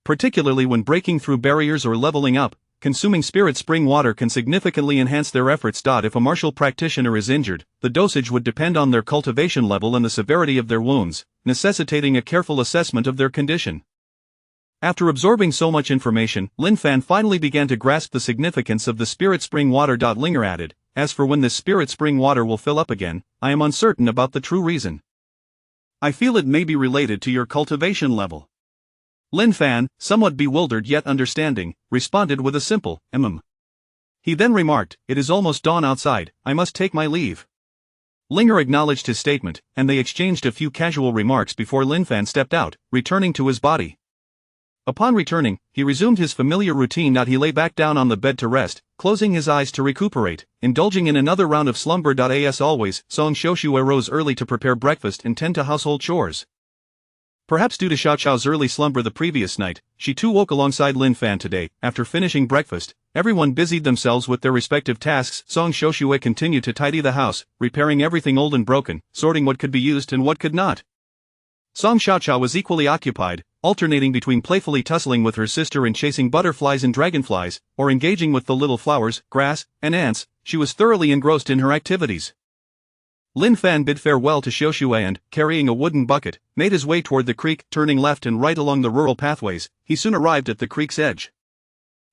Particularly when breaking through barriers or leveling up, consuming spirit spring water can significantly enhance their efforts. If a martial practitioner is injured, the dosage would depend on their cultivation level and the severity of their wounds, necessitating a careful assessment of their condition. After absorbing so much information, Lin Fan finally began to grasp the significance of the spirit spring water. Linger added, as for when this spirit spring water will fill up again, I am uncertain about the true reason. I feel it may be related to your cultivation level. Lin Fan, somewhat bewildered yet understanding, responded with a simple, He then remarked, it is almost dawn outside, I must take my leave. Linger acknowledged his statement, and they exchanged a few casual remarks before Lin Fan stepped out, returning to his body. Upon returning, he resumed his familiar routine. He lay back down on the bed to rest, closing his eyes to recuperate, indulging in another round of slumber. As always, Song Xiaoxue rose early to prepare breakfast and tend to household chores. Perhaps due to Xiao Qiao's early slumber the previous night, she too woke alongside Lin Fan today. After finishing breakfast, everyone busied themselves with their respective tasks. Song Xiaoxue continued to tidy the house, repairing everything old and broken, sorting what could be used and what could not. Song Xiaoqiao was equally occupied, alternating between playfully tussling with her sister and chasing butterflies and dragonflies, or engaging with the little flowers, grass, and ants. She was thoroughly engrossed in her activities. Lin Fan bid farewell to Xiaoshui and, carrying a wooden bucket, made his way toward the creek, turning left and right along the rural pathways. He soon arrived at the creek's edge.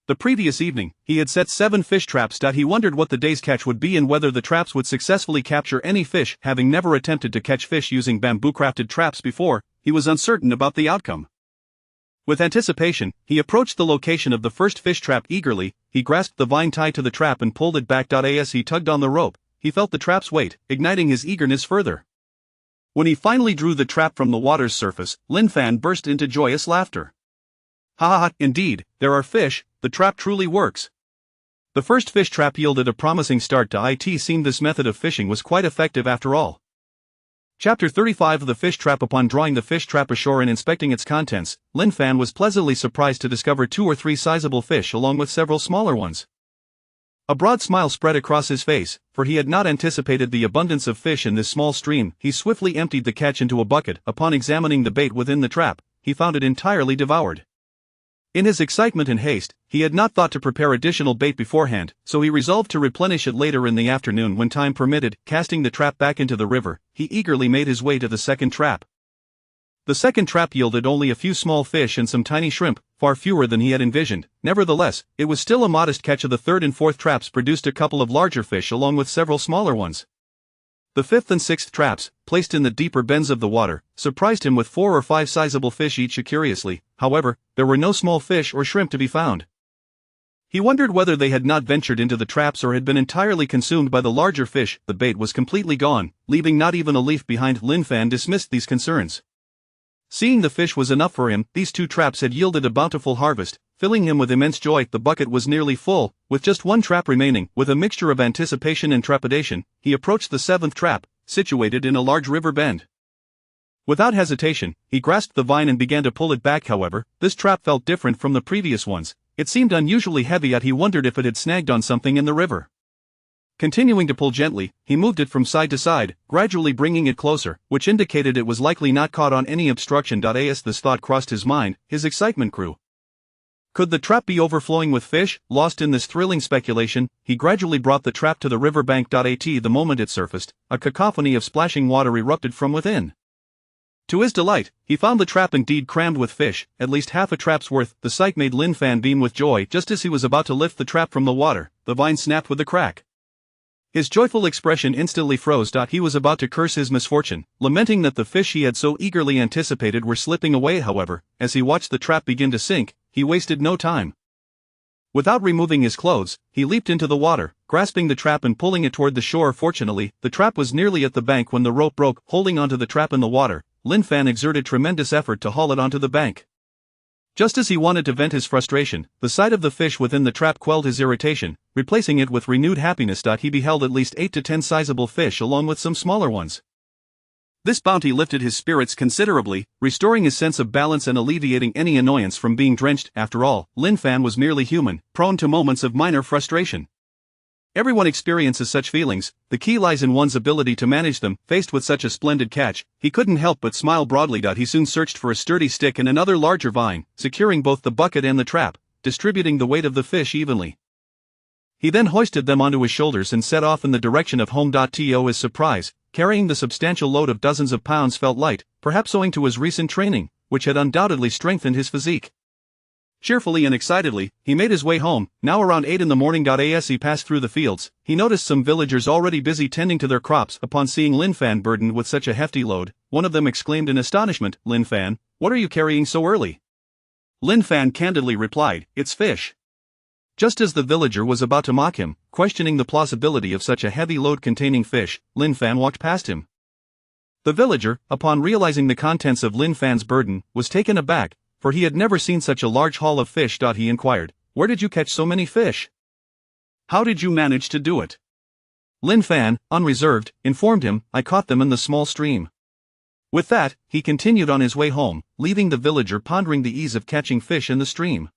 The previous evening, he had set 7 fish traps. He wondered what the day's catch would be and whether the traps would successfully capture any fish. Having never attempted to catch fish using bamboo-crafted traps before, he was uncertain about the outcome. With anticipation, he approached the location of the first fish trap eagerly. He grasped the vine tied to the trap and pulled it back. As he tugged on the rope, he felt the trap's weight, igniting his eagerness further. When he finally drew the trap from the water's surface, Lin Fan burst into joyous laughter. Ha ha ha, indeed, there are fish, the trap truly works. The first fish trap yielded a promising start. It seemed this method of fishing was quite effective after all. Chapter 35 of the Fish Trap. Upon drawing the fish trap ashore and inspecting its contents, Lin Fan was pleasantly surprised to discover 2 or 3 sizable fish along with several smaller ones. A broad smile spread across his face, for he had not anticipated the abundance of fish in this small stream. He swiftly emptied the catch into a bucket. Upon examining the bait within the trap, he found it entirely devoured. In his excitement and haste, he had not thought to prepare additional bait beforehand, so he resolved to replenish it later in the afternoon when time permitted. Casting the trap back into the river, he eagerly made his way to the second trap. The second trap yielded only a few small fish and some tiny shrimp, far fewer than he had envisioned. Nevertheless, it was still a modest catch. The third and fourth traps produced a couple of larger fish along with several smaller ones. The fifth and sixth traps, placed in the deeper bends of the water, surprised him with 4 or 5 sizable fish each. Curiously, however, there were no small fish or shrimp to be found. He wondered whether they had not ventured into the traps or had been entirely consumed by the larger fish. The bait was completely gone, leaving not even a leaf behind. Lin Fan dismissed these concerns. Seeing the fish was enough for him, these 2 traps had yielded a bountiful harvest, filling him with immense joy. The bucket was nearly full, with just 1 trap remaining. With a mixture of anticipation and trepidation, he approached the 7th trap, situated in a large river bend. Without hesitation, he grasped the vine and began to pull it back. However, this trap felt different from the previous ones. It seemed unusually heavy, yet he wondered if it had snagged on something in the river. Continuing to pull gently, he moved it from side to side, gradually bringing it closer, which indicated it was likely not caught on any obstruction. As this thought crossed his mind, his excitement grew. Could the trap be overflowing with fish? Lost in this thrilling speculation, he gradually brought the trap to the river bank. The moment it surfaced, a cacophony of splashing water erupted from within. To his delight, he found the trap indeed crammed with fish, at least half a trap's worth. The sight made Lin Fan beam with joy. Just as he was about to lift the trap from the water, the vine snapped with a crack. His joyful expression instantly froze. He was about to curse his misfortune, lamenting that the fish he had so eagerly anticipated were slipping away. However, as he watched the trap begin to sink, he wasted no time. Without removing his clothes, he leaped into the water, grasping the trap and pulling it toward the shore. Fortunately, the trap was nearly at the bank when the rope broke. Holding onto the trap in the water, Lin Fan exerted tremendous effort to haul it onto the bank. Just as he wanted to vent his frustration, the sight of the fish within the trap quelled his irritation, replacing it with renewed happiness. He beheld at least 8 to 10 sizable fish along with some smaller ones. This bounty lifted his spirits considerably, restoring his sense of balance and alleviating any annoyance from being drenched. After all, Lin Fan was merely human, prone to moments of minor frustration. Everyone experiences such feelings. The key lies in one's ability to manage them. Faced with such a splendid catch, he couldn't help but smile broadly. He soon searched for a sturdy stick and another larger vine, securing both the bucket and the trap, distributing the weight of the fish evenly. He then hoisted them onto his shoulders and set off in the direction of home. To his surprise, carrying the substantial load of dozens of pounds felt light, perhaps owing to his recent training, which had undoubtedly strengthened his physique. Cheerfully and excitedly, he made his way home. Now around 8 in the morning. As he passed through the fields, he noticed some villagers already busy tending to their crops. Upon seeing Lin Fan burdened with such a hefty load, one of them exclaimed in astonishment, "Lin Fan, what are you carrying so early?" Lin Fan candidly replied, "It's fish." Just as the villager was about to mock him, questioning the plausibility of such a heavy load containing fish, Lin Fan walked past him. The villager, upon realizing the contents of Lin Fan's burden, was taken aback, for he had never seen such a large haul of fish. He inquired, "Where did you catch so many fish? How did you manage to do it?" Lin Fan, unreserved, informed him, "I caught them in the small stream." With that, he continued on his way home, leaving the villager pondering the ease of catching fish in the stream.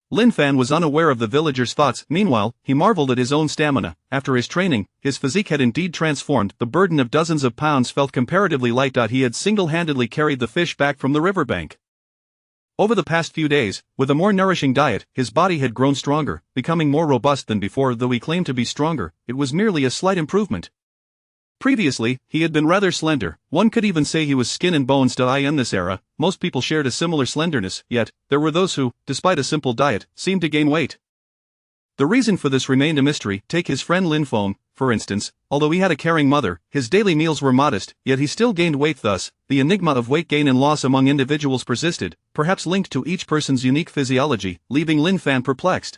Lin Fan was unaware of the villager's thoughts. Meanwhile, he marveled at his own stamina. After his training, his physique had indeed transformed. The burden of dozens of pounds felt comparatively light. He had single-handedly carried the fish back from the riverbank. Over the past few days, with a more nourishing diet, his body had grown stronger, becoming more robust than before. Though he claimed to be stronger, it was merely a slight improvement. Previously, he had been rather slender. One could even say he was skin and bones. In this era, most people shared a similar slenderness, yet there were those who, despite a simple diet, seemed to gain weight. The reason for this remained a mystery. Take his friend Lin Feng, for instance. Although he had a caring mother, his daily meals were modest, yet he still gained weight. Thus, the enigma of weight gain and loss among individuals persisted, perhaps linked to each person's unique physiology, leaving Lin Fan perplexed.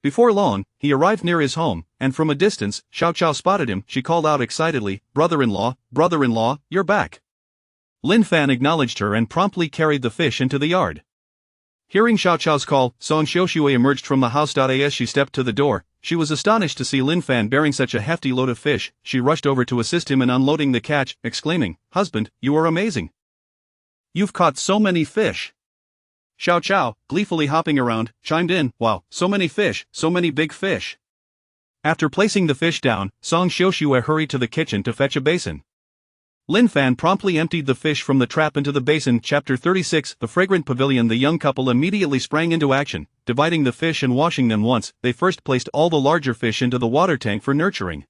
Before long, he arrived near his home, and from a distance, Xiao Qiao spotted him. She called out excitedly, brother-in-law, you're back." Lin Fan acknowledged her and promptly carried the fish into the yard. Hearing Xiao Qiao's call, Song Xiuxue emerged from the house. As she stepped to the door, she was astonished to see Lin Fan bearing such a hefty load of fish. She rushed over to assist him in unloading the catch, exclaiming, "Husband, you are amazing. You've caught so many fish." Xiao Qiao, gleefully hopping around, chimed in, "Wow, so many fish, so many big fish." After placing the fish down, Song Xiuxue hurried to the kitchen to fetch a basin. Lin Fan promptly emptied the fish from the trap into the basin. Chapter 36, The Fragrant Pavilion. The young couple immediately sprang into action, dividing the fish and washing them once. They first placed all the larger fish into the water tank for nurturing.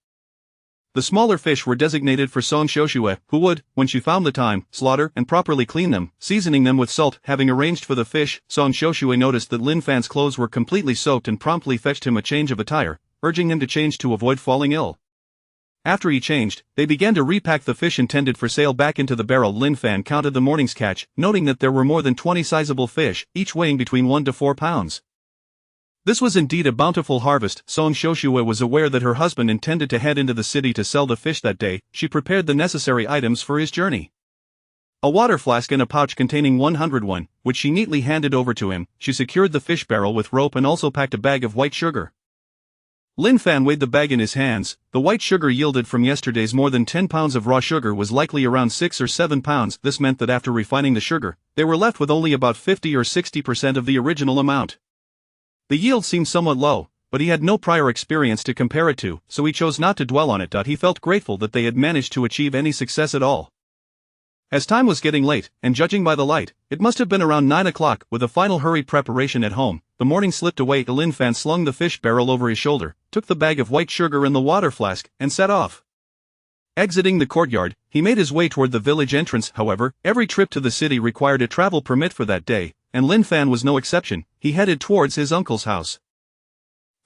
The smaller fish were designated for Song Xiuxue, who would, when she found the time, slaughter and properly clean them, seasoning them with salt. Having arranged for the fish, Song Xiuxue noticed that Lin Fan's clothes were completely soaked and promptly fetched him a change of attire, urging him to change to avoid falling ill. After he changed, they began to repack the fish intended for sale back into the barrel. Lin Fan counted the morning's catch, noting that there were more than 20 sizable fish, each weighing between 1 to 4 pounds. This was indeed a bountiful harvest. Song Xiuxue was aware that her husband intended to head into the city to sell the fish that day. She prepared the necessary items for his journey. A water flask and a pouch containing 101, which she neatly handed over to him. She secured the fish barrel with rope and also packed a bag of white sugar. Lin Fan weighed the bag in his hands. The white sugar yielded from yesterday's more than 10 pounds of raw sugar was likely around 6 or 7 pounds. This meant that after refining the sugar, they were left with only about 50 or 60% of the original amount. The yield seemed somewhat low, but he had no prior experience to compare it to, so he chose not to dwell on it. He felt grateful that they had managed to achieve any success at all. As time was getting late, and judging by the light, it must have been around 9 o'clock. With a final hurried preparation at home, the morning slipped away. Lin Fan slung the fish barrel over his shoulder, took the bag of white sugar and the water flask, and set off. Exiting the courtyard, he made his way toward the village entrance. However, every trip to the city required a travel permit for that day, and Lin Fan was no exception. He headed towards his uncle's house.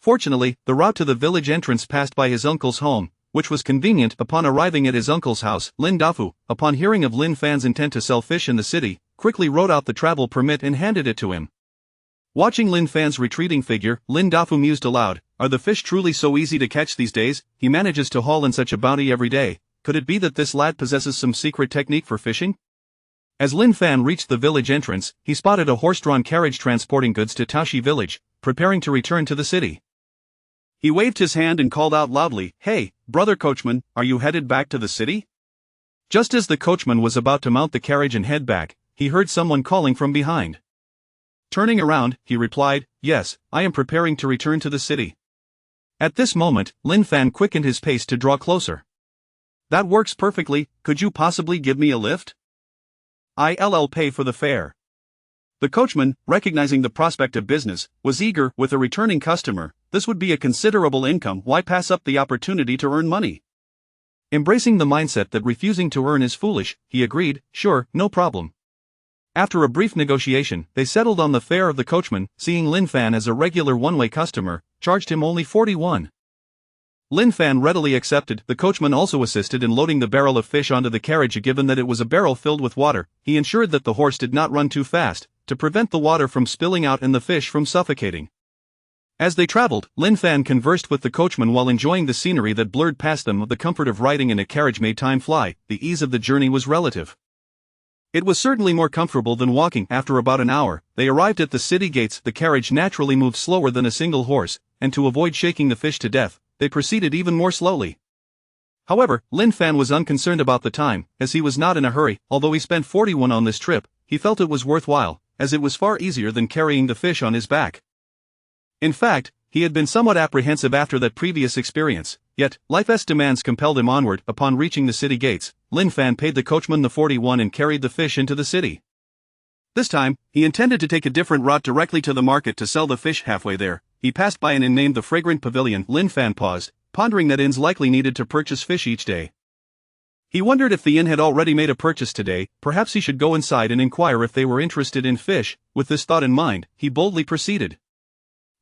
Fortunately, the route to the village entrance passed by his uncle's home, which was convenient. Upon arriving at his uncle's house, Lin Dafu, upon hearing of Lin Fan's intent to sell fish in the city, quickly wrote out the travel permit and handed it to him. Watching Lin Fan's retreating figure, Lin Dafu mused aloud, "Are the fish truly so easy to catch these days? He manages to haul in such a bounty every day. Could it be that this lad possesses some secret technique for fishing?" As Lin Fan reached the village entrance, he spotted a horse-drawn carriage transporting goods to Taoshi village, preparing to return to the city. He waved his hand and called out loudly, "Hey, brother coachman, are you headed back to the city?" Just as the coachman was about to mount the carriage and head back, he heard someone calling from behind. Turning around, he replied, "Yes, I am preparing to return to the city." At this moment, Lin Fan quickened his pace to draw closer. "That works perfectly. Could you possibly give me a lift? I'll pay for the fare." The coachman, recognizing the prospect of business, was eager. With a returning customer, this would be a considerable income. Why pass up the opportunity to earn money? Embracing the mindset that refusing to earn is foolish, he agreed, "Sure, no problem." After a brief negotiation, they settled on the fare of the coachman. Seeing Lin Fan as a regular one-way customer, charged him only 41. Lin Fan readily accepted. The coachman also assisted in loading the barrel of fish onto the carriage. Given that it was a barrel filled with water, he ensured that the horse did not run too fast, to prevent the water from spilling out and the fish from suffocating. As they traveled, Lin Fan conversed with the coachman while enjoying the scenery that blurred past them. The comfort of riding in a carriage made time fly. The ease of the journey was relative. It was certainly more comfortable than walking. After about an hour, they arrived at the city gates. The carriage naturally moved slower than a single horse, and to avoid shaking the fish to death, they proceeded even more slowly. However, Lin Fan was unconcerned about the time, as he was not in a hurry. Although he spent 41 on this trip, he felt it was worthwhile, as it was far easier than carrying the fish on his back. In fact, he had been somewhat apprehensive after that previous experience, yet, life's demands compelled him onward. Upon reaching the city gates, Lin Fan paid the coachman the 41 and carried the fish into the city. This time, he intended to take a different route directly to the market to sell the fish. Halfway there, he passed by an inn named the Fragrant Pavilion. Lin Fan paused, pondering that inns likely needed to purchase fish each day. He wondered if the inn had already made a purchase today. Perhaps he should go inside and inquire if they were interested in fish. With this thought in mind, he boldly proceeded.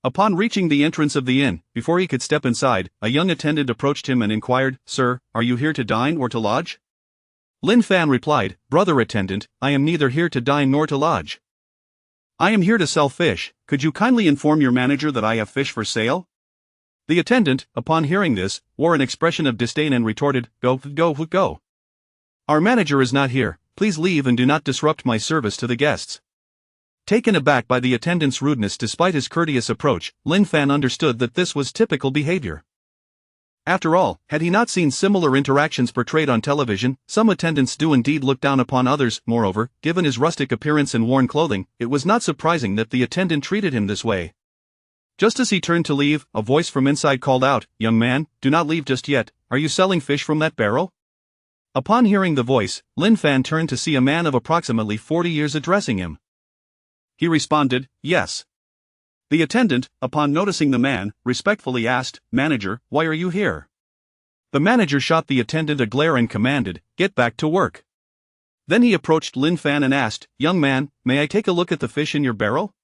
Upon reaching the entrance of the inn, before he could step inside, a young attendant approached him and inquired, "Sir, are you here to dine or to lodge?" Lin Fan replied, "Brother attendant, I am neither here to dine nor to lodge. I am here to sell fish. Could you kindly inform your manager that I have fish for sale?" The attendant, upon hearing this, wore an expression of disdain and retorted, Go. Our manager is not here. Please leave and do not disrupt my service to the guests." Taken aback by the attendant's rudeness despite his courteous approach, Lin Fan understood that this was typical behavior. After all, had he not seen similar interactions portrayed on television? Some attendants do indeed look down upon others. Moreover, given his rustic appearance and worn clothing, it was not surprising that the attendant treated him this way. Just as he turned to leave, a voice from inside called out, "Young man, do not leave just yet. Are you selling fish from that barrel?" Upon hearing the voice, Lin Fan turned to see a man of approximately 40 years addressing him. He responded, "Yes." The attendant, upon noticing the man, respectfully asked, "Manager, why are you here?" The manager shot the attendant a glare and commanded, "Get back to work." Then he approached Lin Fan and asked, "Young man, may I take a look at the fish in your barrel?"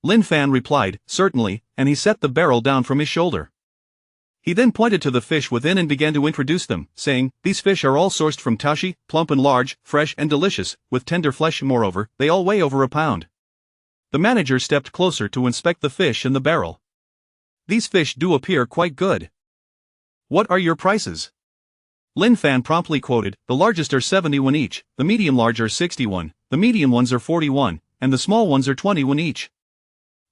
Lin Fan replied, "Certainly," and he set the barrel down from his shoulder. He then pointed to the fish within and began to introduce them, saying, "These fish are all sourced from Taoshi, plump and large, fresh and delicious, with tender flesh. Moreover, they all weigh over a pound." The manager stepped closer to inspect the fish in the barrel. "These fish do appear quite good. What are your prices?" Lin Fan promptly quoted, "The largest are 71 each, the medium large are 61, the medium ones are 41, and the small ones are 21 each."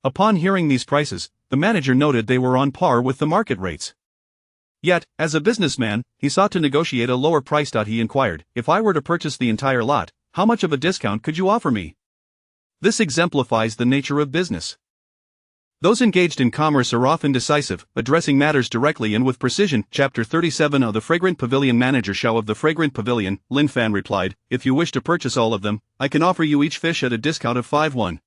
Upon hearing these prices, the manager noted they were on par with the market rates. Yet, as a businessman, he sought to negotiate a lower price. He inquired, "If I were to purchase the entire lot, how much of a discount could you offer me?" This exemplifies the nature of business. Those engaged in commerce are often decisive, addressing matters directly and with precision. Chapter 37 of the Fragrant Pavilion. Manager Shao of the Fragrant Pavilion, Lin Fan replied, "If you wish to purchase all of them, I can offer you each fish at a discount of 5-1.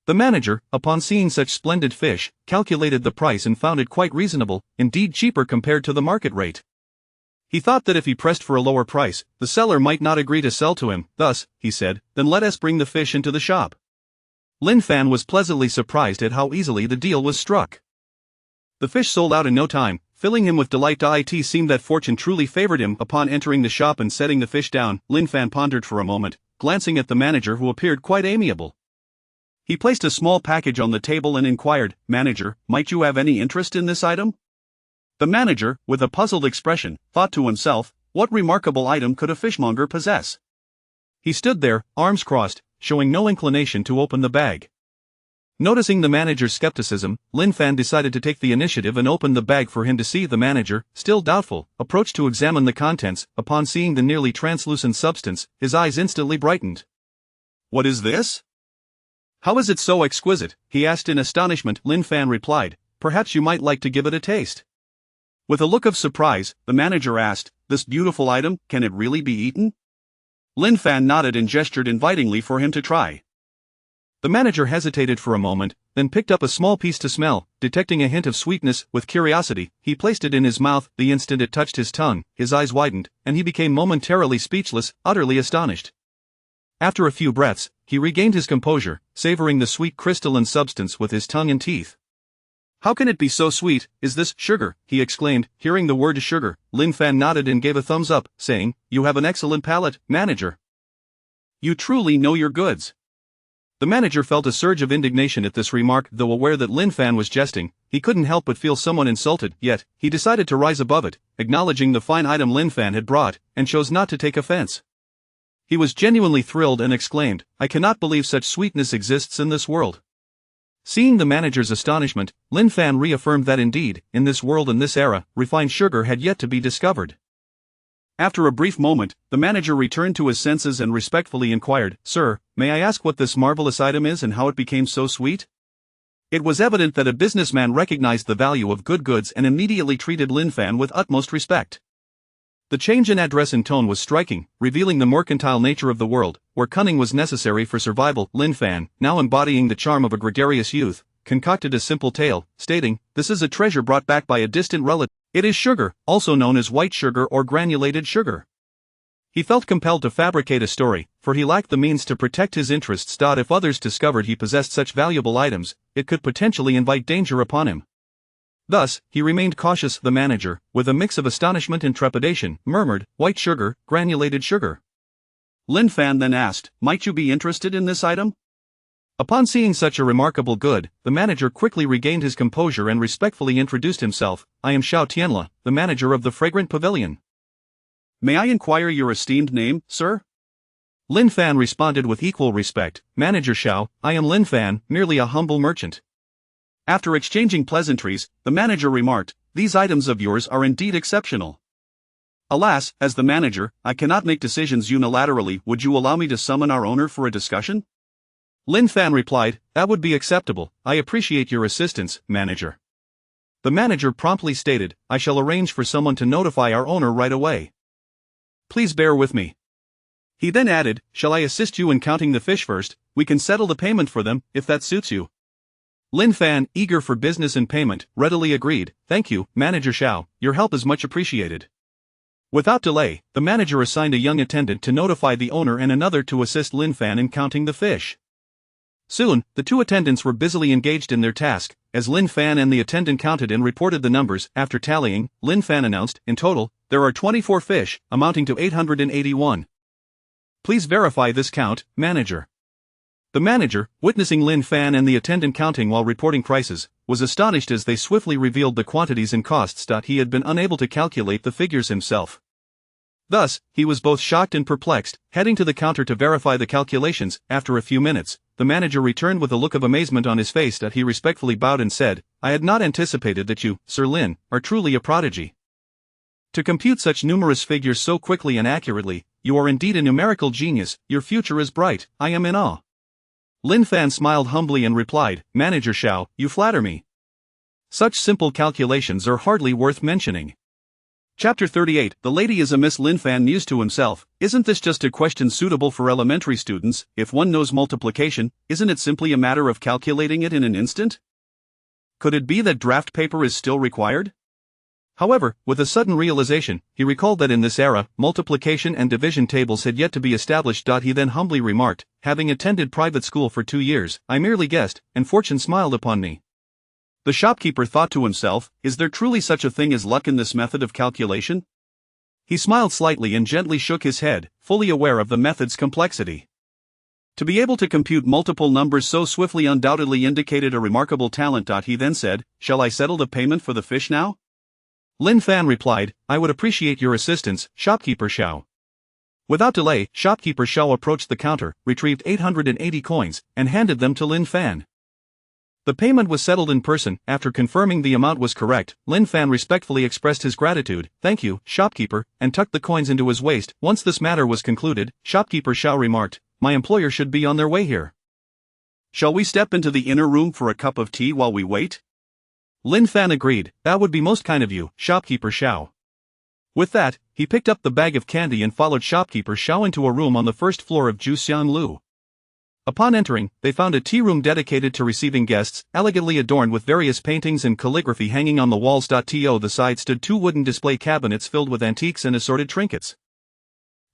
The manager, upon seeing such splendid fish, calculated the price and found it quite reasonable, indeed cheaper compared to the market rate. He thought that if he pressed for a lower price, the seller might not agree to sell to him. Thus, he said, "Then let us bring the fish into the shop." Lin Fan was pleasantly surprised at how easily the deal was struck. The fish sold out in no time, filling him with delight. It seemed that fortune truly favored him. Upon entering the shop and setting the fish down, Lin Fan pondered for a moment, glancing at the manager who appeared quite amiable. He placed a small package on the table and inquired, "Manager, might you have any interest in this item?" The manager, with a puzzled expression, thought to himself, what remarkable item could a fishmonger possess? He stood there, arms crossed, showing no inclination to open the bag. Noticing the manager's skepticism, Lin Fan decided to take the initiative and opened the bag for him to see. The manager, still doubtful, approached to examine the contents. Upon seeing the nearly translucent substance, his eyes instantly brightened. "What is this? How is it so exquisite?" he asked in astonishment. Lin Fan replied, "Perhaps you might like to give it a taste." With a look of surprise, the manager asked, "This beautiful item, can it really be eaten?" Lin Fan nodded and gestured invitingly for him to try. The manager hesitated for a moment, then picked up a small piece to smell. Detecting a hint of sweetness, with curiosity, he placed it in his mouth. The instant it touched his tongue, his eyes widened, and he became momentarily speechless, utterly astonished. After a few breaths, he regained his composure, savoring the sweet crystalline substance with his tongue and teeth. "How can it be so sweet? Is this sugar?" he exclaimed. Hearing the word sugar, Lin Fan nodded and gave a thumbs up, saying, "You have an excellent palate, manager. You truly know your goods." The manager felt a surge of indignation at this remark. Though aware that Lin Fan was jesting, he couldn't help but feel somewhat insulted. Yet, he decided to rise above it, acknowledging the fine item Lin Fan had brought, and chose not to take offense. He was genuinely thrilled and exclaimed, "I cannot believe such sweetness exists in this world." Seeing the manager's astonishment, Lin Fan reaffirmed that indeed, in this world and this era, refined sugar had yet to be discovered. After a brief moment, the manager returned to his senses and respectfully inquired, "Sir, may I ask what this marvelous item is and how it became so sweet?" It was evident that a businessman recognized the value of good goods and immediately treated Lin Fan with utmost respect. The change in address and tone was striking, revealing the mercantile nature of the world, where cunning was necessary for survival. Lin Fan, now embodying the charm of a gregarious youth, concocted a simple tale, stating, "This is a treasure brought back by a distant relative. It is sugar, also known as white sugar or granulated sugar." He felt compelled to fabricate a story, for he lacked the means to protect his interests. If others discovered he possessed such valuable items, it could potentially invite danger upon him. Thus, he remained cautious. The manager, with a mix of astonishment and trepidation, murmured, "White sugar, granulated sugar." Lin Fan then asked, "Might you be interested in this item?" Upon seeing such a remarkable good, the manager quickly regained his composure and respectfully introduced himself. "I am Xiao Tianla, the manager of the Fragrant Pavilion." "May I inquire your esteemed name, sir?" Lin Fan responded with equal respect, "Manager Xiao, I am Lin Fan, merely a humble merchant." After exchanging pleasantries, the manager remarked, "These items of yours are indeed exceptional. Alas, as the manager, I cannot make decisions unilaterally. Would you allow me to summon our owner for a discussion?" Lin Fan replied, "That would be acceptable. I appreciate your assistance, manager." The manager promptly stated, "I shall arrange for someone to notify our owner right away. Please bear with me." He then added, "Shall I assist you in counting the fish first? We can settle the payment for them, if that suits you." Lin Fan, eager for business and payment, readily agreed, "Thank you, Manager Xiao, your help is much appreciated." Without delay, the manager assigned a young attendant to notify the owner and another to assist Lin Fan in counting the fish. Soon, the two attendants were busily engaged in their task, as Lin Fan and the attendant counted and reported the numbers. After tallying, Lin Fan announced, "In total, there are 24 fish, amounting to 881. Please verify this count, manager." The manager, witnessing Lin Fan and the attendant counting while reporting prices, was astonished as they swiftly revealed the quantities and costs. He had been unable to calculate the figures himself. Thus, he was both shocked and perplexed. Heading to the counter to verify the calculations, after a few minutes, the manager returned with a look of amazement on his face. He respectfully bowed and said, "I had not anticipated that you, Sir Lin, are truly a prodigy. To compute such numerous figures so quickly and accurately, you are indeed a numerical genius. Your future is bright. I am in awe." Lin Fan smiled humbly and replied, "Manager Xiao, you flatter me. Such simple calculations are hardly worth mentioning." Chapter 38. The lady is a Miss. Lin Fan mused to himself, "Isn't this just a question suitable for elementary students? If one knows multiplication, isn't it simply a matter of calculating it in an instant? Could it be that draft paper is still required?" However, with a sudden realization, he recalled that in this era, multiplication and division tables had yet to be established. He then humbly remarked, "Having attended private school for 2 years, I merely guessed, and fortune smiled upon me." The shopkeeper thought to himself, "Is there truly such a thing as luck in this method of calculation?" He smiled slightly and gently shook his head, fully aware of the method's complexity. To be able to compute multiple numbers so swiftly undoubtedly indicated a remarkable talent. He then said, "Shall I settle the payment for the fish now?" Lin Fan replied, "I would appreciate your assistance, Shopkeeper Xiao." Without delay, Shopkeeper Xiao approached the counter, retrieved 880 coins, and handed them to Lin Fan. The payment was settled in person. After confirming the amount was correct, Lin Fan respectfully expressed his gratitude. "Thank you, shopkeeper," and tucked the coins into his waist. Once this matter was concluded, Shopkeeper Xiao remarked, "My employer should be on their way here. Shall we step into the inner room for a cup of tea while we wait?" Lin Fan agreed, "That would be most kind of you, Shopkeeper Xiao." With that, he picked up the bag of candy and followed Shopkeeper Xiao into a room on the first floor of Juxian Lu. Upon entering, they found a tea room dedicated to receiving guests, elegantly adorned with various paintings and calligraphy hanging on the walls. To the side stood 2 wooden display cabinets filled with antiques and assorted trinkets.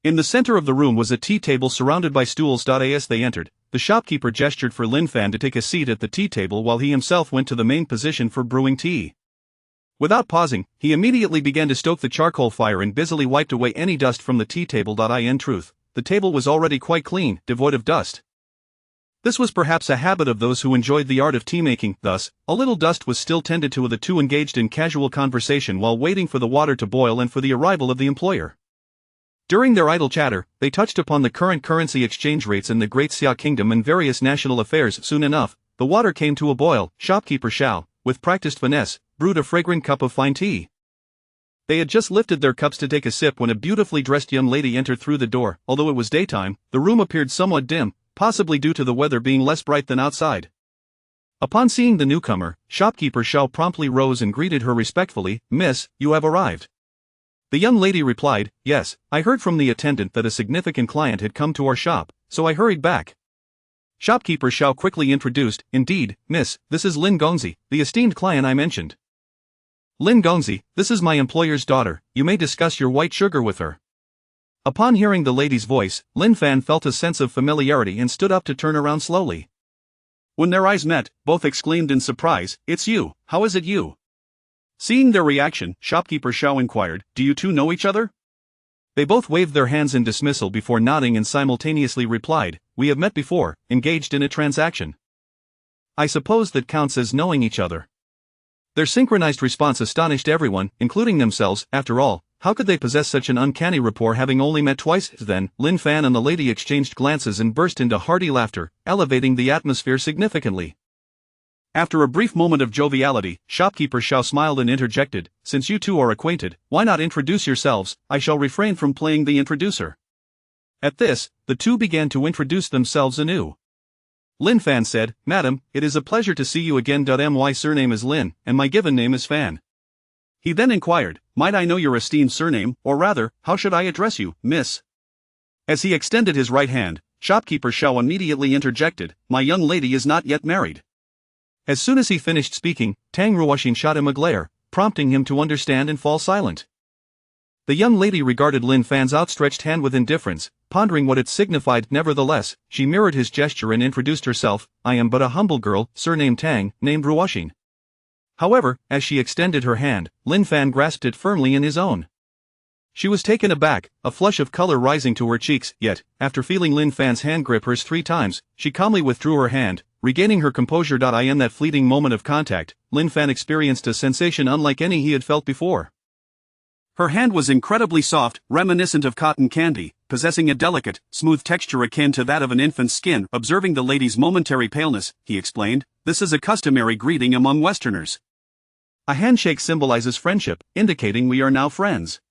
In the center of the room was a tea table surrounded by stools. As they entered, the shopkeeper gestured for Lin Fan to take a seat at the tea table while he himself went to the main position for brewing tea. Without pausing, he immediately began to stoke the charcoal fire and busily wiped away any dust from the tea table. In truth, the table was already quite clean, devoid of dust. This was perhaps a habit of those who enjoyed the art of tea-making. Thus, a little dust was still tended to. The two engaged in casual conversation while waiting for the water to boil and for the arrival of the employer. During their idle chatter, they touched upon the current currency exchange rates in the Great Xia Kingdom and various national affairs. Soon enough, the water came to a boil. Shopkeeper Xiao, with practiced finesse, brewed a fragrant cup of fine tea. They had just lifted their cups to take a sip when a beautifully dressed young lady entered through the door. Although it was daytime, the room appeared somewhat dim, possibly due to the weather being less bright than outside. Upon seeing the newcomer, Shopkeeper Xiao promptly rose and greeted her respectfully. "Miss, you have arrived. The young lady replied, "Yes, I heard from the attendant that a significant client had come to our shop, so I hurried back." Shopkeeper Xiao quickly introduced, "Indeed, miss, this is Lin Gongzi, the esteemed client I mentioned." "Lin Gongzi, this is my employer's daughter, you may discuss your white sugar with her." Upon hearing the lady's voice, Lin Fan felt a sense of familiarity and stood up to turn around slowly. When their eyes met, both exclaimed in surprise, "It's you, how is it you?" Seeing their reaction, Shopkeeper Xiao inquired, "Do you two know each other?" They both waved their hands in dismissal before nodding and simultaneously replied, "We have met before, engaged in a transaction." "I suppose that counts as knowing each other." Their synchronized response astonished everyone, including themselves. After all, how could they possess such an uncanny rapport having only met twice? Then, Lin Fan and the lady exchanged glances and burst into hearty laughter, elevating the atmosphere significantly. After a brief moment of joviality, Shopkeeper Xiao smiled and interjected, "Since you two are acquainted, why not introduce yourselves? I shall refrain from playing the introducer." At this, the two began to introduce themselves anew. Lin Fan said, "Madam, it is a pleasure to see you again. My surname is Lin, and my given name is Fan." He then inquired, "Might I know your esteemed surname, or rather, how should I address you, miss?" As he extended his right hand, Shopkeeper Xiao immediately interjected, "My young lady is not yet married." As soon as he finished speaking, Tang Ruoxin shot him a glare, prompting him to understand and fall silent. The young lady regarded Lin Fan's outstretched hand with indifference, pondering what it signified. Nevertheless, she mirrored his gesture and introduced herself, "I am but a humble girl, surnamed Tang, named Ruoxin." However, as she extended her hand, Lin Fan grasped it firmly in his own. She was taken aback, a flush of color rising to her cheeks, yet, after feeling Lin Fan's hand grip hers 3 times, she calmly withdrew her hand, regaining her composure. In that fleeting moment of contact, Lin Fan experienced a sensation unlike any he had felt before. Her hand was incredibly soft, reminiscent of cotton candy, possessing a delicate, smooth texture akin to that of an infant's skin. Observing the lady's momentary paleness, he explained, "This is a customary greeting among Westerners. A handshake symbolizes friendship, indicating we are now friends."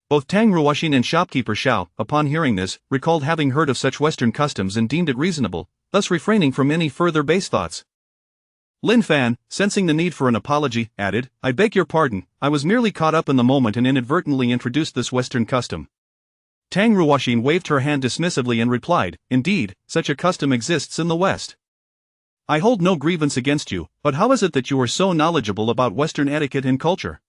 Both Tang Ruoxin and Shopkeeper Xiao, upon hearing this, recalled having heard of such Western customs and deemed it reasonable, thus refraining from any further base thoughts. Lin Fan, sensing the need for an apology, added, "I beg your pardon, I was merely caught up in the moment and inadvertently introduced this Western custom." Tang Ruoxin waved her hand dismissively and replied, "Indeed, such a custom exists in the West. I hold no grievance against you, but how is it that you are so knowledgeable about Western etiquette and culture?"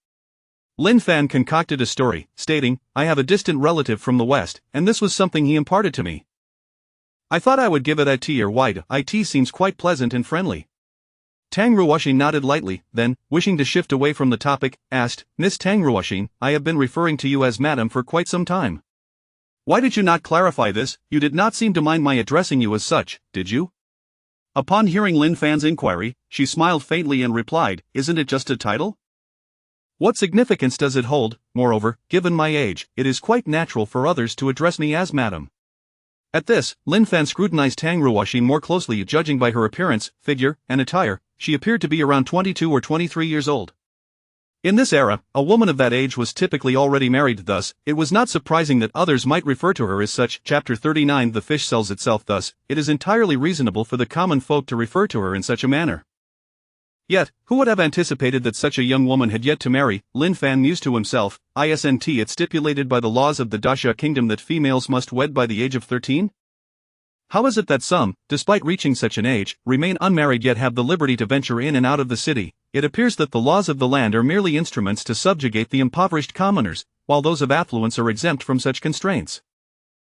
Lin Fan concocted a story, stating, "I have a distant relative from the West, and this was something he imparted to me. I thought I would give it a tea or white. It seems quite pleasant and friendly." Tang Ruoxin nodded lightly, then, wishing to shift away from the topic, asked, "Miss Tang Ruoxin, I have been referring to you as madam for quite some time. Why did you not clarify this? You did not seem to mind my addressing you as such, did you?" Upon hearing Lin Fan's inquiry, she smiled faintly and replied, "Isn't it just a title? What significance does it hold? Moreover, given my age, it is quite natural for others to address me as madam." At this, Lin Fan scrutinized Tang Ruoxin more closely. Judging by her appearance, figure, and attire, she appeared to be around 22 or 23 years old. In this era, a woman of that age was typically already married. Thus, it was not surprising that others might refer to her as such. Chapter 39. The fish sells itself. Thus, it is entirely reasonable for the common folk to refer to her in such a manner. Yet, who would have anticipated that such a young woman had yet to marry? Lin Fan mused to himself. It's stipulated by the laws of the Daxia kingdom that females must wed by the age of 13? How is it that some, despite reaching such an age, remain unmarried yet have the liberty to venture in and out of the city? It appears that the laws of the land are merely instruments to subjugate the impoverished commoners, while those of affluence are exempt from such constraints.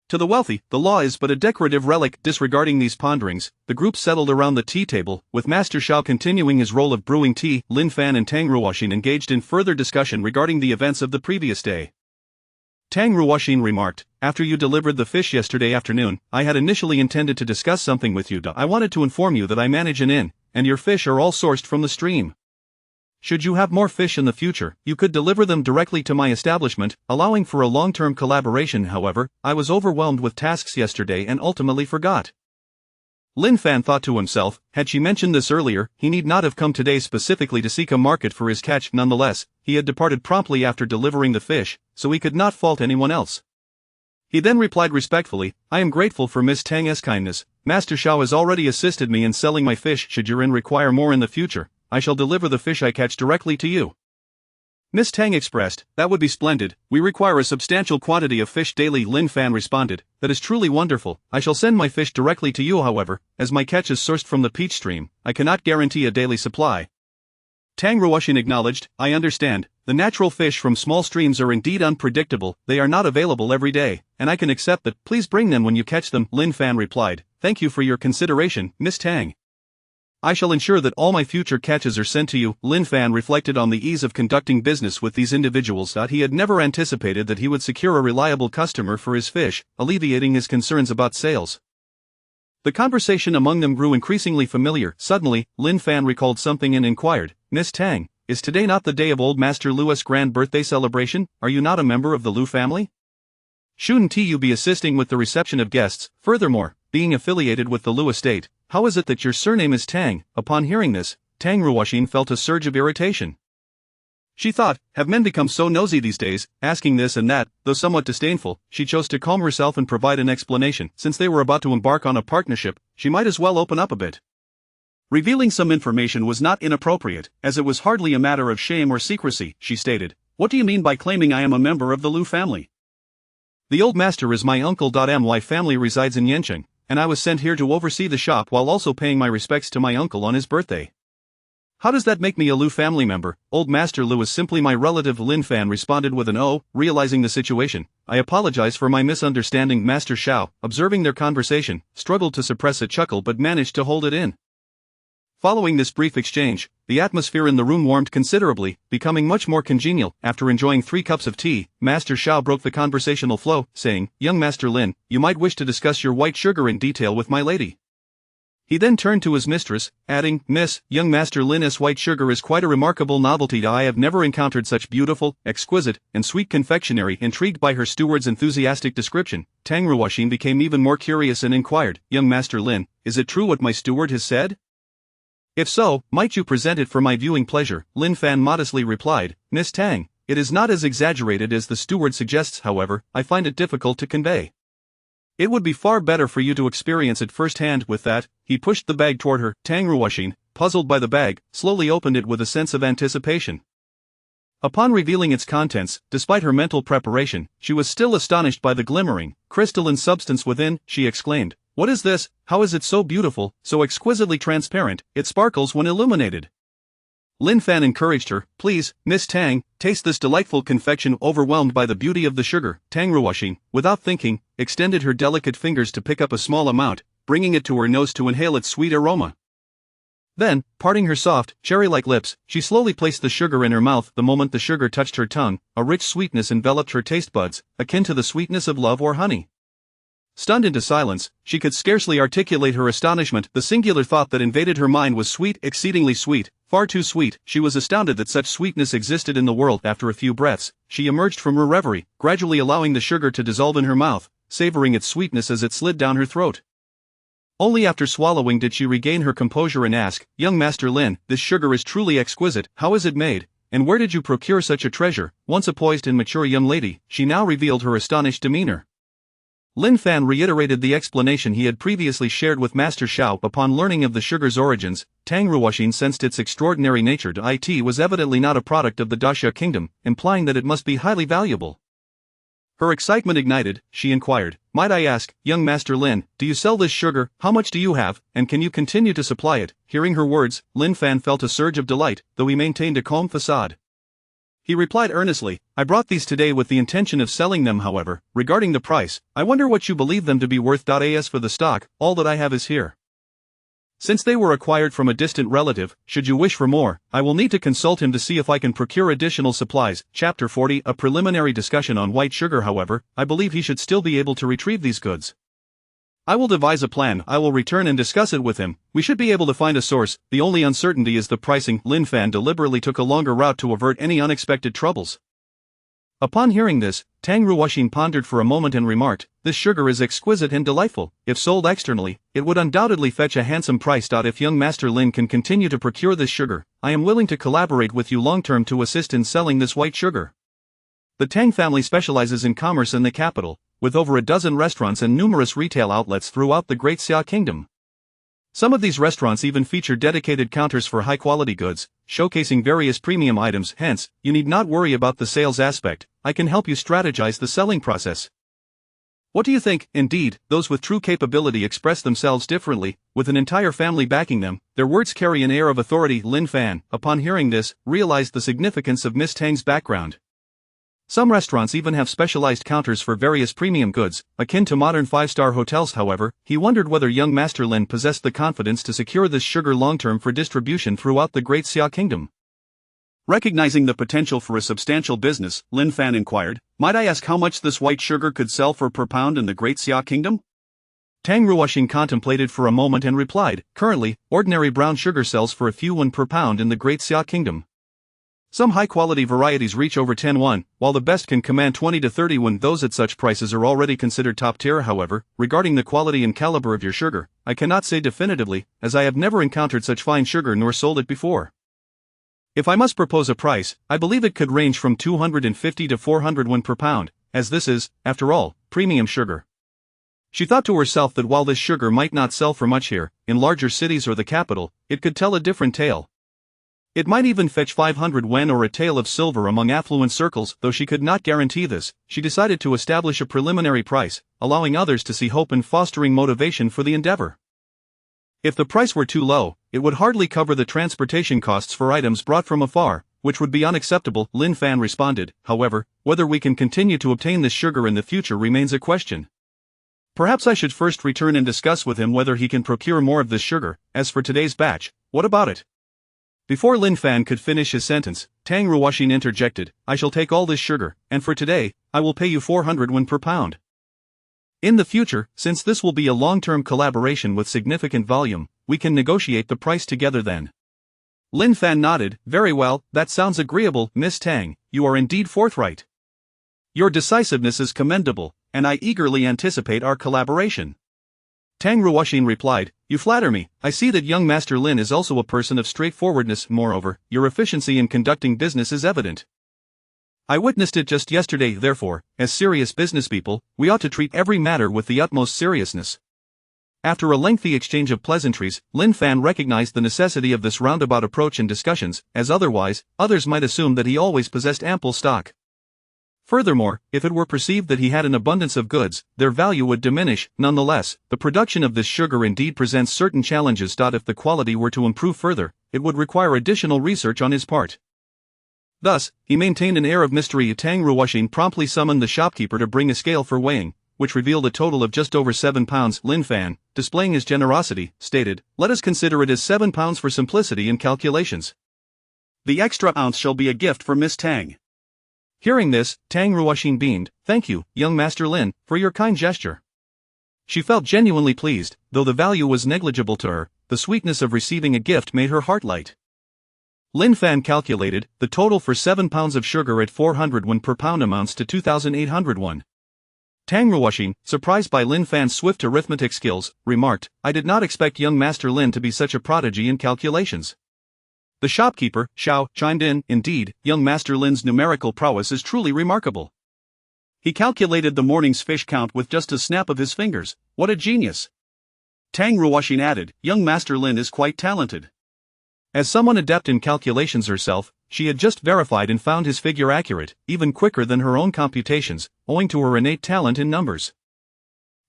To the wealthy, the law is but a decorative relic. Disregarding these ponderings, the group settled around the tea table, with Master Xiao continuing his role of brewing tea. Lin Fan and Tang Ruoxin engaged in further discussion regarding the events of the previous day. Tang Ruoxin remarked, "After you delivered the fish yesterday afternoon, I had initially intended to discuss something with you. I wanted to inform you that I manage an inn, and your fish are all sourced from the stream. Should you have more fish in the future, you could deliver them directly to my establishment, allowing for a long-term collaboration. However, I was overwhelmed with tasks yesterday and ultimately forgot." Lin Fan thought to himself, had she mentioned this earlier, he need not have come today specifically to seek a market for his catch. Nonetheless, he had departed promptly after delivering the fish, so he could not fault anyone else. He then replied respectfully, "I am grateful for Miss Tang's kindness. Master Xiao has already assisted me in selling my fish. Should your inn require more in the future, I shall deliver the fish I catch directly to you." Miss Tang expressed, "That would be splendid. We require a substantial quantity of fish daily." Lin Fan responded, "That is truly wonderful. I shall send my fish directly to you, however, as my catch is sourced from the peach stream. I cannot guarantee a daily supply." Tang Ruoxin acknowledged, "I understand. The natural fish from small streams are indeed unpredictable. They are not available every day, and I can accept that. Please bring them when you catch them." Lin Fan replied, "Thank you for your consideration, Miss Tang. I shall ensure that all my future catches are sent to you." Lin Fan reflected on the ease of conducting business with these individuals. He had never anticipated that he would secure a reliable customer for his fish, alleviating his concerns about sales. The conversation among them grew increasingly familiar. Suddenly, Lin Fan recalled something and inquired, "Miss Tang, is today not the day of Old Master Lu's grand birthday celebration? Are you not a member of the Lu family? Shouldn't you be assisting with the reception of guests? Furthermore, being affiliated with the Lu estate, how is it that your surname is Tang?" Upon hearing this, Tang Ruoxin felt a surge of irritation. She thought, have men become so nosy these days, asking this and that? Though somewhat disdainful, she chose to calm herself and provide an explanation. Since they were about to embark on a partnership, she might as well open up a bit. Revealing some information was not inappropriate, as it was hardly a matter of shame or secrecy, she stated. "What do you mean by claiming I am a member of the Lu family? The old master is my uncle. My family resides in Yancheng, and I was sent here to oversee the shop while also paying my respects to my uncle on his birthday. How does that make me a Lu family member? Old Master Lu is simply my relative." Lin Fan responded with an "Oh." Realizing the situation, "I apologize for my misunderstanding." Master Xiao, observing their conversation, struggled to suppress a chuckle but managed to hold it in. Following this brief exchange, the atmosphere in the room warmed considerably, becoming much more congenial. After enjoying 3 cups of tea, Master Xiao broke the conversational flow, saying, "Young Master Lin, you might wish to discuss your white sugar in detail with my lady." He then turned to his mistress, adding, "Miss, young Master Lin's white sugar is quite a remarkable novelty. I have never encountered such beautiful, exquisite, and sweet confectionery." Intrigued by her steward's enthusiastic description, Tang Ruoxin became even more curious and inquired, "Young Master Lin, is it true what my steward has said? If so, might you present it for my viewing pleasure?" Lin Fan modestly replied, "Miss Tang, it is not as exaggerated as the steward suggests. However, I find it difficult to convey. It would be far better for you to experience it firsthand." With that, he pushed the bag toward her. Tang Ruoxin, puzzled by the bag, slowly opened it with a sense of anticipation. Upon revealing its contents, despite her mental preparation, she was still astonished by the glimmering, crystalline substance within. She exclaimed, "What is this? How is it so beautiful, so exquisitely transparent? It sparkles when illuminated." Lin Fan encouraged her, "Please, Miss Tang, taste this delightful confection." Overwhelmed by the beauty of the sugar, Tang Ruoxin, without thinking, extended her delicate fingers to pick up a small amount, bringing it to her nose to inhale its sweet aroma. Then, parting her soft, cherry-like lips, she slowly placed the sugar in her mouth. The moment the sugar touched her tongue, a rich sweetness enveloped her taste buds, akin to the sweetness of love or honey. Stunned into silence, she could scarcely articulate her astonishment. The singular thought that invaded her mind was sweet, exceedingly sweet, far too sweet. She was astounded that such sweetness existed in the world. After a few breaths, she emerged from her reverie, gradually allowing the sugar to dissolve in her mouth, savoring its sweetness as it slid down her throat. Only after swallowing did she regain her composure and ask, "Young Master Lin, this sugar is truly exquisite. How is it made, and where did you procure such a treasure?" Once a poised and mature young lady, she now revealed her astonished demeanor. Lin Fan reiterated the explanation he had previously shared with Master Xiao. Upon learning of the sugar's origins, Tang Ruoxin sensed its extraordinary nature. It was evidently not a product of the Daxia kingdom, implying that it must be highly valuable. Her excitement ignited, she inquired, "Might I ask, young Master Lin, do you sell this sugar? How much do you have, and can you continue to supply it?" Hearing her words, Lin Fan felt a surge of delight, though he maintained a calm facade. He replied earnestly, "I brought these today with the intention of selling them. However, regarding the price, I wonder what you believe them to be worth. As for the stock, all that I have is here. Since they were acquired from a distant relative, should you wish for more, I will need to consult him to see if I can procure additional supplies." Chapter 40 A preliminary discussion on white sugar. However, I believe he should still be able to retrieve these goods. I will devise a plan. I will return and discuss it with him. We should be able to find a source. The only uncertainty is the pricing. Lin Fan deliberately took a longer route to avert any unexpected troubles. Upon hearing this, Tang Ruoxin pondered for a moment and remarked, "This sugar is exquisite and delightful. If sold externally, it would undoubtedly fetch a handsome price. If young Master Lin can continue to procure this sugar, I am willing to collaborate with you long-term to assist in selling this white sugar." The Tang family specializes in commerce in the capital, with over a dozen restaurants and numerous retail outlets throughout the Great Xia Kingdom. Some of these restaurants even feature dedicated counters for high-quality goods, showcasing various premium items. Hence, you need not worry about the sales aspect. I can help you strategize the selling process. What do you think? Indeed, those with true capability express themselves differently, with an entire family backing them. Their words carry an air of authority. Lin Fan, upon hearing this, realized the significance of Miss Tang's background. Some restaurants even have specialized counters for various premium goods, akin to modern five-star hotels. However, he wondered whether young Master Lin possessed the confidence to secure this sugar long-term for distribution throughout the Great Xia Kingdom. Recognizing the potential for a substantial business, Lin Fan inquired, "Might I ask how much this white sugar could sell for per pound in the Great Xia Kingdom?" Tang Ruoxing contemplated for a moment and replied, "Currently, ordinary brown sugar sells for a few yuan per pound in the Great Xia Kingdom. Some high-quality varieties reach over 10 yuan, while the best can command 20 to 30 yuan. Those at such prices are already considered top-tier. However, regarding the quality and caliber of your sugar, I cannot say definitively, as I have never encountered such fine sugar nor sold it before. If I must propose a price, I believe it could range from 250 to 400 yuan per pound, as this is, after all, premium sugar." She thought to herself that while this sugar might not sell for much here, in larger cities or the capital, it could tell a different tale. It might even fetch 500 yuan or a tale of silver among affluent circles. Though she could not guarantee this, she decided to establish a preliminary price, allowing others to see hope and fostering motivation for the endeavor. If the price were too low, it would hardly cover the transportation costs for items brought from afar, which would be unacceptable. Lin Fan responded, "However, whether we can continue to obtain this sugar in the future remains a question. Perhaps I should first return and discuss with him whether he can procure more of this sugar. As for today's batch, what about it?" Before Lin Fan could finish his sentence, Tang Ruoxing interjected, "I shall take all this sugar, and for today, I will pay you 400 yuan per pound. In the future, since this will be a long-term collaboration with significant volume, we can negotiate the price together then." Lin Fan nodded, "Very well, that sounds agreeable. Miss Tang, you are indeed forthright. Your decisiveness is commendable, and I eagerly anticipate our collaboration." Tang Ruoxing replied, "You flatter me. I see that young Master Lin is also a person of straightforwardness. Moreover, your efficiency in conducting business is evident. I witnessed it just yesterday. Therefore, as serious businesspeople, we ought to treat every matter with the utmost seriousness." After a lengthy exchange of pleasantries, Lin Fan recognized the necessity of this roundabout approach in discussions, as otherwise, others might assume that he always possessed ample stock. Furthermore, if it were perceived that he had an abundance of goods, their value would diminish. Nonetheless, the production of this sugar indeed presents certain challenges. If the quality were to improve further, it would require additional research on his part. Thus, he maintained an air of mystery. Tang Ruoxing promptly summoned the shopkeeper to bring a scale for weighing, which revealed a total of just over 7 pounds. Lin Fan, displaying his generosity, stated, "Let us consider it as 7 pounds for simplicity in calculations. The extra ounce shall be a gift for Miss Tang." Hearing this, Tang Ruoxing beamed, "Thank you, young Master Lin, for your kind gesture." She felt genuinely pleased. Though the value was negligible to her, the sweetness of receiving a gift made her heart light. Lin Fan calculated, the total for 7 pounds of sugar at 400 yuan per pound amounts to 2,800 yuan. Tang Ruoxing, surprised by Lin Fan's swift arithmetic skills, remarked, "I did not expect young Master Lin to be such a prodigy in calculations." The shopkeeper, Xiao, chimed in, "Indeed, young Master Lin's numerical prowess is truly remarkable. He calculated the morning's fish count with just a snap of his fingers. What a genius!" Tang Ruoxing added, "Young Master Lin is quite talented." As someone adept in calculations herself, she had just verified and found his figure accurate, even quicker than her own computations, owing to her innate talent in numbers.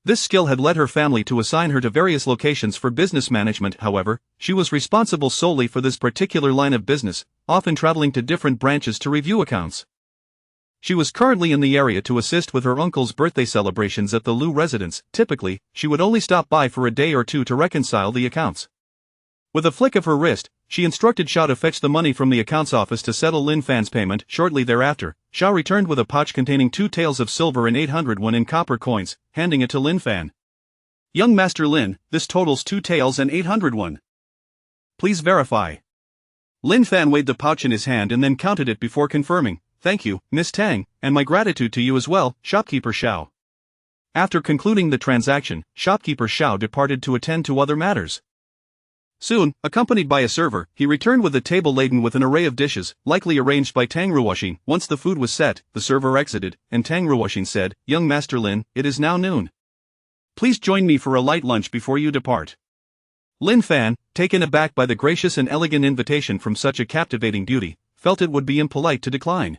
This skill had led her family to assign her to various locations for business management. However, she was responsible solely for this particular line of business, often traveling to different branches to review accounts. She was currently in the area to assist with her uncle's birthday celebrations at the Lu residence. Typically, she would only stop by for a day or two to reconcile the accounts. With a flick of her wrist, she instructed Xiao to fetch the money from the accounts office to settle Lin Fan's payment. Shortly thereafter, Xiao returned with a pouch containing 2 taels of silver and 800 yuan in copper coins, handing it to Lin Fan. "Young Master Lin, this totals 2 taels and 800 yuan. Please verify." Lin Fan weighed the pouch in his hand and then counted it before confirming, "Thank you, Miss Tang, and my gratitude to you as well, Shopkeeper Xiao." After concluding the transaction, Shopkeeper Xiao departed to attend to other matters. Soon, accompanied by a server, he returned with a table laden with an array of dishes, likely arranged by Tang Ruoxing. Once the food was set, the server exited, and Tang Ruoxing said, "Young Master Lin, it is now noon. Please join me for a light lunch before you depart." Lin Fan, taken aback by the gracious and elegant invitation from such a captivating beauty, felt it would be impolite to decline.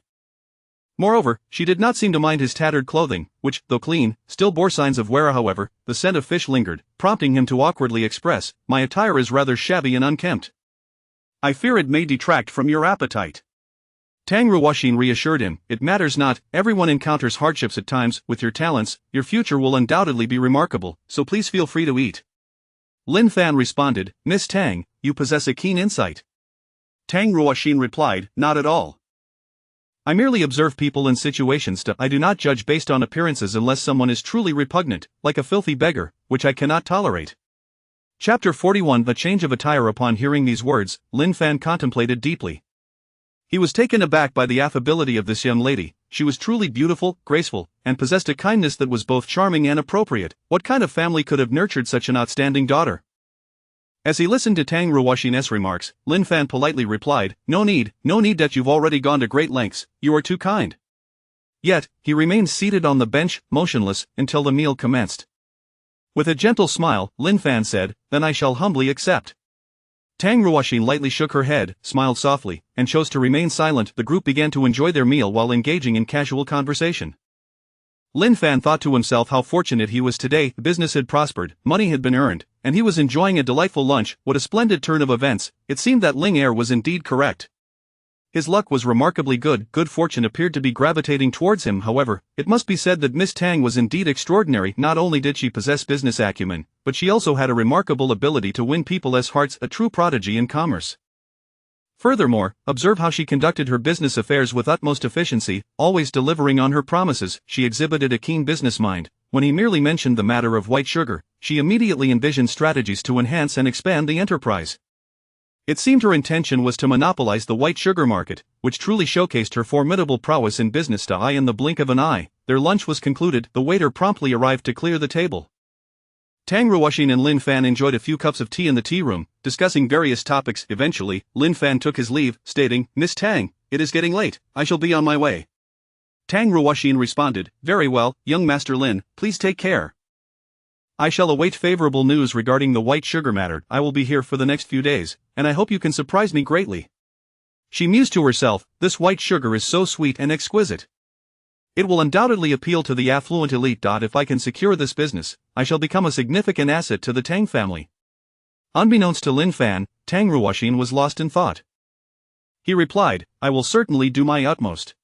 Moreover, she did not seem to mind his tattered clothing, which, though clean, still bore signs of wear. However, the scent of fish lingered, prompting him to awkwardly express, "My attire is rather shabby and unkempt. I fear it may detract from your appetite." Tang Ruoxin reassured him, "It matters not, everyone encounters hardships at times. With your talents, your future will undoubtedly be remarkable, so please feel free to eat." Lin Fan responded, "Miss Tang, you possess a keen insight." Tang Ruoxin replied, "Not at all. I merely observe people and situations. I do not judge based on appearances unless someone is truly repugnant, like a filthy beggar, which I cannot tolerate." Chapter 41. The change of attire. Upon hearing these words, Lin Fan contemplated deeply. He was taken aback by the affability of this young lady. She was truly beautiful, graceful, and possessed a kindness that was both charming and appropriate. What kind of family could have nurtured such an outstanding daughter? As he listened to Tang Ruoxin's remarks, Lin Fan politely replied, no need that you've already gone to great lengths, you are too kind." Yet, he remained seated on the bench, motionless, until the meal commenced. With a gentle smile, Lin Fan said, "Then I shall humbly accept." Tang Ruoxin lightly shook her head, smiled softly, and chose to remain silent. The group began to enjoy their meal while engaging in casual conversation. Lin Fan thought to himself how fortunate he was today. Business had prospered, money had been earned, and he was enjoying a delightful lunch. What a splendid turn of events! It seemed that Ling Er was indeed correct. His luck was remarkably good. Good fortune appeared to be gravitating towards him. However, it must be said that Miss Tang was indeed extraordinary. Not only did she possess business acumen, but she also had a remarkable ability to win people's hearts, a true prodigy in commerce. Furthermore, observe how she conducted her business affairs with utmost efficiency, always delivering on her promises. She exhibited a keen business mind. When he merely mentioned the matter of white sugar, she immediately envisioned strategies to enhance and expand the enterprise. It seemed her intention was to monopolize the white sugar market, which truly showcased her formidable prowess in business. In the blink of an eye, their lunch was concluded. The waiter promptly arrived to clear the table. Tang Ruoxin and Lin Fan enjoyed a few cups of tea in the tea room, discussing various topics. Eventually, Lin Fan took his leave, stating, "Miss Tang, it is getting late, I shall be on my way." Tang Ruoxin responded, "Very well, young Master Lin, please take care. I shall await favorable news regarding the white sugar matter. I will be here for the next few days, and I hope you can surprise me greatly." She mused to herself, "This white sugar is so sweet and exquisite. It will undoubtedly appeal to the affluent elite. If I can secure this business, I shall become a significant asset to the Tang family." Unbeknownst to Lin Fan, Tang Ruoxin was lost in thought. He replied, "I will certainly do my utmost."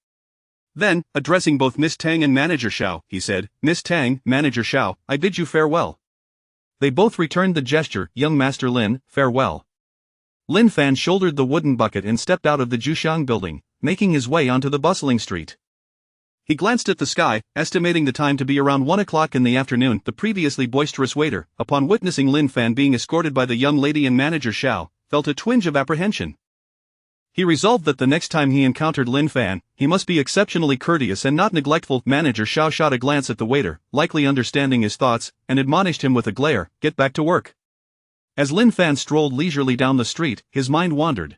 Then, addressing both Miss Tang and Manager Xiao, he said, "Miss Tang, Manager Xiao, I bid you farewell." They both returned the gesture. "Young Master Lin, farewell." Lin Fan shouldered the wooden bucket and stepped out of the Juxiang building, making his way onto the bustling street. He glanced at the sky, estimating the time to be around 1 o'clock in the afternoon. The previously boisterous waiter, upon witnessing Lin Fan being escorted by the young lady and Manager Xiao, felt a twinge of apprehension. He resolved that the next time he encountered Lin Fan, he must be exceptionally courteous and not neglectful. Manager Xiao shot a glance at the waiter, likely understanding his thoughts, and admonished him with a glare, "Get back to work." As Lin Fan strolled leisurely down the street, his mind wandered.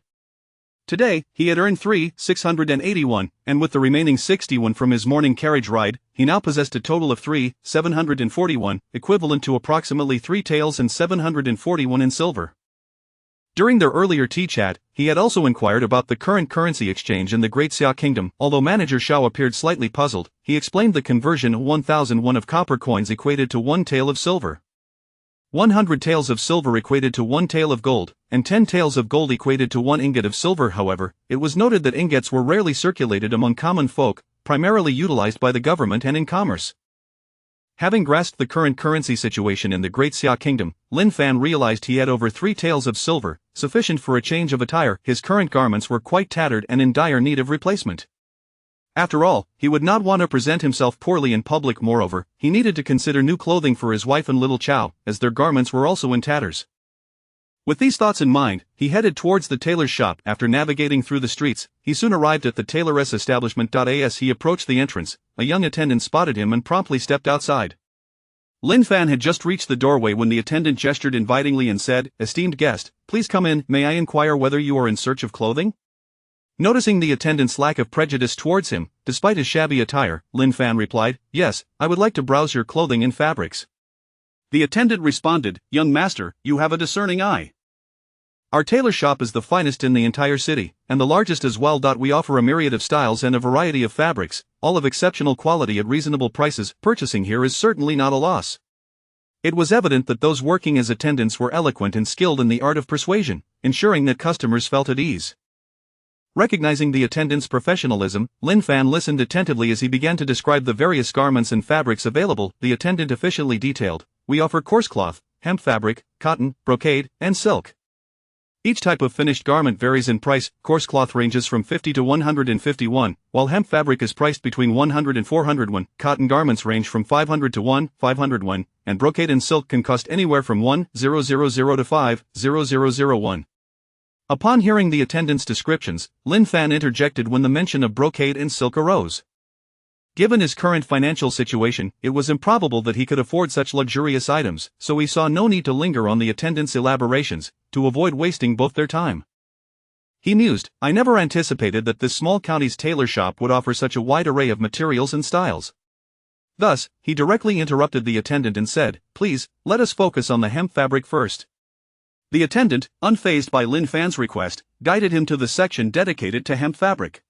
Today, he had earned 3,681, and with the remaining 61 from his morning carriage ride, he now possessed a total of 3,741, equivalent to approximately 3 taels and 741 in silver. During their earlier tea chat, he had also inquired about the current currency exchange in the Great Xia Kingdom. Although Manager Xiao appeared slightly puzzled, he explained the conversion of 1,001 of copper coins equated to 1 tael of silver. 100 taels of silver equated to 1 tael of gold, and 10 taels of gold equated to 1 ingot of silver. However, it was noted that ingots were rarely circulated among common folk, primarily utilized by the government and in commerce. Having grasped the current currency situation in the Great Xia Kingdom, Lin Fan realized he had over 3 taels of silver, sufficient for a change of attire. His current garments were quite tattered and in dire need of replacement. After all, he would not want to present himself poorly in public. Moreover, he needed to consider new clothing for his wife and little Chow, as their garments were also in tatters. With these thoughts in mind, he headed towards the tailor's shop. After navigating through the streets, he soon arrived at the tailor's establishment. As he approached the entrance, a young attendant spotted him and promptly stepped outside. Lin Fan had just reached the doorway when the attendant gestured invitingly and said, "Esteemed guest, please come in. May I inquire whether you are in search of clothing?" Noticing the attendant's lack of prejudice towards him, despite his shabby attire, Lin Fan replied, "Yes, I would like to browse your clothing and fabrics." The attendant responded, "Young master, you have a discerning eye. Our tailor shop is the finest in the entire city, and the largest as well. We offer a myriad of styles and a variety of fabrics, all of exceptional quality at reasonable prices. Purchasing here is certainly not a loss." It was evident that those working as attendants were eloquent and skilled in the art of persuasion, ensuring that customers felt at ease. Recognizing the attendant's professionalism, Lin Fan listened attentively as he began to describe the various garments and fabrics available. The attendant efficiently detailed, "We offer coarse cloth, hemp fabric, cotton, brocade, and silk. Each type of finished garment varies in price. Coarse cloth ranges from 50 to 151, while hemp fabric is priced between 100 and 401. Cotton garments range from 500 to 501, and brocade and silk can cost anywhere from 1,000 to 5,001. Upon hearing the attendant's descriptions, Lin Fan interjected when the mention of brocade and silk arose. Given his current financial situation, it was improbable that he could afford such luxurious items, so he saw no need to linger on the attendant's elaborations, to avoid wasting both their time. He mused, "I never anticipated that this small county's tailor shop would offer such a wide array of materials and styles." Thus, he directly interrupted the attendant and said, "Please, let us focus on the hemp fabric first." The attendant, unfazed by Lin Fan's request, guided him to the section dedicated to hemp fabric.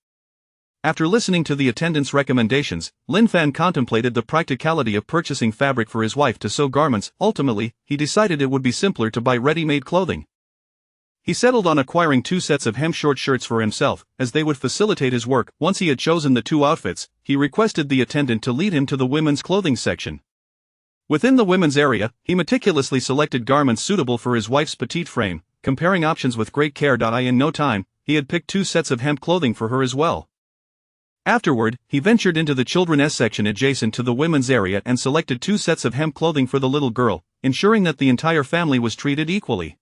After listening to the attendant's recommendations, Lin Fan contemplated the practicality of purchasing fabric for his wife to sew garments. Ultimately, he decided it would be simpler to buy ready-made clothing. He settled on acquiring 2 sets of hemp short shirts for himself, as they would facilitate his work. Once he had chosen the 2 outfits, he requested the attendant to lead him to the women's clothing section. Within the women's area, he meticulously selected garments suitable for his wife's petite frame, comparing options with great care. In no time, he had picked 2 sets of hemp clothing for her as well. Afterward, he ventured into the children's section adjacent to the women's area and selected 2 sets of hemp clothing for the little girl, ensuring that the entire family was treated equally.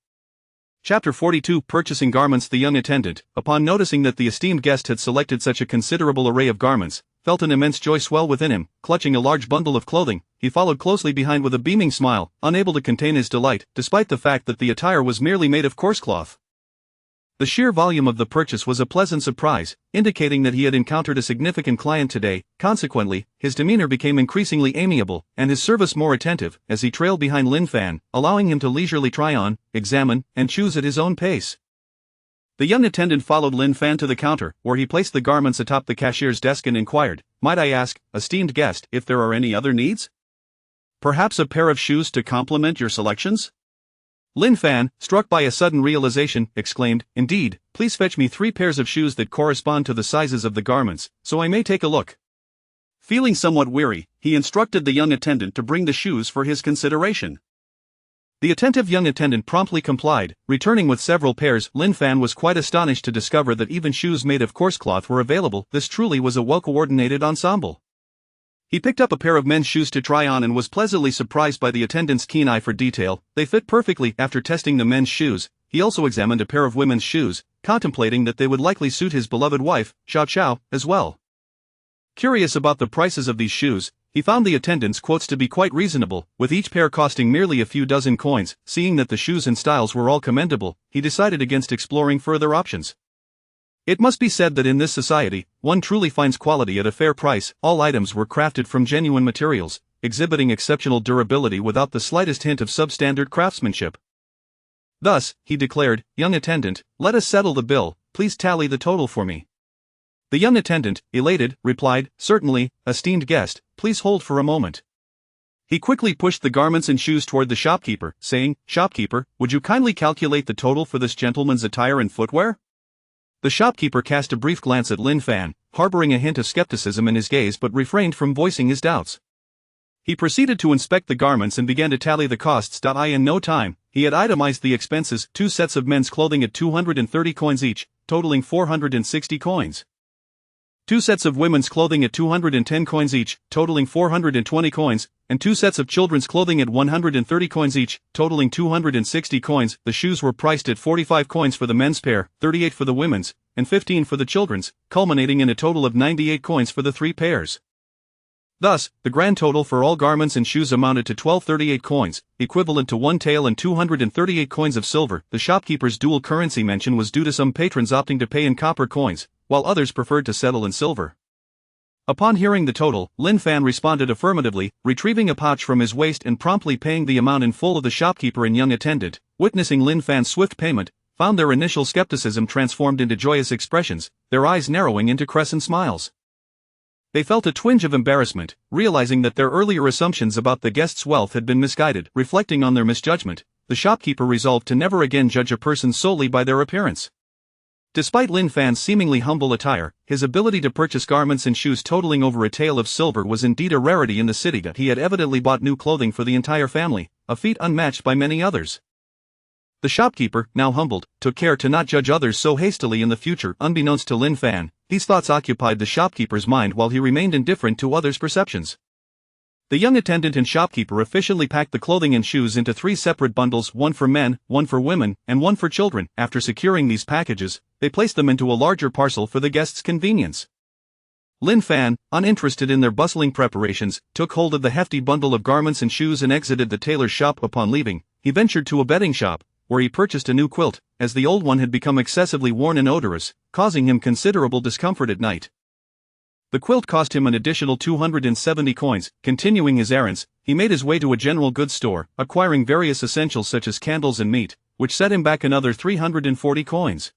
Chapter 42 Purchasing Garments. The young attendant, upon noticing that the esteemed guest had selected such a considerable array of garments, felt an immense joy swell within him. Clutching a large bundle of clothing, he followed closely behind with a beaming smile, unable to contain his delight, despite the fact that the attire was merely made of coarse cloth. The sheer volume of the purchase was a pleasant surprise, indicating that he had encountered a significant client today. Consequently, his demeanor became increasingly amiable, and his service more attentive, as he trailed behind Lin Fan, allowing him to leisurely try on, examine, and choose at his own pace. The young attendant followed Lin Fan to the counter, where he placed the garments atop the cashier's desk and inquired, "Might I ask, esteemed guest, if there are any other needs? Perhaps a pair of shoes to complement your selections?" Lin Fan, struck by a sudden realization, exclaimed, "Indeed, please fetch me 3 pairs of shoes that correspond to the sizes of the garments, so I may take a look." Feeling somewhat weary, he instructed the young attendant to bring the shoes for his consideration. The attentive young attendant promptly complied, returning with several pairs. Lin Fan was quite astonished to discover that even shoes made of coarse cloth were available. This truly was a well-coordinated ensemble. He picked up a pair of men's shoes to try on and was pleasantly surprised by the attendant's keen eye for detail. They fit perfectly. After testing the men's shoes, he also examined a pair of women's shoes, contemplating that they would likely suit his beloved wife, Xiao Xiao, as well. Curious about the prices of these shoes, he found the attendant's quotes to be quite reasonable, with each pair costing merely a few dozen coins. Seeing that the shoes and styles were all commendable, he decided against exploring further options. It must be said that in this society, one truly finds quality at a fair price. All items were crafted from genuine materials, exhibiting exceptional durability without the slightest hint of substandard craftsmanship. Thus, he declared, "Young attendant, let us settle the bill. Please tally the total for me." The young attendant, elated, replied, "Certainly, esteemed guest, please hold for a moment." He quickly pushed the garments and shoes toward the shopkeeper, saying, "Shopkeeper, would you kindly calculate the total for this gentleman's attire and footwear?" The shopkeeper cast a brief glance at Lin Fan, harboring a hint of skepticism in his gaze but refrained from voicing his doubts. He proceeded to inspect the garments and began to tally the costs. In no time, he had itemized the expenses: 2 sets of men's clothing at 230 coins each, totaling 460 coins. 2 sets of women's clothing at 210 coins each, totaling 420 coins, and 2 sets of children's clothing at 130 coins each, totaling 260 coins. The shoes were priced at 45 coins for the men's pair, 38 for the women's, and 15 for the children's, culminating in a total of 98 coins for the 3 pairs. Thus, the grand total for all garments and shoes amounted to 1238 coins, equivalent to 1 tael and 238 coins of silver. The shopkeeper's dual currency mention was due to some patrons opting to pay in copper coins, while others preferred to settle in silver. Upon hearing the total, Lin Fan responded affirmatively, retrieving a pouch from his waist and promptly paying the amount in full. Of the shopkeeper and young attendant, witnessing Lin Fan's swift payment, found their initial skepticism transformed into joyous expressions, their eyes narrowing into crescent smiles. They felt a twinge of embarrassment, realizing that their earlier assumptions about the guest's wealth had been misguided. Reflecting on their misjudgment, the shopkeeper resolved to never again judge a person solely by their appearance. Despite Lin Fan's seemingly humble attire, his ability to purchase garments and shoes totaling over a tale of silver was indeed a rarity in the city. He had evidently bought new clothing for the entire family, a feat unmatched by many others. The shopkeeper, now humbled, took care to not judge others so hastily in the future. Unbeknownst to Lin Fan, these thoughts occupied the shopkeeper's mind while he remained indifferent to others' perceptions. The young attendant and shopkeeper efficiently packed the clothing and shoes into 3 separate bundles, one for men, one for women, and one for children. After securing these packages, they placed them into a larger parcel for the guests' convenience. Lin Fan, uninterested in their bustling preparations, took hold of the hefty bundle of garments and shoes and exited the tailor's shop. Upon leaving, he ventured to a bedding shop, where he purchased a new quilt, as the old one had become excessively worn and odorous, causing him considerable discomfort at night. The quilt cost him an additional 270 coins. Continuing his errands, he made his way to a general goods store, acquiring various essentials such as candles and meat, which set him back another 340 coins.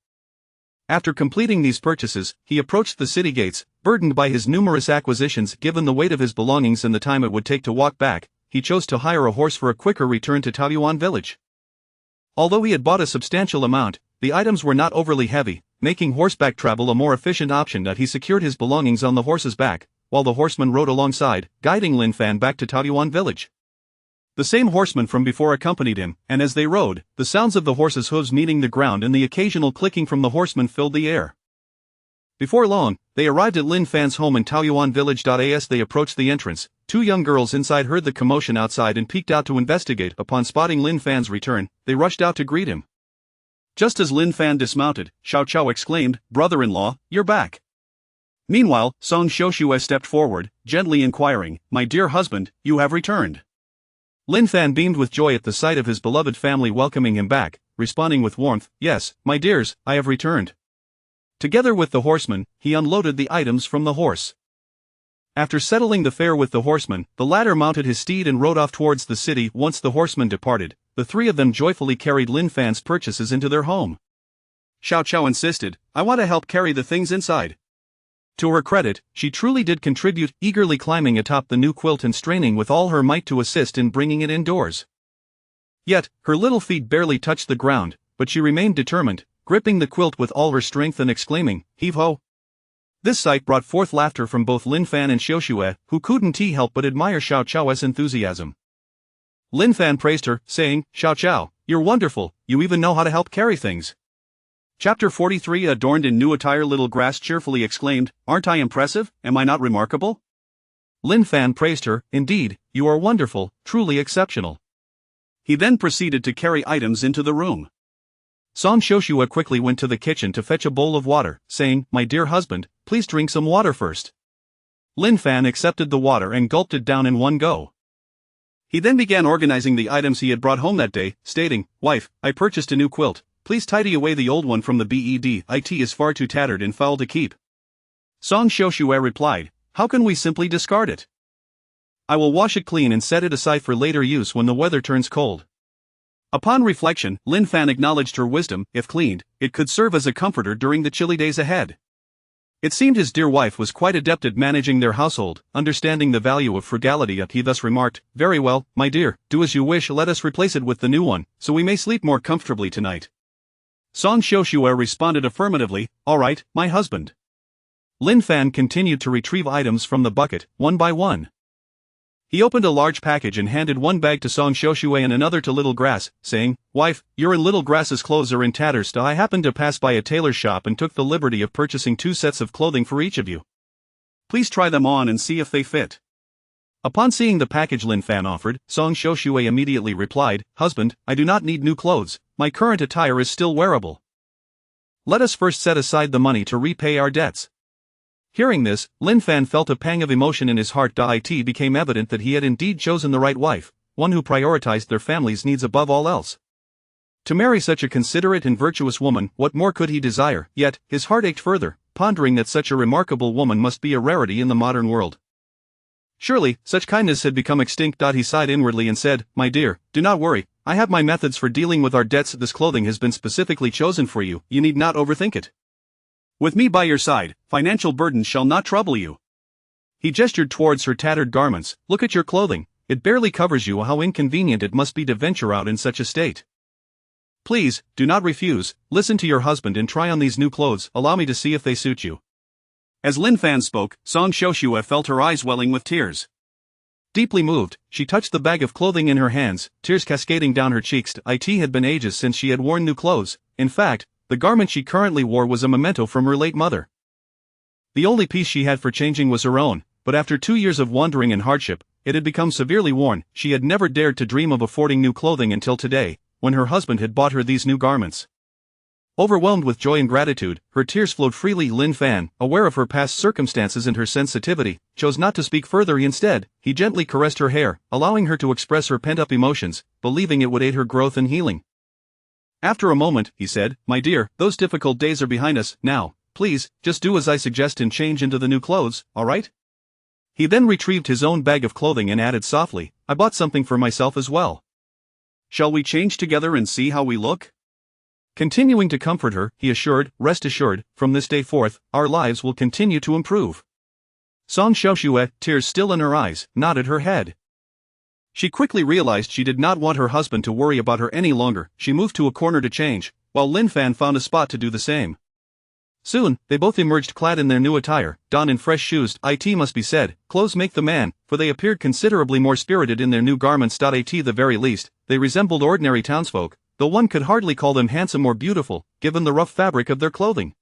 After completing these purchases, he approached the city gates, burdened by his numerous acquisitions. Given the weight of his belongings and the time it would take to walk back, he chose to hire a horse for a quicker return to Taoyuan village. Although he had bought a substantial amount, the items were not overly heavy, making horseback travel a more efficient option. He secured his belongings on the horse's back, while the horseman rode alongside, guiding Lin Fan back to Taoyuan village. The same horseman from before accompanied him, and as they rode, the sounds of the horse's hooves meeting the ground and the occasional clicking from the horseman filled the air. Before long, they arrived at Lin Fan's home in Taoyuan village. As they approached the entrance, 2 young girls inside heard the commotion outside and peeked out to investigate. Upon spotting Lin Fan's return, they rushed out to greet him. Just as Lin Fan dismounted, Xiao Chao exclaimed, "Brother-in-law, you're back." Meanwhile, Song Xiuxue stepped forward, gently inquiring, "My dear husband, you have returned." Lin Fan beamed with joy at the sight of his beloved family welcoming him back, responding with warmth, "Yes, my dears, I have returned." Together with the horseman, he unloaded the items from the horse. After settling the fare with the horseman, the latter mounted his steed and rode off towards the city. Once the horseman departed, the 3 of them joyfully carried Lin Fan's purchases into their home. Xiao Chao insisted, "I want to help carry the things inside." To her credit, she truly did contribute, eagerly climbing atop the new quilt and straining with all her might to assist in bringing it indoors. Yet, her little feet barely touched the ground, but she remained determined, gripping the quilt with all her strength and exclaiming, "Heave-ho!" This sight brought forth laughter from both Lin Fan and Xiuxue, who couldn't help but admire Xiao Chao's enthusiasm. Lin Fan praised her, saying, "Xiao Chao, you're wonderful, you even know how to help carry things." Chapter 43. Adorned in new attire, Little Grass cheerfully exclaimed, "Aren't I impressive? Am I not remarkable?" Lin Fan praised her, "Indeed, you are wonderful, truly exceptional." He then proceeded to carry items into the room. Song Xiuxue quickly went to the kitchen to fetch a bowl of water, saying, "My dear husband, please drink some water first." Lin Fan accepted the water and gulped it down in one go. He then began organizing the items he had brought home that day, stating, "Wife, I purchased a new quilt, please tidy away the old one from the bed, it is far too tattered and foul to keep." Song Xiuxue replied, "How can we simply discard it? I will wash it clean and set it aside for later use when the weather turns cold." Upon reflection, Lin Fan acknowledged her wisdom. If cleaned, it could serve as a comforter during the chilly days ahead. It seemed his dear wife was quite adept at managing their household, understanding the value of frugality. He thus remarked, "Very well, my dear, do as you wish, let us replace it with the new one, so we may sleep more comfortably tonight." Song Xiuxue responded affirmatively, "All right, my husband." Lin Fan continued to retrieve items from the bucket, one by one. He opened a large package and handed one bag to Song Xiuxue and another to Little Grass, saying, "Wife, your and Little Grass's clothes are in tatters. I happened to pass by a tailor's shop and took the liberty of purchasing 2 sets of clothing for each of you. Please try them on and see if they fit." Upon seeing the package Lin Fan offered, Song Xiuxue immediately replied, "Husband, I do not need new clothes, my current attire is still wearable. Let us first set aside the money to repay our debts." Hearing this, Lin Fan felt a pang of emotion in his heart. It became evident that he had indeed chosen the right wife, one who prioritized their family's needs above all else. To marry such a considerate and virtuous woman, what more could he desire? Yet, his heart ached further, pondering that such a remarkable woman must be a rarity in the modern world. Surely, such kindness had become extinct. He sighed inwardly and said, "My dear, do not worry, I have my methods for dealing with our debts. This clothing has been specifically chosen for you, you need not overthink it. With me by your side, financial burdens shall not trouble you." He gestured towards her tattered garments. "Look at your clothing, it barely covers you. How inconvenient it must be to venture out in such a state. Please, do not refuse, listen to your husband and try on these new clothes, allow me to see if they suit you." As Lin Fan spoke, Song Xiuxue felt her eyes welling with tears. Deeply moved, she touched the bag of clothing in her hands, tears cascading down her cheeks. It had been ages since she had worn new clothes. In fact, the garment she currently wore was a memento from her late mother. The only piece she had for changing was her own, but after 2 years of wandering and hardship, it had become severely worn. She had never dared to dream of affording new clothing until today, when her husband had bought her these new garments. Overwhelmed with joy and gratitude, her tears flowed freely. Lin Fan, aware of her past circumstances and her sensitivity, chose not to speak further. Instead, he gently caressed her hair, allowing her to express her pent-up emotions, believing it would aid her growth and healing. After a moment, he said, "My dear, those difficult days are behind us. Now, please, just do as I suggest and change into the new clothes, alright?" He then retrieved his own bag of clothing and added softly, "I bought something for myself as well. Shall we change together and see how we look?" Continuing to comfort her, he assured, "Rest assured, from this day forth, our lives will continue to improve." Song Xiuxue, tears still in her eyes, nodded her head. She quickly realized she did not want her husband to worry about her any longer. She moved to a corner to change, while Lin Fan found a spot to do the same. Soon, they both emerged clad in their new attire, donned in fresh shoes. It must be said, clothes make the man, for they appeared considerably more spirited in their new garments. At the very least, they resembled ordinary townsfolk, though one could hardly call them handsome or beautiful, given the rough fabric of their clothing.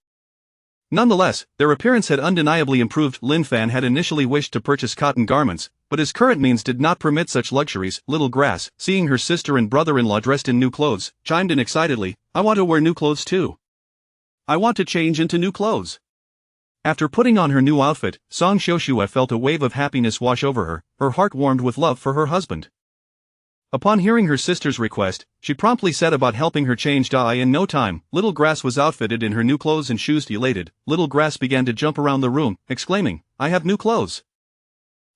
Nonetheless, their appearance had undeniably improved. Lin Fan had initially wished to purchase cotton garments, but his current means did not permit such luxuries. Little Grass, seeing her sister and brother-in-law dressed in new clothes, chimed in excitedly, "I want to wear new clothes too. I want to change into new clothes." After putting on her new outfit, Song Xiuxue felt a wave of happiness wash over her. Her heart warmed with love for her husband. Upon hearing her sister's request, she promptly set about helping her change. In no time, Little Grass was outfitted in her new clothes and shoes. Elated, Little Grass began to jump around the room, exclaiming, "I have new clothes!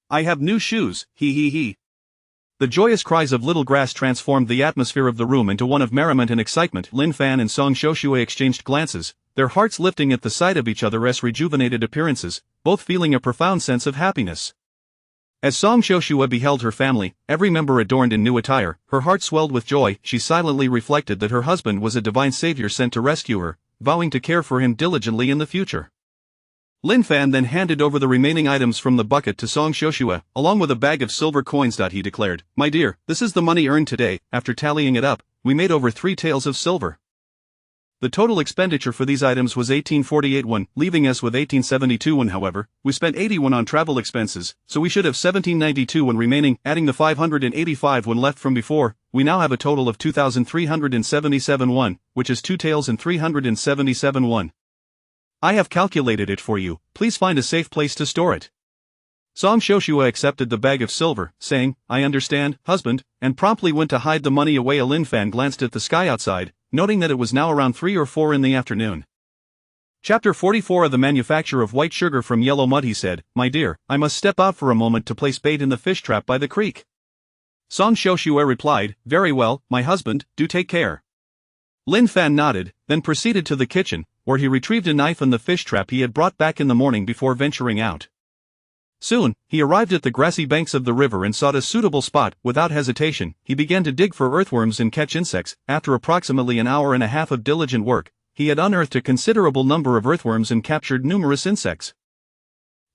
I have new shoes, he he he." The joyous cries of Little Grass transformed the atmosphere of the room into one of merriment and excitement. Lin Fan and Song Xiuxue exchanged glances, their hearts lifting at the sight of each other's rejuvenated appearances, both feeling a profound sense of happiness. As Song Xiuxue beheld her family, every member adorned in new attire, her heart swelled with joy. She silently reflected that her husband was a divine savior sent to rescue her, vowing to care for him diligently in the future. Lin Fan then handed over the remaining items from the bucket to Song Xiuxue, along with a bag of silver coins. He declared, "My dear, this is the money earned today. After tallying it up, we made over 3 taels of silver. The total expenditure for these items was 1848 won, leaving us with 1872 won. However, we spent 80 won on travel expenses, so we should have 1792 won remaining. Adding the 585 won left from before, we now have a total of 2377 won, which is 2 taels and 377 won. I have calculated it for you, please find a safe place to store it." Song Xiuxue accepted the bag of silver, saying, "I understand, husband," and promptly went to hide the money away. Lin Fan glanced at the sky outside, noting that it was now around 3 or 4 in the afternoon. Chapter 44 of the manufacture of white sugar from yellow mud. He said, "My dear, I must step out for a moment to place bait in the fish trap by the creek." Song Xiuxue replied, "Very well, my husband, do take care." Lin Fan nodded, then proceeded to the kitchen, where he retrieved a knife and the fish trap he had brought back in the morning before venturing out. Soon, he arrived at the grassy banks of the river and sought a suitable spot. Without hesitation, he began to dig for earthworms and catch insects. After approximately an hour and a half of diligent work, he had unearthed a considerable number of earthworms and captured numerous insects.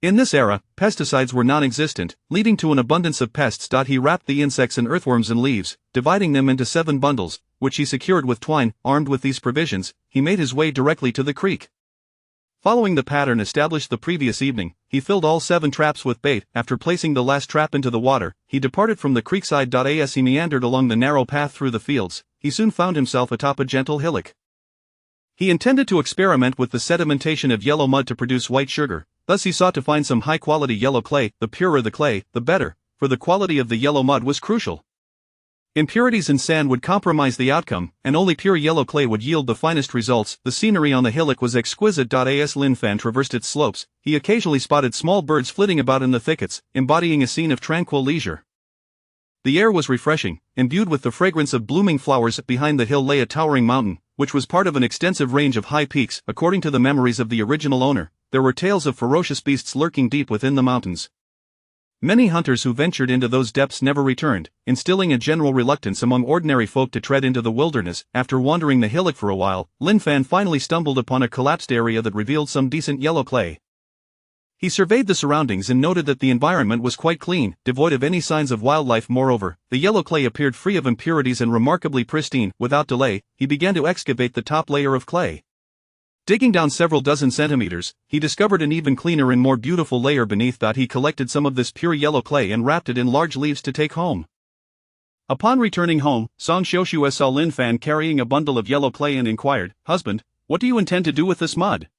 In this era, pesticides were non-existent, leading to an abundance of pests. He wrapped the insects and earthworms in leaves, dividing them into 7 bundles, which he secured with twine. Armed with these provisions, he made his way directly to the creek. Following the pattern established the previous evening, he filled all 7 traps with bait. After placing the last trap into the water, he departed from the creekside. As he meandered along the narrow path through the fields, he soon found himself atop a gentle hillock. He intended to experiment with the sedimentation of yellow mud to produce white sugar. Thus he sought to find some high-quality yellow clay. The purer the clay, the better, for the quality of the yellow mud was crucial. Impurities in sand would compromise the outcome, and only pure yellow clay would yield the finest results. The scenery on the hillock was exquisite. As Lin Fan traversed its slopes, he occasionally spotted small birds flitting about in the thickets, embodying a scene of tranquil leisure. The air was refreshing, imbued with the fragrance of blooming flowers. Behind the hill lay a towering mountain, which was part of an extensive range of high peaks. According to the memories of the original owner, there were tales of ferocious beasts lurking deep within the mountains. Many hunters who ventured into those depths never returned, instilling a general reluctance among ordinary folk to tread into the wilderness. After wandering the hillock for a while, Lin Fan finally stumbled upon a collapsed area that revealed some decent yellow clay. He surveyed the surroundings and noted that the environment was quite clean, devoid of any signs of wildlife. Moreover, the yellow clay appeared free of impurities and remarkably pristine. Without delay, he began to excavate the top layer of clay. Digging down several dozen centimeters, he discovered an even cleaner and more beautiful layer beneath. He collected some of this pure yellow clay and wrapped it in large leaves to take home. Upon returning home, Song Xiuxue saw Lin Fan carrying a bundle of yellow clay and inquired, "Husband, what do you intend to do with this mud?"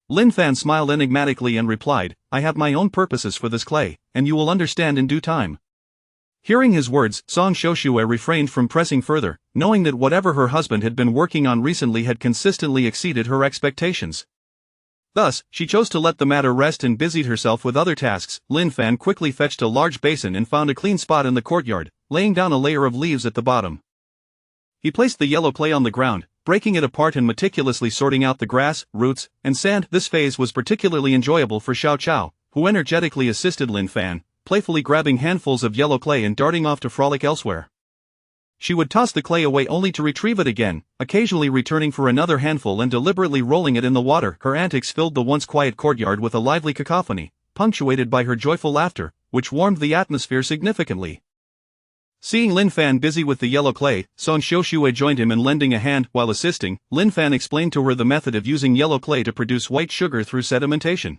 Lin Fan smiled enigmatically and replied, "I have my own purposes for this clay, and you will understand in due time." Hearing his words, Song Xiuxue refrained from pressing further, knowing that whatever her husband had been working on recently had consistently exceeded her expectations. Thus, she chose to let the matter rest and busied herself with other tasks. Lin Fan quickly fetched a large basin and found a clean spot in the courtyard, laying down a layer of leaves at the bottom. He placed the yellow clay on the ground, breaking it apart and meticulously sorting out the grass, roots, and sand. This phase was particularly enjoyable for Xiao Chao, who energetically assisted Lin Fan, playfully grabbing handfuls of yellow clay and darting off to frolic elsewhere. She would toss the clay away only to retrieve it again, occasionally returning for another handful and deliberately rolling it in the water. Her antics filled the once quiet courtyard with a lively cacophony, punctuated by her joyful laughter, which warmed the atmosphere significantly. Seeing Lin Fan busy with the yellow clay, Song Xiuxue joined him in lending a hand. While assisting, Lin Fan explained to her the method of using yellow clay to produce white sugar through sedimentation.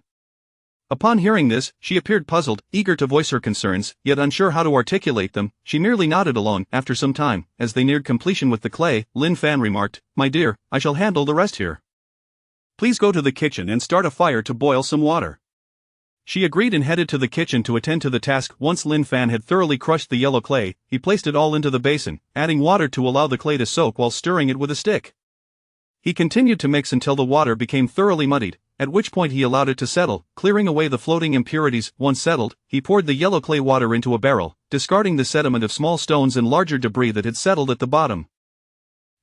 Upon hearing this, she appeared puzzled, eager to voice her concerns, yet unsure how to articulate them. She merely nodded along. After some time, as they neared completion with the clay, Lin Fan remarked, "My dear, I shall handle the rest here. Please go to the kitchen and start a fire to boil some water." She agreed and headed to the kitchen to attend to the task. Once Lin Fan had thoroughly crushed the yellow clay, he placed it all into the basin, adding water to allow the clay to soak while stirring it with a stick. He continued to mix until the water became thoroughly muddied, at which point he allowed it to settle, clearing away the floating impurities. Once settled, he poured the yellow clay water into a barrel, discarding the sediment of small stones and larger debris that had settled at the bottom.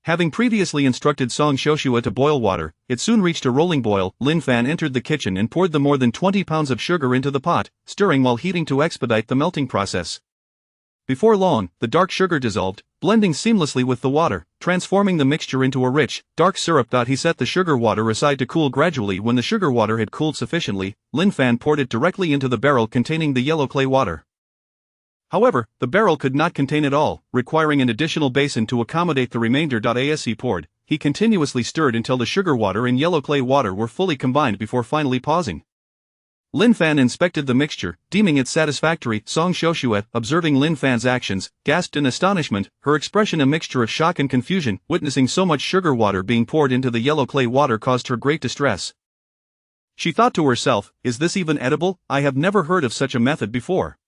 Having previously instructed Song Xiuxue to boil water, it soon reached a rolling boil. Lin Fan entered the kitchen and poured the more than 20 pounds of sugar into the pot, stirring while heating to expedite the melting process. Before long, the dark sugar dissolved, blending seamlessly with the water, transforming the mixture into a rich, dark syrup. He set the sugar water aside to cool gradually. When the sugar water had cooled sufficiently, Lin Fan poured it directly into the barrel containing the yellow clay water. However, the barrel could not contain it all, requiring an additional basin to accommodate the remainder. As he poured, he continuously stirred until the sugar water and yellow clay water were fully combined before finally pausing. Lin Fan inspected the mixture, deeming it satisfactory. Song Xiuxue, observing Lin Fan's actions, gasped in astonishment, her expression a mixture of shock and confusion. Witnessing so much sugar water being poured into the yellow clay water caused her great distress. She thought to herself, "Is this even edible? I have never heard of such a method before."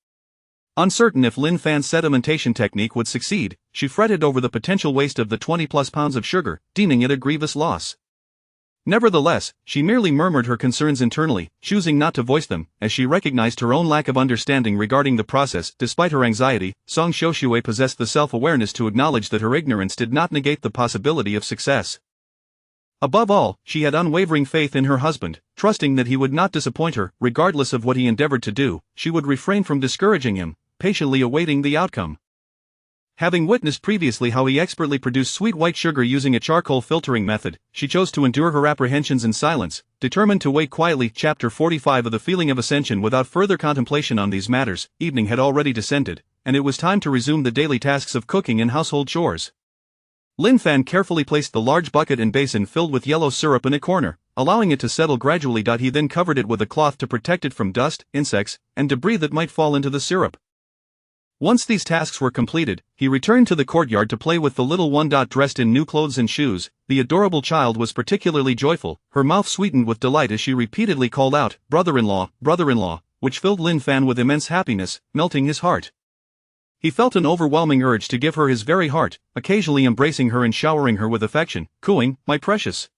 Uncertain if Lin Fan's sedimentation technique would succeed, she fretted over the potential waste of the 20+ pounds of sugar, deeming it a grievous loss. Nevertheless, she merely murmured her concerns internally, choosing not to voice them, as she recognized her own lack of understanding regarding the process. Despite her anxiety, Song Xiuxue possessed the self-awareness to acknowledge that her ignorance did not negate the possibility of success. Above all, she had unwavering faith in her husband, trusting that he would not disappoint her. Regardless of what he endeavored to do, she would refrain from discouraging him, patiently awaiting the outcome. Having witnessed previously how he expertly produced sweet white sugar using a charcoal filtering method, she chose to endure her apprehensions in silence, determined to wait quietly. Chapter 45 of The Feeling of Ascension. Without further contemplation on these matters, evening had already descended, and it was time to resume the daily tasks of cooking and household chores. Lin Fan carefully placed the large bucket and basin filled with yellow syrup in a corner, allowing it to settle gradually. He then covered it with a cloth to protect it from dust, insects, and debris that might fall into the syrup. Once these tasks were completed, he returned to the courtyard to play with the little one. Dressed in new clothes and shoes, the adorable child was particularly joyful, her mouth sweetened with delight as she repeatedly called out, "Brother-in-law, brother-in-law," which filled Lin Fan with immense happiness, melting his heart. He felt an overwhelming urge to give her his very heart, occasionally embracing her and showering her with affection, cooing, "My precious."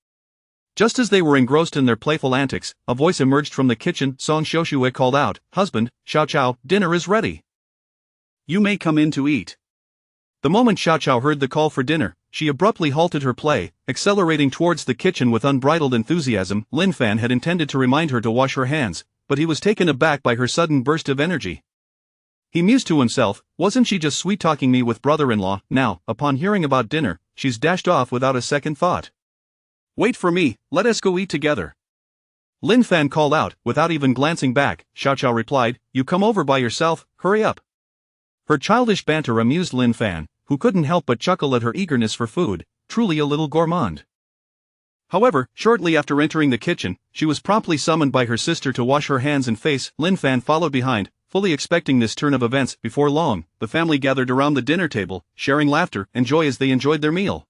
Just as they were engrossed in their playful antics, a voice emerged from the kitchen. Song Xiaoxue called out, "Husband, Xiao Xiao, dinner is ready. You may come in to eat." The moment Xiao Xiao heard the call for dinner, she abruptly halted her play, accelerating towards the kitchen with unbridled enthusiasm. Lin Fan had intended to remind her to wash her hands, but he was taken aback by her sudden burst of energy. He mused to himself, wasn't she just sweet-talking me with brother-in-law? Now, upon hearing about dinner, she's dashed off without a second thought. "Wait for me, let us go eat together." Lin Fan called out, without even glancing back. Xiao Xiao replied, "You come over by yourself, hurry up." Her childish banter amused Lin Fan, who couldn't help but chuckle at her eagerness for food, truly a little gourmand. However, shortly after entering the kitchen, she was promptly summoned by her sister to wash her hands and face. Lin Fan followed behind, fully expecting this turn of events. Before long, the family gathered around the dinner table, sharing laughter and joy as they enjoyed their meal.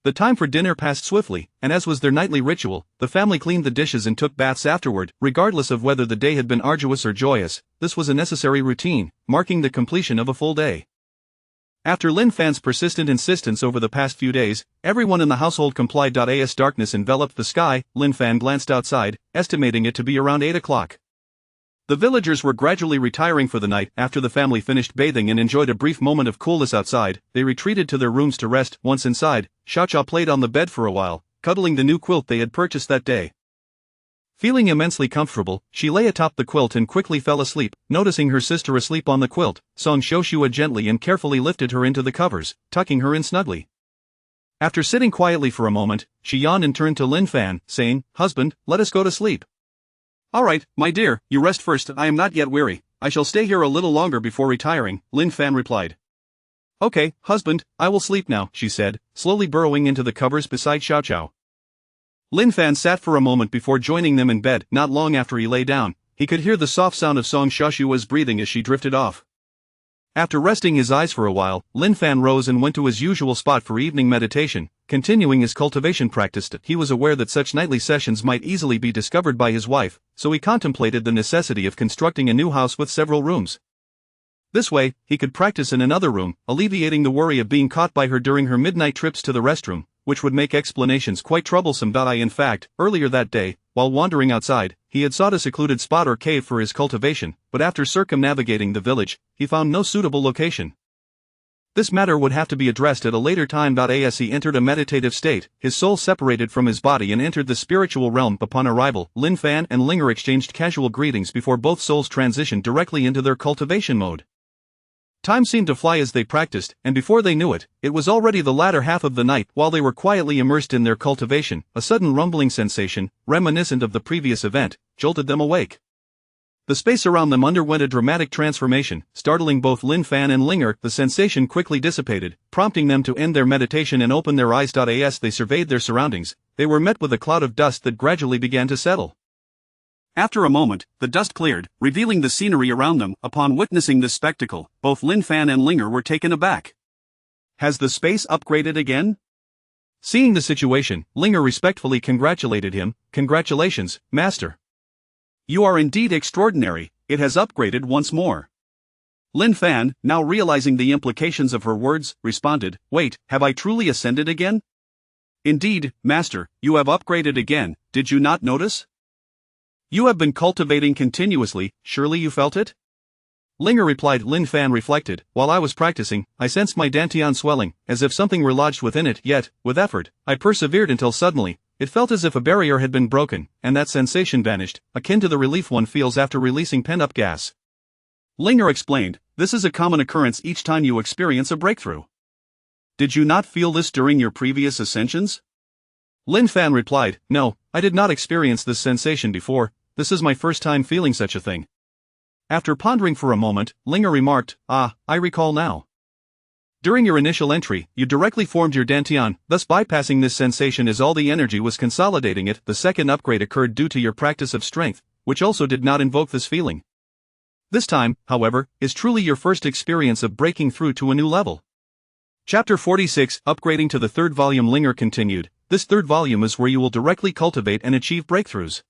The time for dinner passed swiftly, and as was their nightly ritual, the family cleaned the dishes and took baths afterward. Regardless of whether the day had been arduous or joyous, this was a necessary routine, marking the completion of a full day. After Lin Fan's persistent insistence over the past few days, everyone in the household complied. As darkness enveloped the sky, Lin Fan glanced outside, estimating it to be around 8 o'clock. The villagers were gradually retiring for the night. After the family finished bathing and enjoyed a brief moment of coolness outside, they retreated to their rooms to rest. Once inside, Xiao Xiao played on the bed for a while, cuddling the new quilt they had purchased that day. Feeling immensely comfortable, she lay atop the quilt and quickly fell asleep. Noticing her sister asleep on the quilt, Song Xiaoxue gently and carefully lifted her into the covers, tucking her in snugly. After sitting quietly for a moment, she yawned and turned to Lin Fan, saying, "Husband, let us go to sleep." "All right, my dear, you rest first. I am not yet weary. I shall stay here a little longer before retiring," Lin Fan replied. "Okay, husband, I will sleep now," she said, slowly burrowing into the covers beside Xiao Xiao. Lin Fan sat for a moment before joining them in bed. Not long after he lay down, he could hear the soft sound of Song Xiaoxue's breathing as she drifted off. After resting his eyes for a while, Lin Fan rose and went to his usual spot for evening meditation, continuing his cultivation practice. He was aware that such nightly sessions might easily be discovered by his wife, so he contemplated the necessity of constructing a new house with several rooms. This way, he could practice in another room, alleviating the worry of being caught by her during her midnight trips to the restroom, which would make explanations quite troublesome. In fact, earlier that day, while wandering outside, he had sought a secluded spot or cave for his cultivation, but after circumnavigating the village, he found no suitable location. This matter would have to be addressed at a later time. As he entered a meditative state, his soul separated from his body and entered the spiritual realm. Upon arrival, Lin Fan and Linger exchanged casual greetings before both souls transitioned directly into their cultivation mode. Time seemed to fly as they practiced, and before they knew it, it was already the latter half of the night. While they were quietly immersed in their cultivation, a sudden rumbling sensation, reminiscent of the previous event, jolted them awake. The space around them underwent a dramatic transformation, startling both Lin Fan and Linger. The sensation quickly dissipated, prompting them to end their meditation and open their eyes. As they surveyed their surroundings, they were met with a cloud of dust that gradually began to settle. After a moment, the dust cleared, revealing the scenery around them. Upon witnessing this spectacle, both Lin Fan and Linger were taken aback. "Has the space upgraded again?" Seeing the situation, Linger respectfully congratulated him. "Congratulations, master. You are indeed extraordinary, it has upgraded once more." Lin Fan, now realizing the implications of her words, responded, "Wait, have I truly ascended again?" "Indeed, master, you have upgraded again, did you not notice? You have been cultivating continuously, surely you felt it?" Linger replied. Lin Fan reflected, "While I was practicing, I sensed my dantian swelling, as if something were lodged within it, yet, with effort, I persevered until suddenly, it felt as if a barrier had been broken, and that sensation vanished, akin to the relief one feels after releasing pent-up gas." Linger explained, "This is a common occurrence each time you experience a breakthrough. Did you not feel this during your previous ascensions?" Lin Fan replied, "No, I did not experience this sensation before, this is my first time feeling such a thing." After pondering for a moment, Linger remarked, "Ah, I recall now. During your initial entry, you directly formed your dantian, thus bypassing this sensation as all the energy was consolidating it. The second upgrade occurred due to your practice of strength, which also did not invoke this feeling. This time, however, is truly your first experience of breaking through to a new level." Chapter 46, Upgrading to the Third Volume. Linger continued, "This third volume is where you will directly cultivate and achieve breakthroughs.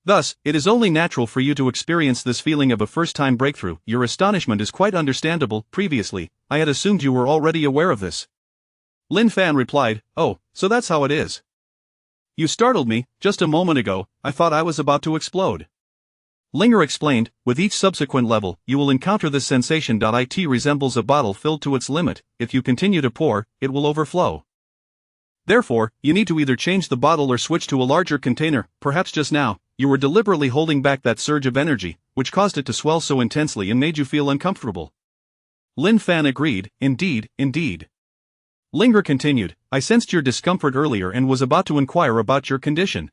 Thus, it is only natural for you to experience this feeling of a first-time breakthrough. Your astonishment is quite understandable. Previously, I had assumed you were already aware of this. Lin Fan replied, "Oh, so that's how it is. You startled me. Just a moment ago, I thought I was about to explode." Linger explained, "With each subsequent level, you will encounter this sensation. It resembles a bottle filled to its limit. If you continue to pour, it will overflow. Therefore, you need to either change the bottle or switch to a larger container. Perhaps just now, you were deliberately holding back that surge of energy, which caused it to swell so intensely and made you feel uncomfortable." Lin Fan agreed, "Indeed, indeed." Linger continued, "I sensed your discomfort earlier and was about to inquire about your condition.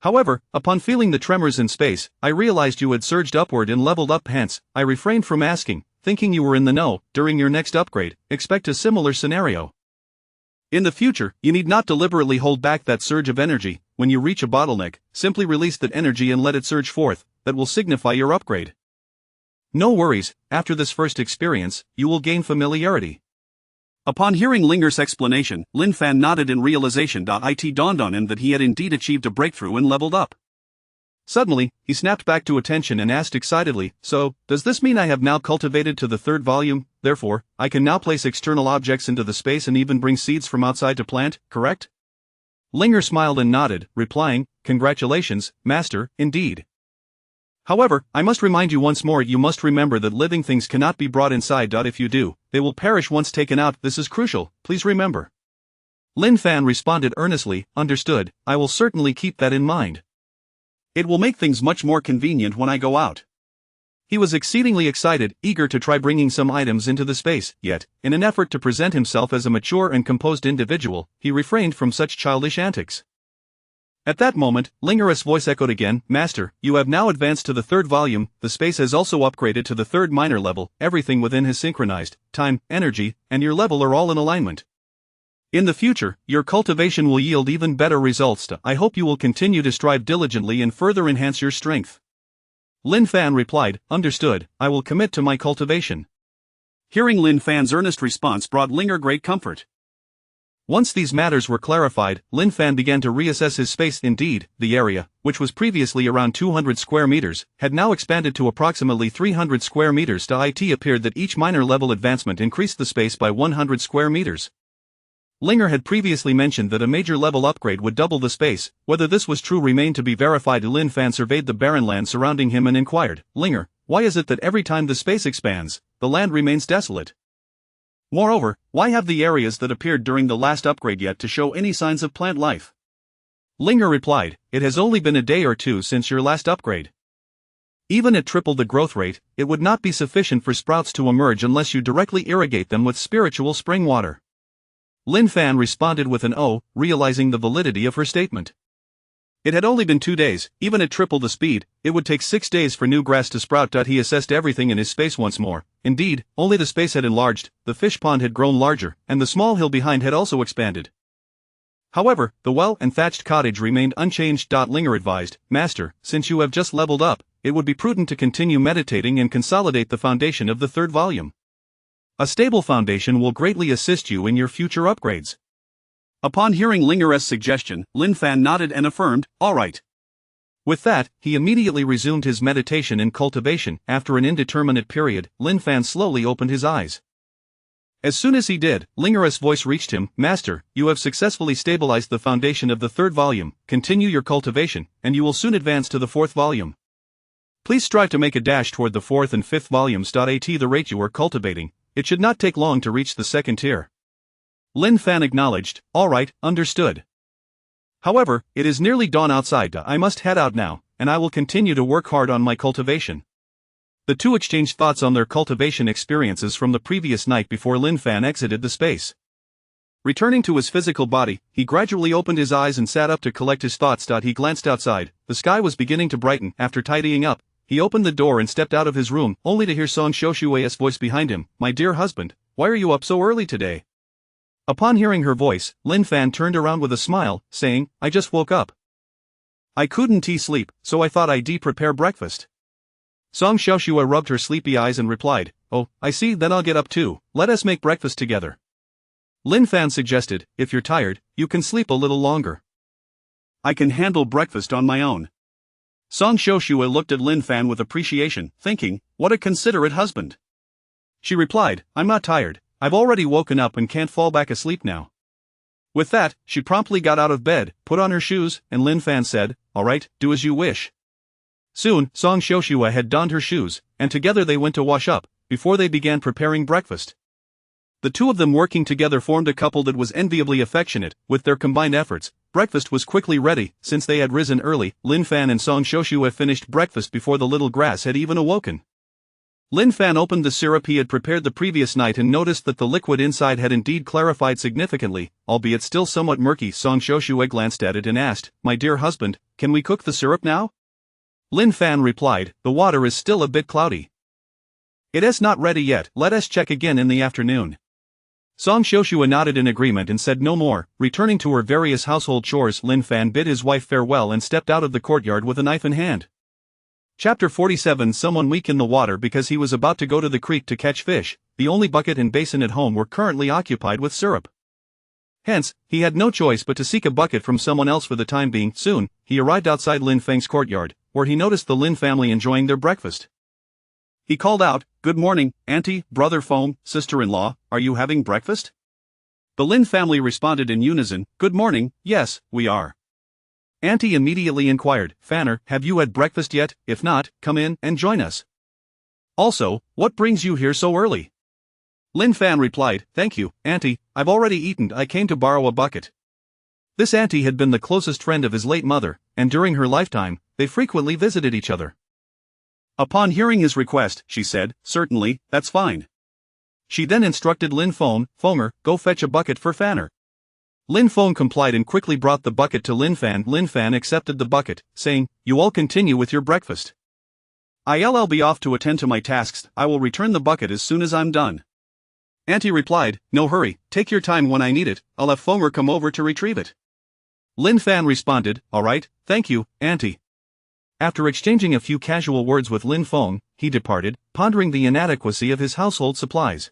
However, upon feeling the tremors in space, I realized you had surged upward and leveled up. Hence, I refrained from asking, thinking you were in the know. During your next upgrade, expect a similar scenario. In the future, you need not deliberately hold back that surge of energy. When you reach a bottleneck, simply release that energy and let it surge forth. That will signify your upgrade. No worries, after this first experience, you will gain familiarity." Upon hearing Linger's explanation, Lin Fan nodded in realization. It dawned on him that he had indeed achieved a breakthrough and leveled up. Suddenly, he snapped back to attention and asked excitedly, "So, does this mean I have now cultivated to the third volume? Therefore, I can now place external objects into the space and even bring seeds from outside to plant, correct?" Linger smiled and nodded, replying, "Congratulations, Master, indeed. However, I must remind you once more, you must remember that living things cannot be brought inside. If you do, they will perish once taken out. This is crucial, please remember." Lin Fan responded earnestly, "Understood, I will certainly keep that in mind. It will make things much more convenient when I go out." He was exceedingly excited, eager to try bringing some items into the space, yet, in an effort to present himself as a mature and composed individual, he refrained from such childish antics. At that moment, Linger's voice echoed again, "Master, you have now advanced to the third volume. The space has also upgraded to the third minor level. Everything within has synchronized. Time, energy, and your level are all in alignment. In the future, your cultivation will yield even better results. I hope you will continue to strive diligently and further enhance your strength." Lin Fan replied, "Understood, I will commit to my cultivation." Hearing Lin Fan's earnest response brought Linger great comfort. Once these matters were clarified, Lin Fan began to reassess his space. Indeed, the area, which was previously around 200 square meters, had now expanded to approximately 300 square meters. It appeared that each minor level advancement increased the space by 100 square meters. Linger had previously mentioned that a major level upgrade would double the space. Whether this was true remained to be verified. Lin Fan surveyed the barren land surrounding him and inquired, "Linger, why is it that every time the space expands, the land remains desolate? Moreover, why have the areas that appeared during the last upgrade yet to show any signs of plant life?" Linger replied, "It has only been a day or two since your last upgrade. Even at triple the growth rate, it would not be sufficient for sprouts to emerge unless you directly irrigate them with spiritual spring water." Lin Fan responded with an "oh," realizing the validity of her statement. It had only been 2 days. Even at triple the speed, it would take 6 days for new grass to sprout. He assessed everything in his space once more. Indeed, only the space had enlarged, the fish pond had grown larger, and the small hill behind had also expanded. However, the well and thatched cottage remained unchanged. Linger advised, "Master, since you have just leveled up, it would be prudent to continue meditating and consolidate the foundation of the third volume. A stable foundation will greatly assist you in your future upgrades." Upon hearing Linger's suggestion, Lin Fan nodded and affirmed, "All right." With that, he immediately resumed his meditation and cultivation. After an indeterminate period, Lin Fan slowly opened his eyes. As soon as he did, Linger's voice reached him, "Master, you have successfully stabilized the foundation of the third volume. Continue your cultivation, and you will soon advance to the fourth volume. Please strive to make a dash toward the fourth and fifth volumes. At the rate you are cultivating, it should not take long to reach the second tier." Lin Fan acknowledged, "All right, understood. However, it is nearly dawn outside. I must head out now, and I will continue to work hard on my cultivation." The two exchanged thoughts on their cultivation experiences from the previous night before Lin Fan exited the space. Returning to his physical body, he gradually opened his eyes and sat up to collect his thoughts. He glanced outside. The sky was beginning to brighten. After tidying up, he opened the door and stepped out of his room, only to hear Song Shoshue's voice behind him, "My dear husband, why are you up so early today?" Upon hearing her voice, Lin Fan turned around with a smile, saying, "I just woke up. I couldn't sleep, so I thought I'd prepare breakfast." Song Xiaoxue rubbed her sleepy eyes and replied, "Oh, I see, then I'll get up too. Let us make breakfast together." Lin Fan suggested, "If you're tired, you can sleep a little longer. I can handle breakfast on my own." Song Shoshua looked at Lin Fan with appreciation, thinking, what a considerate husband. She replied, I'm not tired, I've already woken up and can't fall back asleep now. With that, she promptly got out of bed, put on her shoes, and Lin Fan said, all right, do as you wish. Soon, Song Shoshua had donned her shoes, and together they went to wash up, before they began preparing breakfast. The two of them working together formed a couple that was enviably affectionate. With their combined efforts, breakfast was quickly ready. Since they had risen early, Lin Fan and Song Shoshua finished breakfast before the little grass had even awoken. Lin Fan opened the syrup he had prepared the previous night and noticed that the liquid inside had indeed clarified significantly, albeit still somewhat murky. Song Shoshua glanced at it and asked, my dear husband, can we cook the syrup now? Lin Fan replied, the water is still a bit cloudy. It is not ready yet, let us check again in the afternoon. Song Shoshua nodded in agreement and said no more. Returning to her various household chores, Lin Fan bid his wife farewell and stepped out of the courtyard with a knife in hand. Chapter 47. Someone weak in the water because he was about to go to the creek to catch fish. The only bucket and basin at home were currently occupied with syrup. Hence, he had no choice but to seek a bucket from someone else for the time being. Soon, he arrived outside Lin Feng's courtyard, where he noticed the Lin family enjoying their breakfast. He called out, good morning, auntie, brother Foam, sister-in-law, are you having breakfast? The Lin family responded in unison, good morning, yes, we are. Auntie immediately inquired, Fanner, have you had breakfast yet? If not, come in and join us. Also, what brings you here so early? Lin Fan replied, thank you, auntie, I've already eaten, I came to borrow a bucket. This auntie had been the closest friend of his late mother, and during her lifetime, they frequently visited each other. Upon hearing his request, she said, certainly, that's fine. She then instructed Lin Fonger, go fetch a bucket for Fanner. Lin Fong complied and quickly brought the bucket to Lin Fan. Lin Fan accepted the bucket, saying, you all continue with your breakfast. I'll be off to attend to my tasks, I will return the bucket as soon as I'm done. Auntie replied, no hurry, take your time when I need it, I'll have Fonger come over to retrieve it. Lin Fan responded, all right, thank you, auntie. After exchanging a few casual words with Lin Fong, he departed, pondering the inadequacy of his household supplies.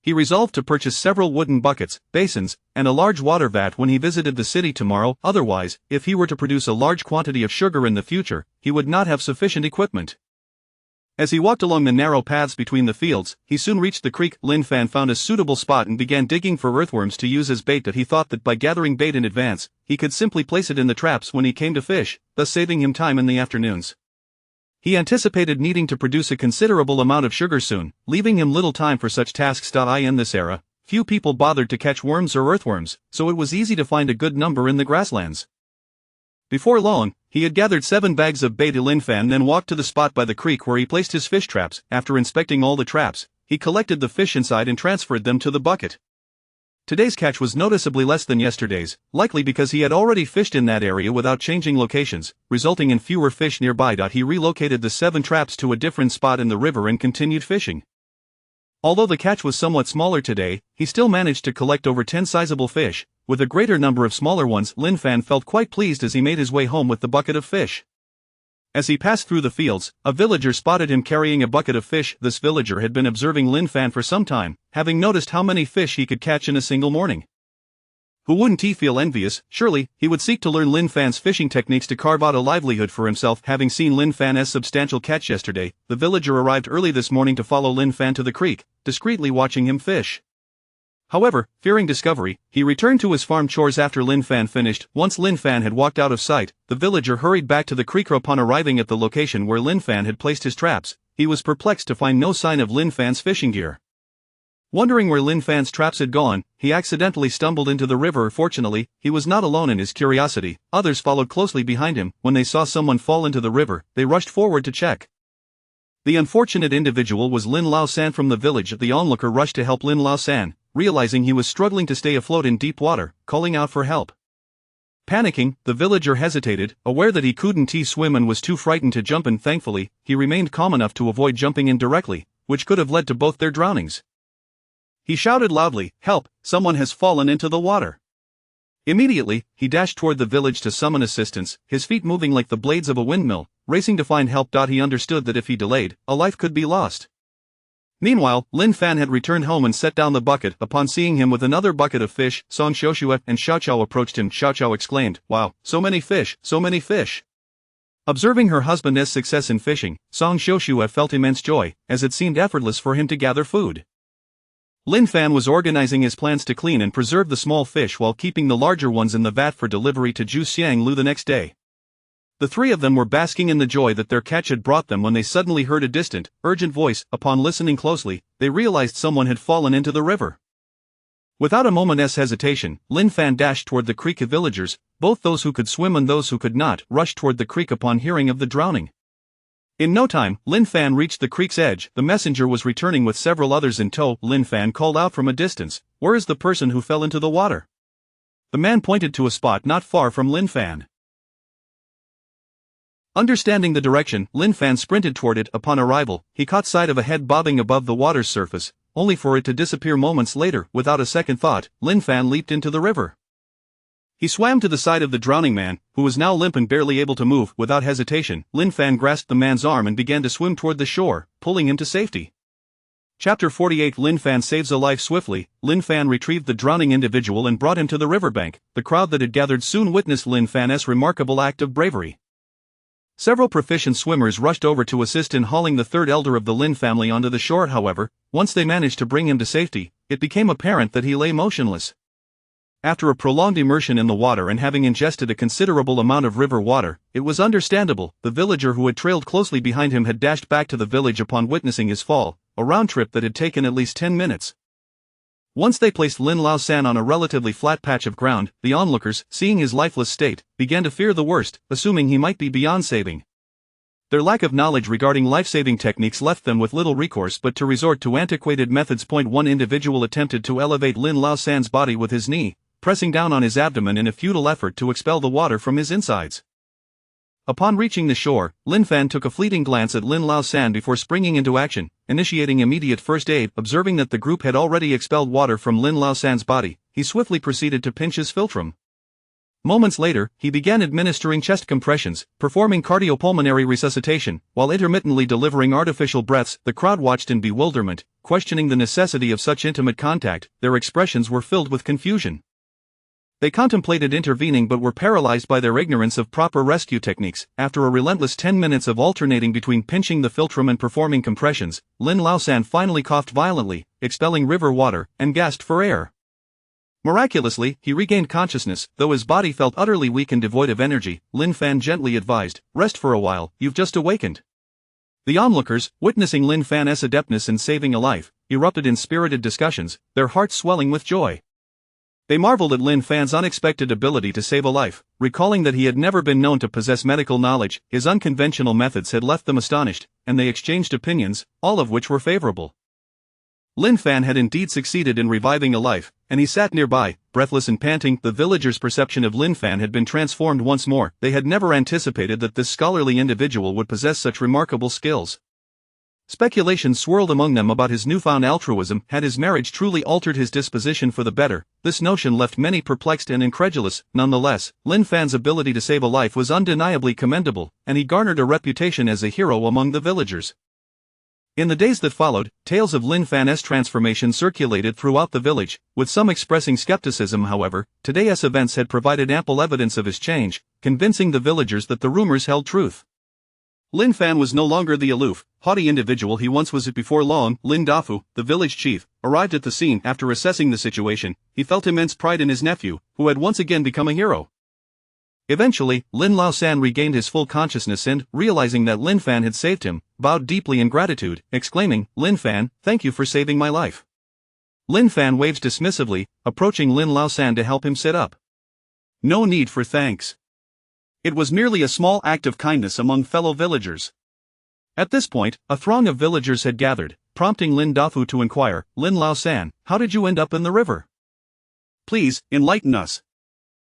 He resolved to purchase several wooden buckets, basins, and a large water vat when he visited the city tomorrow. Otherwise, if he were to produce a large quantity of sugar in the future, he would not have sufficient equipment. As he walked along the narrow paths between the fields, he soon reached the creek. Lin Fan found a suitable spot and began digging for earthworms to use as bait. That he thought that by gathering bait in advance, he could simply place it in the traps when he came to fish, thus saving him time in the afternoons. He anticipated needing to produce a considerable amount of sugar soon, leaving him little time for such tasks. In this era, few people bothered to catch worms or earthworms, so it was easy to find a good number in the grasslands. Before long, he had gathered 7 bags of bait. Lin Fan then walked to the spot by the creek where he placed his fish traps. After inspecting all the traps, he collected the fish inside and transferred them to the bucket. Today's catch was noticeably less than yesterday's, likely because he had already fished in that area without changing locations, resulting in fewer fish nearby. He relocated the 7 traps to a different spot in the river and continued fishing. Although the catch was somewhat smaller today, he still managed to collect over 10 sizable fish. With a greater number of smaller ones, Lin Fan felt quite pleased as he made his way home with the bucket of fish. As he passed through the fields, a villager spotted him carrying a bucket of fish. This villager had been observing Lin Fan for some time, having noticed how many fish he could catch in a single morning. Who wouldn't he feel envious? Surely, he would seek to learn Lin Fan's fishing techniques to carve out a livelihood for himself. Having seen Lin Fan's substantial catch yesterday, the villager arrived early this morning to follow Lin Fan to the creek, discreetly watching him fish. However, fearing discovery, he returned to his farm chores after Lin Fan finished. Once Lin Fan had walked out of sight, the villager hurried back to the creek. Upon arriving at the location where Lin Fan had placed his traps, he was perplexed to find no sign of Lin Fan's fishing gear. Wondering where Lin Fan's traps had gone, he accidentally stumbled into the river. Fortunately, he was not alone in his curiosity. Others followed closely behind him. When they saw someone fall into the river, they rushed forward to check. The unfortunate individual was Lin Lao San from the village. The onlooker rushed to help Lin Lao San, realizing he was struggling to stay afloat in deep water, calling out for help. Panicking, the villager hesitated, aware that he couldn't swim and was too frightened to jump in. Thankfully, he remained calm enough to avoid jumping in directly, which could have led to both their drownings. He shouted loudly, "Help, someone has fallen into the water." Immediately, he dashed toward the village to summon assistance, his feet moving like the blades of a windmill, racing to find help. He understood that if he delayed, a life could be lost. Meanwhile, Lin Fan had returned home and set down the bucket. Upon seeing him with another bucket of fish, Song Shoshua and Xiao Qiao approached him. Xiao Qiao exclaimed, "Wow, so many fish, so many fish." Observing her husband's success in fishing, Song Xiuxue felt immense joy, as it seemed effortless for him to gather food. Lin Fan was organizing his plans to clean and preserve the small fish while keeping the larger ones in the vat for delivery to Zhu Lu the next day. The three of them were basking in the joy that their catch had brought them when they suddenly heard a distant, urgent voice. Upon listening closely, they realized someone had fallen into the river. Without a moment's hesitation, Lin Fan dashed toward the creek. Villagers, both those who could swim and those who could not, rushed toward the creek upon hearing of the drowning. In no time, Lin Fan reached the creek's edge. The messenger was returning with several others in tow. Lin Fan called out from a distance, "Where is the person who fell into the water?" The man pointed to a spot not far from Lin Fan. Understanding the direction, Lin Fan sprinted toward it. Upon arrival, he caught sight of a head bobbing above the water's surface, only for it to disappear moments later. Without a second thought, Lin Fan leaped into the river. He swam to the side of the drowning man, who was now limp and barely able to move. Without hesitation, Lin Fan grasped the man's arm and began to swim toward the shore, pulling him to safety. Chapter 48 Lin Fan saves a life swiftly. Lin Fan retrieved the drowning individual and brought him to the riverbank. The crowd that had gathered soon witnessed Lin Fan's remarkable act of bravery. Several proficient swimmers rushed over to assist in hauling the third elder of the Lin family onto the shore. However, once they managed to bring him to safety, it became apparent that he lay motionless. After a prolonged immersion in the water and having ingested a considerable amount of river water, it was understandable. The villager who had trailed closely behind him had dashed back to the village upon witnessing his fall, a round trip that had taken at least 10 minutes. Once they placed Lin Lao San on a relatively flat patch of ground, the onlookers, seeing his lifeless state, began to fear the worst, assuming he might be beyond saving. Their lack of knowledge regarding life-saving techniques left them with little recourse but to resort to antiquated methods. One individual attempted to elevate Lin Lao San's body with his knee, pressing down on his abdomen in a futile effort to expel the water from his insides. Upon reaching the shore, Lin Fan took a fleeting glance at Lin Lao San before springing into action, initiating immediate first aid. Observing that the group had already expelled water from Lin Lao San's body, he swiftly proceeded to pinch his philtrum. Moments later, he began administering chest compressions, performing cardiopulmonary resuscitation, while intermittently delivering artificial breaths. The crowd watched in bewilderment, questioning the necessity of such intimate contact. Their expressions were filled with confusion. They contemplated intervening but were paralyzed by their ignorance of proper rescue techniques. After a relentless 10 minutes of alternating between pinching the philtrum and performing compressions, Lin Lao San finally coughed violently, expelling river water, and gasped for air. Miraculously, he regained consciousness, though his body felt utterly weak and devoid of energy. Lin Fan gently advised, "Rest for a while, you've just awakened." The onlookers, witnessing Lin Fan's adeptness in saving a life, erupted in spirited discussions, their hearts swelling with joy. They marveled at Lin Fan's unexpected ability to save a life, recalling that he had never been known to possess medical knowledge. His unconventional methods had left them astonished, and they exchanged opinions, all of which were favorable. Lin Fan had indeed succeeded in reviving a life, and he sat nearby, breathless and panting. The villagers' perception of Lin Fan had been transformed once more. They had never anticipated that this scholarly individual would possess such remarkable skills. Speculation swirled among them about his newfound altruism. Had his marriage truly altered his disposition for the better? This notion left many perplexed and incredulous. Nonetheless, Lin Fan's ability to save a life was undeniably commendable, and he garnered a reputation as a hero among the villagers. In the days that followed, tales of Lin Fan's transformation circulated throughout the village, with some expressing skepticism. However, today's events had provided ample evidence of his change, convincing the villagers that the rumors held truth. Lin Fan was no longer the aloof, haughty individual he once was. Before long, Lin Dafu, the village chief, arrived at the scene. After assessing the situation, he felt immense pride in his nephew, who had once again become a hero. Eventually, Lin Lao San regained his full consciousness and, realizing that Lin Fan had saved him, bowed deeply in gratitude, exclaiming, "Lin Fan, thank you for saving my life." Lin Fan waved dismissively, approaching Lin Lao San to help him sit up. "No need for thanks. It was merely a small act of kindness among fellow villagers." At this point, a throng of villagers had gathered, prompting Lin Dafu to inquire, "Lin Lao San, how did you end up in the river? Please, enlighten us."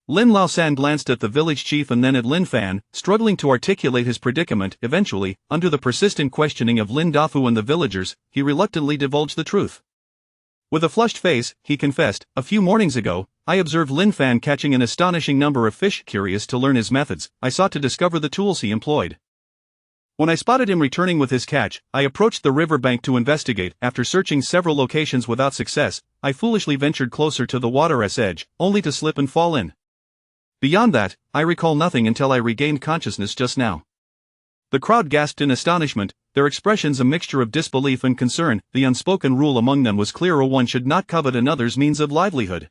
Lin Lao San glanced at the village chief and then at Lin Fan, struggling to articulate his predicament. Eventually, under the persistent questioning of Lin Dafu and the villagers, he reluctantly divulged the truth. With a flushed face, he confessed, "A few mornings ago, I observed Lin Fan catching an astonishing number of fish. Curious to learn his methods, I sought to discover the tools he employed. When I spotted him returning with his catch, I approached the riverbank to investigate. After searching several locations without success, I foolishly ventured closer to the water's edge, only to slip and fall in. Beyond that, I recall nothing until I regained consciousness just now." The crowd gasped in astonishment, their expressions a mixture of disbelief and concern. The unspoken rule among them was clear: one should not covet another's means of livelihood.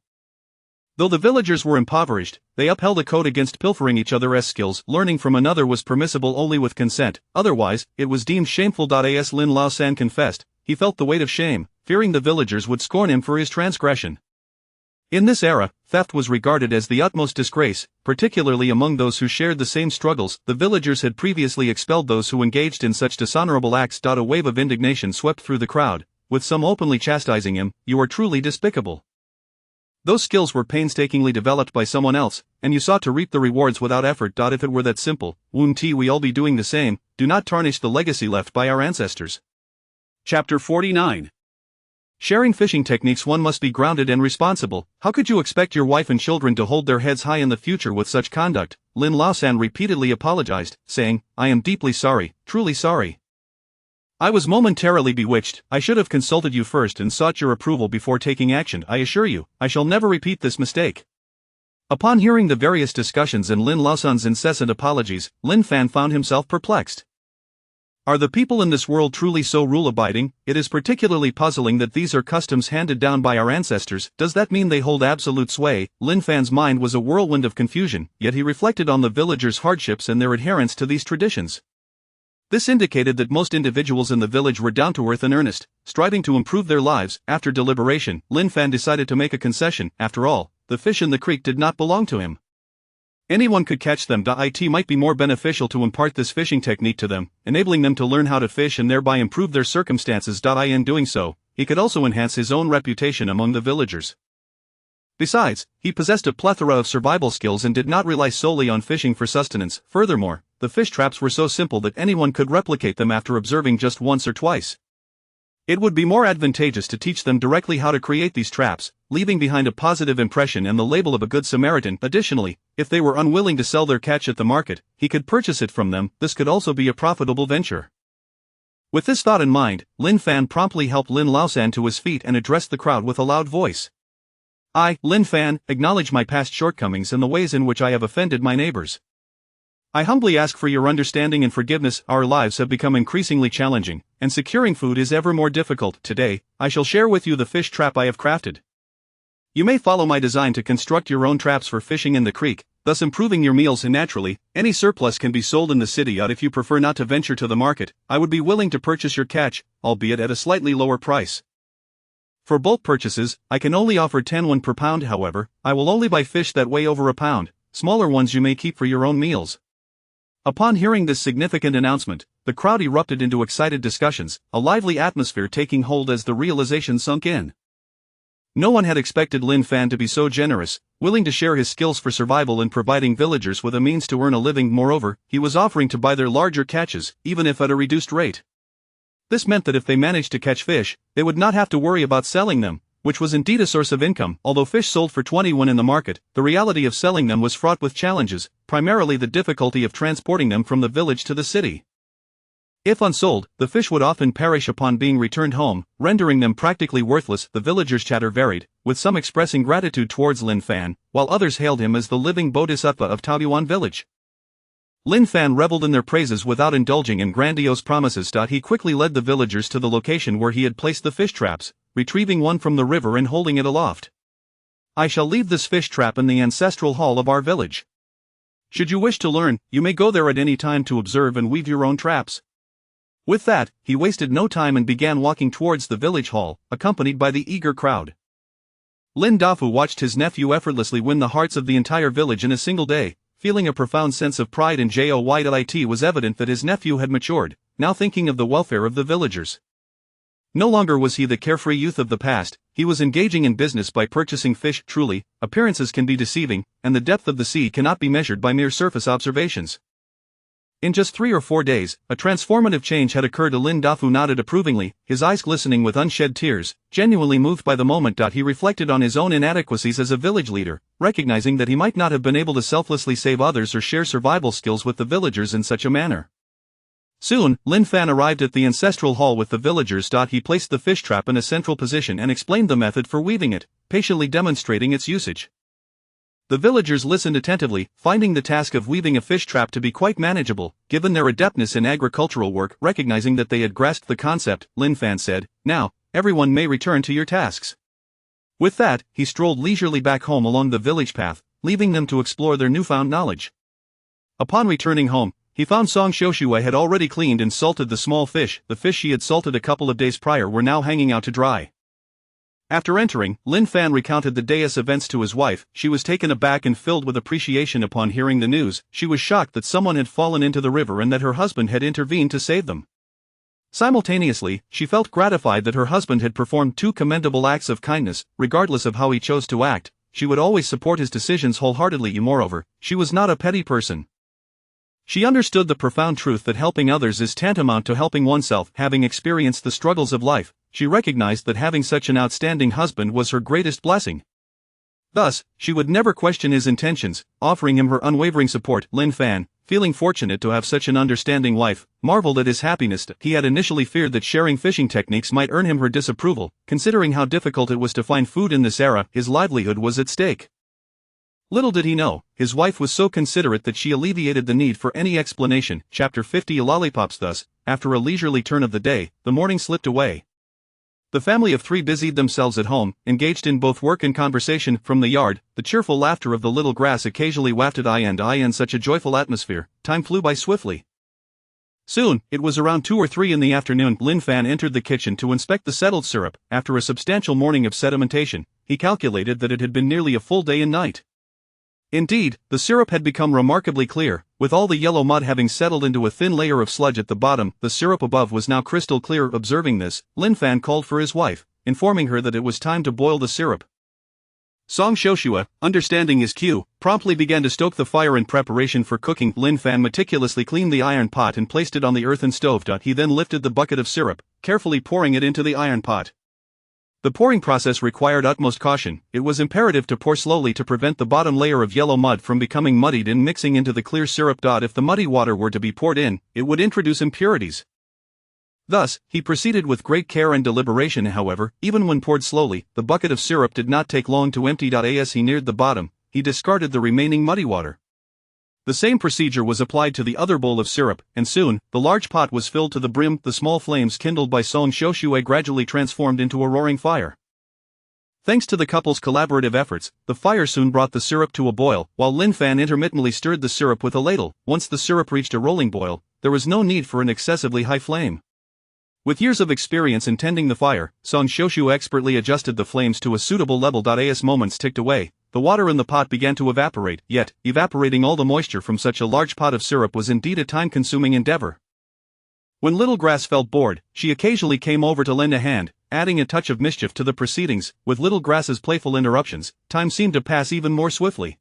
Though the villagers were impoverished, they upheld a code against pilfering each other's skills. Learning from another was permissible only with consent, otherwise, it was deemed shameful. As Lin Laosan confessed, he felt the weight of shame, fearing the villagers would scorn him for his transgression. In this era, theft was regarded as the utmost disgrace, particularly among those who shared the same struggles. The villagers had previously expelled those who engaged in such dishonorable acts. A wave of indignation swept through the crowd, with some openly chastising him. "You are truly despicable. Those skills were painstakingly developed by someone else, and you sought to reap the rewards without effort. If it were that simple, wouldn't we all be doing the same? Do not tarnish the legacy left by our ancestors." Chapter 49. Sharing fishing techniques. One must be grounded and responsible. How could you expect your wife and children to hold their heads high in the future with such conduct? Lin Laosan repeatedly apologized, saying, "I am deeply sorry, truly sorry. I was momentarily bewitched. I should have consulted you first and sought your approval before taking action. I assure you, I shall never repeat this mistake." Upon hearing the various discussions and Lin Laosan's incessant apologies, Lin Fan found himself perplexed. Are the people in this world truly so rule-abiding? It is particularly puzzling that these are customs handed down by our ancestors. Does that mean they hold absolute sway? Lin Fan's mind was a whirlwind of confusion, yet he reflected on the villagers' hardships and their adherence to these traditions. This indicated that most individuals in the village were down to earth and earnest, striving to improve their lives. After deliberation, Lin Fan decided to make a concession. After all, the fish in the creek did not belong to him. Anyone could catch them. It might be more beneficial to impart this fishing technique to them, enabling them to learn how to fish and thereby improve their circumstances. In doing so, he could also enhance his own reputation among the villagers. Besides, he possessed a plethora of survival skills and did not rely solely on fishing for sustenance. Furthermore, the fish traps were so simple that anyone could replicate them after observing just once or twice. It would be more advantageous to teach them directly how to create these traps, leaving behind a positive impression and the label of a good Samaritan. Additionally, if they were unwilling to sell their catch at the market, he could purchase it from them. This could also be a profitable venture. With this thought in mind, Lin Fan promptly helped Lin Laosan to his feet and addressed the crowd with a loud voice. "I, Lin Fan, acknowledge my past shortcomings and the ways in which I have offended my neighbors. I humbly ask for your understanding and forgiveness. Our lives have become increasingly challenging, and securing food is ever more difficult. Today, I shall share with you the fish trap I have crafted. You may follow my design to construct your own traps for fishing in the creek, thus improving your meals. And naturally, any surplus can be sold in the city. If you prefer not to venture to the market, I would be willing to purchase your catch, albeit at a slightly lower price. For bulk purchases, I can only offer 10 won per pound. However, I will only buy fish that weigh over a pound. Smaller ones you may keep for your own meals." Upon hearing this significant announcement, the crowd erupted into excited discussions, a lively atmosphere taking hold as the realization sunk in. No one had expected Lin Fan to be so generous, willing to share his skills for survival and providing villagers with a means to earn a living. Moreover, he was offering to buy their larger catches, even if at a reduced rate. This meant that if they managed to catch fish, they would not have to worry about selling them, which was indeed a source of income. Although fish sold for 20 won in the market, the reality of selling them was fraught with challenges, primarily the difficulty of transporting them from the village to the city. If unsold, the fish would often perish upon being returned home, rendering them practically worthless. The villagers' chatter varied, with some expressing gratitude towards Lin Fan, while others hailed him as the living bodhisattva of Taoyuan village. Lin Fan reveled in their praises without indulging in grandiose promises. He quickly led the villagers to the location where he had placed the fish traps, retrieving one from the river and holding it aloft. "I shall leave this fish trap in the ancestral hall of our village. Should you wish to learn, you may go there at any time to observe and weave your own traps." With that, he wasted no time and began walking towards the village hall, accompanied by the eager crowd. Lin Dafu watched his nephew effortlessly win the hearts of the entire village in a single day, feeling a profound sense of pride and joy. It was evident that his nephew had matured, now thinking of the welfare of the villagers. No longer was he the carefree youth of the past, he was engaging in business by purchasing fish. Truly, appearances can be deceiving, and the depth of the sea cannot be measured by mere surface observations. In just 3 or 4 days, a transformative change had occurred. Lin Dafu nodded approvingly, his eyes glistening with unshed tears, genuinely moved by the moment. He reflected on his own inadequacies as a village leader, recognizing that he might not have been able to selflessly save others or share survival skills with the villagers in such a manner. Soon, Lin Fan arrived at the ancestral hall with the villagers. He placed the fish trap in a central position and explained the method for weaving it, patiently demonstrating its usage. The villagers listened attentively, finding the task of weaving a fish trap to be quite manageable, given their adeptness in agricultural work. Recognizing that they had grasped the concept, Lin Fan said, "Now, everyone may return to your tasks." With that, he strolled leisurely back home along the village path, leaving them to explore their newfound knowledge. Upon returning home, he found Song Xiuxue had already cleaned and salted the small fish. The fish she had salted a couple of days prior were now hanging out to dry. After entering, Lin Fan recounted the day's events to his wife. She was taken aback and filled with appreciation upon hearing the news. She was shocked that someone had fallen into the river and that her husband had intervened to save them. Simultaneously, she felt gratified that her husband had performed two commendable acts of kindness. Regardless of how he chose to act, she would always support his decisions wholeheartedly. Moreover, she was not a petty person. She understood the profound truth that helping others is tantamount to helping oneself. Having experienced the struggles of life, she recognized that having such an outstanding husband was her greatest blessing. Thus, she would never question his intentions, offering him her unwavering support. Lin Fan, feeling fortunate to have such an understanding wife, marveled at his happiness. He had initially feared that sharing fishing techniques might earn him her disapproval. Considering how difficult it was to find food in this era, his livelihood was at stake. Little did he know, his wife was so considerate that she alleviated the need for any explanation. Chapter 50 Lollipops. Thus, after a leisurely turn of the day, the morning slipped away. The family of three busied themselves at home, engaged in both work and conversation. From the yard, the cheerful laughter of the little grass occasionally wafted eye and eye in such a joyful atmosphere. Time flew by swiftly. Soon, it was around 2 or 3 in the afternoon. Lin Fan entered the kitchen to inspect the settled syrup. After a substantial morning of sedimentation, he calculated that it had been nearly a full day and night. Indeed, the syrup had become remarkably clear, with all the yellow mud having settled into a thin layer of sludge at the bottom. The syrup above was now crystal clear. Observing this, Lin Fan called for his wife, informing her that it was time to boil the syrup. Song Xiuxue, understanding his cue, promptly began to stoke the fire in preparation for cooking. Lin Fan meticulously cleaned the iron pot and placed it on the earthen stove. He then lifted the bucket of syrup, carefully pouring it into the iron pot. The pouring process required utmost caution. It was imperative to pour slowly to prevent the bottom layer of yellow mud from becoming muddied and mixing into the clear syrup. If the muddy water were to be poured in, it would introduce impurities. Thus, he proceeded with great care and deliberation. However, even when poured slowly, the bucket of syrup did not take long to empty. As he neared the bottom, he discarded the remaining muddy water. The same procedure was applied to the other bowl of syrup, and soon, the large pot was filled to the brim. The small flames kindled by Song Xiuxue gradually transformed into a roaring fire. Thanks to the couple's collaborative efforts, the fire soon brought the syrup to a boil, while Lin Fan intermittently stirred the syrup with a ladle. Once the syrup reached a rolling boil, there was no need for an excessively high flame. With years of experience in tending the fire, Song Xiuxue expertly adjusted the flames to a suitable level. As moments ticked away, the water in the pot began to evaporate. Yet, evaporating all the moisture from such a large pot of syrup was indeed a time-consuming endeavor. When Little Grass felt bored, she occasionally came over to lend a hand, adding a touch of mischief to the proceedings. With Little Grass's playful interruptions, time seemed to pass even more swiftly.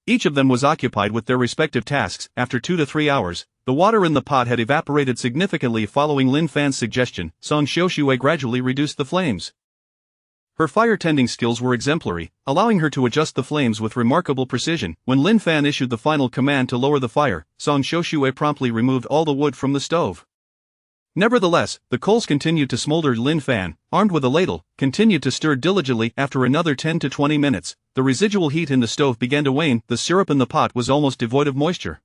Each of them was occupied with their respective tasks. After 2 to 3 hours, the water in the pot had evaporated significantly. Following Lin Fan's suggestion, Song Xiuxue gradually reduced the flames. Her fire-tending skills were exemplary, allowing her to adjust the flames with remarkable precision. When Lin Fan issued the final command to lower the fire, Song Xiuxue promptly removed all the wood from the stove. Nevertheless, the coals continued to smolder. Lin Fan, armed with a ladle, continued to stir diligently. After another 10 to 20 minutes, the residual heat in the stove began to wane. The syrup in the pot was almost devoid of moisture.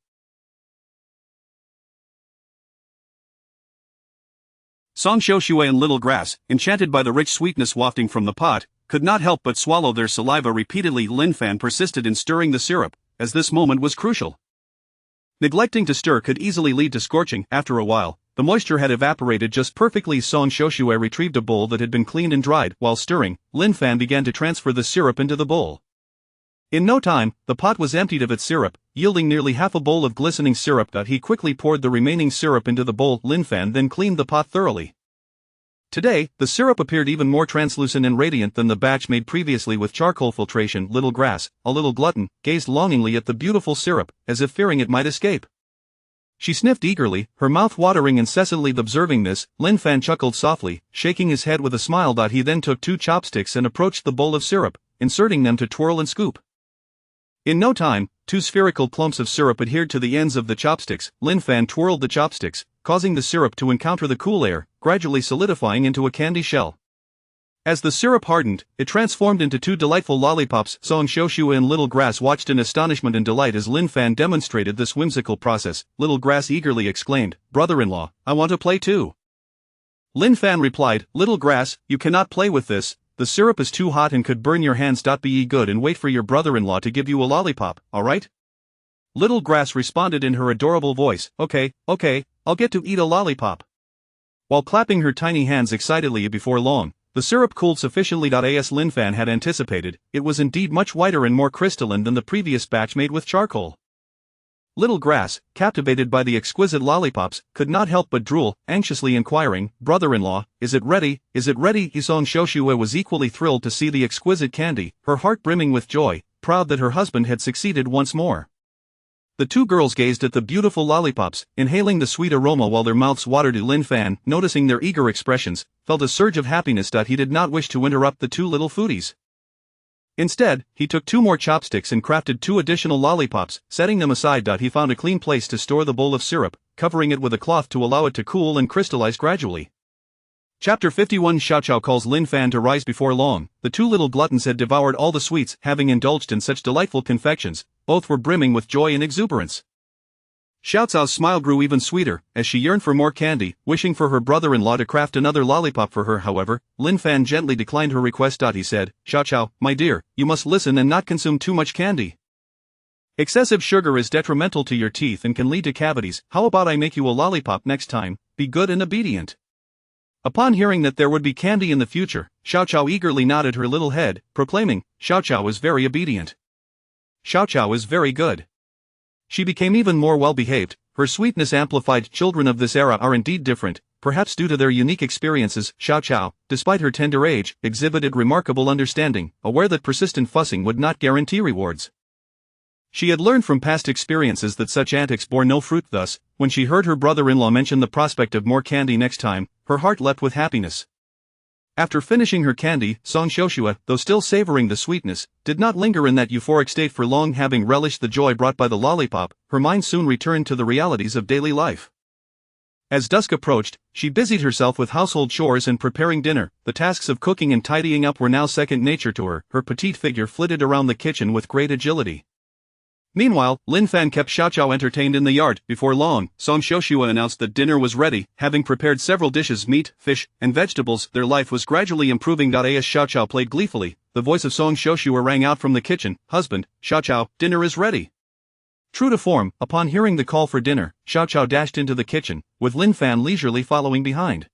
Song Xiuxue and Little Grass, enchanted by the rich sweetness wafting from the pot, could not help but swallow their saliva repeatedly. Lin Fan persisted in stirring the syrup, as this moment was crucial. Neglecting to stir could easily lead to scorching. After a while, the moisture had evaporated just perfectly. Song Xiuxue retrieved a bowl that had been cleaned and dried. While stirring, Lin Fan began to transfer the syrup into the bowl. In no time, the pot was emptied of its syrup, yielding nearly half a bowl of glistening syrup. He quickly poured the remaining syrup into the bowl. Lin Fan then cleaned the pot thoroughly. Today, the syrup appeared even more translucent and radiant than the batch made previously with charcoal filtration. Little Grass, a little glutton, gazed longingly at the beautiful syrup, as if fearing it might escape. She sniffed eagerly, her mouth watering incessantly. Observing this, Lin Fan chuckled softly, shaking his head with a smile. He then took 2 chopsticks and approached the bowl of syrup, inserting them to twirl and scoop. In no time, 2 spherical clumps of syrup adhered to the ends of the chopsticks. Lin Fan twirled the chopsticks, causing the syrup to encounter the cool air, gradually solidifying into a candy shell. As the syrup hardened, it transformed into two delightful lollipops. Song Shoshua and Little Grass watched in astonishment and delight as Lin Fan demonstrated this whimsical process. Little Grass eagerly exclaimed, "Brother-in-law, I want to play too." Lin Fan replied, "Little Grass, you cannot play with this. The syrup is too hot and could burn your hands. Be ye good and wait for your brother-in-law to give you a lollipop, alright?" Little Grass responded in her adorable voice, Okay, I'll get to eat a lollipop." While clapping her tiny hands excitedly before long, the syrup cooled sufficiently. As Lin Fan had anticipated, it was indeed much whiter and more crystalline than the previous batch made with charcoal. Little Grass, captivated by the exquisite lollipops, could not help but drool, anxiously inquiring, "Brother-in-law, is it ready, is it ready?" Song Shoshua was equally thrilled to see the exquisite candy, her heart brimming with joy, proud that her husband had succeeded once more. The two girls gazed at the beautiful lollipops, inhaling the sweet aroma while their mouths watered. Lin Fan, noticing their eager expressions, felt a surge of happiness. He did not wish to interrupt the two little foodies. Instead, he took 2 more chopsticks and crafted 2 additional lollipops, setting them aside. He found a clean place to store the bowl of syrup, covering it with a cloth to allow it to cool and crystallize gradually. Chapter 51 Xiao Xiao calls Lin Fan to rise. Before long, the two little gluttons had devoured all the sweets. Having indulged in such delightful confections, both were brimming with joy and exuberance. Xiao Cao's smile grew even sweeter, as she yearned for more candy, wishing for her brother-in-law to craft another lollipop for her. However, Lin Fan gently declined her request. He said, "Xiao Xiao, my dear, you must listen and not consume too much candy. Excessive sugar is detrimental to your teeth and can lead to cavities. How about I make you a lollipop next time? Be good and obedient." Upon hearing that there would be candy in the future, Xiao Xiao eagerly nodded her little head, proclaiming, "Xiao Xiao is very obedient. Xiao Xiao is very good." She became even more well-behaved. Her sweetness amplified. Children of this era are indeed different, perhaps due to their unique experiences. Xiao Xiao, despite her tender age, exhibited remarkable understanding, aware that persistent fussing would not guarantee rewards. She had learned from past experiences that such antics bore no fruit. Thus, when she heard her brother-in-law mention the prospect of more candy next time, her heart leapt with happiness. After finishing her candy, Song Shoshua, though still savoring the sweetness, did not linger in that euphoric state for long. Having relished the joy brought by the lollipop, her mind soon returned to the realities of daily life. As dusk approached, she busied herself with household chores and preparing dinner. The tasks of cooking and tidying up were now second nature to her. Her petite figure flitted around the kitchen with great agility. Meanwhile, Lin Fan kept Xiao Xiao entertained in the yard. Before long, Song Shoshua announced that dinner was ready. Having prepared several dishes, meat, fish, and vegetables, their life was gradually improving. As Xiao Xiao played gleefully, the voice of Song Shoshua rang out from the kitchen, "Husband, Xiao Xiao, dinner is ready." True to form, upon hearing the call for dinner, Xiao Xiao dashed into the kitchen, with Lin Fan leisurely following behind.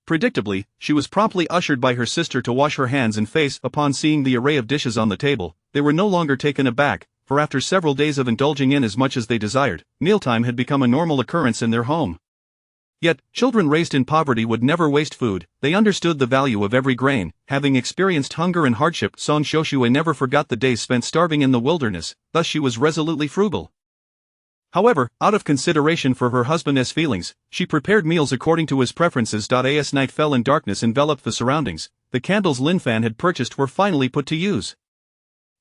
Predictably, she was promptly ushered by her sister to wash her hands and face. Upon seeing the array of dishes on the table, they were no longer taken aback, for after several days of indulging in as much as they desired, mealtime had become a normal occurrence in their home. Yet, children raised in poverty would never waste food. They understood the value of every grain. Having experienced hunger and hardship, Song Shoshua never forgot the days spent starving in the wilderness, thus she was resolutely frugal. However, out of consideration for her husband's feelings, she prepared meals according to his preferences. As night fell and darkness enveloped the surroundings, the candles Lin Fan had purchased were finally put to use.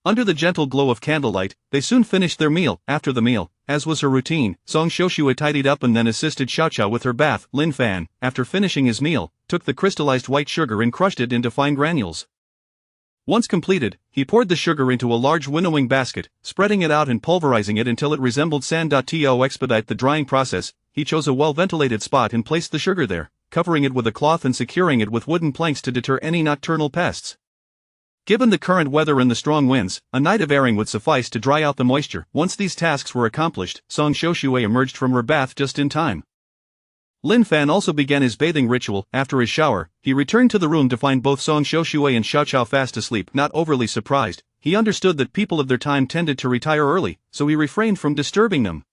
Under the gentle glow of candlelight, they soon finished their meal. After the meal, as was her routine, Song Shoshua tidied up and then assisted Xiao Xiao with her bath. Lin Fan, after finishing his meal, took the crystallized white sugar and crushed it into fine granules. Once completed, he poured the sugar into a large winnowing basket, spreading it out and pulverizing it until it resembled sand. To expedite the drying process, he chose a well-ventilated spot and placed the sugar there, covering it with a cloth and securing it with wooden planks to deter any nocturnal pests. Given the current weather and the strong winds, a night of airing would suffice to dry out the moisture. Once these tasks were accomplished, Song Shoshua emerged from her bath just in time. Lin Fan also began his bathing ritual. After his shower, he returned to the room to find both Song Shoshua and Xiao Xiao fast asleep. Not overly surprised, he understood that people of their time tended to retire early, so he refrained from disturbing them.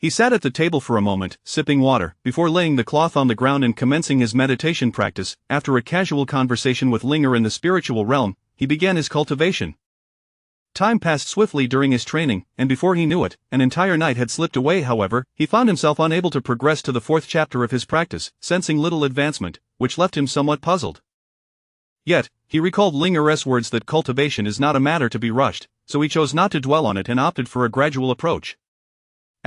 He sat at the table for a moment, sipping water, before laying the cloth on the ground and commencing his meditation practice. After a casual conversation with Linger in the spiritual realm, he began his cultivation. Time passed swiftly during his training, and before he knew it, an entire night had slipped away. However, he found himself unable to progress to the 4th chapter of his practice, sensing little advancement, which left him somewhat puzzled. Yet, he recalled Linger's words that cultivation is not a matter to be rushed, so he chose not to dwell on it and opted for a gradual approach.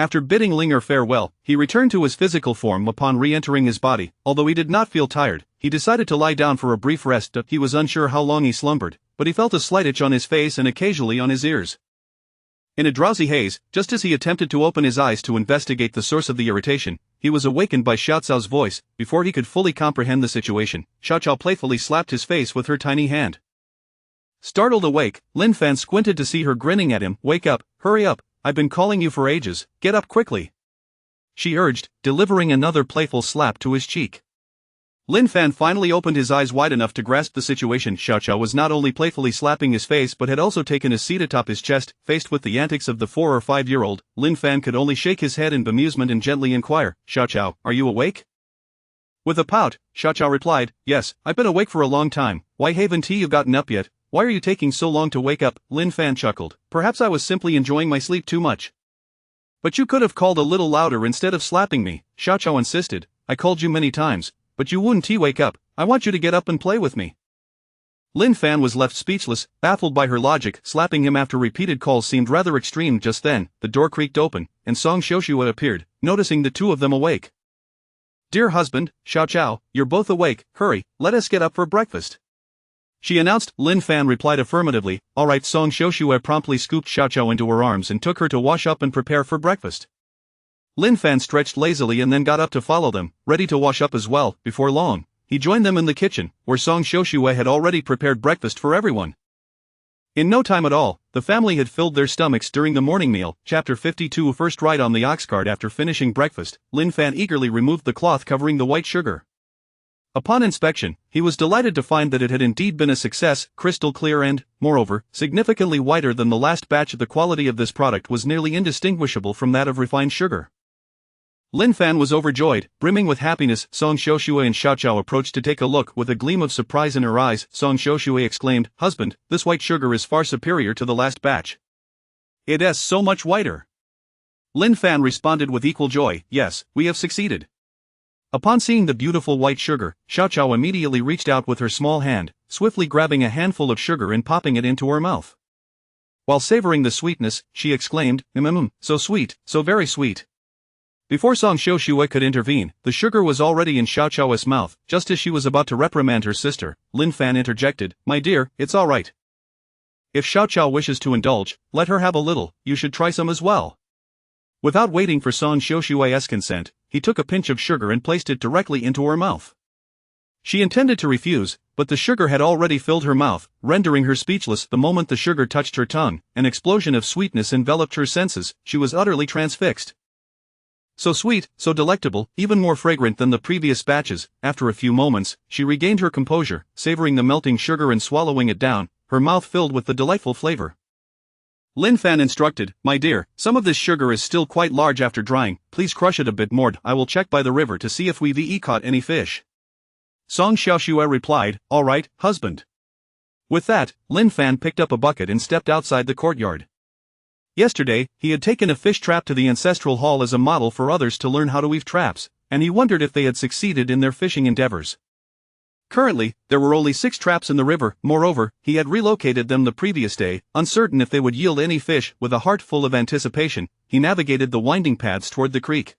After bidding Linger farewell, he returned to his physical form upon re-entering his body. Although he did not feel tired, he decided to lie down for a brief rest. He was unsure how long he slumbered, but he felt a slight itch on his face and occasionally on his ears. In a drowsy haze, just as he attempted to open his eyes to investigate the source of the irritation, he was awakened by Xiao Cao's voice. Before he could fully comprehend the situation, Xiao Cao playfully slapped his face with her tiny hand. Startled awake, Lin Fan squinted to see her grinning at him. "Wake up, hurry up, I've been calling you for ages, get up quickly," she urged, delivering another playful slap to his cheek. Lin Fan finally opened his eyes wide enough to grasp the situation. Xiao Cao was not only playfully slapping his face but had also taken a seat atop his chest. Faced with the antics of the 4 or 5-year-old, Lin Fan could only shake his head in bemusement and gently inquire, "Xiao Cao, are you awake?" With a pout, Xiao Cao replied, "Yes, I've been awake for a long time. Why haven't you gotten up yet? Why are you taking so long to wake up?" Lin Fan chuckled. "Perhaps I was simply enjoying my sleep too much." "But you could have called a little louder instead of slapping me," Xiao Cao insisted. "I called you many times, but you wouldn't wake up. I want you to get up and play with me." Lin Fan was left speechless, baffled by her logic. Slapping him after repeated calls seemed rather extreme. Just then, the door creaked open, and Song Xiuxue appeared, noticing the two of them awake. "Dear husband, Xiao Cao, you're both awake. Hurry, let us get up for breakfast," she announced. Lin Fan replied affirmatively. "All right." Song Xiuxue promptly scooped Xiao Cao into her arms and took her to wash up and prepare for breakfast. Lin Fan stretched lazily and then got up to follow them, ready to wash up as well. Before long, he joined them in the kitchen, where Song Xiuxue had already prepared breakfast for everyone. In no time at all, the family had filled their stomachs during the morning meal. Chapter 52. First ride on the ox cart. After finishing breakfast, Lin Fan eagerly removed the cloth covering the white sugar. Upon inspection, he was delighted to find that it had indeed been a success, crystal clear and, moreover, significantly whiter than the last batch. The quality of this product was nearly indistinguishable from that of refined sugar. Lin Fan was overjoyed, brimming with happiness. Song Xiuxue and Xiao Cao approached to take a look. With a gleam of surprise in her eyes, Song Xiuxue exclaimed, "Husband, this white sugar is far superior to the last batch. It is so much whiter." Lin Fan responded with equal joy, "Yes, we have succeeded." Upon seeing the beautiful white sugar, Xiao Cao immediately reached out with her small hand, swiftly grabbing a handful of sugar and popping it into her mouth. While savoring the sweetness, she exclaimed, so sweet, so very sweet." Before Song Xiuxue could intervene, the sugar was already in Xiao Cao's mouth. Just as she was about to reprimand her sister, Lin Fan interjected, "My dear, it's all right. If Xiao Cao wishes to indulge, let her have a little. You should try some as well." Without waiting for Song Xiuxue's consent, he took a pinch of sugar and placed it directly into her mouth. She intended to refuse, but the sugar had already filled her mouth, rendering her speechless. The moment the sugar touched her tongue, an explosion of sweetness enveloped her senses. She was utterly transfixed. So sweet, so delectable, even more fragrant than the previous batches. After a few moments, she regained her composure, savoring the melting sugar and swallowing it down, her mouth filled with the delightful flavor. Lin Fan instructed, "My dear, some of this sugar is still quite large after drying. Please crush it a bit more. I will check by the river to see if we've caught any fish." Song Xiuxue replied, "All right, husband." With that, Lin Fan picked up a bucket and stepped outside the courtyard. Yesterday, he had taken a fish trap to the ancestral hall as a model for others to learn how to weave traps, and he wondered if they had succeeded in their fishing endeavors. Currently, there were only 6 traps in the river. Moreover, he had relocated them the previous day, uncertain if they would yield any fish. With a heart full of anticipation, he navigated the winding paths toward the creek.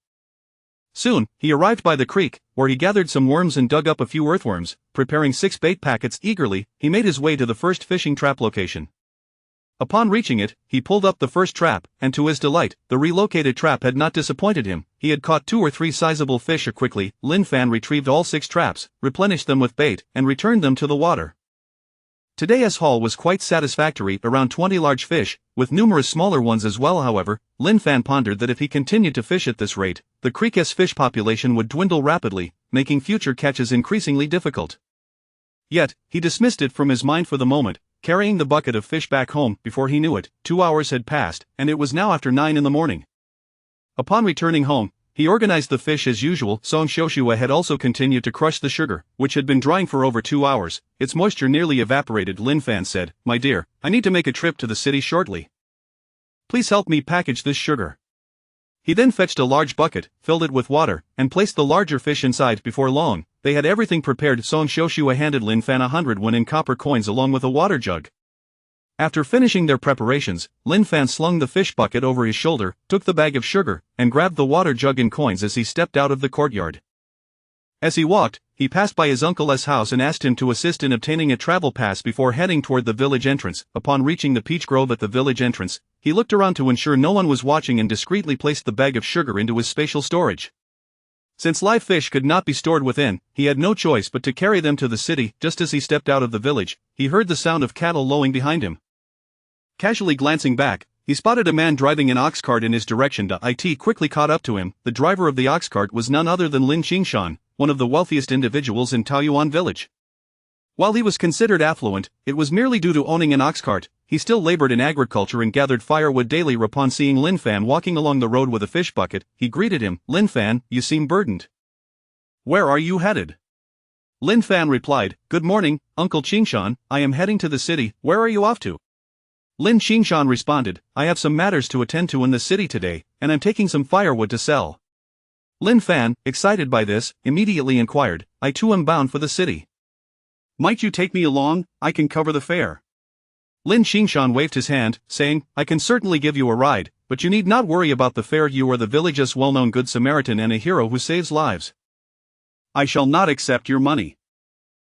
Soon, he arrived by the creek, where he gathered some worms and dug up a few earthworms. Preparing 6 bait packets eagerly, he made his way to the first fishing trap location. Upon reaching it, he pulled up the first trap, and to his delight, the relocated trap had not disappointed him. He had caught 2 or 3 sizable fish. Quickly, Lin Fan retrieved all 6 traps, replenished them with bait, and returned them to the water. Today's haul was quite satisfactory, around 20 large fish, with numerous smaller ones as well. However, Lin Fan pondered that if he continued to fish at this rate, the creek's fish population would dwindle rapidly, making future catches increasingly difficult. Yet, he dismissed it from his mind for the moment, carrying the bucket of fish back home. Before he knew it, 2 hours had passed, and it was now after 9 in the morning. Upon returning home, he organized the fish as usual. Song Xiuxue had also continued to crush the sugar, which had been drying for over 2 hours. Its moisture nearly evaporated. Lin Fan said, "My dear, I need to make a trip to the city shortly. Please help me package this sugar." He then fetched a large bucket, filled it with water, and placed the larger fish inside. Before long, they had everything prepared. Song Xiuxue handed Lin Fan 100 won in copper coins along with a water jug. After finishing their preparations, Lin Fan slung the fish bucket over his shoulder, took the bag of sugar, and grabbed the water jug and coins as he stepped out of the courtyard. As he walked, he passed by his uncle's house and asked him to assist in obtaining a travel pass before heading toward the village entrance. Upon reaching the peach grove at the village entrance, he looked around to ensure no one was watching and discreetly placed the bag of sugar into his spatial storage. Since live fish could not be stored within, he had no choice but to carry them to the city. Just as he stepped out of the village, he heard the sound of cattle lowing behind him. Casually glancing back, he spotted a man driving an ox cart in his direction. It quickly caught up to him. The driver of the ox cart was none other than Lin Qingshan, one of the wealthiest individuals in Taoyuan village. While he was considered affluent, it was merely due to owning an ox cart. He still labored in agriculture and gathered firewood daily. Upon seeing Lin Fan walking along the road with a fish bucket, he greeted him. "Lin Fan, you seem burdened. Where are you headed?" Lin Fan replied, "Good morning, Uncle Qingshan, I am heading to the city. Where are you off to?" Lin Qingshan responded, "I have some matters to attend to in the city today, and I'm taking some firewood to sell." Lin Fan, excited by this, immediately inquired, "I too am bound for the city. Might you take me along? I can cover the fare." Lin Qingshan waved his hand, saying, "I can certainly give you a ride, but you need not worry about the fare. You are the village's well-known good Samaritan and a hero who saves lives. I shall not accept your money."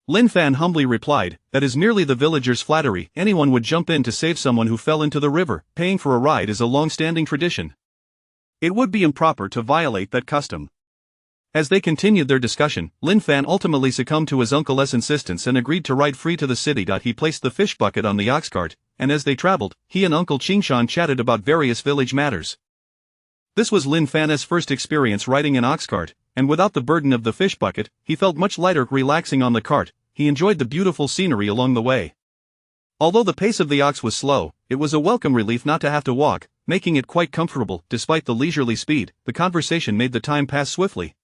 Lin Fan humbly replied, "That is merely the villagers' flattery. Anyone would jump in to save someone who fell into the river. Paying for a ride is a long-standing tradition. It would be improper to violate that custom." As they continued their discussion, Lin Fan ultimately succumbed to his uncle's insistence and agreed to ride free to the city. He placed the fish bucket on the ox cart, and as they traveled, he and Uncle Qingshan chatted about various village matters. This was Lin Fan's first experience riding an ox cart, and without the burden of the fish bucket, he felt much lighter. Relaxing on the cart, he enjoyed the beautiful scenery along the way. Although the pace of the ox was slow, it was a welcome relief not to have to walk, making it quite comfortable. Despite the leisurely speed, the conversation made the time pass swiftly.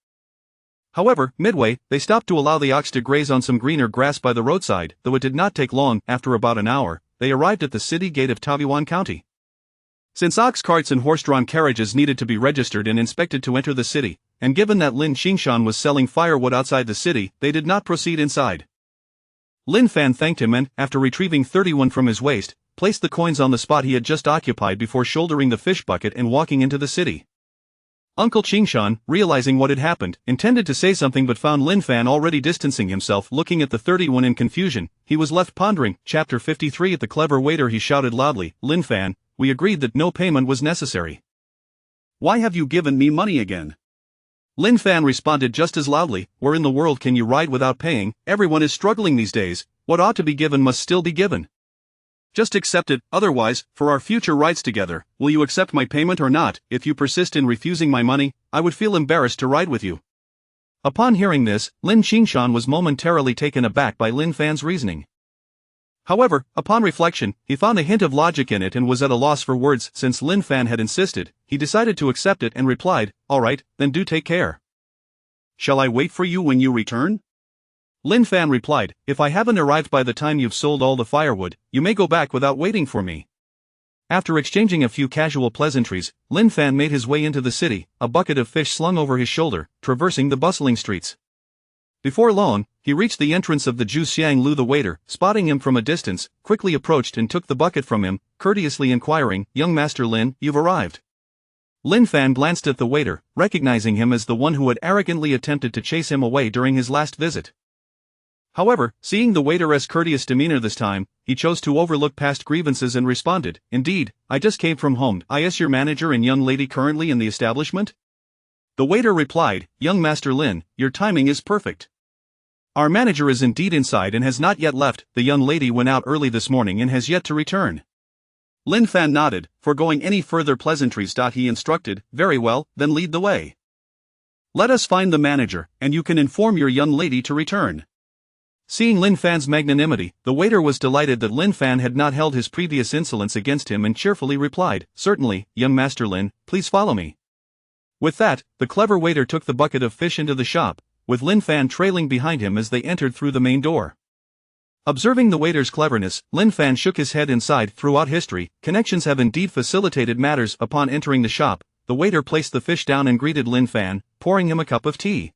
However, midway, they stopped to allow the ox to graze on some greener grass by the roadside. Though it did not take long, after about an hour, they arrived at the city gate of Taoyuan County. Since ox carts and horse-drawn carriages needed to be registered and inspected to enter the city, and given that Lin Qingshan was selling firewood outside the city, they did not proceed inside. Lin Fan thanked him and, after retrieving 31 from his waist, placed the coins on the spot he had just occupied before shouldering the fish bucket and walking into the city. Uncle Qingshan, realizing what had happened, intended to say something but found Lin Fan already distancing himself. Looking at the 31 in confusion, he was left pondering. Chapter 53. At the clever waiter he shouted loudly, "Lin Fan, we agreed that no payment was necessary. Why have you given me money again?" Lin Fan responded just as loudly, "Where in the world can you ride without paying? Everyone is struggling these days. What ought to be given must still be given. Just accept it, otherwise, for our future rides together, will you accept my payment or not? If you persist in refusing my money, I would feel embarrassed to ride with you." Upon hearing this, Lin Qingshan was momentarily taken aback by Lin Fan's reasoning. However, upon reflection, he found a hint of logic in it and was at a loss for words. Since Lin Fan had insisted, he decided to accept it and replied, "All right, then do take care. Shall I wait for you when you return?" Lin Fan replied, "If I haven't arrived by the time you've sold all the firewood, you may go back without waiting for me." After exchanging a few casual pleasantries, Lin Fan made his way into the city, a bucket of fish slung over his shoulder, traversing the bustling streets. Before long, he reached the entrance of the Ju Xiang Lu. The waiter, spotting him from a distance, quickly approached and took the bucket from him, courteously inquiring, "Young Master Lin, you've arrived." Lin Fan glanced at the waiter, recognizing him as the one who had arrogantly attempted to chase him away during his last visit. However, seeing the waiter's courteous demeanor this time, he chose to overlook past grievances and responded, "Indeed, I just came from home. Is your manager and young lady currently in the establishment?" The waiter replied, "Young Master Lin, your timing is perfect. Our manager is indeed inside and has not yet left. The young lady went out early this morning and has yet to return." Lin Fan nodded, foregoing any further pleasantries. He instructed, "Very well, then lead the way. Let us find the manager, and you can inform your young lady to return." Seeing Lin Fan's magnanimity, the waiter was delighted that Lin Fan had not held his previous insolence against him and cheerfully replied, "Certainly, young Master Lin, please follow me." With that, the clever waiter took the bucket of fish into the shop, with Lin Fan trailing behind him as they entered through the main door. Observing the waiter's cleverness, Lin Fan shook his head inside. Throughout history, connections have indeed facilitated matters. Upon entering the shop, the waiter placed the fish down and greeted Lin Fan, pouring him a cup of tea.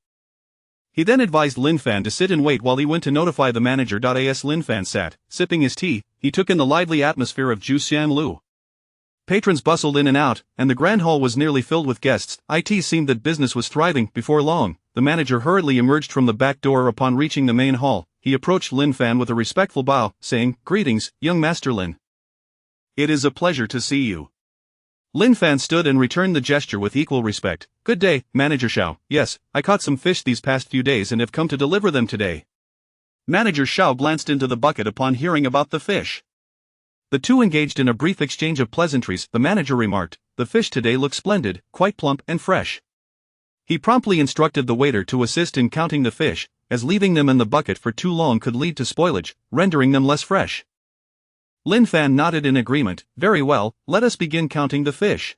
He then advised Lin Fan to sit and wait while he went to notify the manager. As Lin Fan sat, sipping his tea, he took in the lively atmosphere of Juxian Lu. Patrons bustled in and out, and the grand hall was nearly filled with guests. It seemed that business was thriving. Before long, the manager hurriedly emerged from the back door. Upon reaching the main hall, he approached Lin Fan with a respectful bow, saying, "Greetings, young Master Lin. It is a pleasure to see you." Lin Fan stood and returned the gesture with equal respect. "Good day, Manager Xiao. Yes, I caught some fish these past few days and have come to deliver them today." Manager Xiao glanced into the bucket upon hearing about the fish. The two engaged in a brief exchange of pleasantries. The manager remarked, "The fish today look splendid, quite plump and fresh." He promptly instructed the waiter to assist in counting the fish, as leaving them in the bucket for too long could lead to spoilage, rendering them less fresh. Lin Fan nodded in agreement. "Very well, let us begin counting the fish."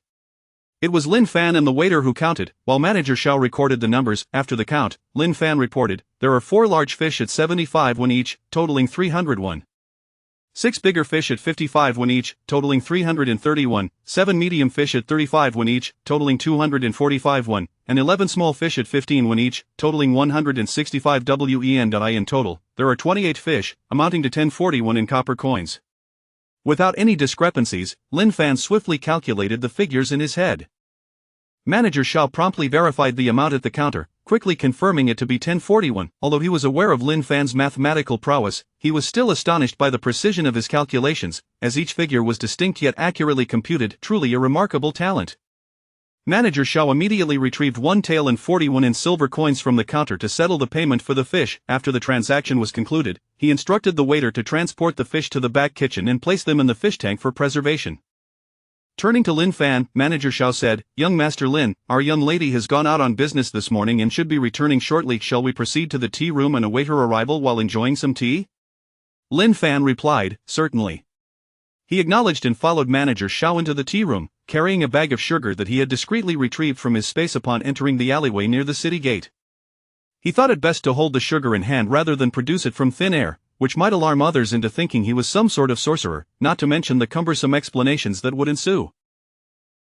It was Lin Fan and the waiter who counted, while Manager Xiao recorded the numbers. After the count, Lin Fan reported, "There are 4 large fish at 75 won each, totaling 300 won. 6 bigger fish at 55 won each, totaling 330 won, 7 medium fish at 35 won each, totaling 245 won, and 11 small fish at 15 won each, totaling 165 wen. In total, there are 28 fish, amounting to 1040 won in copper coins." Without any discrepancies, Lin Fan swiftly calculated the figures in his head. Manager Xiao promptly verified the amount at the counter, quickly confirming it to be 1041. Although he was aware of Lin Fan's mathematical prowess, he was still astonished by the precision of his calculations, as each figure was distinct yet accurately computed. Truly a remarkable talent. Manager Xiao immediately retrieved 1 tael and 41 in silver coins from the counter to settle the payment for the fish. After the transaction was concluded, he instructed the waiter to transport the fish to the back kitchen and place them in the fish tank for preservation. Turning to Lin Fan, Manager Xiao said, "Young Master Lin, our young lady has gone out on business this morning and should be returning shortly. Shall we proceed to the tea room and await her arrival while enjoying some tea?" Lin Fan replied, "Certainly." He acknowledged and followed Manager Xiao into the tea room, carrying a bag of sugar that he had discreetly retrieved from his space upon entering the alleyway near the city gate. He thought it best to hold the sugar in hand rather than produce it from thin air, which might alarm others into thinking he was some sort of sorcerer, not to mention the cumbersome explanations that would ensue.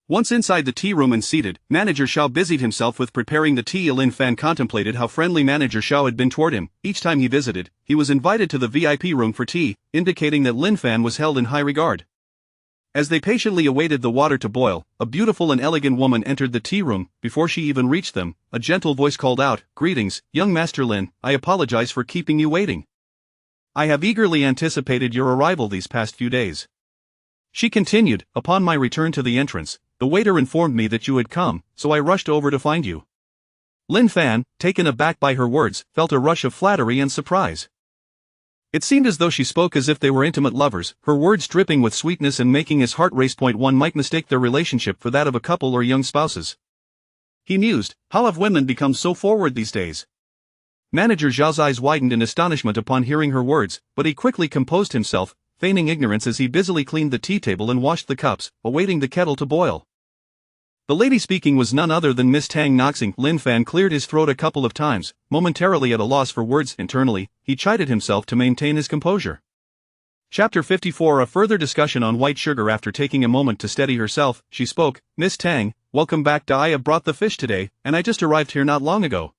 Once inside the tea room and seated, Manager Xiao busied himself with preparing the tea. Lin Fan contemplated how friendly Manager Xiao had been toward him. Each time he visited, he was invited to the VIP room for tea, indicating that Lin Fan was held in high regard. As they patiently awaited the water to boil, a beautiful and elegant woman entered the tea room. Before she even reached them, a gentle voice called out, "Greetings, young Master Lin, I apologize for keeping you waiting. I have eagerly anticipated your arrival these past few days." She continued, "Upon my return to the entrance, the waiter informed me that you had come, so I rushed over to find you." Lin Fan, taken aback by her words, felt a rush of flattery and surprise. It seemed as though she spoke as if they were intimate lovers, her words dripping with sweetness and making his heart race. One might mistake their relationship for that of a couple or young spouses. He mused, how have women become so forward these days? Manager Zhao's eyes widened in astonishment upon hearing her words, but he quickly composed himself, feigning ignorance as he busily cleaned the tea table and washed the cups, awaiting the kettle to boil. The lady speaking was none other than Miss Tang Noxing. Lin Fan cleared his throat a couple of times, momentarily at a loss for words. Internally, he chided himself to maintain his composure. Chapter 54. A further discussion on white sugar. After taking a moment to steady herself, she spoke, "Miss Tang, welcome back. I have brought the fish today, and I just arrived here not long ago."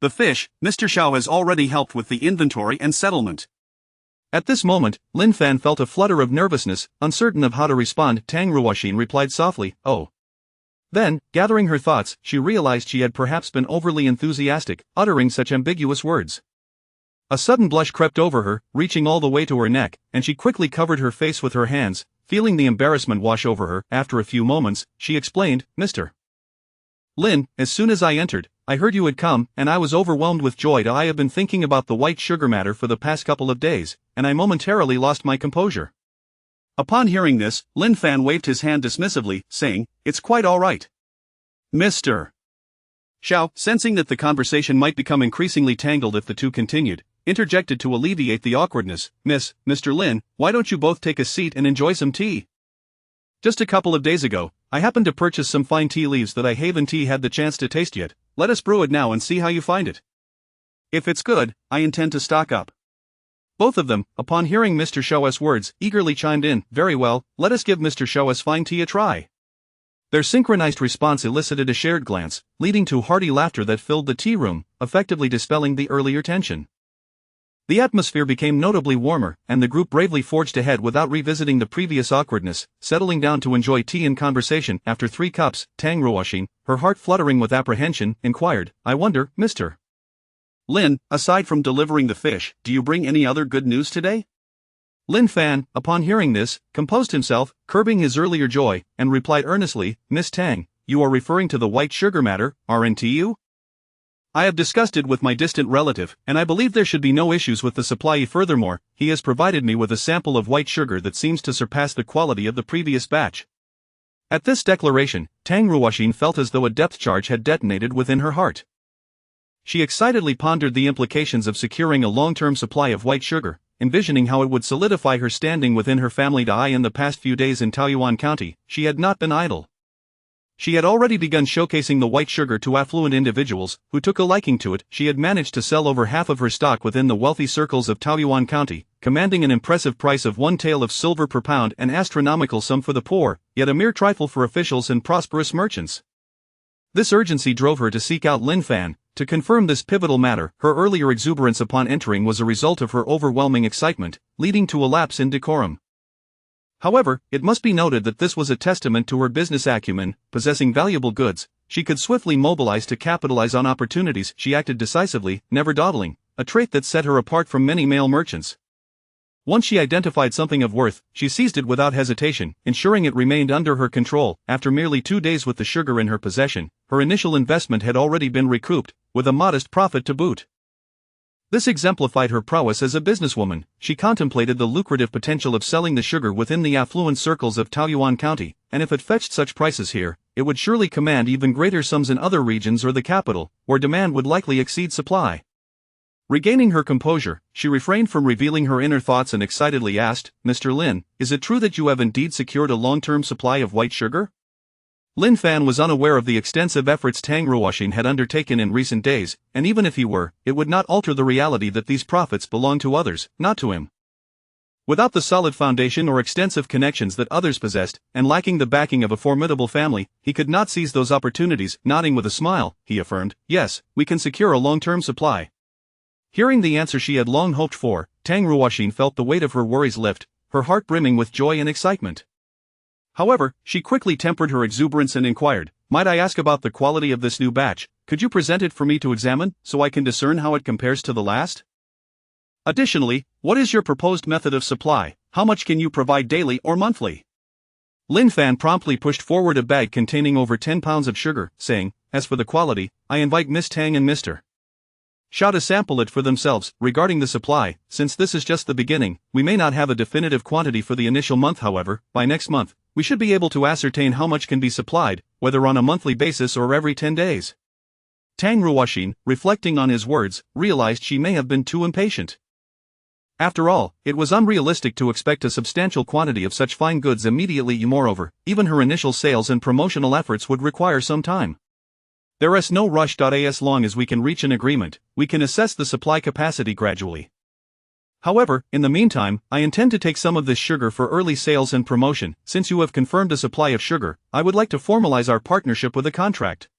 The fish, Mr. Xiao has already helped with the inventory and settlement. At this moment, Lin Fan felt a flutter of nervousness, uncertain of how to respond. Tang Ruoxin replied softly, "Oh." Then, gathering her thoughts, she realized she had perhaps been overly enthusiastic, uttering such ambiguous words. A sudden blush crept over her, reaching all the way to her neck, and she quickly covered her face with her hands, feeling the embarrassment wash over her. After a few moments, she explained, "Mr. Lin, as soon as I entered, I heard you had come, and I was overwhelmed with joy. I have been thinking about the white sugar matter for the past couple of days, and I momentarily lost my composure." Upon hearing this, Lin Fan waved his hand dismissively, saying, "It's quite all right." Mr. Xiao, sensing that the conversation might become increasingly tangled if the two continued, interjected to alleviate the awkwardness, Mr. Lin, why don't you both take a seat and enjoy some tea? Just a couple of days ago, I happened to purchase some fine tea leaves that I haven't had the chance to taste yet. Let us brew it now and see how you find it. If it's good, I intend to stock up." Both of them, upon hearing Mr. Xiao's words, eagerly chimed in, "Very well, let us give Mr. Xiao's fine tea a try." Their synchronized response elicited a shared glance, leading to hearty laughter that filled the tea room, effectively dispelling the earlier tension. The atmosphere became notably warmer, and the group bravely forged ahead without revisiting the previous awkwardness, settling down to enjoy tea and conversation. After 3 cups, Tang Ruoxin, her heart fluttering with apprehension, inquired, "I wonder, Mr. Lin, aside from delivering the fish, do you bring any other good news today?" Lin Fan, upon hearing this, composed himself, curbing his earlier joy, and replied earnestly, "Miss Tang, you are referring to the white sugar matter, aren't you? I have discussed it with my distant relative, and I believe there should be no issues with the supply. Furthermore, he has provided me with a sample of white sugar that seems to surpass the quality of the previous batch." At this declaration, Tang Ruoxin felt as though a depth charge had detonated within her heart. She excitedly pondered the implications of securing a long-term supply of white sugar, envisioning how it would solidify her standing within her family. In the past few days in Taoyuan County, she had not been idle. She had already begun showcasing the white sugar to affluent individuals, who took a liking to it. She had managed to sell over half of her stock within the wealthy circles of Taoyuan County, commanding an impressive price of 1 tael of silver per pound, an astronomical sum for the poor, yet a mere trifle for officials and prosperous merchants. This urgency drove her to seek out Lin Fan, to confirm this pivotal matter. Her earlier exuberance upon entering was a result of her overwhelming excitement, leading to a lapse in decorum. However, it must be noted that this was a testament to her business acumen. Possessing valuable goods, she could swiftly mobilize to capitalize on opportunities. She acted decisively, never dawdling, a trait that set her apart from many male merchants. Once she identified something of worth, she seized it without hesitation, ensuring it remained under her control. After merely 2 days with the sugar in her possession, her initial investment had already been recouped, with a modest profit to boot. This exemplified her prowess as a businesswoman. She contemplated the lucrative potential of selling the sugar within the affluent circles of Taoyuan County, and if it fetched such prices here, it would surely command even greater sums in other regions or the capital, where demand would likely exceed supply. Regaining her composure, she refrained from revealing her inner thoughts and excitedly asked, "Mr. Lin, is it true that you have indeed secured a long-term supply of white sugar?" Lin Fan was unaware of the extensive efforts Tang Ruoxin had undertaken in recent days, and even if he were, it would not alter the reality that these profits belonged to others, not to him. Without the solid foundation or extensive connections that others possessed, and lacking the backing of a formidable family, he could not seize those opportunities. Nodding with a smile, he affirmed, "Yes, we can secure a long-term supply." Hearing the answer she had long hoped for, Tang Ruoxin felt the weight of her worries lift, her heart brimming with joy and excitement. However, she quickly tempered her exuberance and inquired, "Might I ask about the quality of this new batch? Could you present it for me to examine, so I can discern how it compares to the last? Additionally, what is your proposed method of supply? How much can you provide daily or monthly?" Lin Fan promptly pushed forward a bag containing over 10 pounds of sugar, saying, "As for the quality, I invite Miss Tang and Mr. Shao to sample it for themselves. Regarding the supply, since this is just the beginning, we may not have a definitive quantity for the initial month. However, by next month, we should be able to ascertain how much can be supplied, whether on a monthly basis or every 10 days. Tang Ruoxin, reflecting on his words, realized she may have been too impatient. After all, it was unrealistic to expect a substantial quantity of such fine goods immediately. Moreover, even her initial sales and promotional efforts would require some time. There is no rush. As long as we can reach an agreement, we can assess the supply capacity gradually. However, in the meantime, I intend to take some of this sugar for early sales and promotion. Since you have confirmed a supply of sugar, I would like to formalize our partnership with a contract.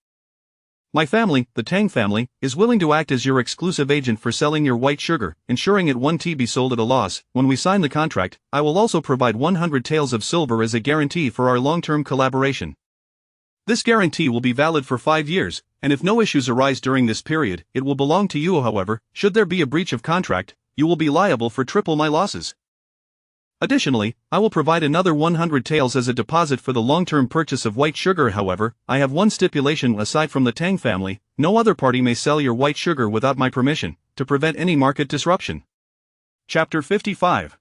My family, the Tang family, is willing to act as your exclusive agent for selling your white sugar, ensuring it won't be sold at a loss. When we sign the contract, I will also provide 100 taels of silver as a guarantee for our long-term collaboration. This guarantee will be valid for 5 years, and if no issues arise during this period, it will belong to you. However, should there be a breach of contract, you will be liable for triple my losses. Additionally, I will provide another 100 taels as a deposit for the long-term purchase of white sugar. However, I have one stipulation. Aside from the Tang family, no other party may sell your white sugar without my permission, to prevent any market disruption. Chapter 55.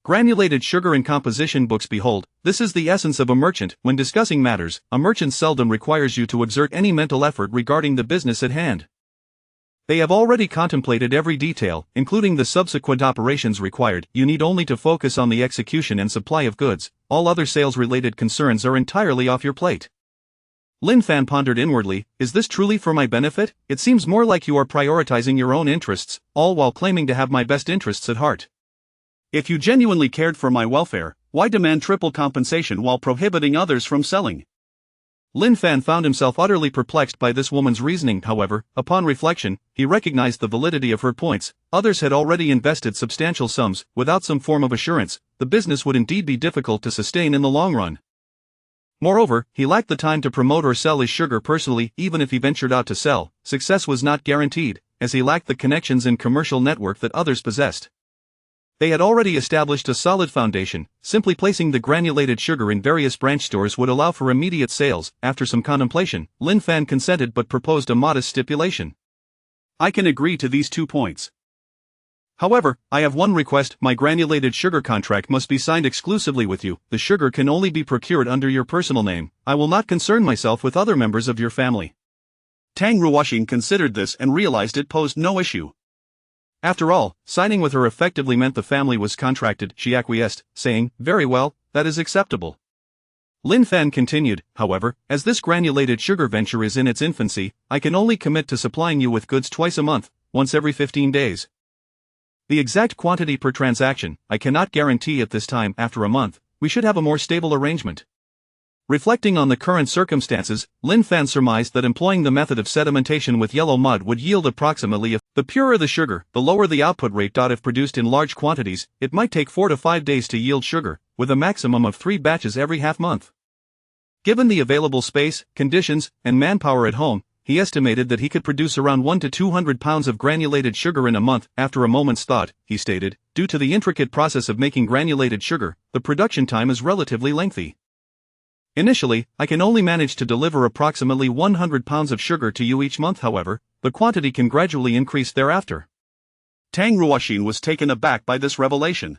Granulated sugar and composition books. Behold, this is the essence of a merchant. When discussing matters, a merchant seldom requires you to exert any mental effort regarding the business at hand. They have already contemplated every detail, including the subsequent operations required. You need only to focus on the execution and supply of goods. All other sales-related concerns are entirely off your plate. Lin Fan pondered inwardly, is this truly for my benefit? It seems more like you are prioritizing your own interests, all while claiming to have my best interests at heart. If you genuinely cared for my welfare, why demand triple compensation while prohibiting others from selling? Lin Fan found himself utterly perplexed by this woman's reasoning. However, upon reflection, he recognized the validity of her points. Others had already invested substantial sums. Without some form of assurance, the business would indeed be difficult to sustain in the long run. Moreover, he lacked the time to promote or sell his sugar personally. Even if he ventured out to sell, success was not guaranteed, as he lacked the connections and commercial network that others possessed. They had already established a solid foundation. Simply placing the granulated sugar in various branch stores would allow for immediate sales. After some contemplation, Lin Fan consented but proposed a modest stipulation. "I can agree to these 2 points. However, I have one request. My granulated sugar contract must be signed exclusively with you. The sugar can only be procured under your personal name. I will not concern myself with other members of your family." Tang Ruoxin considered this and realized it posed no issue. After all, signing with her effectively meant the family was contracted. She acquiesced, saying, "Very well, that is acceptable." Lin Fan continued, "However, as this granulated sugar venture is in its infancy, I can only commit to supplying you with goods twice a month, once every 15 days. The exact quantity per transaction, I cannot guarantee at this time. After a month, we should have a more stable arrangement." Reflecting on the current circumstances, Lin Fan surmised that employing the method of sedimentation with yellow mud would yield approximately the purer the sugar, the lower the output rate. If produced in large quantities, it might take 4 to 5 days to yield sugar, with a maximum of 3 batches every half-month. Given the available space, conditions, and manpower at home, he estimated that he could produce around 1 to 200 pounds of granulated sugar in a month. After a moment's thought, he stated, "Due to the intricate process of making granulated sugar, the production time is relatively lengthy. Initially, I can only manage to deliver approximately 100 pounds of sugar to you each month. However, the quantity can gradually increase thereafter." Tang Ruoxin was taken aback by this revelation.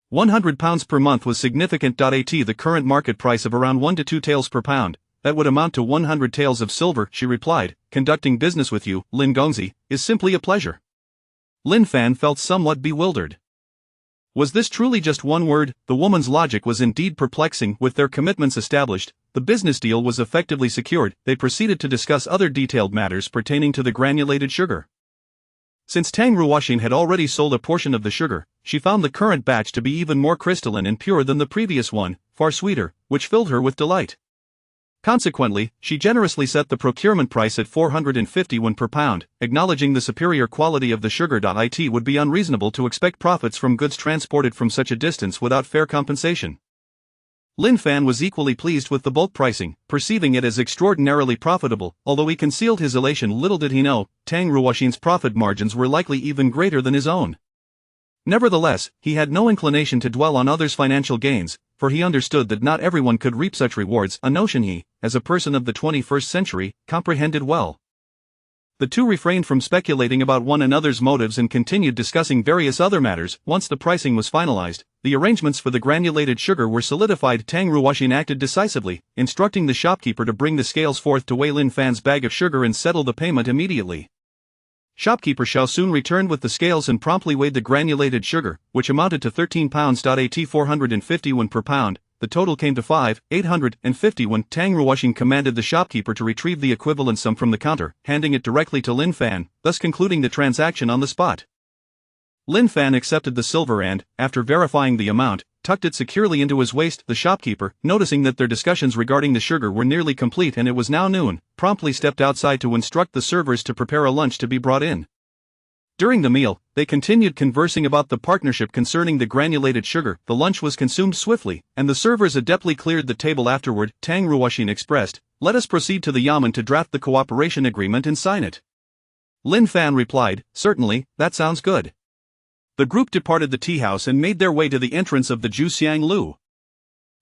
100 pounds per month was significant. At the current market price of around 1 to 2 taels per pound, that would amount to 100 taels of silver. She replied, "Conducting business with you, Lin Gongzi, is simply a pleasure." Lin Fan felt somewhat bewildered. Was this truly just one word? The woman's logic was indeed perplexing. With their commitments established, the business deal was effectively secured. They proceeded to discuss other detailed matters pertaining to the granulated sugar. Since Tang Ruoxin had already sold a portion of the sugar, she found the current batch to be even more crystalline and pure than the previous one, far sweeter, which filled her with delight. Consequently, she generously set the procurement price at 450 won per pound, acknowledging the superior quality of the sugar. It would be unreasonable to expect profits from goods transported from such a distance without fair compensation. Lin Fan was equally pleased with the bulk pricing, perceiving it as extraordinarily profitable. Although he concealed his elation, little did he know, Tang Ruoxin's profit margins were likely even greater than his own. Nevertheless, he had no inclination to dwell on others' financial gains, for he understood that not everyone could reap such rewards, a notion he, as a person of the 21st century, comprehended well. The two refrained from speculating about one another's motives and continued discussing various other matters. Once the pricing was finalized, the arrangements for the granulated sugar were solidified. Tang Ruoxin acted decisively, instructing the shopkeeper to bring the scales forth to weigh Lin Fan's bag of sugar and settle the payment immediately. Shopkeeper Xiao soon returned with the scales and promptly weighed the granulated sugar, which amounted to 13 pounds. 450 won per pound. The total came to 5,850 won. Tang Ruoxin commanded the shopkeeper to retrieve the equivalent sum from the counter, handing it directly to Lin Fan, thus concluding the transaction on the spot. Lin Fan accepted the silver and, after verifying the amount, tucked it securely into his waist. The shopkeeper, noticing that their discussions regarding the sugar were nearly complete and it was now noon, promptly stepped outside to instruct the servers to prepare a lunch to be brought in. During the meal, they continued conversing about the partnership concerning the granulated sugar. The lunch was consumed swiftly, and the servers adeptly cleared the table afterward. Tang Ruoxin expressed, "Let us proceed to the yamen to draft the cooperation agreement and sign it." Lin Fan replied, "Certainly, that sounds good." The group departed the tea house and made their way to the entrance of the Juxiang Lu.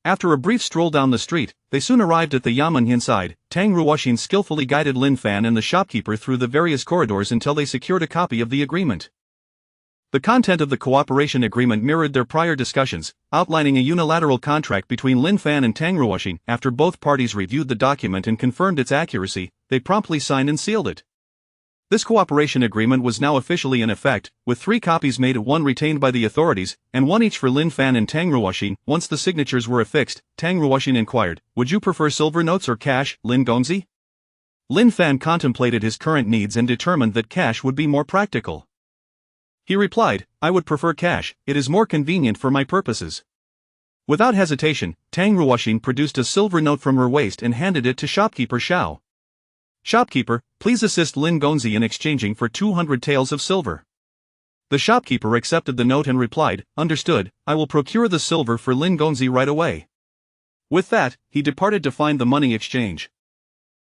After a brief stroll down the street, they soon arrived at the yamen. Inside, Tang Ruoxin skillfully guided Lin Fan and the shopkeeper through the various corridors until they secured a copy of the agreement. The content of the cooperation agreement mirrored their prior discussions, outlining a unilateral contract between Lin Fan and Tang Ruoxin. After both parties reviewed the document and confirmed its accuracy, they promptly signed and sealed it. This cooperation agreement was now officially in effect, with 3 copies made, one retained by the authorities, and one each for Lin Fan and Tang Ruoxin. Once the signatures were affixed, Tang Ruoxin inquired, "Would you prefer silver notes or cash, Lin Gongzi?" Lin Fan contemplated his current needs and determined that cash would be more practical. He replied, "I would prefer cash, it is more convenient for my purposes." Without hesitation, Tang Ruoxin produced a silver note from her waist and handed it to shopkeeper Xiao. "Shopkeeper, please assist Lin Gongzi in exchanging for 200 taels of silver." The shopkeeper accepted the note and replied, "Understood, I will procure the silver for Lin Gongzi right away." With that, he departed to find the money exchange.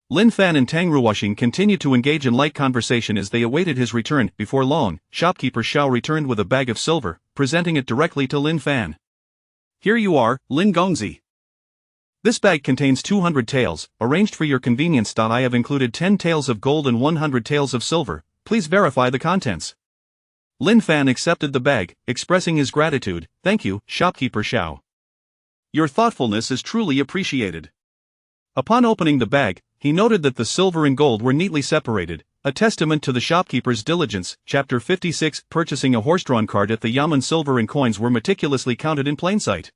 Lin Fan and Tang Ruoxin continued to engage in light conversation as they awaited his return. Before long, shopkeeper Xiao returned with a bag of silver, presenting it directly to Lin Fan. "Here you are, Lin Gongzi. This bag contains 200 taels, arranged for your convenience. I have included 10 taels of gold and 100 taels of silver, please verify the contents." Lin Fan accepted the bag, expressing his gratitude. "Thank you, shopkeeper Xiao. Your thoughtfulness is truly appreciated." Upon opening the bag, he noted that the silver and gold were neatly separated, a testament to the shopkeeper's diligence. Chapter 56 Purchasing a horse-drawn cart at the Yamen. Silver and coins were meticulously counted in plain sight.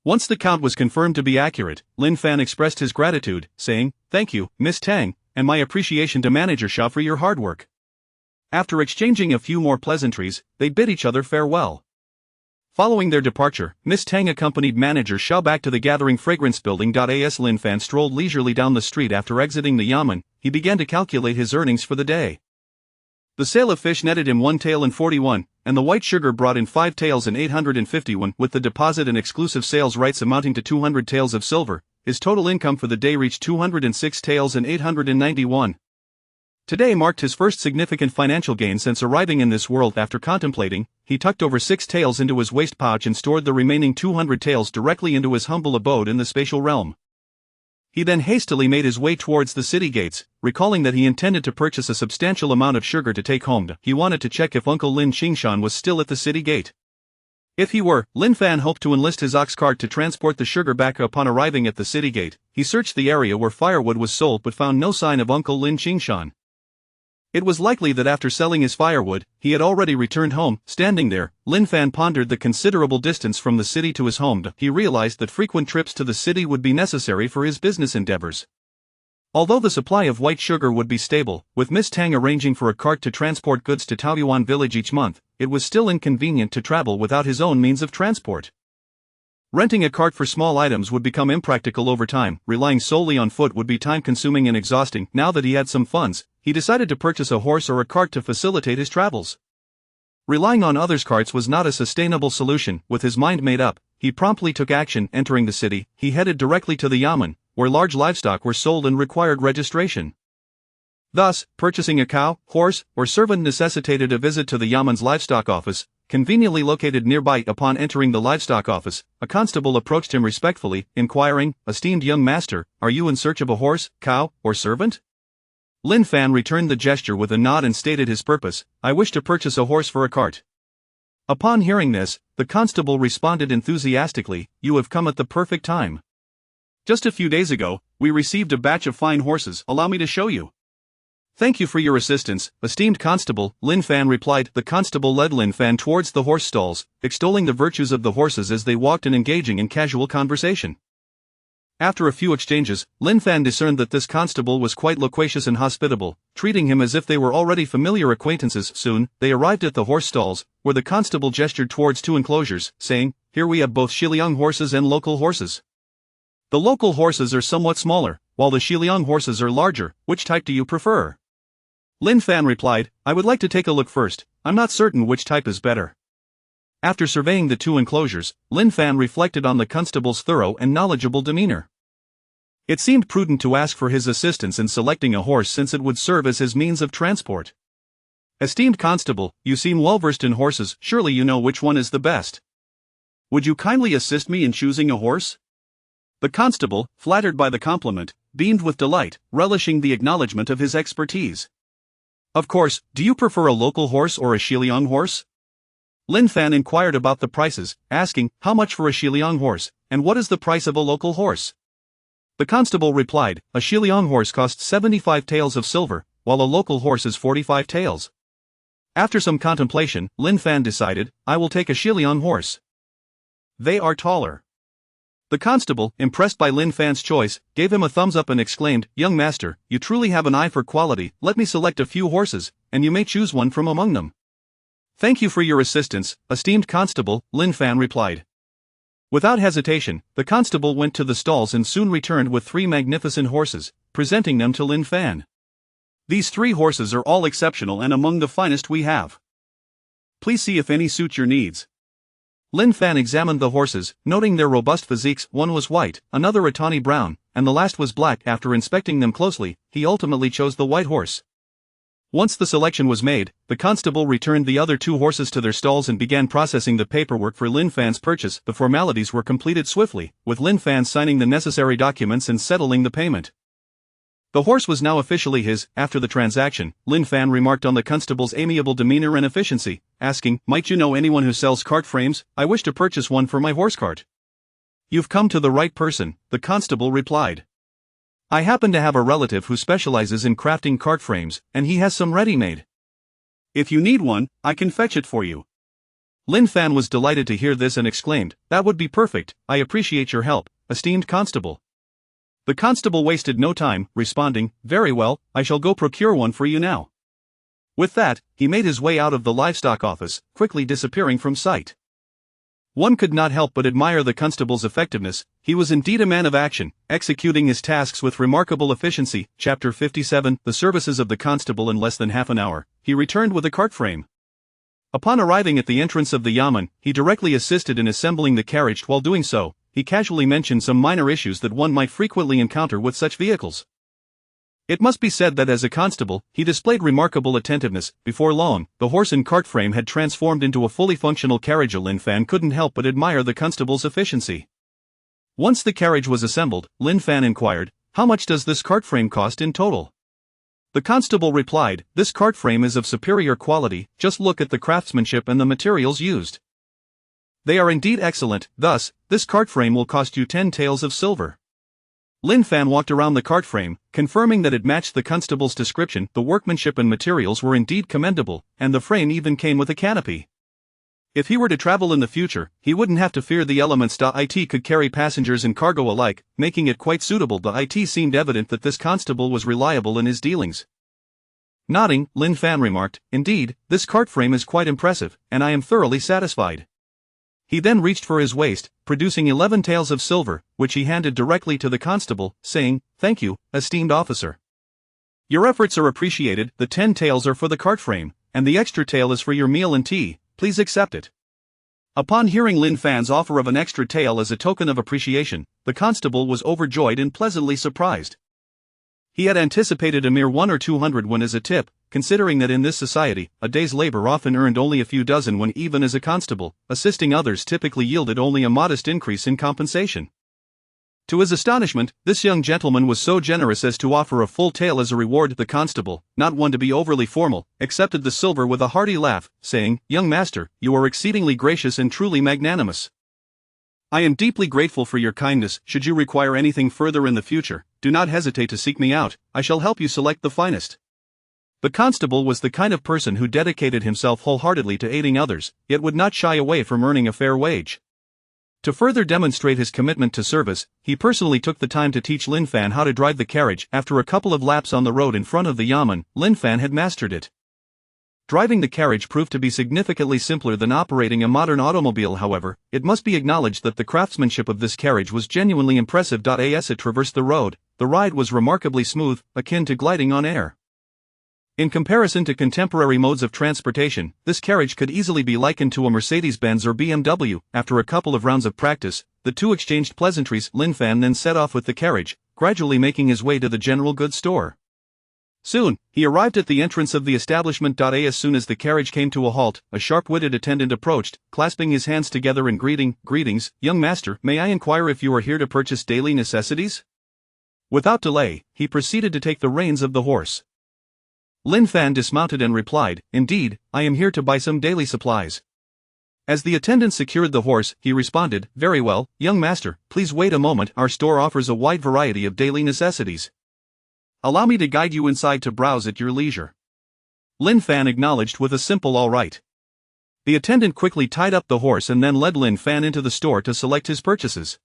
Once the count was confirmed to be accurate, Lin Fan expressed his gratitude, saying, "Thank you, Miss Tang, and my appreciation to Manager Xiao for your hard work." After exchanging a few more pleasantries, they bid each other farewell. Following their departure, Miss Tang accompanied Manager Xiao back to the Gathering Fragrance building. As Lin Fan strolled leisurely down the street after exiting the Yamen, he began to calculate his earnings for the day. The sale of fish netted him 1 tael and 41, and the white sugar brought in 5 taels and 851. With the deposit and exclusive sales rights amounting to 200 taels of silver, his total income for the day reached 206 taels and 891. Today marked his first significant financial gain since arriving in this world. After contemplating, he tucked over 6 taels into his waist pouch and stored the remaining 200 taels directly into his humble abode in the spatial realm. He then hastily made his way towards the city gates, recalling that he intended to purchase a substantial amount of sugar to take home. He wanted to check if Uncle Lin Qingshan was still at the city gate. If he were, Lin Fan hoped to enlist his ox cart to transport the sugar back. Upon arriving at the city gate, he searched the area where firewood was sold but found no sign of Uncle Lin Qingshan. It was likely that after selling his firewood, he had already returned home. Standing there, Lin Fan pondered the considerable distance from the city to his home. He realized that frequent trips to the city would be necessary for his business endeavors. Although the supply of white sugar would be stable, with Miss Tang arranging for a cart to transport goods to Taoyuan village each month, it was still inconvenient to travel without his own means of transport. Renting a cart for small items would become impractical over time. Relying solely on foot would be time-consuming and exhausting. Now that he had some funds, he decided to purchase a horse or a cart to facilitate his travels. Relying on others' carts was not a sustainable solution. With his mind made up, he promptly took action. Entering the city, he headed directly to the Yamen, where large livestock were sold and required registration. Thus, purchasing a cow, horse, or servant necessitated a visit to the Yamen's livestock office, conveniently located nearby. Upon entering the livestock office, a constable approached him respectfully, inquiring, "Esteemed young master, are you in search of a horse, cow, or servant?" Lin Fan returned the gesture with a nod and stated his purpose, "I wish to purchase a horse for a cart." Upon hearing this, the constable responded enthusiastically, "You have come at the perfect time. Just a few days ago, we received a batch of fine horses. Allow me to show you." "Thank you for your assistance, esteemed constable," Lin Fan replied. The constable led Lin Fan towards the horse stalls, extolling the virtues of the horses as they walked and engaging in casual conversation. After a few exchanges, Lin Fan discerned that this constable was quite loquacious and hospitable, treating him as if they were already familiar acquaintances. Soon, they arrived at the horse stalls, where the constable gestured towards 2 enclosures, saying, "Here we have both Shiliang horses and local horses. The local horses are somewhat smaller, while the Shiliang horses are larger. Which type do you prefer?" Lin Fan replied, "I would like to take a look first. I'm not certain which type is better." After surveying the 2 enclosures, Lin Fan reflected on the constable's thorough and knowledgeable demeanor. It seemed prudent to ask for his assistance in selecting a horse since it would serve as his means of transport. "Esteemed constable, you seem well versed in horses, surely you know which one is the best. Would you kindly assist me in choosing a horse?" The constable, flattered by the compliment, beamed with delight, relishing the acknowledgement of his expertise. "Of course, do you prefer a local horse or a Shiliang horse?" Lin Fan inquired about the prices, asking, "How much for a Shiliang horse, and what is the price of a local horse?" The constable replied, "A Shiliang horse costs 75 taels of silver, while a local horse is 45 taels. After some contemplation, Lin Fan decided, "I will take a Shiliang horse. They are taller." The constable, impressed by Lin Fan's choice, gave him a thumbs up and exclaimed, "Young master, you truly have an eye for quality. Let me select a few horses, and you may choose one from among them." "Thank you for your assistance, esteemed constable," Lin Fan replied. Without hesitation, the constable went to the stalls and soon returned with 3 magnificent horses, presenting them to Lin Fan. These 3 horses are all exceptional and among the finest we have. Please see if any suit your needs. Lin Fan examined the horses, noting their robust physiques. One was white, another a tawny brown, and the last was black. After inspecting them closely, he ultimately chose the white horse. Once the selection was made, the constable returned the other 2 horses to their stalls and began processing the paperwork for Lin Fan's purchase. The formalities were completed swiftly, with Lin Fan signing the necessary documents and settling the payment. The horse was now officially his. After the transaction, Lin Fan remarked on the constable's amiable demeanor and efficiency, asking, "Might you know anyone who sells cart frames? I wish to purchase one for my horse cart." "You've come to the right person," the constable replied. "I happen to have a relative who specializes in crafting cart frames, and he has some ready-made. If you need one, I can fetch it for you." Lin Fan was delighted to hear this and exclaimed, "That would be perfect. I appreciate your help, esteemed constable." The constable wasted no time, responding, "Very well, I shall go procure one for you now." With that, he made his way out of the livestock office, quickly disappearing from sight. One could not help but admire the constable's effectiveness. He was indeed a man of action, executing his tasks with remarkable efficiency. Chapter 57, The Services of the Constable. In less than half an hour, he returned with a cart frame. Upon arriving at the entrance of the yamen, he directly assisted in assembling the carriage. While doing so, he casually mentioned some minor issues that one might frequently encounter with such vehicles. It must be said that as a constable, he displayed remarkable attentiveness. Before long, the horse and cart frame had transformed into a fully functional carriage. Lin Fan couldn't help but admire the constable's efficiency. Once the carriage was assembled, Lin Fan inquired, "How much does this cart frame cost in total?" The constable replied, "This cart frame is of superior quality. Just look at the craftsmanship and the materials used. They are indeed excellent. Thus, this cart frame will cost you 10 taels of silver." Lin Fan walked around the cart frame, confirming that it matched the constable's description. The workmanship and materials were indeed commendable, and the frame even came with a canopy. If he were to travel in the future, he wouldn't have to fear the elements. It could carry passengers and cargo alike, making it quite suitable. It seemed evident that this constable was reliable in his dealings. Nodding, Lin Fan remarked, "Indeed, this cart frame is quite impressive, and I am thoroughly satisfied." He then reached for his waist, producing 11 taels of silver, which he handed directly to the constable, saying, "Thank you, esteemed officer. Your efforts are appreciated. The 10 taels are for the cart frame, and the extra tael is for your meal and tea. Please accept it." Upon hearing Lin Fan's offer of an extra tael as a token of appreciation, the constable was overjoyed and pleasantly surprised. He had anticipated a mere 100 or 200 won as a tip, considering that in this society, a day's labor often earned only a few dozen when even as a constable, assisting others typically yielded only a modest increase in compensation. To his astonishment, this young gentleman was so generous as to offer a full tael as a reward. The constable, not one to be overly formal, accepted the silver with a hearty laugh, saying, "Young master, you are exceedingly gracious and truly magnanimous. I am deeply grateful for your kindness. Should you require anything further in the future, do not hesitate to seek me out. I shall help you select the finest." The constable was the kind of person who dedicated himself wholeheartedly to aiding others, yet would not shy away from earning a fair wage. To further demonstrate his commitment to service, he personally took the time to teach Lin Fan how to drive the carriage. After a couple of laps on the road in front of the yamen, Lin Fan had mastered it. Driving the carriage proved to be significantly simpler than operating a modern automobile. However, it must be acknowledged that the craftsmanship of this carriage was genuinely impressive. As it traversed the road, the ride was remarkably smooth, akin to gliding on air. In comparison to contemporary modes of transportation, this carriage could easily be likened to a Mercedes-Benz or BMW. After a couple of rounds of practice, the two exchanged pleasantries. Lin Fan then set off with the carriage, gradually making his way to the general goods store. Soon, he arrived at the entrance of the establishment. As soon as the carriage came to a halt, a sharp-witted attendant approached, clasping his hands together in greetings, "Young master, may I inquire if you are here to purchase daily necessities?" Without delay, he proceeded to take the reins of the horse. Lin Fan dismounted and replied, "Indeed, I am here to buy some daily supplies." As the attendant secured the horse, he responded, "Very well, young master, please wait a moment. Our store offers a wide variety of daily necessities. Allow me to guide you inside to browse at your leisure." Lin Fan acknowledged with a simple "all right." The attendant quickly tied up the horse and then led Lin Fan into the store to select his purchases.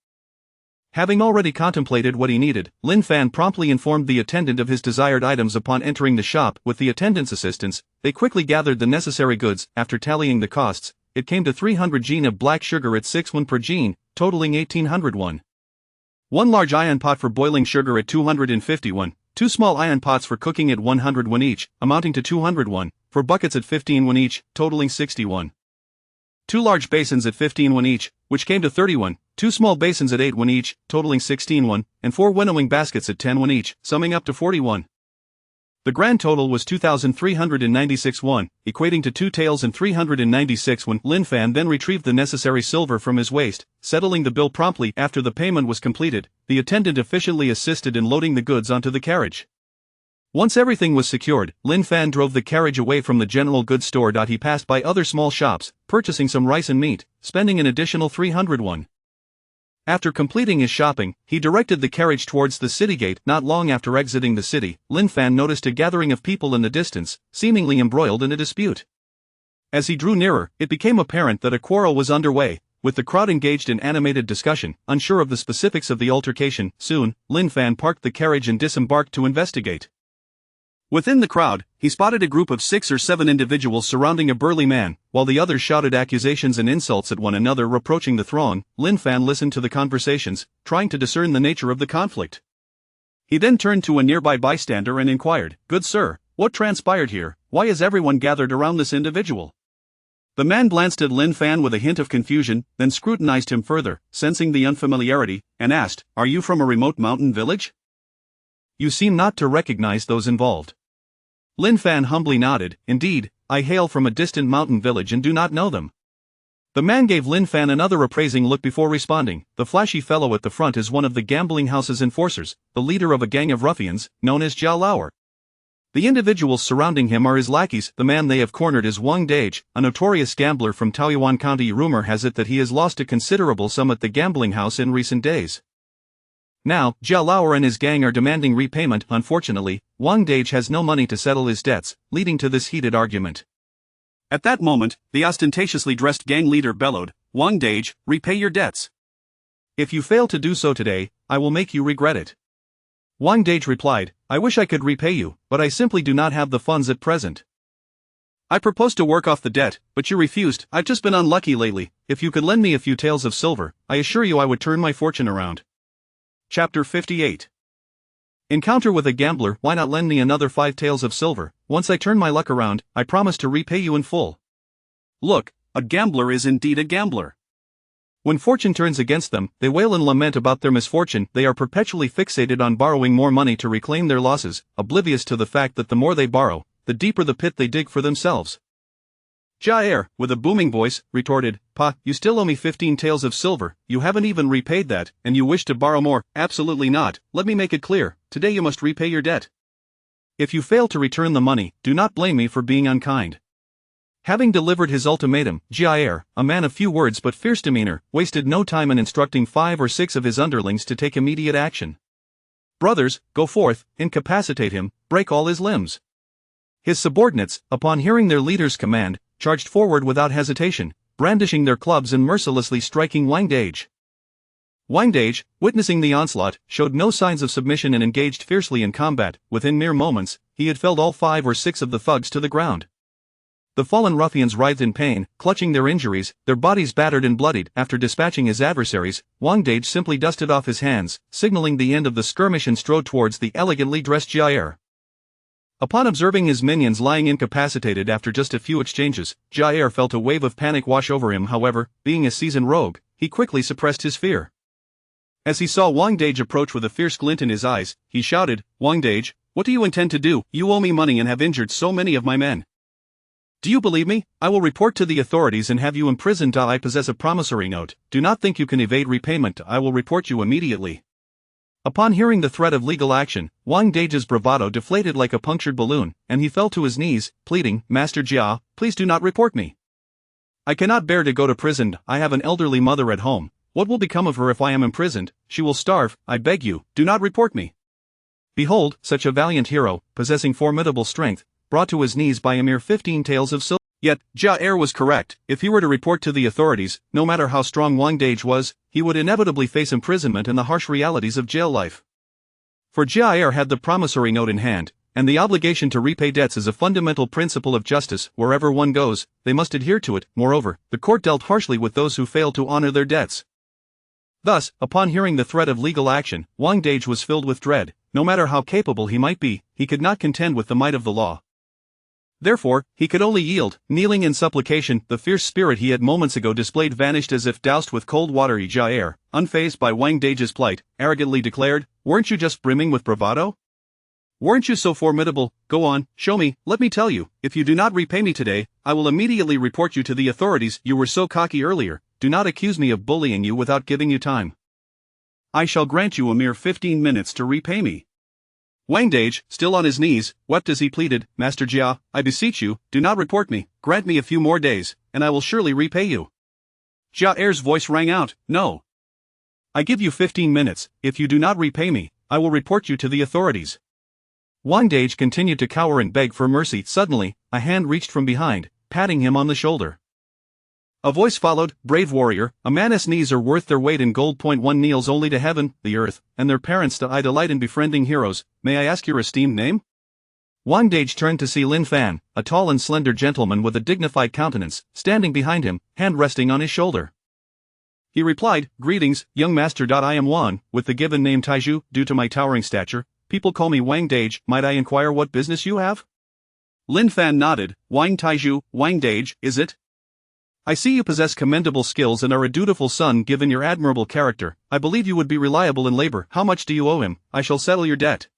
Having already contemplated what he needed, Lin Fan promptly informed the attendant of his desired items. Upon entering the shop, with the attendant's assistance, they quickly gathered the necessary goods. After tallying the costs, it came to 300 Jin of black sugar at 6 won per Jin, totaling 1800 won. One large iron pot for boiling sugar at 250 won, two small iron pots for cooking at 100 won each, amounting to 200 won, four buckets at 15 won each, totaling 60 won. Two large basins at 15 won each, which came to 30 won, two small basins at 8 won each, totaling 16 won, and four winnowing baskets at 10 won each, summing up to 40 won. The grand total was 2,396 won, equating to 2 taels and 396 won. Lin Fan then retrieved the necessary silver from his waist, settling the bill promptly. After the payment was completed, the attendant efficiently assisted in loading the goods onto the carriage. Once everything was secured, Lin Fan drove the carriage away from the general goods store. He passed by other small shops, purchasing some rice and meat, spending an additional 300 won. After completing his shopping, he directed the carriage towards the city gate. Not long after exiting the city, Lin Fan noticed a gathering of people in the distance, seemingly embroiled in a dispute. As he drew nearer, it became apparent that a quarrel was underway, with the crowd engaged in animated discussion, unsure of the specifics of the altercation. Soon, Lin Fan parked the carriage and disembarked to investigate. Within the crowd, he spotted a group of 6 or 7 individuals surrounding a burly man, while the others shouted accusations and insults at one another. Approaching the throng, Lin Fan listened to the conversations, trying to discern the nature of the conflict. He then turned to a nearby bystander and inquired, "Good sir, what transpired here? Why is everyone gathered around this individual?" The man glanced at Lin Fan with a hint of confusion, then scrutinized him further, sensing the unfamiliarity, and asked, "Are you from a remote mountain village? You seem not to recognize those involved." Lin Fan humbly nodded, "Indeed, I hail from a distant mountain village and do not know them." The man gave Lin Fan another appraising look before responding. "The flashy fellow at the front is one of the gambling house's enforcers, the leader of a gang of ruffians, known as Jia Lauer. The individuals surrounding him are his lackeys. The man they have cornered is Wang Dage, a notorious gambler from Taoyuan County. Rumor has it that he has lost a considerable sum at the gambling house in recent days. Now, Jia Lauer and his gang are demanding repayment. Unfortunately, Wang Dage has no money to settle his debts, leading to this heated argument." At that moment, the ostentatiously dressed gang leader bellowed, "Wang Dage, repay your debts. If you fail to do so today, I will make you regret it." Wang Dage replied, "I wish I could repay you, but I simply do not have the funds at present. I proposed to work off the debt, but you refused. I've just been unlucky lately. If you could lend me a few taels of silver, I assure you I would turn my fortune around." Chapter 58. Encounter with a gambler. "Why not lend me another 5 taels of silver? Once I turn my luck around, I promise to repay you in full." Look, a gambler is indeed a gambler. When fortune turns against them, they wail and lament about their misfortune. They are perpetually fixated on borrowing more money to reclaim their losses, oblivious to the fact that the more they borrow, the deeper the pit they dig for themselves. Jair, with a booming voice, retorted, "Pa, you still owe me 15 taels of silver. You haven't even repaid that, and you wish to borrow more." "Absolutely not. Let me make it clear. Today you must repay your debt. If you fail to return the money, do not blame me for being unkind." Having delivered his ultimatum, Jair, a man of few words but fierce demeanor, wasted no time in instructing 5 or 6 of his underlings to take immediate action. "Brothers, go forth, incapacitate him, break all his limbs." His subordinates, upon hearing their leader's command, charged forward without hesitation, brandishing their clubs and mercilessly striking Wang Dage. Wang Dage, witnessing the onslaught, showed no signs of submission and engaged fiercely in combat. Within mere moments, he had felled all 5 or 6 of the thugs to the ground. The fallen ruffians writhed in pain, clutching their injuries, their bodies battered and bloodied. After dispatching his adversaries, Wang Dage simply dusted off his hands, signaling the end of the skirmish, and strode towards the elegantly dressed Jair. Upon observing his minions lying incapacitated after just a few exchanges, Jair felt a wave of panic wash over him. However, being a seasoned rogue, he quickly suppressed his fear. As he saw Wang Dage approach with a fierce glint in his eyes, he shouted, "Wang Dage, what do you intend to do? You owe me money and have injured so many of my men. Do you believe me? I will report to the authorities and have you imprisoned. I possess a promissory note. Do not think you can evade repayment. I will report you immediately." Upon hearing the threat of legal action, Wang Dage's bravado deflated like a punctured balloon, and he fell to his knees, pleading, "Master Jia, please do not report me. I cannot bear to go to prison. I have an elderly mother at home. What will become of her if I am imprisoned? She will starve. I beg you, do not report me." Behold, such a valiant hero, possessing formidable strength, brought to his knees by a mere 15 taels of silver. Yet, Jair was correct. If he were to report to the authorities, no matter how strong Wang Dage was, he would inevitably face imprisonment and the harsh realities of jail life. For Jair had the promissory note in hand, and the obligation to repay debts is a fundamental principle of justice. Wherever one goes, they must adhere to it. Moreover, the court dealt harshly with those who failed to honor their debts. Thus, upon hearing the threat of legal action, Wang Dage was filled with dread. No matter how capable he might be, he could not contend with the might of the law. Therefore, he could only yield, kneeling in supplication. The fierce spirit he had moments ago displayed vanished as if doused with cold water. Jair, unfazed by Wang Dage's plight, arrogantly declared, "Weren't you just brimming with bravado? Weren't you so formidable? Go on, show me. Let me tell you, if you do not repay me today, I will immediately report you to the authorities. You were so cocky earlier. Do not accuse me of bullying you without giving you time. I shall grant you a mere 15 minutes to repay me." Wang Dage, still on his knees, wept as he pleaded, "Master Jia, I beseech you, do not report me. Grant me a few more days, and I will surely repay you." Jair's voice rang out, "No. I give you 15 minutes. If you do not repay me, I will report you to the authorities." Wang Dage continued to cower and beg for mercy. Suddenly, a hand reached from behind, patting him on the shoulder. A voice followed, "Brave warrior, a man's knees are worth their weight in gold. One kneels only to heaven, the earth, and their parents. I delight in befriending heroes. May I ask your esteemed name?" Wang Dage turned to see Lin Fan, a tall and slender gentleman with a dignified countenance, standing behind him, hand resting on his shoulder. He replied, "Greetings, young master. I am Wan, with the given name Taiju. Due to my towering stature, people call me Wang Dage. Might I inquire what business you have?" Lin Fan nodded. "Wang Taiju, Wang Dage, is it? I see you possess commendable skills and are a dutiful son. Given your admirable character, I believe you would be reliable in labor. How much do you owe him? I shall settle your debt.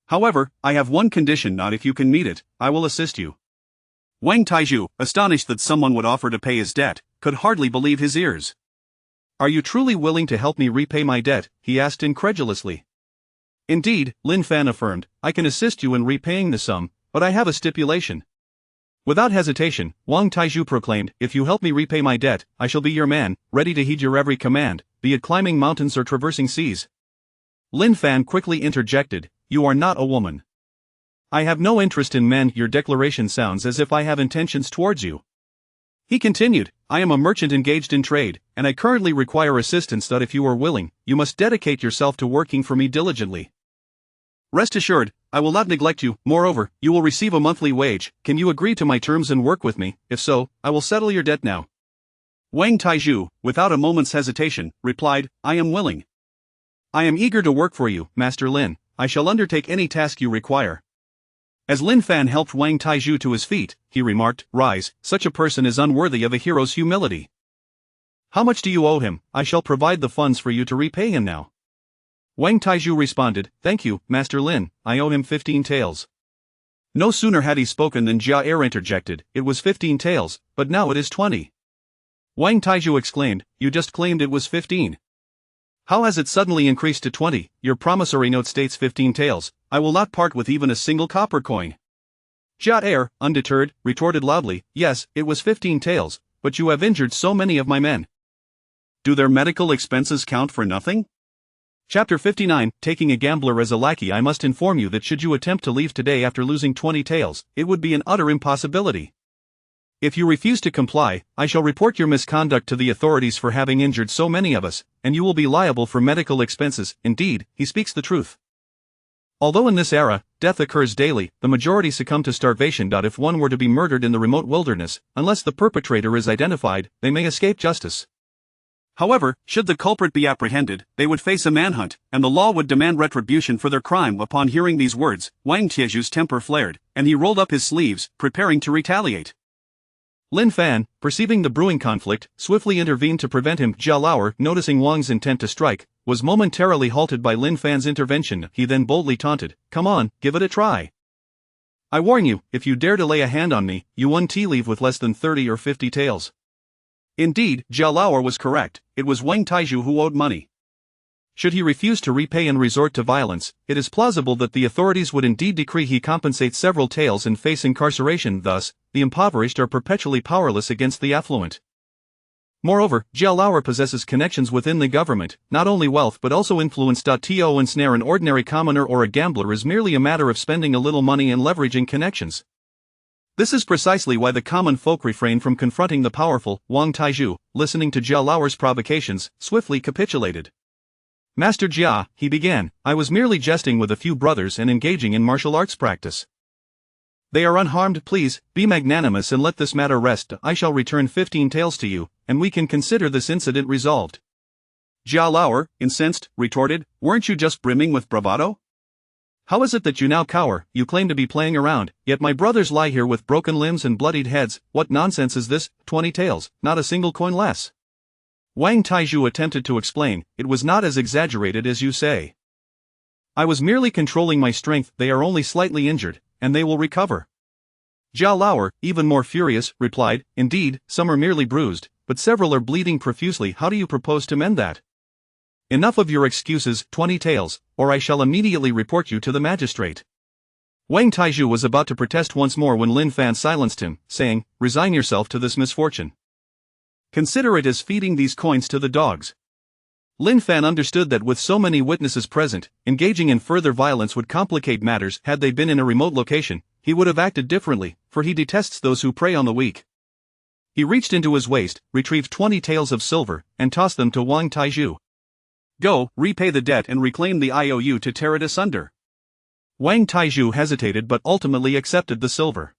However, I have one condition. Not if you can meet it, I will assist you." Wang Taiju, astonished that someone would offer to pay his debt, could hardly believe his ears. "Are you truly willing to help me repay my debt?" he asked incredulously. "Indeed," Lin Fan affirmed, "I can assist you in repaying the sum, but I have a stipulation." Without hesitation, Wang Taiju proclaimed, "If you help me repay my debt, I shall be your man, ready to heed your every command, be it climbing mountains or traversing seas." Lin Fan quickly interjected, "You are not a woman. I have no interest in men. Your declaration sounds as if I have intentions towards you." He continued, "I am a merchant engaged in trade, and I currently require assistance. If you are willing, you must dedicate yourself to working for me diligently. Rest assured, I will not neglect you. Moreover, you will receive a monthly wage. Can you agree to my terms and work with me? If so, I will settle your debt now." Wang Taiju, without a moment's hesitation, replied, "I am willing. I am eager to work for you, Master Lin. I shall undertake any task you require." As Lin Fan helped Wang Taiju to his feet, he remarked, "Rise, such a person is unworthy of a hero's humility. How much do you owe him? I shall provide the funds for you to repay him now." Wang Taiju responded, "Thank you, Master Lin, I owe him 15 taels." No sooner had he spoken than Jia interjected, "It was 15 taels, but now it is 20. Wang Taiju exclaimed, "You just claimed it was 15. How has it suddenly increased to 20? Your promissory note states 15 taels. I will not part with even a single copper coin." Jia, undeterred, retorted loudly, "Yes, it was 15 taels, but you have injured so many of my men. Do their medical expenses count for nothing?" Chapter 59, Taking a Gambler as a Lackey. I must inform you that should you attempt to leave today after losing 20 taels, it would be an utter impossibility. If you refuse to comply, I shall report your misconduct to the authorities for having injured so many of us, and you will be liable for medical expenses. Indeed, he speaks the truth. Although in this era, death occurs daily, the majority succumb to starvation. If one were to be murdered in the remote wilderness, unless the perpetrator is identified, they may escape justice. However, should the culprit be apprehended, they would face a manhunt, and the law would demand retribution for their crime. Upon hearing these words, Wang Tieju's temper flared, and he rolled up his sleeves, preparing to retaliate. Lin Fan, perceiving the brewing conflict, swiftly intervened to prevent him. Jia Lauer, noticing Wang's intent to strike, was momentarily halted by Lin Fan's intervention. He then boldly taunted, "Come on, give it a try. I warn you, if you dare to lay a hand on me, you won't leave with less than 30 or 50 taels." Indeed, Jia Lauer was correct. It was Wang Taiju who owed money. Should he refuse to repay and resort to violence, it is plausible that the authorities would indeed decree he compensate several taels and face incarceration. Thus, the impoverished are perpetually powerless against the affluent. Moreover, Jia Lauer possesses connections within the government, not only wealth but also influence. To ensnare an ordinary commoner or a gambler is merely a matter of spending a little money and leveraging connections. This is precisely why the common folk refrain from confronting the powerful. Wang Taiju, listening to Jia Lauer's provocations, swiftly capitulated. Master Jia, he began, I was merely jesting with a few brothers and engaging in martial arts practice. They are unharmed, please, be magnanimous and let this matter rest. I shall return 15 taels to you, and we can consider this incident resolved. Jia Lauer, incensed, retorted, weren't you just brimming with bravado? How is it that you now cower? You claim to be playing around, yet my brothers lie here with broken limbs and bloodied heads. What nonsense is this? 20 taels, not a single coin less. Wang Taizhu attempted to explain, it was not as exaggerated as you say. I was merely controlling my strength, they are only slightly injured, and they will recover. Jia Lauer, even more furious, replied, indeed, some are merely bruised, but several are bleeding profusely. How do you propose to mend that? Enough of your excuses, 20 taels, or I shall immediately report you to the magistrate. Wang Taizhu was about to protest once more when Lin Fan silenced him, saying, resign yourself to this misfortune. Consider it as feeding these coins to the dogs. Lin Fan understood that with so many witnesses present, engaging in further violence would complicate matters. Had they been in a remote location, he would have acted differently, for he detests those who prey on the weak. He reached into his waist, retrieved 20 taels of silver, and tossed them to Wang Taizhu. Go, repay the debt and reclaim the IOU to tear it asunder. Wang Taizhu hesitated but ultimately accepted the silver.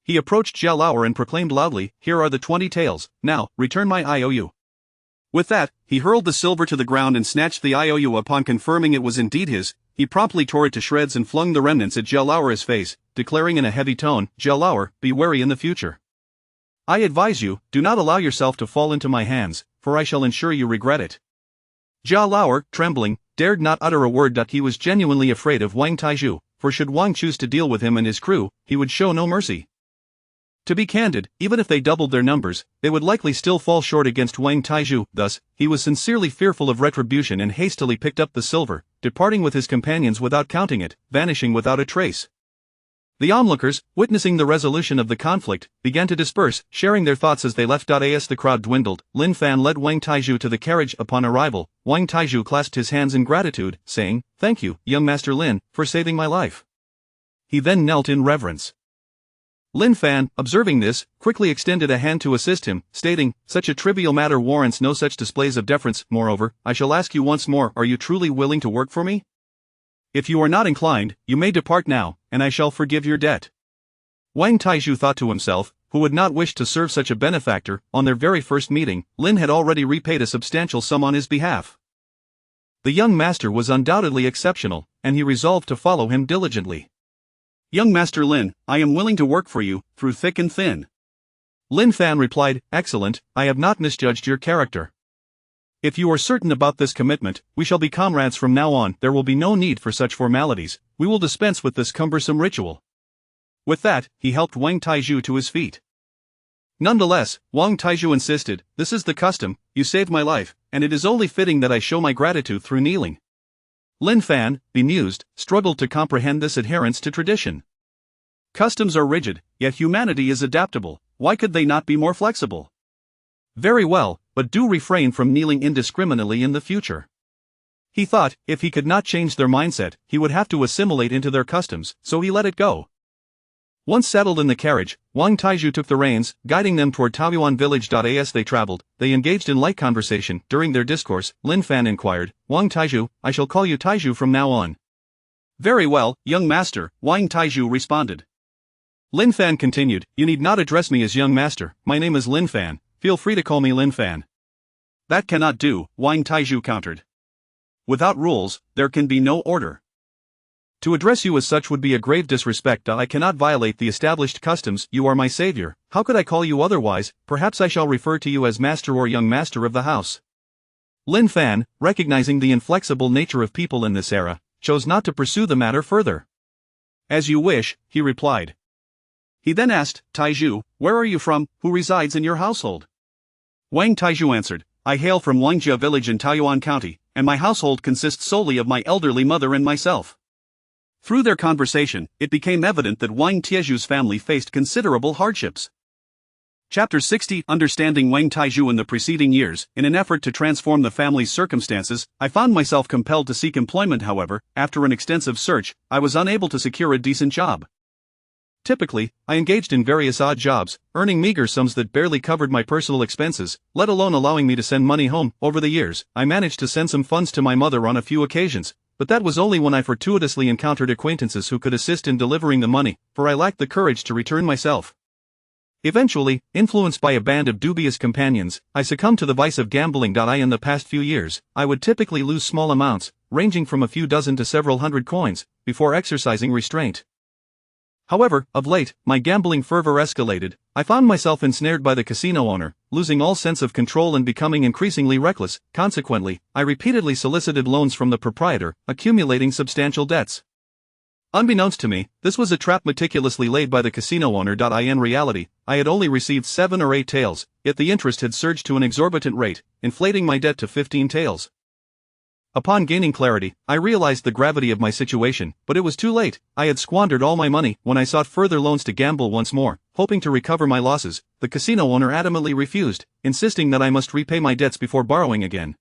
He approached Jia Lauer and proclaimed loudly, here are the 20 taels, now, return my IOU. With that, he hurled the silver to the ground and snatched the IOU. Upon confirming it was indeed his, he promptly tore it to shreds and flung the remnants at Jia Lauer's face, declaring in a heavy tone, Jia Lauer, be wary in the future. I advise you, do not allow yourself to fall into my hands, for I shall ensure you regret it. Jia Lauer, trembling, dared not utter a word. He was genuinely afraid of Wang Taizhu, for should Wang choose to deal with him and his crew, he would show no mercy. To be candid, even if they doubled their numbers, they would likely still fall short against Wang Taizhu. Thus, he was sincerely fearful of retribution and hastily picked up the silver, departing with his companions without counting it, vanishing without a trace. The onlookers, witnessing the resolution of the conflict, began to disperse, sharing their thoughts as they left. As the crowd dwindled, Lin Fan led Wang Taizhu to the carriage. Upon arrival, Wang Taizhu clasped his hands in gratitude, saying, thank you, young Master Lin, for saving my life. He then knelt in reverence. Lin Fan, observing this, quickly extended a hand to assist him, stating, such a trivial matter warrants no such displays of deference. Moreover, I shall ask you once more, are you truly willing to work for me? If you are not inclined, you may depart now, and I shall forgive your debt. Wang Taizhu thought to himself, who would not wish to serve such a benefactor? On their very first meeting, Lin had already repaid a substantial sum on his behalf. The young master was undoubtedly exceptional, and he resolved to follow him diligently. Young Master Lin, I am willing to work for you, through thick and thin. Lin Fan replied, excellent, I have not misjudged your character. If you are certain about this commitment, we shall be comrades from now on. There will be no need for such formalities, we will dispense with this cumbersome ritual. With that, he helped Wang Taizhu to his feet. Nonetheless, Wang Taizhu insisted, this is the custom, you saved my life, and it is only fitting that I show my gratitude through kneeling. Lin Fan, bemused, struggled to comprehend this adherence to tradition. Customs are rigid, yet humanity is adaptable, why could they not be more flexible? Very well, but do refrain from kneeling indiscriminately in the future. He thought, if he could not change their mindset, he would have to assimilate into their customs, so he let it go. Once settled in the carriage, Wang Taizhu took the reins, guiding them toward Taoyuan village. As they traveled, they engaged in light conversation. During their discourse, Lin Fan inquired, Wang Taizhu, I shall call you Taizhu from now on. Very well, young master, Wang Taizhu responded. Lin Fan continued, you need not address me as young master, my name is Lin Fan, feel free to call me Lin Fan. That cannot do, Wang Taizhu countered. Without rules, there can be no order. To address you as such would be a grave disrespect. I cannot violate the established customs. You are my savior, how could I call you otherwise? Perhaps I shall refer to you as master or young master of the house. Lin Fan, recognizing the inflexible nature of people in this era, chose not to pursue the matter further. As you wish, he replied. He then asked, Taizhu, where are you from, who resides in your household? Wang Taizhu answered, I hail from Wangjia village in Taoyuan County, and my household consists solely of my elderly mother and myself. Through their conversation, it became evident that Wang Taizhu's family faced considerable hardships. Chapter 60 Understanding Wang Taizhu in the preceding years. In an effort to transform the family's circumstances, I found myself compelled to seek employment. However, after an extensive search, I was unable to secure a decent job. Typically, I engaged in various odd jobs, earning meager sums that barely covered my personal expenses, let alone allowing me to send money home. Over the years, I managed to send some funds to my mother on a few occasions, but that was only when I fortuitously encountered acquaintances who could assist in delivering the money, for I lacked the courage to return myself. Eventually, influenced by a band of dubious companions, I succumbed to the vice of gambling. In the past few years, I would typically lose small amounts, ranging from a few dozen to several hundred coins, before exercising restraint. However, of late, my gambling fervor escalated. I found myself ensnared by the casino owner, losing all sense of control and becoming increasingly reckless. Consequently, I repeatedly solicited loans from the proprietor, accumulating substantial debts. Unbeknownst to me, this was a trap meticulously laid by the casino owner. In reality, I had only received 7 or 8 taels, yet the interest had surged to an exorbitant rate, inflating my debt to 15 taels. Upon gaining clarity, I realized the gravity of my situation, but it was too late. I had squandered all my money. When I sought further loans to gamble once more, hoping to recover my losses, the casino owner adamantly refused, insisting that I must repay my debts before borrowing again.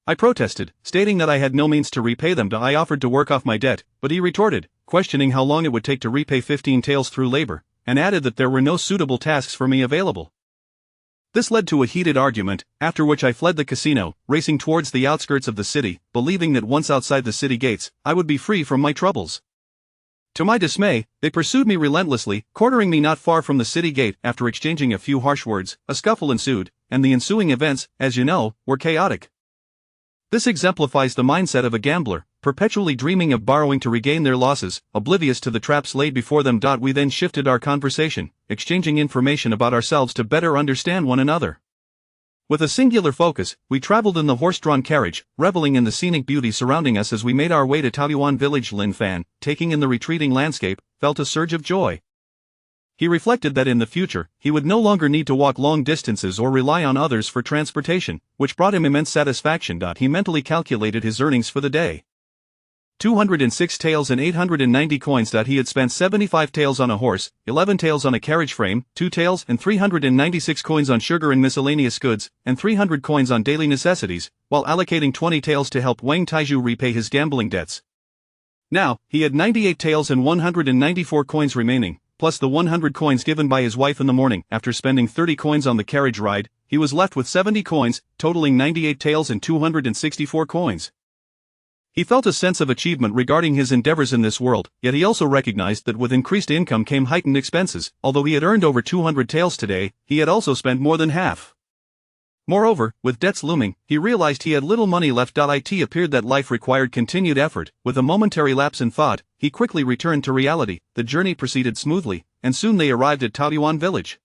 I protested, stating that I had no means to repay them. I offered to work off my debt, but he retorted, questioning how long it would take to repay 15 taels through labor, and added that there were no suitable tasks for me available. This led to a heated argument, after which I fled the casino, racing towards the outskirts of the city, believing that once outside the city gates, I would be free from my troubles. To my dismay, they pursued me relentlessly, cornering me not far from the city gate. After exchanging a few harsh words, a scuffle ensued, and the ensuing events, as you know, were chaotic. This exemplifies the mindset of a gambler, perpetually dreaming of borrowing to regain their losses, oblivious to the traps laid before them. We then shifted our conversation, exchanging information about ourselves to better understand one another. With a singular focus, we traveled in the horse-drawn carriage, reveling in the scenic beauty surrounding us as we made our way to Taoyuan village. Lin Fan, taking in the retreating landscape, felt a surge of joy. He reflected that in the future, he would no longer need to walk long distances or rely on others for transportation, which brought him immense satisfaction. He mentally calculated his earnings for the day. 206 taels and 890 coins. He had spent 75 taels on a horse, 11 taels on a carriage frame, 2 taels and 396 coins on sugar and miscellaneous goods, and 300 coins on daily necessities, while allocating 20 taels to help Wang Taizhu repay his gambling debts. Now, he had 98 taels and 194 coins remaining, plus the 100 coins given by his wife in the morning. After spending 30 coins on the carriage ride, he was left with 70 coins, totaling 98 taels and 264 coins. He felt a sense of achievement regarding his endeavors in this world, yet he also recognized that with increased income came heightened expenses. Although he had earned over 200 taels today, he had also spent more than half. Moreover, with debts looming, he realized he had little money left. It appeared that life required continued effort. With a momentary lapse in thought, he quickly returned to reality. The journey proceeded smoothly, and soon they arrived at Taoyuan village.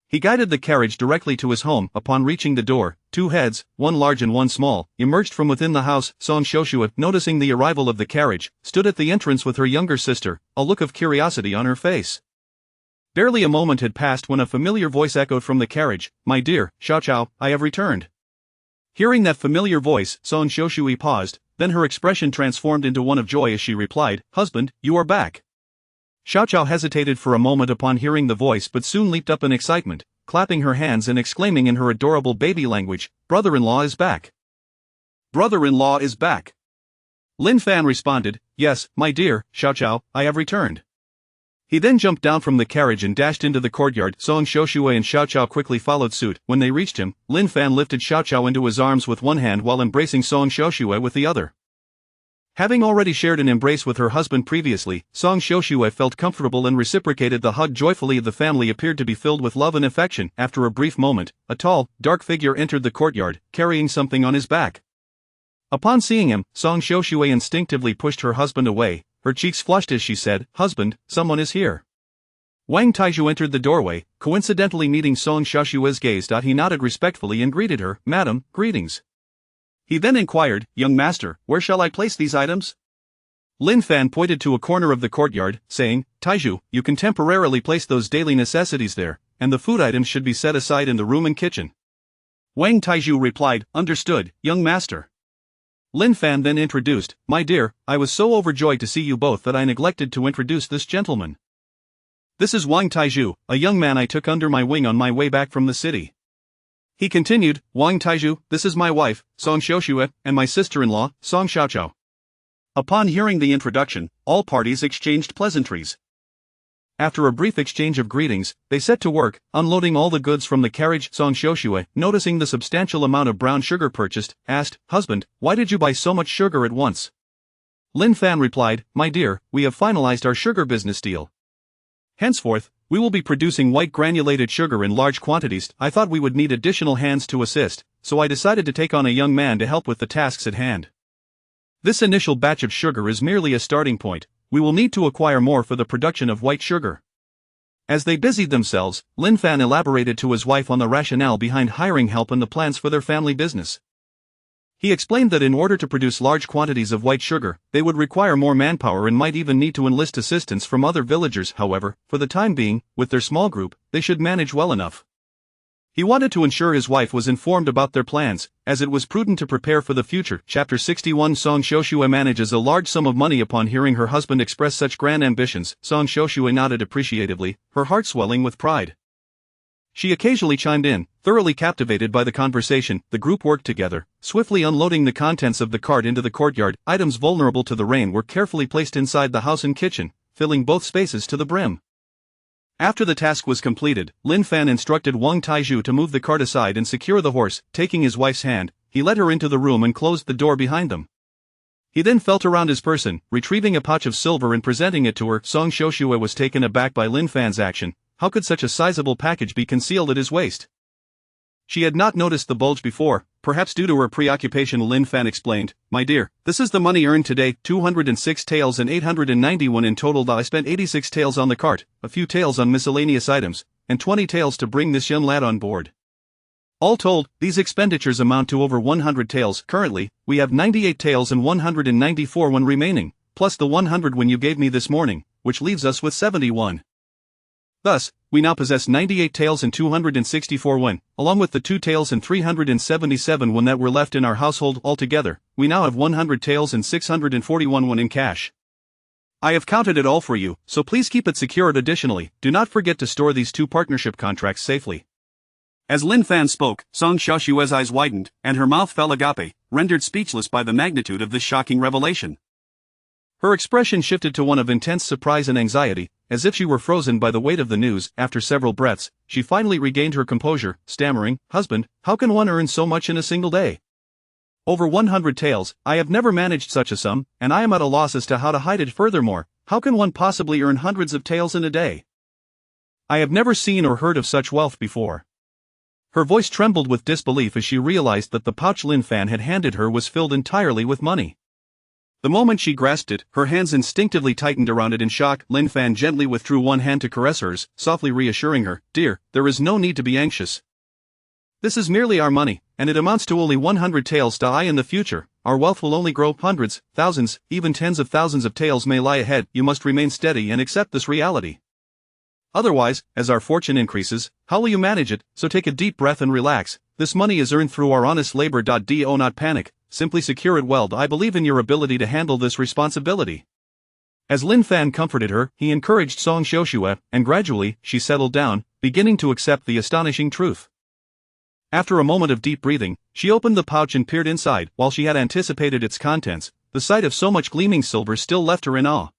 He guided the carriage directly to his home. Upon reaching the door, 2 heads, one large and one small, emerged from within the house. Song Shoshua, noticing the arrival of the carriage, stood at the entrance with her younger sister, a look of curiosity on her face. Barely a moment had passed when a familiar voice echoed from the carriage, "My dear, Xiaoqiao, I have returned." Hearing that familiar voice, Song Shoshua paused, then her expression transformed into one of joy as she replied, "Husband, you are back." Xiaoqiao hesitated for a moment upon hearing the voice but soon leaped up in excitement, clapping her hands and exclaiming in her adorable baby language, "Brother-in-law is back." "Brother-in-law is back." Lin Fan responded, "Yes, my dear, Xiaoqiao, I have returned." He then jumped down from the carriage and dashed into the courtyard. Song Shoshua and Xiaoqiao quickly followed suit. When they reached him, Lin Fan lifted Xiaoqiao into his arms with one hand while embracing Song Shoshua with the other. Having already shared an embrace with her husband previously, Song Shoshua felt comfortable and reciprocated the hug joyfully. The family appeared to be filled with love and affection. After a brief moment, a tall, dark figure entered the courtyard, carrying something on his back. Upon seeing him, Song Shoshua instinctively pushed her husband away. Her cheeks flushed as she said, "Husband, someone is here." Wang Taizhu entered the doorway, coincidentally meeting Song Shoshua's gaze. He nodded respectfully and greeted her, "Madam, greetings." He then inquired, "Young master, where shall I place these items?" Lin Fan pointed to a corner of the courtyard, saying, "Taizhu, you can temporarily place those daily necessities there, and the food items should be set aside in the room and kitchen." Wang Taizhu replied, "Understood, young master." Lin Fan then introduced, "My dear, I was so overjoyed to see you both that I neglected to introduce this gentleman. This is Wang Taizhu, a young man I took under my wing on my way back from the city." He continued, "Wang Taizhu, this is my wife, Song Shoshua, and my sister-in-law, Song Xiaoqiao." Upon hearing the introduction, all parties exchanged pleasantries. After a brief exchange of greetings, they set to work, unloading all the goods from the carriage. Song Shoshue, noticing the substantial amount of brown sugar purchased, asked, "Husband, why did you buy so much sugar at once?" Lin Fan replied, "My dear, we have finalized our sugar business deal. Henceforth, we will be producing white granulated sugar in large quantities. I thought we would need additional hands to assist, so I decided to take on a young man to help with the tasks at hand. This initial batch of sugar is merely a starting point. We will need to acquire more for the production of white sugar." As they busied themselves, Lin Fan elaborated to his wife on the rationale behind hiring help and the plans for their family business. He explained that in order to produce large quantities of white sugar, they would require more manpower and might even need to enlist assistance from other villagers. However, for the time being, with their small group, they should manage well enough. He wanted to ensure his wife was informed about their plans, as it was prudent to prepare for the future. Chapter 61. Song Shoshue manages a large sum of money. Upon hearing her husband express such grand ambitions, Song Shoshue nodded appreciatively, her heart swelling with pride. She occasionally chimed in, thoroughly captivated by the conversation. The group worked together, swiftly unloading the contents of the cart into the courtyard. Items vulnerable to the rain were carefully placed inside the house and kitchen, filling both spaces to the brim. After the task was completed, Lin Fan instructed Wang Taizhu to move the cart aside and secure the horse. Taking his wife's hand, he led her into the room and closed the door behind them. He then felt around his person, retrieving a pouch of silver and presenting it to her. Song Shoshue was taken aback by Lin Fan's action. How could such a sizable package be concealed at his waist? She had not noticed the bulge before, perhaps due to her preoccupation. Lin Fan explained, "My dear, this is the money earned today, 206 taels and 891 in total. I spent 86 taels on the cart, a few taels on miscellaneous items, and 20 taels to bring this young lad on board. All told, these expenditures amount to over 100 taels. Currently, we have 98 taels and 194 won remaining, plus the 100 won you gave me this morning, which leaves us with 71. Thus, we now possess 98 taels and 264 won, along with the 2 taels and 377 won that were left in our household. Altogether, we now have 100 taels and 641 won in cash. I have counted it all for you, so please keep it secured. Additionally, do not forget to store these 2 partnership contracts safely." As Lin Fan spoke, Song Shoshue's eyes widened, and her mouth fell agape, rendered speechless by the magnitude of this shocking revelation. Her expression shifted to one of intense surprise and anxiety, as if she were frozen by the weight of the news. After several breaths, she finally regained her composure, stammering, "Husband, how can one earn so much in a single day? Over 100 taels. I have never managed such a sum, and I am at a loss as to how to hide it. Furthermore, how can one possibly earn hundreds of taels in a day? I have never seen or heard of such wealth before." Her voice trembled with disbelief as she realized that the pouch Lin Fan had handed her was filled entirely with money. The moment she grasped it, her hands instinctively tightened around it in shock. Lin Fan gently withdrew one hand to caress hers, softly reassuring her, "Dear, there is no need to be anxious. This is merely our money, and it amounts to only 100 taels. In the future, our wealth will only grow. Hundreds, thousands, even tens of thousands of taels may lie ahead. You must remain steady and accept this reality. Otherwise, as our fortune increases, how will you manage it? So take a deep breath and relax. This money is earned through our honest labor. Do not panic. Simply secure it well. I believe in your ability to handle this responsibility." As Lin Fan comforted her, he encouraged Song Shoshue, and gradually, she settled down, beginning to accept the astonishing truth. After a moment of deep breathing, she opened the pouch and peered inside. While she had anticipated its contents, the sight of so much gleaming silver still left her in awe.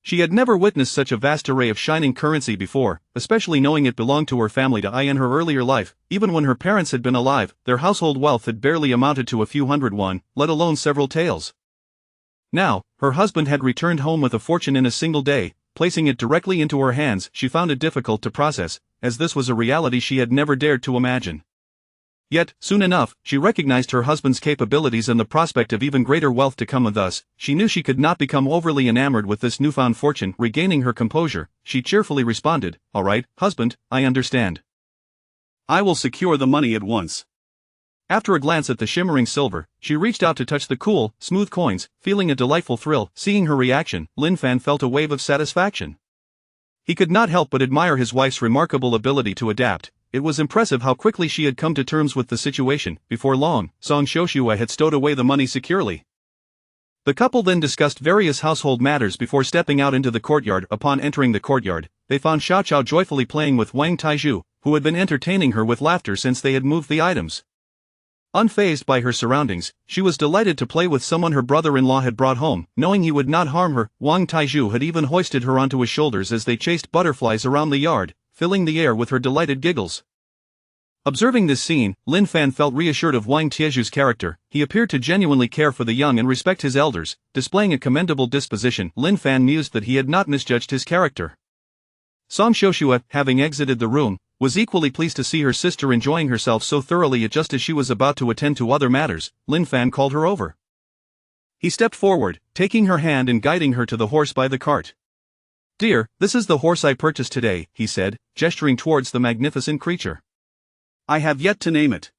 She had never witnessed such a vast array of shining currency before, especially knowing it belonged to her family. In her earlier life, even when her parents had been alive, their household wealth had barely amounted to a few hundred won, let alone several taels. Now, her husband had returned home with a fortune in a single day. Placing it directly into her hands, she found it difficult to process, as this was a reality she had never dared to imagine. Yet, soon enough, she recognized her husband's capabilities and the prospect of even greater wealth to come. And thus, she knew she could not become overly enamored with this newfound fortune. Regaining her composure, she cheerfully responded, "All right, husband, I understand. I will secure the money at once." After a glance at the shimmering silver, she reached out to touch the cool, smooth coins, feeling a delightful thrill. Seeing her reaction, Lin Fan felt a wave of satisfaction. He could not help but admire his wife's remarkable ability to adapt. It was impressive how quickly she had come to terms with the situation. Before long, Song Shoshue had stowed away the money securely. The couple then discussed various household matters before stepping out into the courtyard. Upon entering the courtyard, they found Xiao Chao joyfully playing with Wang Taizhu, who had been entertaining her with laughter since they had moved the items. Unfazed by her surroundings, she was delighted to play with someone her brother-in-law had brought home. Knowing he would not harm her, Wang Taizhu had even hoisted her onto his shoulders as they chased butterflies around the yard, filling the air with her delighted giggles. Observing this scene, Lin Fan felt reassured of Wang Taizhu's character. He appeared to genuinely care for the young and respect his elders, displaying a commendable disposition. Lin Fan mused that he had not misjudged his character. Song Xiuxue, having exited the room, was equally pleased to see her sister enjoying herself so thoroughly. Yet just as she was about to attend to other matters, Lin Fan called her over. He stepped forward, taking her hand and guiding her to the horse by the cart. "Dear, this is the horse I purchased today," he said, gesturing towards the magnificent creature. "I have yet to name it.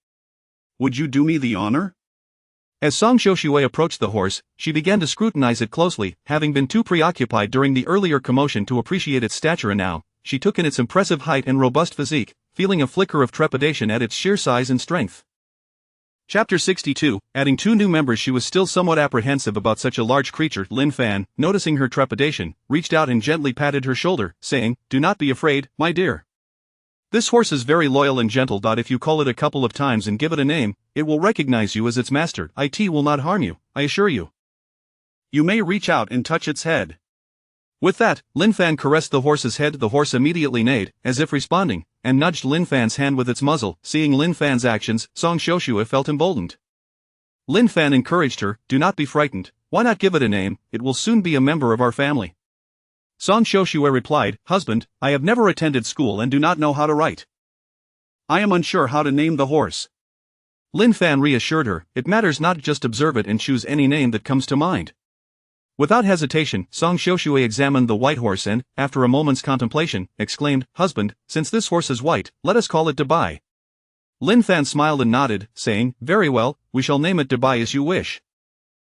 Would you do me the honor?" As Song Xiuxue approached the horse, she began to scrutinize it closely, having been too preoccupied during the earlier commotion to appreciate its stature, and now she took in its impressive height and robust physique, feeling a flicker of trepidation at its sheer size and strength. Chapter 62, adding 2 new members. She was still somewhat apprehensive about such a large creature. Lin Fan, noticing her trepidation, reached out and gently patted her shoulder, saying, "Do not be afraid, my dear. This horse is very loyal and gentle. If you call it a couple of times and give it a name, it will recognize you as its master. It will not harm you, I assure you. You may reach out and touch its head." With that, Lin Fan caressed the horse's head. The horse immediately neighed, as if responding, and nudged Lin Fan's hand with its muzzle. Seeing Lin Fan's actions, Song Xiuxue felt emboldened. Lin Fan encouraged her, "Do not be frightened. Why not give it a name? It will soon be a member of our family." Song Xiuxue replied, "Husband, I have never attended school and do not know how to write. I am unsure how to name the horse." Lin Fan reassured her, "It matters not, just observe it and choose any name that comes to mind." Without hesitation, Song Xiuxue examined the white horse and, after a moment's contemplation, exclaimed, "Husband, since this horse is white, let us call it Dabai." Lin Fan smiled and nodded, saying, "Very well, we shall name it Dabai as you wish."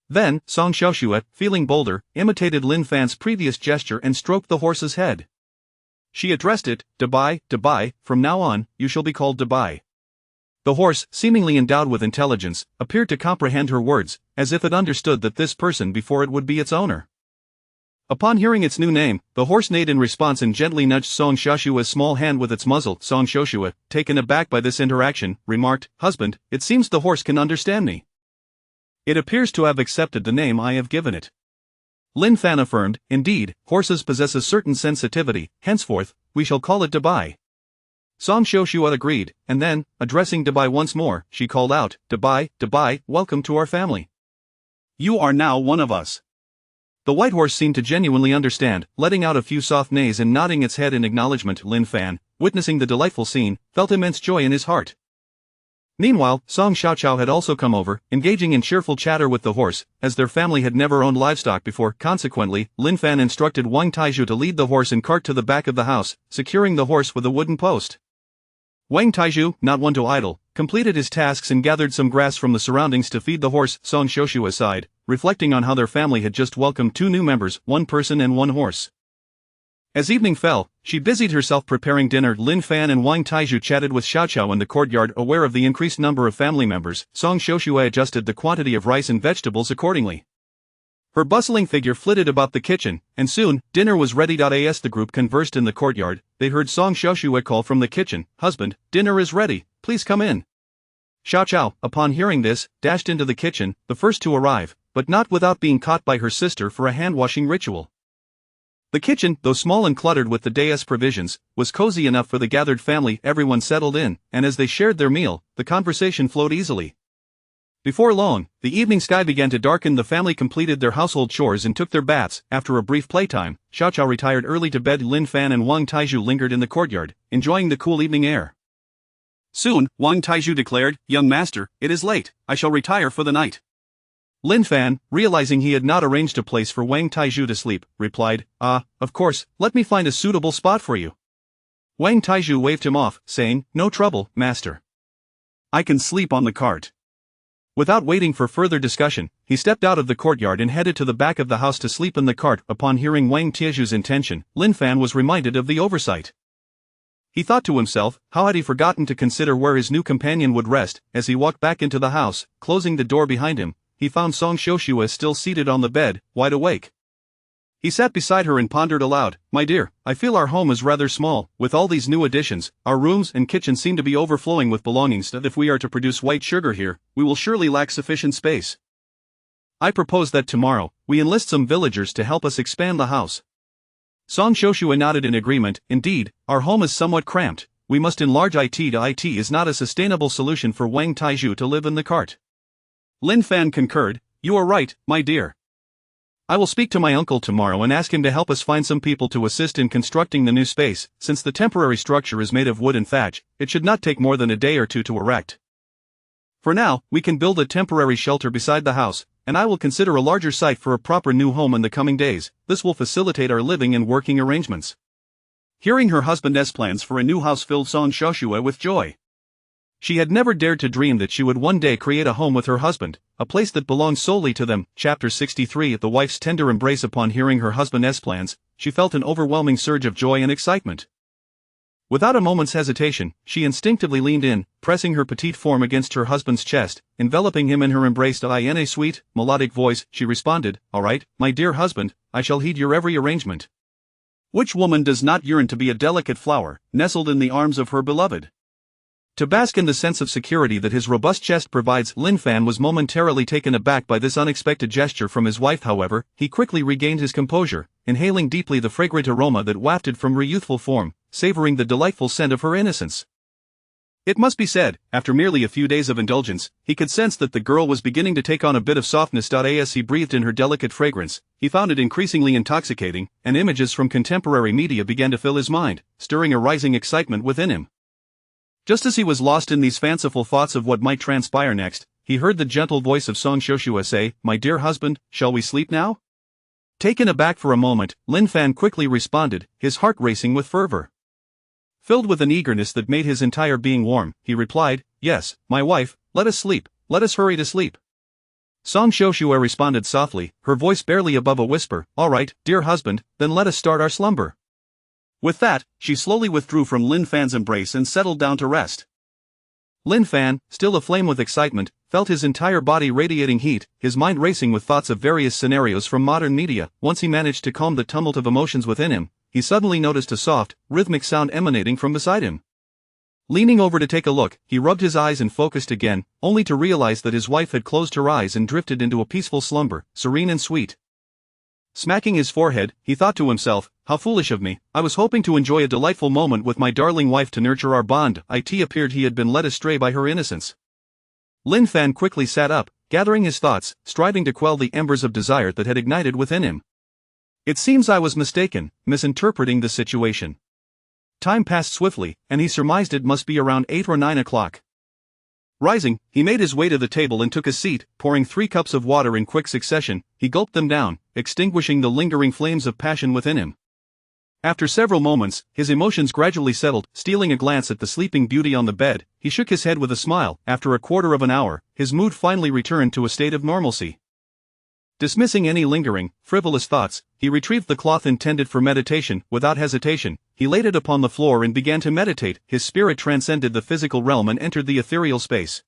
Then, Song Xiuxue, feeling bolder, imitated Lin Fan's previous gesture and stroked the horse's head. She addressed it, "Dabai, Dabai, from now on, you shall be called Dabai." The horse, seemingly endowed with intelligence, appeared to comprehend her words, as if it understood that this person before it would be its owner. Upon hearing its new name, the horse neighed in response and gently nudged Song Xiushue's small hand with its muzzle. Song Xiuxue, taken aback by this interaction, remarked, "Husband, it seems the horse can understand me. It appears to have accepted the name I have given it." Lin Fan affirmed, "Indeed, horses possess a certain sensitivity. Henceforth, we shall call it Dabai." Song Xiuxue agreed, and then, addressing Dabai once more, she called out, "Dabai, Dabai, welcome to our family. You are now one of us." The white horse seemed to genuinely understand, letting out a few soft neighs and nodding its head in acknowledgement. Lin Fan, witnessing the delightful scene, felt immense joy in his heart. Meanwhile, Song Xiaoqiao had also come over, engaging in cheerful chatter with the horse, as their family had never owned livestock before. Consequently, Lin Fan instructed Wang Taizhu to lead the horse and cart to the back of the house, securing the horse with a wooden post. Wang Taizhu, not one to idle, completed his tasks and gathered some grass from the surroundings to feed the horse. Song Xiuxue sighed, reflecting on how their family had just welcomed 2 new members, 1 person and 1 horse. As evening fell, she busied herself preparing dinner. Lin Fan and Wang Taizhu chatted with Xiaoqiao in the courtyard. Aware of the increased number of family members, Song Xiuxue adjusted the quantity of rice and vegetables accordingly. Her bustling figure flitted about the kitchen, and soon, dinner was ready. As the group conversed in the courtyard, they heard Song Xiuxue call from the kitchen, "Husband, dinner is ready, please come in." Xiaoqiao, upon hearing this, dashed into the kitchen, the first to arrive, but not without being caught by her sister for a hand-washing ritual. The kitchen, though small and cluttered with the day's provisions, was cozy enough for the gathered family. Everyone settled in, and as they shared their meal, the conversation flowed easily. Before long, the evening sky began to darken. The family completed their household chores and took their baths. After a brief playtime, Xiaoqiao retired early to bed. Lin Fan and Wang Taizhu lingered in the courtyard, enjoying the cool evening air. Soon, Wang Taizhu declared, "Young master, it is late, I shall retire for the night." Lin Fan, realizing he had not arranged a place for Wang Taizhu to sleep, replied, "Of course, let me find a suitable spot for you." Wang Taizhu waved him off, saying, "No trouble, master. I can sleep on the cart." Without waiting for further discussion, he stepped out of the courtyard and headed to the back of the house to sleep in the cart. Upon hearing Wang Taizhu's intention, Lin Fan was reminded of the oversight. He thought to himself, how had he forgotten to consider where his new companion would rest? As he walked back into the house, closing the door behind him, he found Song Xiuxue still seated on the bed, wide awake. He sat beside her and pondered aloud. My dear, I feel our home is rather small. With all these new additions, our rooms and kitchen seem to be overflowing with belongings that if we are to produce white sugar here, we will surely lack sufficient space. I propose that tomorrow, we enlist some villagers to help us expand the house. Song Shoshua nodded in agreement. Indeed, our home is somewhat cramped. We must enlarge it. It is not a sustainable solution for Wang Taizhu to live in the cart. Lin Fan concurred. You are right, my dear. I will speak to my uncle tomorrow and ask him to help us find some people to assist in constructing the new space. Since the temporary structure is made of wood and thatch, it should not take more than a day or two to erect. For now, we can build a temporary shelter beside the house, and I will consider a larger site for a proper new home in the coming days. This will facilitate our living and working arrangements. Hearing her husband's plans for a new house filled Song Shoshua with joy. She had never dared to dream that she would one day create a home with her husband, a place that belonged solely to them. Chapter 63. At the wife's tender embrace upon hearing her husband's plans, she felt an overwhelming surge of joy and excitement. Without a moment's hesitation, she instinctively leaned in, pressing her petite form against her husband's chest, enveloping him in her embrace. In a sweet, melodic voice, she responded, All right, my dear husband, I shall heed your every arrangement. Which woman does not yearn to be a delicate flower, nestled in the arms of her beloved? To bask in the sense of security that his robust chest provides, Lin Fan was momentarily taken aback by this unexpected gesture from his wife. However, he quickly regained his composure, inhaling deeply the fragrant aroma that wafted from her youthful form, savoring the delightful scent of her innocence. It must be said, after merely a few days of indulgence, he could sense that the girl was beginning to take on a bit of softness. As he breathed in her delicate fragrance, he found it increasingly intoxicating, and images from contemporary media began to fill his mind, stirring a rising excitement within him. Just as he was lost in these fanciful thoughts of what might transpire next, he heard the gentle voice of Song Shoshua say, My dear husband, shall we sleep now? Taken aback for a moment, Lin Fan quickly responded, his heart racing with fervor. Filled with an eagerness that made his entire being warm, he replied, Yes, my wife, let us sleep, let us hurry to sleep. Song Shoshua responded softly, her voice barely above a whisper, All right, dear husband, then let us start our slumber. With that, she slowly withdrew from Lin Fan's embrace and settled down to rest. Lin Fan, still aflame with excitement, felt his entire body radiating heat, his mind racing with thoughts of various scenarios from modern media. Once he managed to calm the tumult of emotions within him, he suddenly noticed a soft, rhythmic sound emanating from beside him. Leaning over to take a look, he rubbed his eyes and focused again, only to realize that his wife had closed her eyes and drifted into a peaceful slumber, serene and sweet. Smacking his forehead, he thought to himself, How foolish of me, I was hoping to enjoy a delightful moment with my darling wife to nurture our bond. It appeared he had been led astray by her innocence. Lin Fan quickly sat up, gathering his thoughts, striving to quell the embers of desire that had ignited within him. It seems I was mistaken, misinterpreting the situation. Time passed swiftly, and he surmised it must be around 8 or 9 o'clock. Rising, he made his way to the table and took a seat. Pouring 3 cups of water in quick succession, he gulped them down, extinguishing the lingering flames of passion within him. After several moments, his emotions gradually settled. Stealing a glance at the sleeping beauty on the bed, he shook his head with a smile. After a quarter of an hour, his mood finally returned to a state of normalcy. Dismissing any lingering, frivolous thoughts, he retrieved the cloth intended for meditation. Without hesitation, he laid it upon the floor and began to meditate. His spirit transcended the physical realm and entered the ethereal space.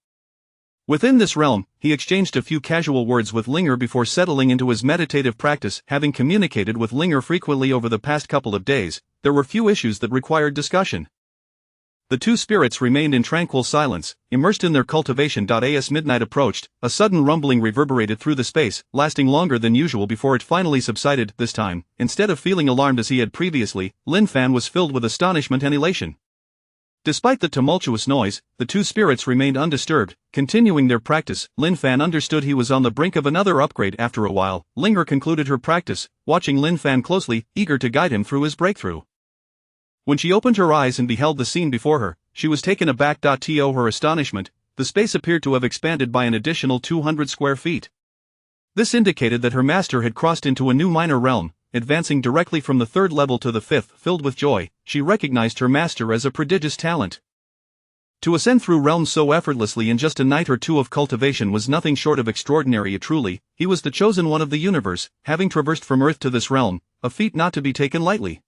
Within this realm, he exchanged a few casual words with Linger before settling into his meditative practice. Having communicated with Linger frequently over the past couple of days, there were few issues that required discussion. The two spirits remained in tranquil silence, immersed in their cultivation. As midnight approached, a sudden rumbling reverberated through the space, lasting longer than usual before it finally subsided. This time, instead of feeling alarmed as he had previously, Lin Fan was filled with astonishment and elation. Despite the tumultuous noise, the two spirits remained undisturbed, continuing their practice. Lin Fan understood he was on the brink of another upgrade. After a while, Linger concluded her practice, watching Lin Fan closely, eager to guide him through his breakthrough. When she opened her eyes and beheld the scene before her, she was taken aback. To her astonishment, the space appeared to have expanded by an additional 200 square feet. This indicated that her master had crossed into a new minor realm, advancing directly from the 3rd level to the 5th. Filled with joy, she recognized her master as a prodigious talent. To ascend through realms so effortlessly in just a night or two of cultivation was nothing short of extraordinary. Truly, he was the chosen one of the universe, having traversed from Earth to this realm, a feat not to be taken lightly.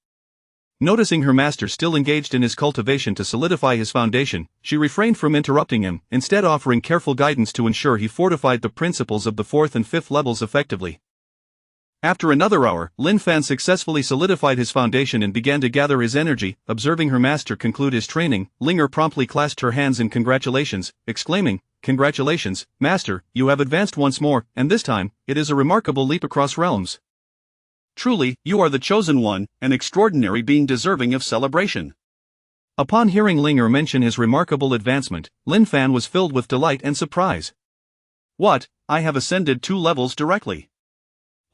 Noticing her master still engaged in his cultivation to solidify his foundation, she refrained from interrupting him, instead offering careful guidance to ensure he fortified the principles of the 4th and 5th levels effectively. After another hour, Lin Fan successfully solidified his foundation and began to gather his energy. Observing her master conclude his training, Linger promptly clasped her hands in congratulations, exclaiming, "Congratulations, master, you have advanced once more, and this time, it is a remarkable leap across realms. Truly, you are the chosen one, an extraordinary being deserving of celebration." Upon hearing Linger mention his remarkable advancement, Lin Fan was filled with delight and surprise. "What, I have ascended 2 levels directly?"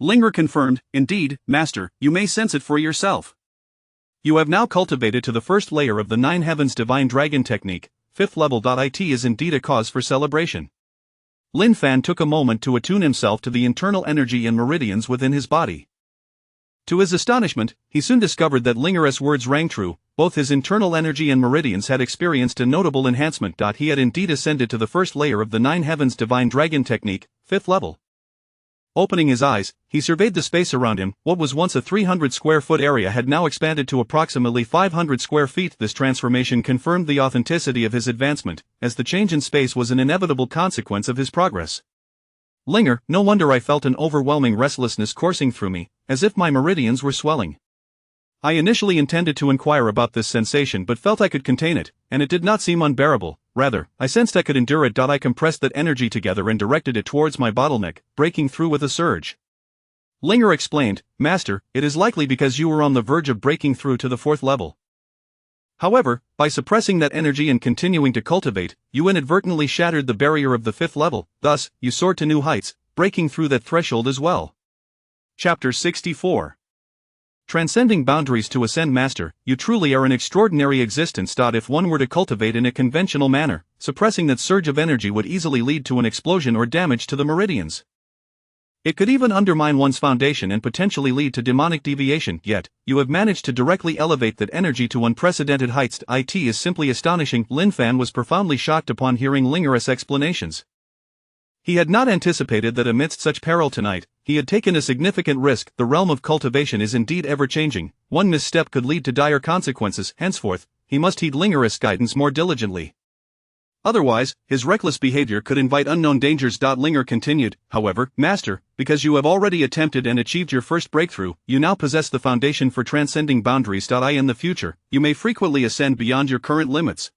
Linger confirmed, "Indeed, master, you may sense it for yourself. You have now cultivated to the first layer of the 9 heavens divine dragon technique, 5th level. It is indeed a cause for celebration." Lin Fan took a moment to attune himself to the internal energy and meridians within his body. To his astonishment, he soon discovered that Linger's words rang true. Both his internal energy and meridians had experienced a notable enhancement. He had indeed ascended to the first layer of the 9 heavens divine dragon technique, 5th level. Opening his eyes, he surveyed the space around him. What was once a 300 square foot area had now expanded to approximately 500 square feet. This transformation confirmed the authenticity of his advancement, as the change in space was an inevitable consequence of his progress. Linger, no wonder I felt an overwhelming restlessness coursing through me, as if my meridians were swelling. I initially intended to inquire about this sensation but felt I could contain it, and it did not seem unbearable. Rather, I sensed I could endure it. I compressed that energy together and directed it towards my bottleneck, breaking through with a surge. Linger explained, "Master, it is likely because you were on the verge of breaking through to the 4th level. However, by suppressing that energy and continuing to cultivate, you inadvertently shattered the barrier of the 5th level, thus, you soared to new heights, breaking through that threshold as well." Chapter 64. Transcending boundaries to ascend. Master, you truly are an extraordinary existence. If one were to cultivate in a conventional manner, suppressing that surge of energy would easily lead to an explosion or damage to the meridians. It could even undermine one's foundation and potentially lead to demonic deviation, yet, you have managed to directly elevate that energy to unprecedented heights. It is simply astonishing. Lin Fan was profoundly shocked upon hearing Linger's explanations. He had not anticipated that amidst such peril tonight, he had taken a significant risk. The realm of cultivation is indeed ever-changing. One misstep could lead to dire consequences. Henceforth, he must heed Linger's guidance more diligently. Otherwise, his reckless behavior could invite unknown dangers. Linger continued, "However, master, because you have already attempted and achieved your first breakthrough, you now possess the foundation for transcending boundaries. In the future, you may frequently ascend beyond your current limits.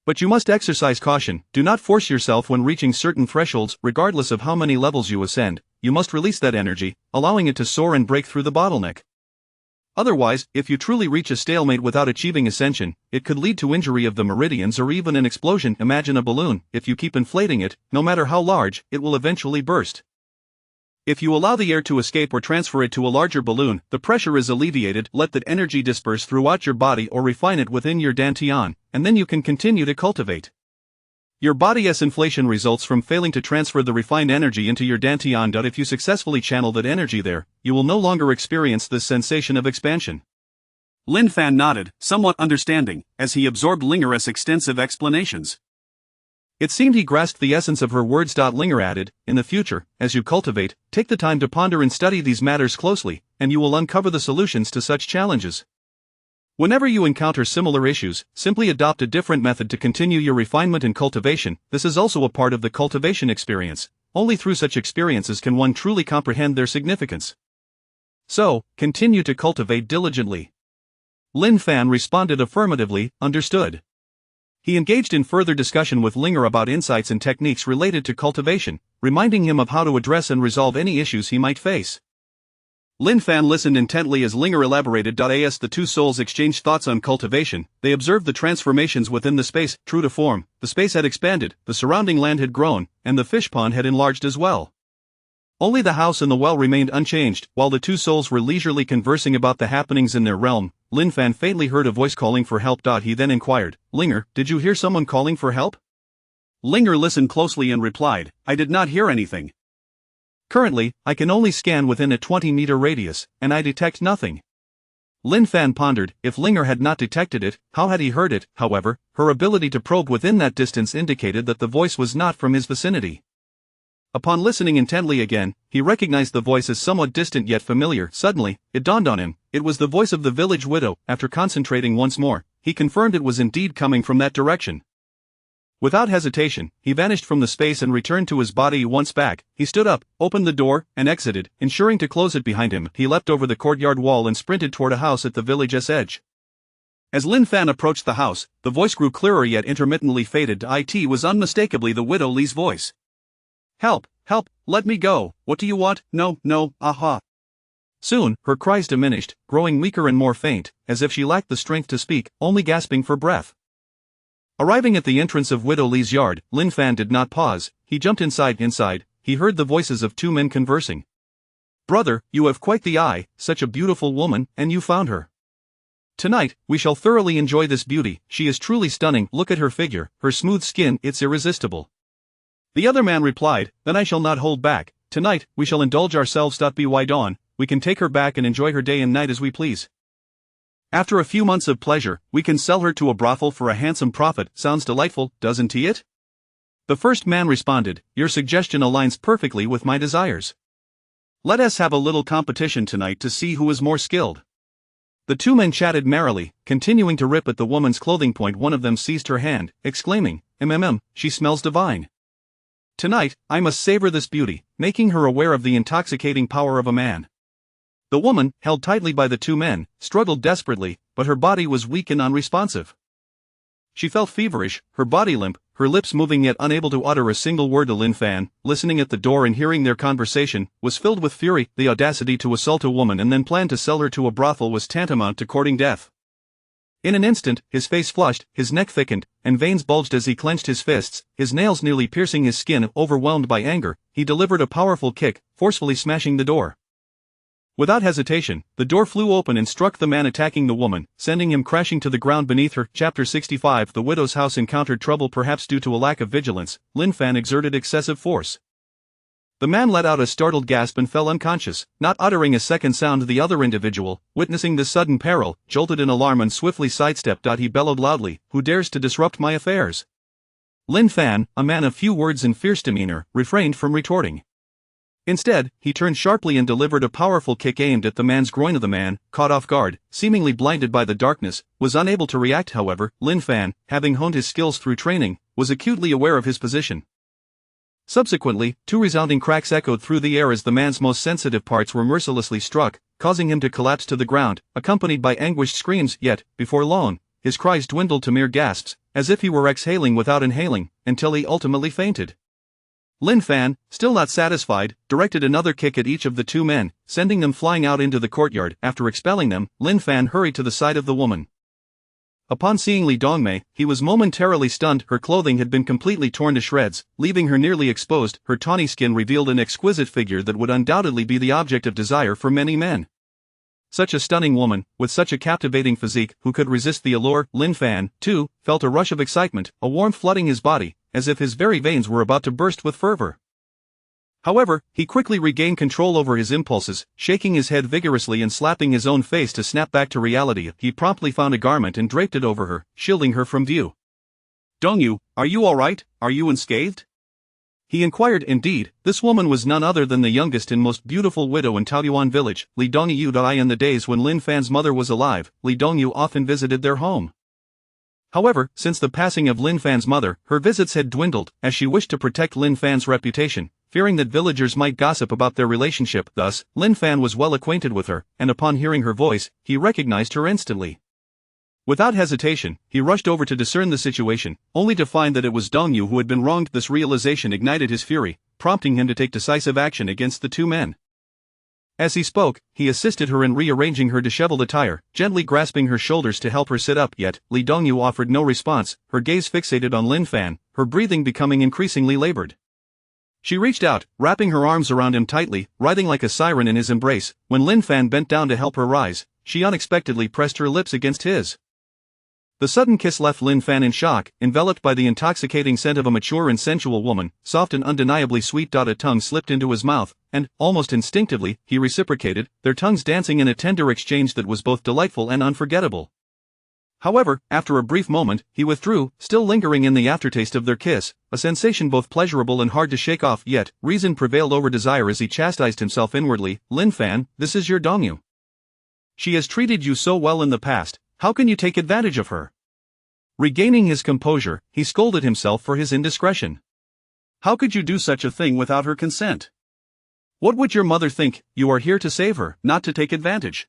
But you must exercise caution. Do not force yourself when reaching certain thresholds. Regardless of how many levels you ascend, you must release that energy, allowing it to soar and break through the bottleneck. Otherwise, if you truly reach a stalemate without achieving ascension, it could lead to injury of the meridians or even an explosion. Imagine a balloon. If you keep inflating it, no matter how large, it will eventually burst. If you allow the air to escape or transfer it to a larger balloon, the pressure is alleviated. Let that energy disperse throughout your body or refine it within your dantian, and then you can continue to cultivate. Your body's inflation results from failing to transfer the refined energy into your dantian. If you successfully channel that energy there, you will no longer experience this sensation of expansion." Lin Fan nodded, somewhat understanding, as he absorbed Linger's extensive explanations. It seemed he grasped the essence of her words. Linger added, "In the future, as you cultivate, take the time to ponder and study these matters closely, and you will uncover the solutions to such challenges. Whenever you encounter similar issues, simply adopt a different method to continue your refinement and cultivation. This is also a part of the cultivation experience. Only through such experiences can one truly comprehend their significance. So, continue to cultivate diligently." Lin Fan responded affirmatively, "Understood." He engaged in further discussion with Linger about insights and techniques related to cultivation, reminding him of how to address and resolve any issues he might face. Lin Fan listened intently as Linger elaborated. As the two souls exchanged thoughts on cultivation, they observed the transformations within the space. True to form, the space had expanded, the surrounding land had grown, and the fish pond had enlarged as well. Only the house and the well remained unchanged. While the two souls were leisurely conversing about the happenings in their realm, Lin Fan faintly heard a voice calling for help. He then inquired, "Linger, did you hear someone calling for help?" Linger listened closely and replied, "I did not hear anything. Currently, I can only scan within a 20-meter radius, and I detect nothing." Lin Fan pondered. If Linger had not detected it, how had he heard it? However, her ability to probe within that distance indicated that the voice was not from his vicinity. Upon listening intently again, he recognized the voice as somewhat distant yet familiar. Suddenly, it dawned on him, it was the voice of the village widow. After concentrating once more, he confirmed it was indeed coming from that direction. Without hesitation, he vanished from the space and returned to his body. Once back, he stood up, opened the door, and exited, ensuring to close it behind him. He leapt over the courtyard wall and sprinted toward a house at the village's edge. As Lin Fan approached the house, the voice grew clearer yet intermittently faded. It was unmistakably the widow Li's voice. "Help, help, let me go, what do you want? No, no, aha." Soon, her cries diminished, growing weaker and more faint, as if she lacked the strength to speak, only gasping for breath. Arriving at the entrance of Widow Li's yard, Lin Fan did not pause. He jumped inside. He heard the voices of two men conversing. "Brother, you have quite the eye, such a beautiful woman, and you found her. Tonight, we shall thoroughly enjoy this beauty. She is truly stunning. Look at her figure, her smooth skin, it's irresistible." The other man replied, "Then I shall not hold back. Tonight, we shall indulge ourselves. By dawn, we can take her back and enjoy her day and night as we please. After a few months of pleasure, we can sell her to a brothel for a handsome profit." Sounds delightful, doesn't it? The first man responded, "Your suggestion aligns perfectly with my desires. Let us have a little competition tonight to see who is more skilled." The two men chatted merrily, continuing to rip at the woman's clothing. One of them seized her hand, exclaiming, She smells divine. Tonight, I must savor this beauty," making her aware of the intoxicating power of a man. The woman, held tightly by the two men, struggled desperately, but her body was weak and unresponsive. She felt feverish, her body limp, her lips moving yet unable to utter a single word. Lin Fan, listening at the door and hearing their conversation, was filled with fury. The audacity to assault a woman and then plan to sell her to a brothel was tantamount to courting death. In an instant, his face flushed, his neck thickened, and veins bulged as he clenched his fists, his nails nearly piercing his skin. Overwhelmed by anger, he delivered a powerful kick, forcefully smashing the door. Without hesitation, the door flew open and struck the man attacking the woman, sending him crashing to the ground beneath her. Chapter 65. The widow's house encountered trouble. Perhaps due to a lack of vigilance, Lin Fan exerted excessive force. The man let out a startled gasp and fell unconscious, not uttering a second sound. The other individual, witnessing this sudden peril, jolted in alarm and swiftly sidestepped. He bellowed loudly, "Who dares to disrupt my affairs?" Lin Fan, a man of few words and fierce demeanor, refrained from retorting. Instead, he turned sharply and delivered a powerful kick aimed at the man's groin. The man, caught off guard, seemingly blinded by the darkness, was unable to react. However, Lin Fan, having honed his skills through training, was acutely aware of his position. Subsequently, two resounding cracks echoed through the air as the man's most sensitive parts were mercilessly struck, causing him to collapse to the ground, accompanied by anguished screams. Yet, before long, his cries dwindled to mere gasps, as if he were exhaling without inhaling, until he ultimately fainted. Lin Fan, still not satisfied, directed another kick at each of the two men, sending them flying out into the courtyard. After expelling them, Lin Fan hurried to the side of the woman. Upon seeing Li Dongmei, he was momentarily stunned. Her clothing had been completely torn to shreds, leaving her nearly exposed. Her tawny skin revealed an exquisite figure that would undoubtedly be the object of desire for many men. Such a stunning woman, with such a captivating physique, who could resist the allure? Lin Fan, too, felt a rush of excitement, a warmth flooding his body, as if his very veins were about to burst with fervor. However, he quickly regained control over his impulses, shaking his head vigorously and slapping his own face to snap back to reality. He promptly found a garment and draped it over her, shielding her from view. "Dongyu, are you all right? Are you unscathed?" he inquired. Indeed, this woman was none other than the youngest and most beautiful widow in Taoyuan village, Li Dongyu. In the days when Lin Fan's mother was alive, Li Dongyu often visited their home. However, since the passing of Lin Fan's mother, her visits had dwindled, as she wished to protect Lin Fan's reputation, fearing that villagers might gossip about their relationship. Thus, Lin Fan was well acquainted with her, and upon hearing her voice, he recognized her instantly. Without hesitation, he rushed over to discern the situation, only to find that it was Dongyu who had been wronged. This realization ignited his fury, prompting him to take decisive action against the two men. As he spoke, he assisted her in rearranging her disheveled attire, gently grasping her shoulders to help her sit up. Yet, Li Dongyu offered no response, her gaze fixated on Lin Fan, her breathing becoming increasingly labored. She reached out, wrapping her arms around him tightly, writhing like a siren in his embrace. When Lin Fan bent down to help her rise, she unexpectedly pressed her lips against his. The sudden kiss left Lin Fan in shock, enveloped by the intoxicating scent of a mature and sensual woman, soft and undeniably sweet. A tongue slipped into his mouth, and, almost instinctively, he reciprocated, their tongues dancing in a tender exchange that was both delightful and unforgettable. However, after a brief moment, he withdrew, still lingering in the aftertaste of their kiss, a sensation both pleasurable and hard to shake off. Yet, reason prevailed over desire as he chastised himself inwardly. "Lin Fan, this is your Dongyu. She has treated you so well in the past, how can you take advantage of her?" Regaining his composure, he scolded himself for his indiscretion. How could you do such a thing without her consent? What would your mother think? You are here to save her, not to take advantage.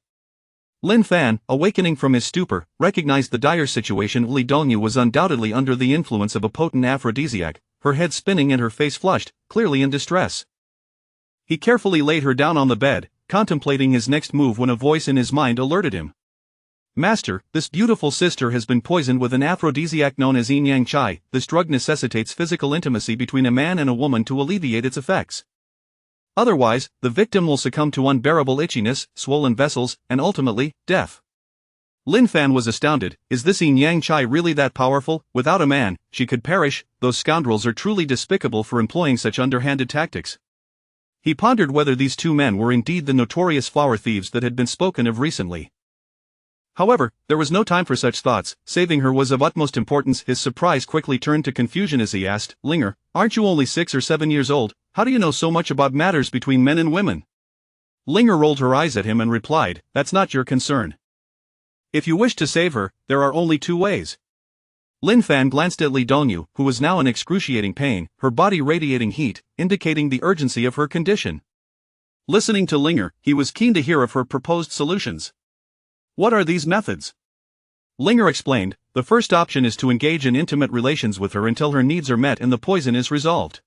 Lin Fan, awakening from his stupor, recognized the dire situation. Li Dongyu was undoubtedly under the influence of a potent aphrodisiac, her head spinning and her face flushed, clearly in distress. He carefully laid her down on the bed, contemplating his next move when a voice in his mind alerted him. Master, this beautiful sister has been poisoned with an aphrodisiac known as yin yang chai. This drug necessitates physical intimacy between a man and a woman to alleviate its effects. Otherwise, the victim will succumb to unbearable itchiness, swollen vessels, and ultimately, death. Lin Fan was astounded. Is this yin yang chai really that powerful? Without a man, she could perish. Those scoundrels are truly despicable for employing such underhanded tactics. He pondered whether these two men were indeed the notorious flower thieves that had been spoken of recently. However, there was no time for such thoughts. Saving her was of utmost importance. His surprise quickly turned to confusion as he asked, Linger, aren't you only 6 or 7 years old? How do you know so much about matters between men and women? Linger rolled her eyes at him and replied, that's not your concern. If you wish to save her, there are only 2 ways. Lin Fan glanced at Li Dongyu, who was now in excruciating pain, her body radiating heat, indicating the urgency of her condition. Listening to Linger, he was keen to hear of her proposed solutions. What are these methods? Linger explained, the first option is to engage in intimate relations with her until her needs are met and the poison is resolved.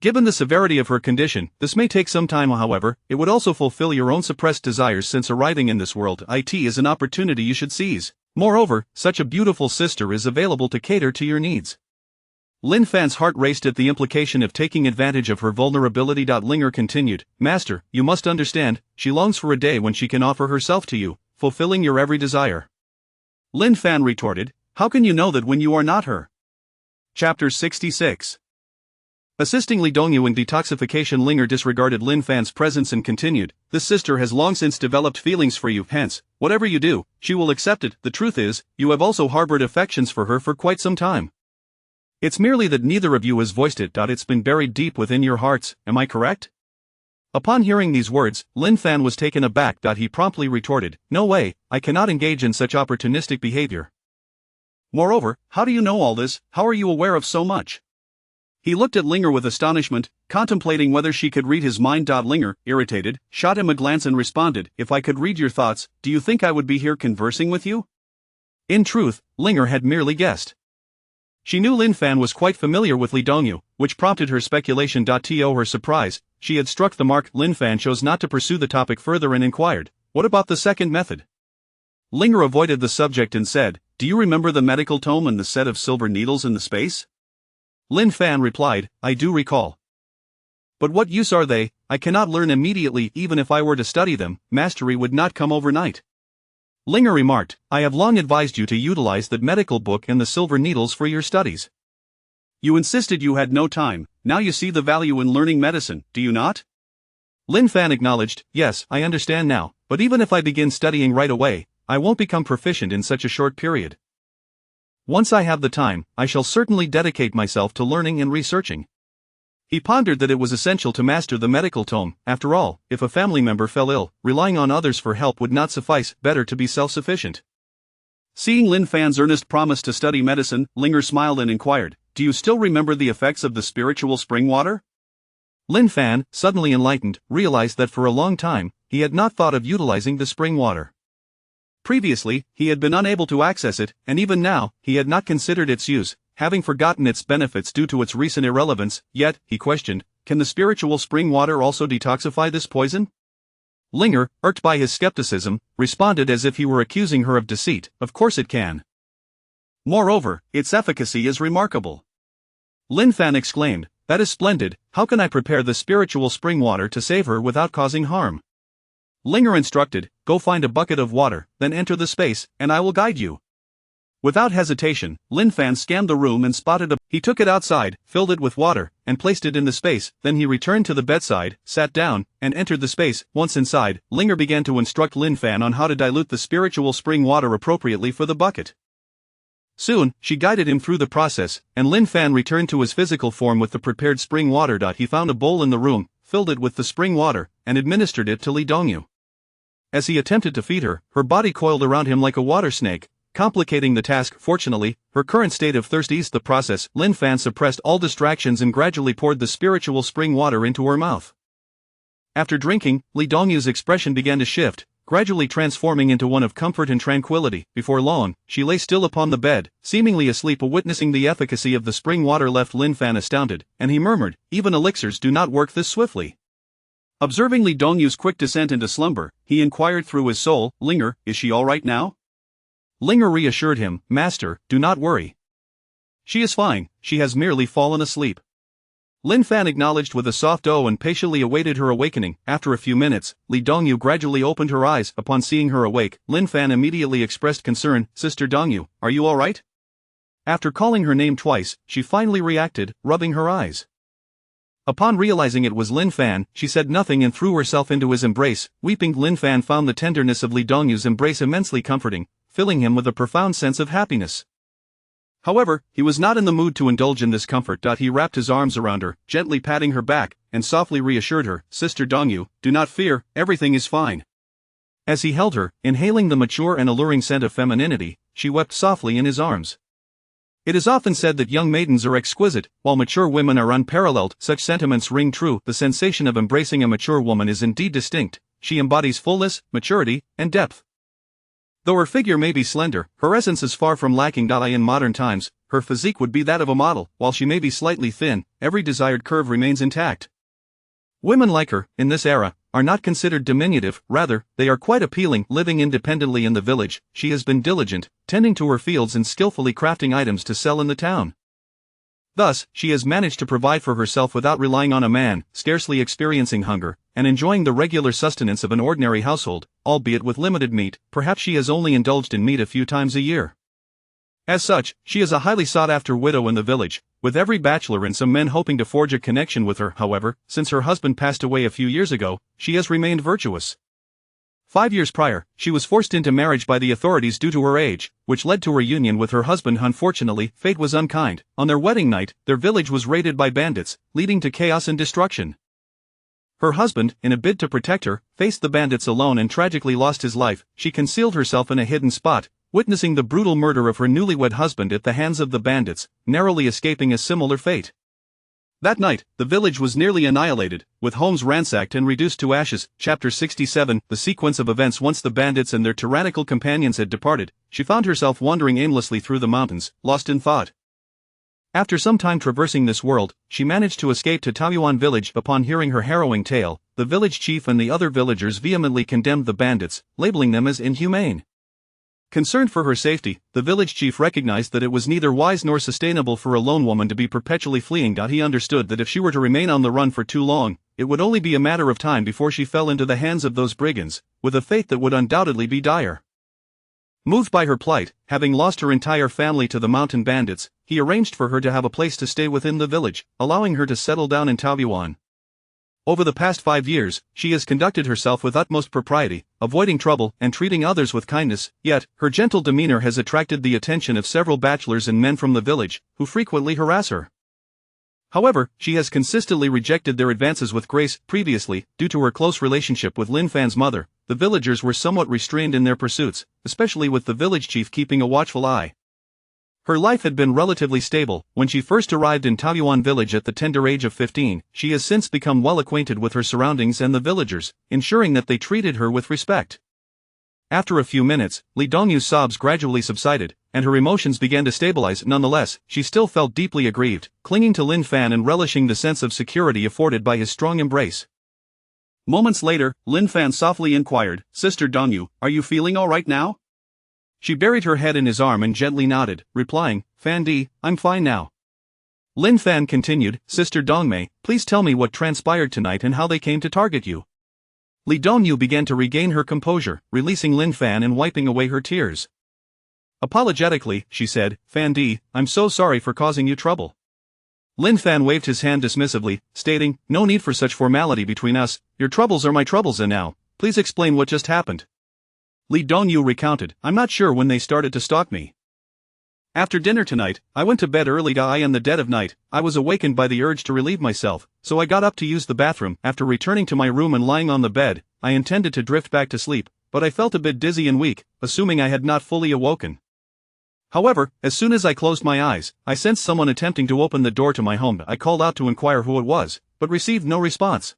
Given the severity of her condition, this may take some time. However, it would also fulfill your own suppressed desires. Since arriving in this world, it is an opportunity you should seize. Moreover, such a beautiful sister is available to cater to your needs. Lin Fan's heart raced at the implication of taking advantage of her vulnerability. Linger continued, Master, you must understand, she longs for a day when she can offer herself to you, fulfilling your every desire. Lin Fan retorted, how can you know that when you are not her? Chapter 66. Assisting Li Dongyu in detoxification. Linger disregarded Lin Fan's presence and continued, this sister has long since developed feelings for you, hence, whatever you do, she will accept it. The truth is, you have also harbored affections for her for quite some time. It's merely that neither of you has voiced it. It's been buried deep within your hearts, am I correct? Upon hearing these words, Lin Fan was taken aback. He promptly retorted, no way, I cannot engage in such opportunistic behavior. Moreover, how do you know all this? How are you aware of so much? He looked at Linger with astonishment, contemplating whether she could read his mind. Linger, irritated, shot him a glance and responded, if I could read your thoughts, do you think I would be here conversing with you? In truth, Linger had merely guessed. She knew Lin Fan was quite familiar with Li Dongyu, which prompted her speculation. To her surprise, she had struck the mark. Lin Fan chose not to pursue the topic further and inquired, what about the second method? Linger avoided the subject and said, do you remember the medical tome and the set of silver needles in the space? Lin Fan replied, I do recall. But what use are they? I cannot learn immediately. Even if I were to study them, mastery would not come overnight. Linger remarked, I have long advised you to utilize that medical book and the silver needles for your studies. You insisted you had no time, now you see the value in learning medicine, do you not? Lin Fan acknowledged, yes, I understand now, but even if I begin studying right away, I won't become proficient in such a short period. Once I have the time, I shall certainly dedicate myself to learning and researching. He pondered that it was essential to master the medical tome. After all, if a family member fell ill, relying on others for help would not suffice, better to be self-sufficient. Seeing Lin Fan's earnest promise to study medicine, Linger smiled and inquired, do you still remember the effects of the spiritual spring water? Lin Fan, suddenly enlightened, realized that for a long time, he had not thought of utilizing the spring water. Previously, he had been unable to access it, and even now, he had not considered its use, having forgotten its benefits due to its recent irrelevance. Yet, he questioned, can the spiritual spring water also detoxify this poison? Linger, irked by his skepticism, responded as if he were accusing her of deceit, of course it can. Moreover, its efficacy is remarkable. Lin Fan exclaimed, that is splendid, how can I prepare the spiritual spring water to save her without causing harm? Linger instructed, go find a bucket of water, then enter the space, and I will guide you. Without hesitation, Lin Fan scanned the room and spotted a... He took it outside, filled it with water, and placed it in the space. Then he returned to the bedside, sat down, and entered the space. Once inside, Linger began to instruct Lin Fan on how to dilute the spiritual spring water appropriately for the bucket. Soon, she guided him through the process, and Lin Fan returned to his physical form with the prepared spring water. He found a bowl in the room, filled it with the spring water, and administered it to Li Dongyu. As he attempted to feed her, her body coiled around him like a water snake, complicating the task. Fortunately, her current state of thirst eased the process. Lin Fan suppressed all distractions and gradually poured the spiritual spring water into her mouth. After drinking, Li Dongyu's expression began to shift, gradually transforming into one of comfort and tranquility. Before long, she lay still upon the bed, seemingly asleep. Witnessing the efficacy of the spring water left Lin Fan astounded, and he murmured, "Even elixirs do not work this swiftly." Observing Li Dongyu's quick descent into slumber, he inquired through his soul, "Linger, is she all right now?" Linger reassured him, "Master, do not worry. She is fine, she has merely fallen asleep." Lin Fan acknowledged with a soft "oh" and patiently awaited her awakening. After a few minutes, Li Dongyu gradually opened her eyes. Upon seeing her awake, Lin Fan immediately expressed concern, "Sister Dongyu, are you all right?" After calling her name twice, she finally reacted, rubbing her eyes. Upon realizing it was Lin Fan, she said nothing and threw herself into his embrace. Weeping, Lin Fan found the tenderness of Li Dongyu's embrace immensely comforting, filling him with a profound sense of happiness. However, he was not in the mood to indulge in this comfort. He wrapped his arms around her, gently patting her back, and softly reassured her, "Sister Dongyu, do not fear, everything is fine." As he held her, inhaling the mature and alluring scent of femininity, she wept softly in his arms. It is often said that young maidens are exquisite, while mature women are unparalleled. Such sentiments ring true. The sensation of embracing a mature woman is indeed distinct. She embodies fullness, maturity, and depth. Though her figure may be slender, her essence is far from lacking. In modern times, her physique would be that of a model. While she may be slightly thin, every desired curve remains intact. Women like her, in this era, are not considered diminutive, rather, they are quite appealing. Living independently in the village, she has been diligent, tending to her fields and skillfully crafting items to sell in the town. Thus, she has managed to provide for herself without relying on a man, scarcely experiencing hunger, and enjoying the regular sustenance of an ordinary household, albeit with limited meat. Perhaps she has only indulged in meat a few times a year. As such, she is a highly sought-after widow in the village, with every bachelor and some men hoping to forge a connection with her. However, since her husband passed away a few years ago, she has remained virtuous. 5 years prior, she was forced into marriage by the authorities due to her age, which led to her union with her husband. Unfortunately, fate was unkind. On their wedding night, their village was raided by bandits, leading to chaos and destruction. Her husband, in a bid to protect her, faced the bandits alone and tragically lost his life. She concealed herself in a hidden spot, witnessing the brutal murder of her newlywed husband at the hands of the bandits, narrowly escaping a similar fate. That night, the village was nearly annihilated, with homes ransacked and reduced to ashes. Chapter 67. The sequence of events. Once the bandits and their tyrannical companions had departed, she found herself wandering aimlessly through the mountains, lost in thought. After some time traversing this world, she managed to escape to Taoyuan village. Upon hearing her harrowing tale, the village chief and the other villagers vehemently condemned the bandits, labeling them as inhumane. Concerned for her safety, the village chief recognized that it was neither wise nor sustainable for a lone woman to be perpetually fleeing. He understood that if she were to remain on the run for too long, it would only be a matter of time before she fell into the hands of those brigands, with a fate that would undoubtedly be dire. Moved by her plight, having lost her entire family to the mountain bandits, he arranged for her to have a place to stay within the village, allowing her to settle down in Taoyuan. Over the past 5 years, she has conducted herself with utmost propriety, avoiding trouble and treating others with kindness, yet, her gentle demeanor has attracted the attention of several bachelors and men from the village, who frequently harass her. However, she has consistently rejected their advances with grace. Previously, due to her close relationship with Lin Fan's mother, the villagers were somewhat restrained in their pursuits, especially with the village chief keeping a watchful eye. Her life had been relatively stable. When she first arrived in Taoyuan village at the tender age of 15, she has since become well acquainted with her surroundings and the villagers, ensuring that they treated her with respect. After a few minutes, Li Dongyu's sobs gradually subsided, and her emotions began to stabilize. Nonetheless, she still felt deeply aggrieved, clinging to Lin Fan and relishing the sense of security afforded by his strong embrace. Moments later, Lin Fan softly inquired, "Sister Dongyu, are you feeling all right now?" She buried her head in his arm and gently nodded, replying, "Fan Di, I'm fine now." Lin Fan continued, "Sister Dongmei, please tell me what transpired tonight and how they came to target you." Li Dongyu began to regain her composure, releasing Lin Fan and wiping away her tears. Apologetically, she said, "Fan Di, I'm so sorry for causing you trouble." Lin Fan waved his hand dismissively, stating, "No need for such formality between us, your troubles are my troubles and now, please explain what just happened." Li Dongyu recounted, "I'm not sure when they started to stalk me. After dinner tonight, I went to bed early. In the dead of night, I was awakened by the urge to relieve myself, so I got up to use the bathroom. After returning to my room and lying on the bed, I intended to drift back to sleep, but I felt a bit dizzy and weak, assuming I had not fully awoken. However, as soon as I closed my eyes, I sensed someone attempting to open the door to my home. I called out to inquire who it was, but received no response.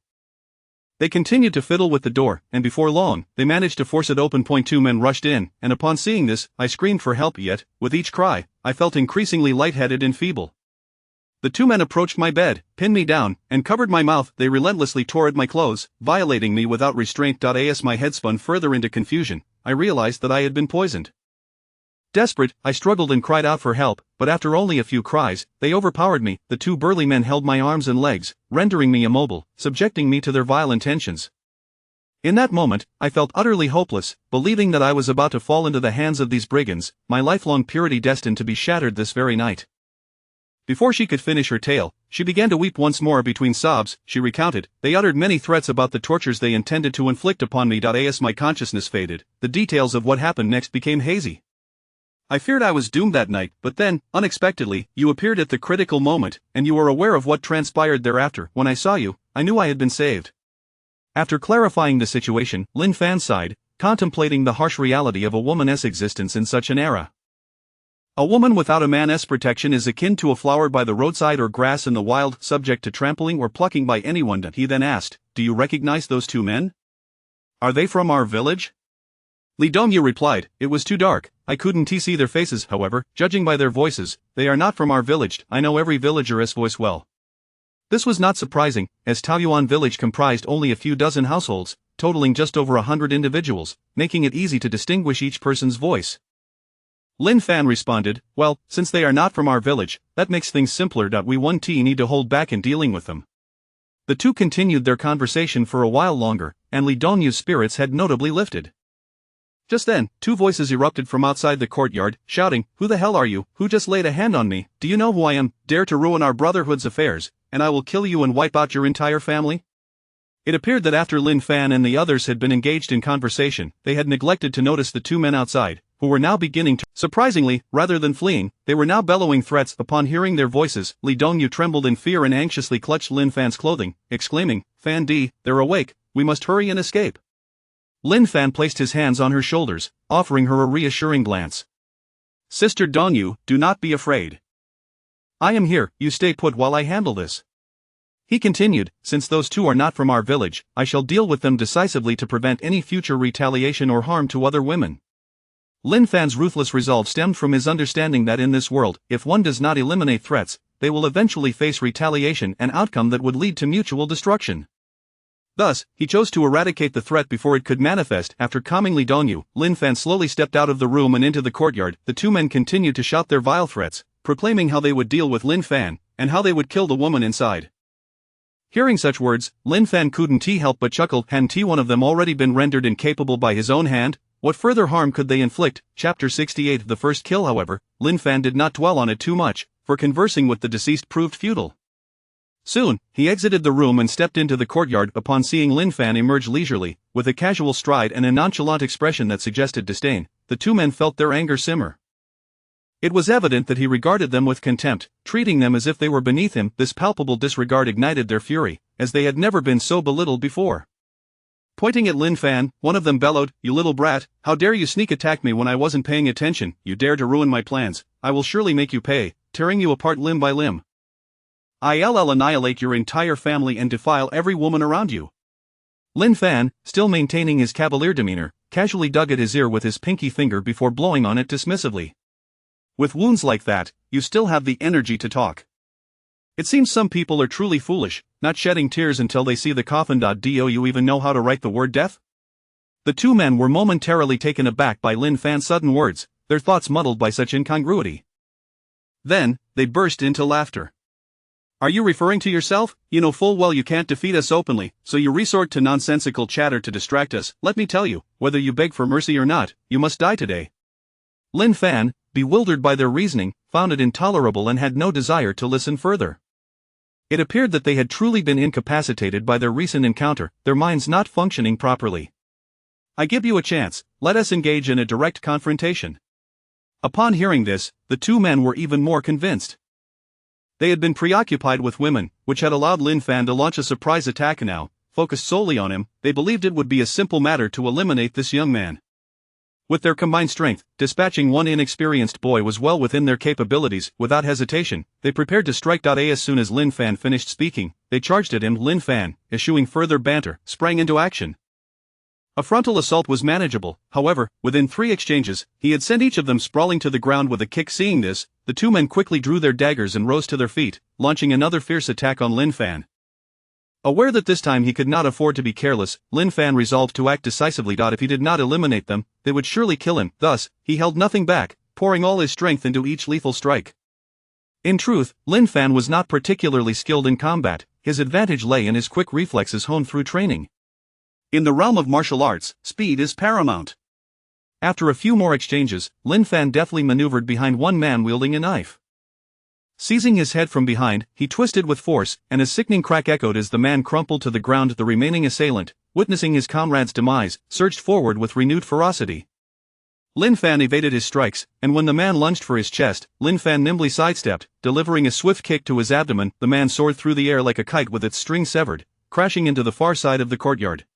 They continued to fiddle with the door, and before long, they managed to force it open. Two men rushed in, and upon seeing this, I screamed for help, yet, with each cry, I felt increasingly lightheaded and feeble. The 2 men approached my bed, pinned me down, and covered my mouth. They relentlessly tore at my clothes, violating me without restraint. As my head spun further into confusion, I realized that I had been poisoned. Desperate, I struggled and cried out for help, but after only a few cries, they overpowered me. The 2 burly men held my arms and legs, rendering me immobile, subjecting me to their vile intentions. In that moment, I felt utterly hopeless, believing that I was about to fall into the hands of these brigands, my lifelong purity destined to be shattered this very night. Before she could finish her tale, she began to weep once more. Between sobs, she recounted, they uttered many threats about the tortures they intended to inflict upon me. As my consciousness faded, the details of what happened next became hazy. I feared I was doomed that night, but then, unexpectedly, you appeared at the critical moment, and you were aware of what transpired thereafter. When I saw you, I knew I had been saved. After clarifying the situation, Lin Fan sighed, contemplating the harsh reality of a woman's existence in such an era. A woman without a man's protection is akin to a flower by the roadside or grass in the wild, subject to trampling or plucking by anyone. He then asked, "Do you recognize those 2 men? Are they from our village?" Li Dongyu replied, "It was too dark, I couldn't see their faces. However, judging by their voices, they are not from our village. I know every villager's voice well." This was not surprising, as Taoyuan village comprised only a few dozen households, totaling just over 100 individuals, making it easy to distinguish each person's voice. Lin Fan responded, "Well, since they are not from our village, that makes things simpler. We won't need to hold back in dealing with them." The 2 continued their conversation for a while longer, and Li Dongyu's spirits had notably lifted. Just then, 2 voices erupted from outside the courtyard, shouting, "Who the hell are you? Who just laid a hand on me? Do you know who I am? Dare to ruin our brotherhood's affairs, and I will kill you and wipe out your entire family?" It appeared that after Lin Fan and the others had been engaged in conversation, they had neglected to notice the 2 men outside, who were now beginning to. Surprisingly, rather than fleeing, they were now bellowing threats. Upon hearing their voices, Li Dongyu trembled in fear and anxiously clutched Lin Fan's clothing, exclaiming, "Fan Di, they're awake, we must hurry and escape." Lin Fan placed his hands on her shoulders, offering her a reassuring glance. "Sister Dongyu, do not be afraid. I am here, you stay put while I handle this." He continued, "Since those 2 are not from our village, I shall deal with them decisively to prevent any future retaliation or harm to other women." Lin Fan's ruthless resolve stemmed from his understanding that in this world, if one does not eliminate threats, they will eventually face retaliation, an outcome that would lead to mutual destruction. Thus, he chose to eradicate the threat before it could manifest. After calming Li Dongyu, Lin Fan slowly stepped out of the room and into the courtyard. The 2 men continued to shout their vile threats, proclaiming how they would deal with Lin Fan, and how they would kill the woman inside. Hearing such words, Lin Fan couldn't help but chuckle. Hadn't one of them already been rendered incapable by his own hand? What further harm could they inflict? Chapter 68. The first kill. However, Lin Fan did not dwell on it too much, for conversing with the deceased proved futile. Soon, he exited the room and stepped into the courtyard. Upon seeing Lin Fan emerge leisurely, with a casual stride and a nonchalant expression that suggested disdain, the 2 men felt their anger simmer. It was evident that he regarded them with contempt, treating them as if they were beneath him. This palpable disregard ignited their fury, as they had never been so belittled before. Pointing at Lin Fan, one of them bellowed, "You little brat, how dare you sneak attack me when I wasn't paying attention? You dare to ruin my plans, I will surely make you pay, tearing you apart limb by limb. I'll annihilate your entire family and defile every woman around you." Lin Fan, still maintaining his cavalier demeanor, casually dug at his ear with his pinky finger before blowing on it dismissively. "With wounds like that, you still have the energy to talk. It seems some people are truly foolish, not shedding tears until they see the coffin. Do you even know how to write the word death?" The 2 men were momentarily taken aback by Lin Fan's sudden words, their thoughts muddled by such incongruity. Then, they burst into laughter. "Are you referring to yourself? You know full well you can't defeat us openly, so you resort to nonsensical chatter to distract us. Let me tell you, whether you beg for mercy or not, you must die today." Lin Fan, bewildered by their reasoning, found it intolerable and had no desire to listen further. It appeared that they had truly been incapacitated by their recent encounter, their minds not functioning properly. "I give you a chance, let us engage in a direct confrontation." Upon hearing this, the 2 men were even more convinced. They had been preoccupied with women, which had allowed Lin Fan to launch a surprise attack. Now, focused solely on him, they believed it would be a simple matter to eliminate this young man. With their combined strength, dispatching one inexperienced boy was well within their capabilities. Without hesitation, they prepared to strike. As soon as Lin Fan finished speaking, they charged at him. Lin Fan, eschewing further banter, sprang into action. A frontal assault was manageable, however. Within 3 exchanges, he had sent each of them sprawling to the ground with a kick. Seeing this, the 2 men quickly drew their daggers and rose to their feet, launching another fierce attack on Lin Fan. Aware that this time he could not afford to be careless, Lin Fan resolved to act decisively. If he did not eliminate them, they would surely kill him. Thus, he held nothing back, pouring all his strength into each lethal strike. In truth, Lin Fan was not particularly skilled in combat. His advantage lay in his quick reflexes honed through training. In the realm of martial arts, speed is paramount. After a few more exchanges, Lin Fan deftly maneuvered behind one man wielding a knife. Seizing his head from behind, he twisted with force, and a sickening crack echoed as the man crumpled to the ground. The remaining assailant, witnessing his comrade's demise, surged forward with renewed ferocity. Lin Fan evaded his strikes, and when the man lunged for his chest, Lin Fan nimbly sidestepped, delivering a swift kick to his abdomen. The man soared through the air like a kite with its string severed, crashing into the far side of the courtyard.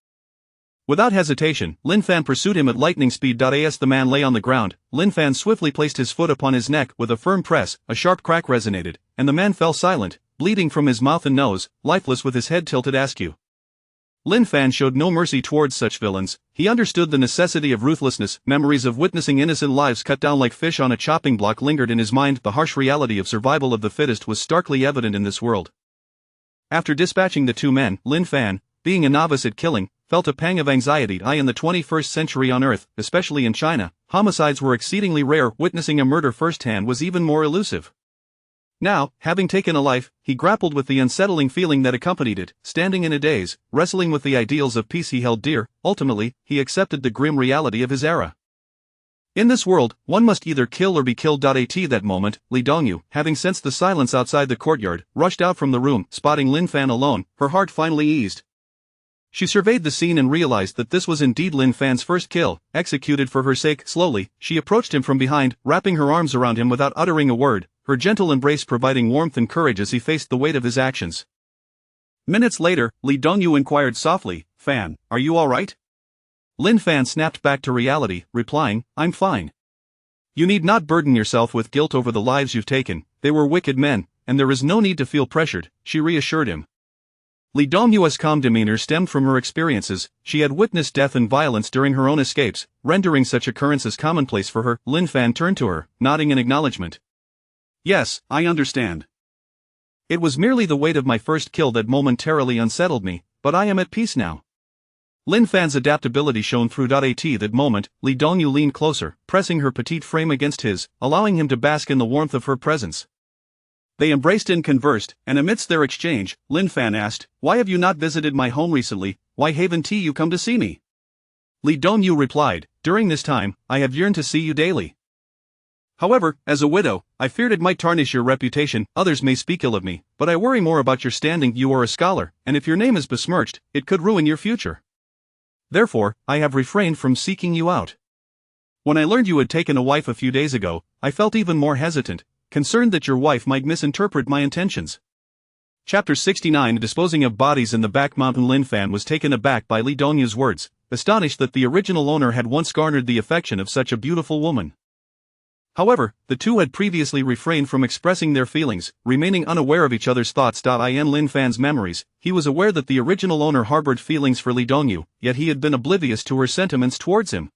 Without hesitation, Lin Fan pursued him at lightning speed. As the man lay on the ground, Lin Fan swiftly placed his foot upon his neck. With a firm press, a sharp crack resonated, and the man fell silent, bleeding from his mouth and nose, lifeless with his head tilted askew. Lin Fan showed no mercy towards such villains. He understood the necessity of ruthlessness. Memories of witnessing innocent lives cut down like fish on a chopping block lingered in his mind. The harsh reality of survival of the fittest was starkly evident in this world. After dispatching the 2 men, Lin Fan, being a novice at killing, felt a pang of anxiety. In the 21st century on Earth, especially in China, homicides were exceedingly rare. Witnessing a murder firsthand was even more elusive. Now, having taken a life, he grappled with the unsettling feeling that accompanied it. Standing in a daze, wrestling with the ideals of peace he held dear, ultimately, he accepted the grim reality of his era. In this world, one must either kill or be killed. At that moment, Li Dongyu, having sensed the silence outside the courtyard, rushed out from the room. Spotting Lin Fan alone, her heart finally eased. She surveyed the scene and realized that this was indeed Lin Fan's first kill, executed for her sake. Slowly, she approached him from behind, wrapping her arms around him without uttering a word, her gentle embrace providing warmth and courage as he faced the weight of his actions. Minutes later, Li Dongyu inquired softly, "Fan, are you all right?" Lin Fan snapped back to reality, replying, "I'm fine." "You need not burden yourself with guilt over the lives you've taken. They were wicked men, and there is no need to feel pressured," she reassured him. Li Dongyu's calm demeanor stemmed from her experiences. She had witnessed death and violence during her own escapes, rendering such occurrences commonplace for her. Lin Fan turned to her, nodding in acknowledgement. "Yes, I understand. It was merely the weight of my first kill that momentarily unsettled me, but I am at peace now." Lin Fan's adaptability shone through. At that moment, Li Dongyu leaned closer, pressing her petite frame against his, allowing him to bask in the warmth of her presence. They embraced and conversed, and amidst their exchange, Lin Fan asked, "Why have you not visited my home recently? Why haven't you come to see me?" Li Dongyu replied, "During this time, I have yearned to see you daily. However, as a widow, I feared it might tarnish your reputation. Others may speak ill of me, but I worry more about your standing. You are a scholar, and if your name is besmirched, it could ruin your future. Therefore, I have refrained from seeking you out. When I learned you had taken a wife a few days ago, I felt even more hesitant, concerned that your wife might misinterpret my intentions." Chapter 69. Disposing of bodies in the back mountain. Lin Fan was taken aback by Li Dongyu's words, astonished that the original owner had once garnered the affection of such a beautiful woman. However, the two had previously refrained from expressing their feelings, remaining unaware of each other's thoughts. In Lin Fan's memories, he was aware that the original owner harbored feelings for Li Dongyu, yet he had been oblivious to her sentiments towards him.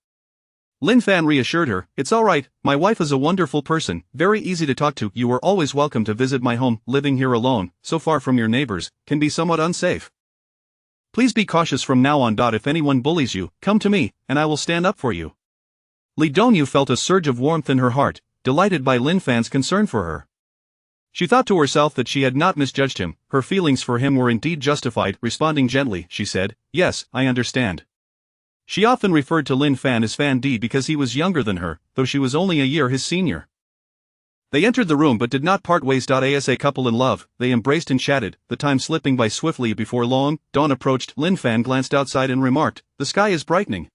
Lin Fan reassured her, "It's all right, my wife is a wonderful person, very easy to talk to. You are always welcome to visit my home. Living here alone, so far from your neighbors, can be somewhat unsafe. Please be cautious from now on. If anyone bullies you, come to me, and I will stand up for you." Li Dongyu felt a surge of warmth in her heart, delighted by Lin Fan's concern for her. She thought to herself that she had not misjudged him, her feelings for him were indeed justified. Responding gently, she said, "Yes, I understand." She often referred to Lin Fan as Fan D because he was younger than her, though she was only a year his senior. They entered the room but did not part ways. As a couple in love, they embraced and chatted, the time slipping by swiftly. Before long, dawn approached. Lin Fan glanced outside and remarked, "The sky is brightening.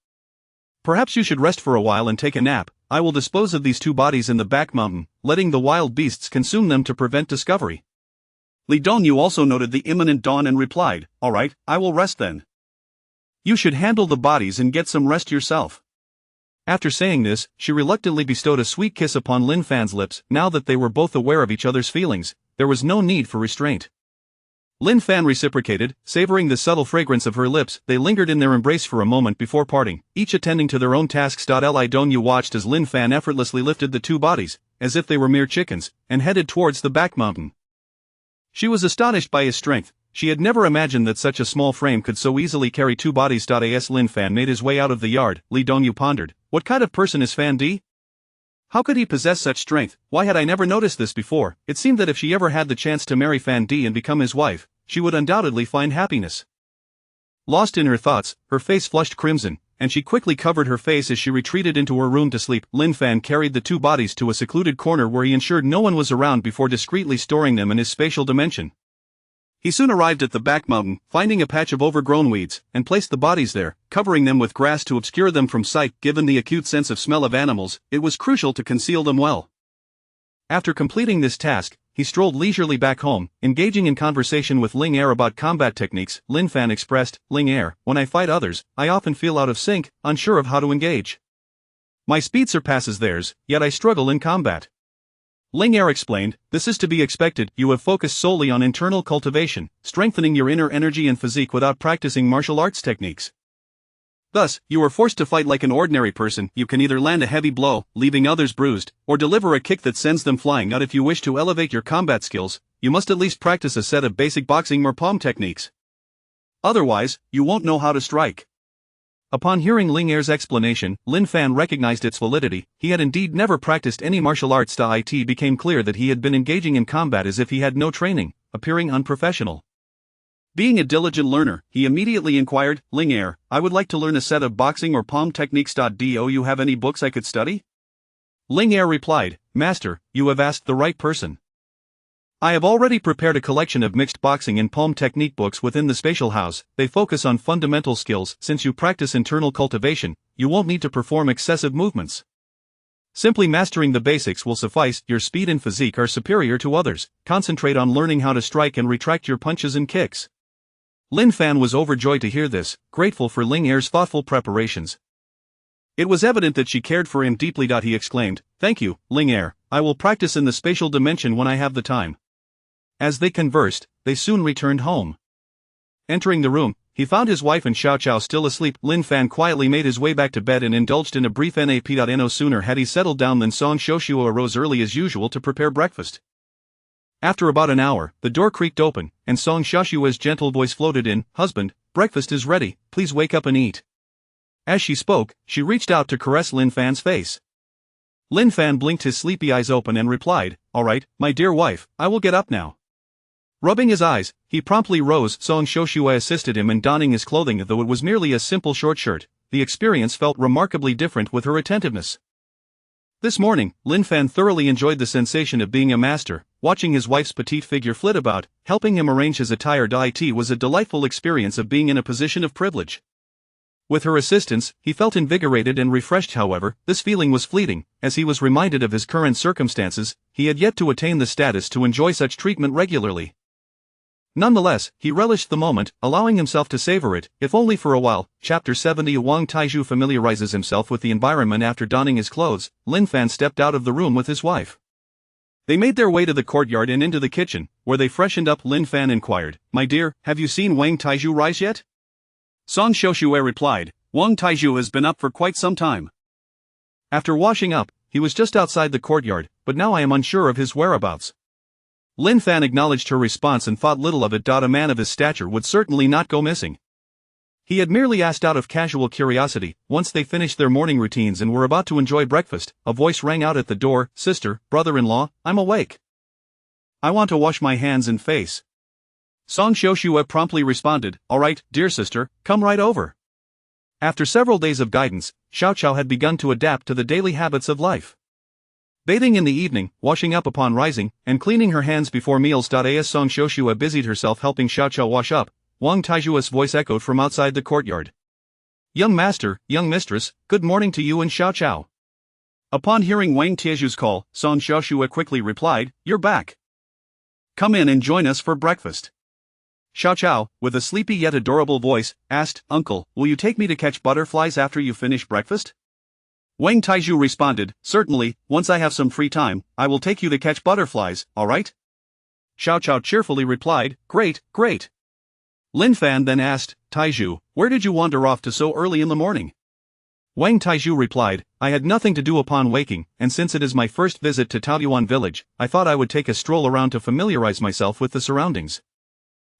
Perhaps you should rest for a while and take a nap. I will dispose of these 2 bodies in the back mountain, letting the wild beasts consume them to prevent discovery." Li Dongyu also noted the imminent dawn and replied, "All right, I will rest then. You should handle the bodies and get some rest yourself." After saying this, she reluctantly bestowed a sweet kiss upon Lin Fan's lips. Now that they were both aware of each other's feelings, there was no need for restraint. Lin Fan reciprocated, savoring the subtle fragrance of her lips. They lingered in their embrace for a moment before parting, each attending to their own tasks. Li Dongyu watched as Lin Fan effortlessly lifted the two bodies, as if they were mere chickens, and headed towards the back mountain. She was astonished by his strength. She had never imagined that such a small frame could so easily carry two bodies. As Lin Fan made his way out of the yard, Li Dongyu pondered, what kind of person is Fan Di? How could he possess such strength? Why had I never noticed this before? It seemed that if she ever had the chance to marry Fan Di and become his wife, she would undoubtedly find happiness. Lost in her thoughts, her face flushed crimson, and she quickly covered her face as she retreated into her room to sleep. Lin Fan carried the two bodies to a secluded corner where he ensured no one was around before discreetly storing them in his spatial dimension. He soon arrived at the back mountain, finding a patch of overgrown weeds, and placed the bodies there, covering them with grass to obscure them from sight. Given the acute sense of smell of animals, it was crucial to conceal them well. After completing this task, he strolled leisurely back home, engaging in conversation with Ling Er about combat techniques. Lin Fan expressed, Ling Er, when I fight others, I often feel out of sync, unsure of how to engage. My speed surpasses theirs, yet I struggle in combat. Ling Er explained, this is to be expected. You have focused solely on internal cultivation, strengthening your inner energy and physique without practicing martial arts techniques. Thus, you are forced to fight like an ordinary person. You can either land a heavy blow, leaving others bruised, or deliver a kick that sends them flying out. If you wish to elevate your combat skills, you must at least practice a set of basic boxing or palm techniques. Otherwise, you won't know how to strike. Upon hearing Ling Er's explanation, Lin Fan recognized its validity. He had indeed never practiced any martial arts. It became clear that he had been engaging in combat as if he had no training, appearing unprofessional. Being a diligent learner, he immediately inquired, Ling Er, I would like to learn a set of boxing or palm techniques. Do you have any books I could study? Ling Er replied, Master, you have asked the right person. I have already prepared a collection of mixed boxing and palm technique books within the Spatial House. They focus on fundamental skills. Since you practice internal cultivation, you won't need to perform excessive movements. Simply mastering the basics will suffice. Your speed and physique are superior to others. Concentrate on learning how to strike and retract your punches and kicks. Lin Fan was overjoyed to hear this, grateful for Ling Er's thoughtful preparations. It was evident that she cared for him deeply. He exclaimed, Thank you, Ling Er, I will practice in the spatial dimension when I have the time. As they conversed, they soon returned home. Entering the room, he found his wife and Xiao Qiao still asleep. Lin Fan quietly made his way back to bed and indulged in a brief nap. No sooner had he settled down than Song Xiaoshuo arose early as usual to prepare breakfast. After about an hour, the door creaked open, and Song Xiaoshuo's gentle voice floated in, Husband, breakfast is ready, please wake up and eat. As she spoke, she reached out to caress Lin Fan's face. Lin Fan blinked his sleepy eyes open and replied, All right, my dear wife, I will get up now. Rubbing his eyes, he promptly rose. Song Xiaoshuo assisted him in donning his clothing. Though it was merely a simple short shirt, the experience felt remarkably different with her attentiveness. This morning, Lin Fan thoroughly enjoyed the sensation of being a master. Watching his wife's petite figure flit about, helping him arrange his attire. It was a delightful experience of being in a position of privilege. With her assistance, he felt invigorated and refreshed. However, this feeling was fleeting, as he was reminded of his current circumstances. He had yet to attain the status to enjoy such treatment regularly. Nonetheless, he relished the moment, allowing himself to savor it, if only for a while. Chapter 70. Wang Taizhu familiarizes himself with the environment. After donning his clothes, Lin Fan stepped out of the room with his wife. They made their way to the courtyard and into the kitchen, where they freshened up. Lin Fan inquired, My dear, have you seen Wang Taizhu rise yet? Song Xiaoshuo replied, Wang Taizhu has been up for quite some time. After washing up, he was just outside the courtyard, but now I am unsure of his whereabouts. Lin Fan acknowledged her response and thought little of it. A man of his stature would certainly not go missing. He had merely asked out of casual curiosity. Once they finished their morning routines and were about to enjoy breakfast, a voice rang out at the door, Sister, brother-in-law, I'm awake. I want to wash my hands and face. Song Xiaoshuo promptly responded, All right, dear sister, come right over. After several days of guidance, Xiao Qiao had begun to adapt to the daily habits of life. Bathing in the evening, washing up upon rising, and cleaning her hands before meals. As Song Xiaoshuo busied herself helping Xiao Qiao wash up, Wang Taizhu's voice echoed from outside the courtyard. Young master, young mistress, good morning to you and Xiao Qiao. Upon hearing Wang Taizhu's call, Song Xiaoshuo quickly replied, You're back. Come in and join us for breakfast. Xiao Qiao, with a sleepy yet adorable voice, asked, Uncle, will you take me to catch butterflies after you finish breakfast? Wang Taizhu responded, certainly, once I have some free time, I will take you to catch butterflies, alright? Xiao Qiao cheerfully replied, great, great. Lin Fan then asked, Taizhu, where did you wander off to so early in the morning? Wang Taizhu replied, I had nothing to do upon waking, and since it is my first visit to Taoyuan village, I thought I would take a stroll around to familiarize myself with the surroundings.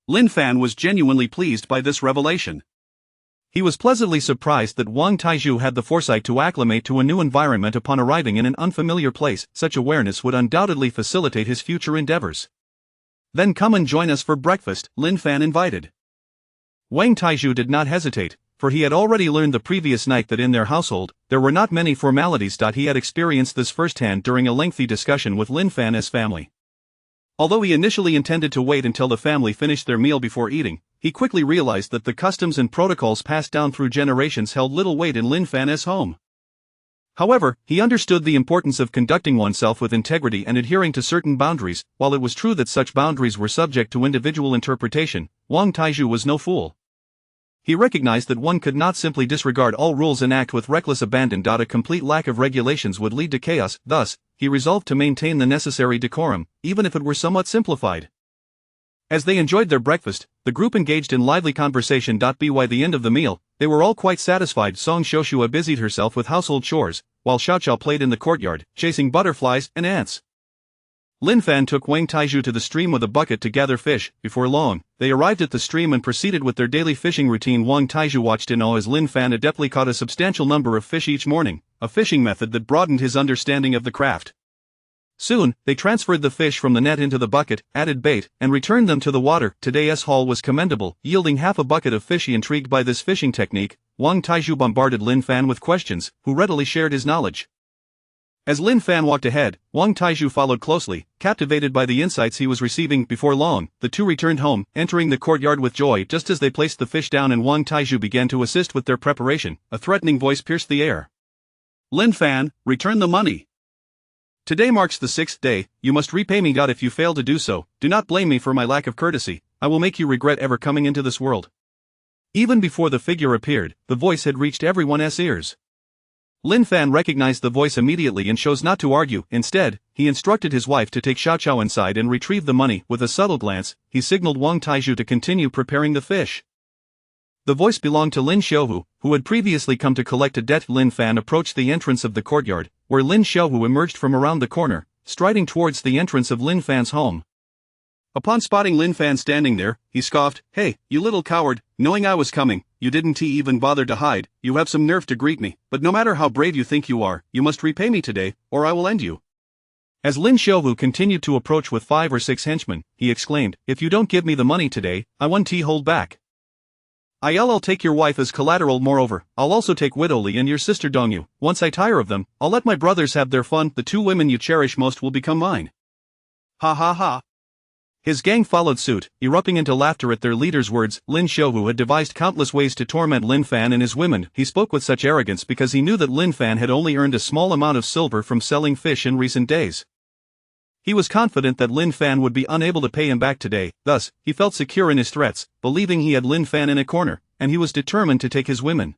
Lin Fan was genuinely pleased by this revelation. He was pleasantly surprised that Wang Taizhu had the foresight to acclimate to a new environment upon arriving in an unfamiliar place. Such awareness would undoubtedly facilitate his future endeavors. Then come and join us for breakfast, Lin Fan invited. Wang Taizhu did not hesitate, for he had already learned the previous night that in their household, there were not many formalities. He had experienced this firsthand during a lengthy discussion with Lin Fan's family. Although he initially intended to wait until the family finished their meal before eating, he quickly realized that the customs and protocols passed down through generations held little weight in Lin Fan's home. However, he understood the importance of conducting oneself with integrity and adhering to certain boundaries. While it was true that such boundaries were subject to individual interpretation, Wang Taizhu was no fool. He recognized that one could not simply disregard all rules and act with reckless abandon. A complete lack of regulations would lead to chaos. Thus, he resolved to maintain the necessary decorum, even if it were somewhat simplified. As they enjoyed their breakfast, the group engaged in lively conversation. By the end of the meal, they were all quite satisfied. Song Shoshua busied herself with household chores, while Xiao Qiao played in the courtyard, chasing butterflies and ants. Lin Fan took Wang Taizhu to the stream with a bucket to gather fish. Before long, they arrived at the stream and proceeded with their daily fishing routine. Wang Taizhu watched in awe as Lin Fan adeptly caught a substantial number of fish each morning, a fishing method that broadened his understanding of the craft. Soon, they transferred the fish from the net into the bucket, added bait, and returned them to the water. Today's haul was commendable, yielding half a bucket of fish. Intrigued by this fishing technique, Wang Taizhu bombarded Lin Fan with questions, who readily shared his knowledge. As Lin Fan walked ahead, Wang Taizhu followed closely, captivated by the insights he was receiving. Before long, the two returned home, entering the courtyard with joy. Just as they placed the fish down and Wang Taizhu began to assist with their preparation, a threatening voice pierced the air. Lin Fan, return the money. Today marks the 6th day, you must repay me. If you fail to do so, do not blame me for my lack of courtesy, I will make you regret ever coming into this world. Even before the figure appeared, the voice had reached everyone's ears. Lin Fan recognized the voice immediately and chose not to argue. Instead, he instructed his wife to take Xiao Qiao inside and retrieve the money. With a subtle glance, he signaled Wang Taizhu to continue preparing the fish. The voice belonged to Lin Xiaohu, who had previously come to collect a debt. Lin Fan approached the entrance of the courtyard, where Lin Xiaohu emerged from around the corner, striding towards the entrance of Lin Fan's home. Upon spotting Lin Fan standing there, he scoffed, Hey, you little coward, knowing I was coming, you didn't even bother to hide. You have some nerve to greet me, but no matter how brave you think you are, you must repay me today, or I will end you. As Lin Xiaohu continued to approach with 5 or 6 henchmen, he exclaimed, If you don't give me the money today, I won't hold back. I'll take your wife as collateral. Moreover, I'll also take Widow Li and your sister Dongyu. Once I tire of them, I'll let my brothers have their fun. The 2 women you cherish most will become mine. Ha ha ha. His gang followed suit, erupting into laughter at their leader's words. Lin Xiaohu had devised countless ways to torment Lin Fan and his women. He spoke with such arrogance because he knew that Lin Fan had only earned a small amount of silver from selling fish in recent days. He was confident that Lin Fan would be unable to pay him back today. Thus, he felt secure in his threats, believing he had Lin Fan in a corner, and he was determined to take his women.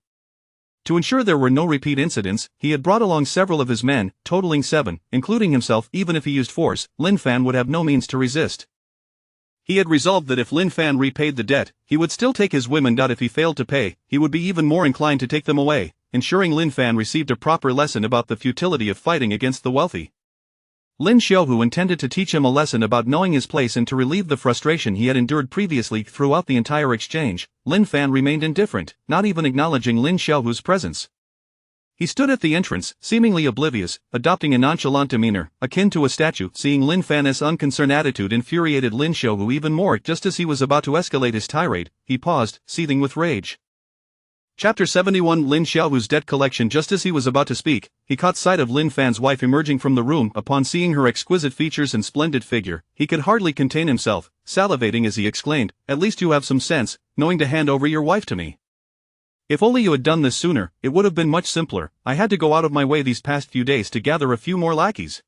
To ensure there were no repeat incidents, he had brought along several of his men, totaling 7, including himself. Even if he used force, Lin Fan would have no means to resist. He had resolved that if Lin Fan repaid the debt, he would still take his women. If he failed to pay, he would be even more inclined to take them away, ensuring Lin Fan received a proper lesson about the futility of fighting against the wealthy. Lin Xiaohu intended to teach him a lesson about knowing his place and to relieve the frustration he had endured previously. Throughout the entire exchange, Lin Fan remained indifferent, not even acknowledging Lin Xiaohu's presence. He stood at the entrance, seemingly oblivious, adopting a nonchalant demeanor, akin to a statue. Seeing Lin Fan's unconcerned attitude infuriated Lin Xiaohu even more. Just as he was about to escalate his tirade, he paused, seething with rage. Chapter 71 Lin Xiaohu's debt collection. Just as he was about to speak, he caught sight of Lin Fan's wife emerging from the room. Upon seeing her exquisite features and splendid figure, he could hardly contain himself, salivating as he exclaimed, At least you have some sense, knowing to hand over your wife to me. If only you had done this sooner, it would have been much simpler. I had to go out of my way these past few days to gather a few more lackeys.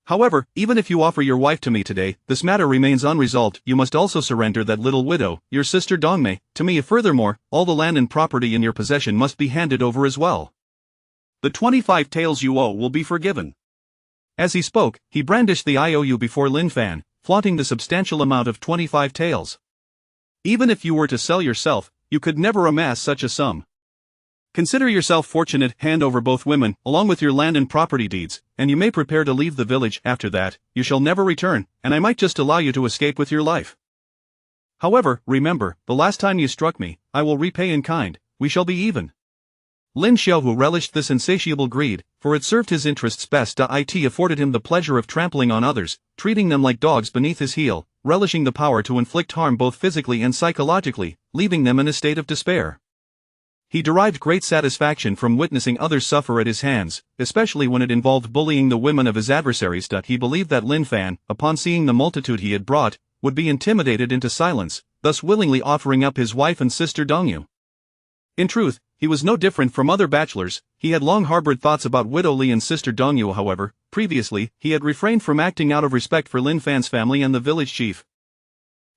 However, even if you offer your wife to me today, this matter remains unresolved. You must also surrender that little widow, your sister Dongmei, to me. Furthermore, all the land and property in your possession must be handed over as well. The 25 taels you owe will be forgiven. As he spoke, he brandished the IOU before Lin Fan, flaunting the substantial amount of 25 taels. Even if you were to sell yourself, you could never amass such a sum. Consider yourself fortunate, hand over both women, along with your land and property deeds, and you may prepare to leave the village. After that, you shall never return, and I might just allow you to escape with your life. However, remember, the last time you struck me, I will repay in kind, we shall be even. Lin Xiaohu relished this insatiable greed, for it served his interests best. It afforded him the pleasure of trampling on others, treating them like dogs beneath his heel, relishing the power to inflict harm both physically and psychologically, leaving them in a state of despair. He derived great satisfaction from witnessing others suffer at his hands, especially when it involved bullying the women of his adversaries. He believed that Lin Fan, upon seeing the multitude he had brought, would be intimidated into silence, thus willingly offering up his wife and sister Dongyu. In truth, he was no different from other bachelors. He had long harbored thoughts about widow Li and sister Dongyu. However, previously, he had refrained from acting out of respect for Lin Fan's family and the village chief.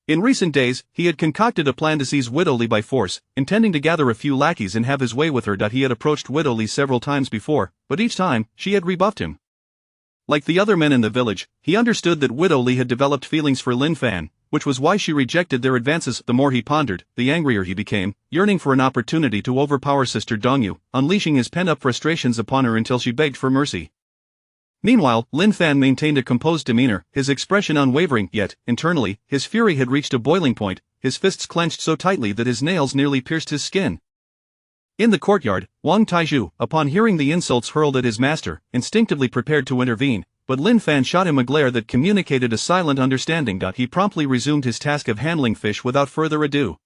In recent days, he had concocted a plan to seize widow Li by force, intending to gather a few lackeys and have his way with her. He had approached widow Li several times before, but each time, she had rebuffed him. Like the other men in the village, he understood that widow Li had developed feelings for Lin Fan, which was why she rejected their advances. The more he pondered, the angrier he became, yearning for an opportunity to overpower sister Dongyu, unleashing his pent-up frustrations upon her until she begged for mercy. Meanwhile, Lin Fan maintained a composed demeanor, his expression unwavering, yet, internally, his fury had reached a boiling point, his fists clenched so tightly that his nails nearly pierced his skin. In the courtyard, Wang Taizhu, upon hearing the insults hurled at his master, instinctively prepared to intervene, but Lin Fan shot him a glare that communicated a silent understanding. He promptly resumed his task of handling fish without further ado.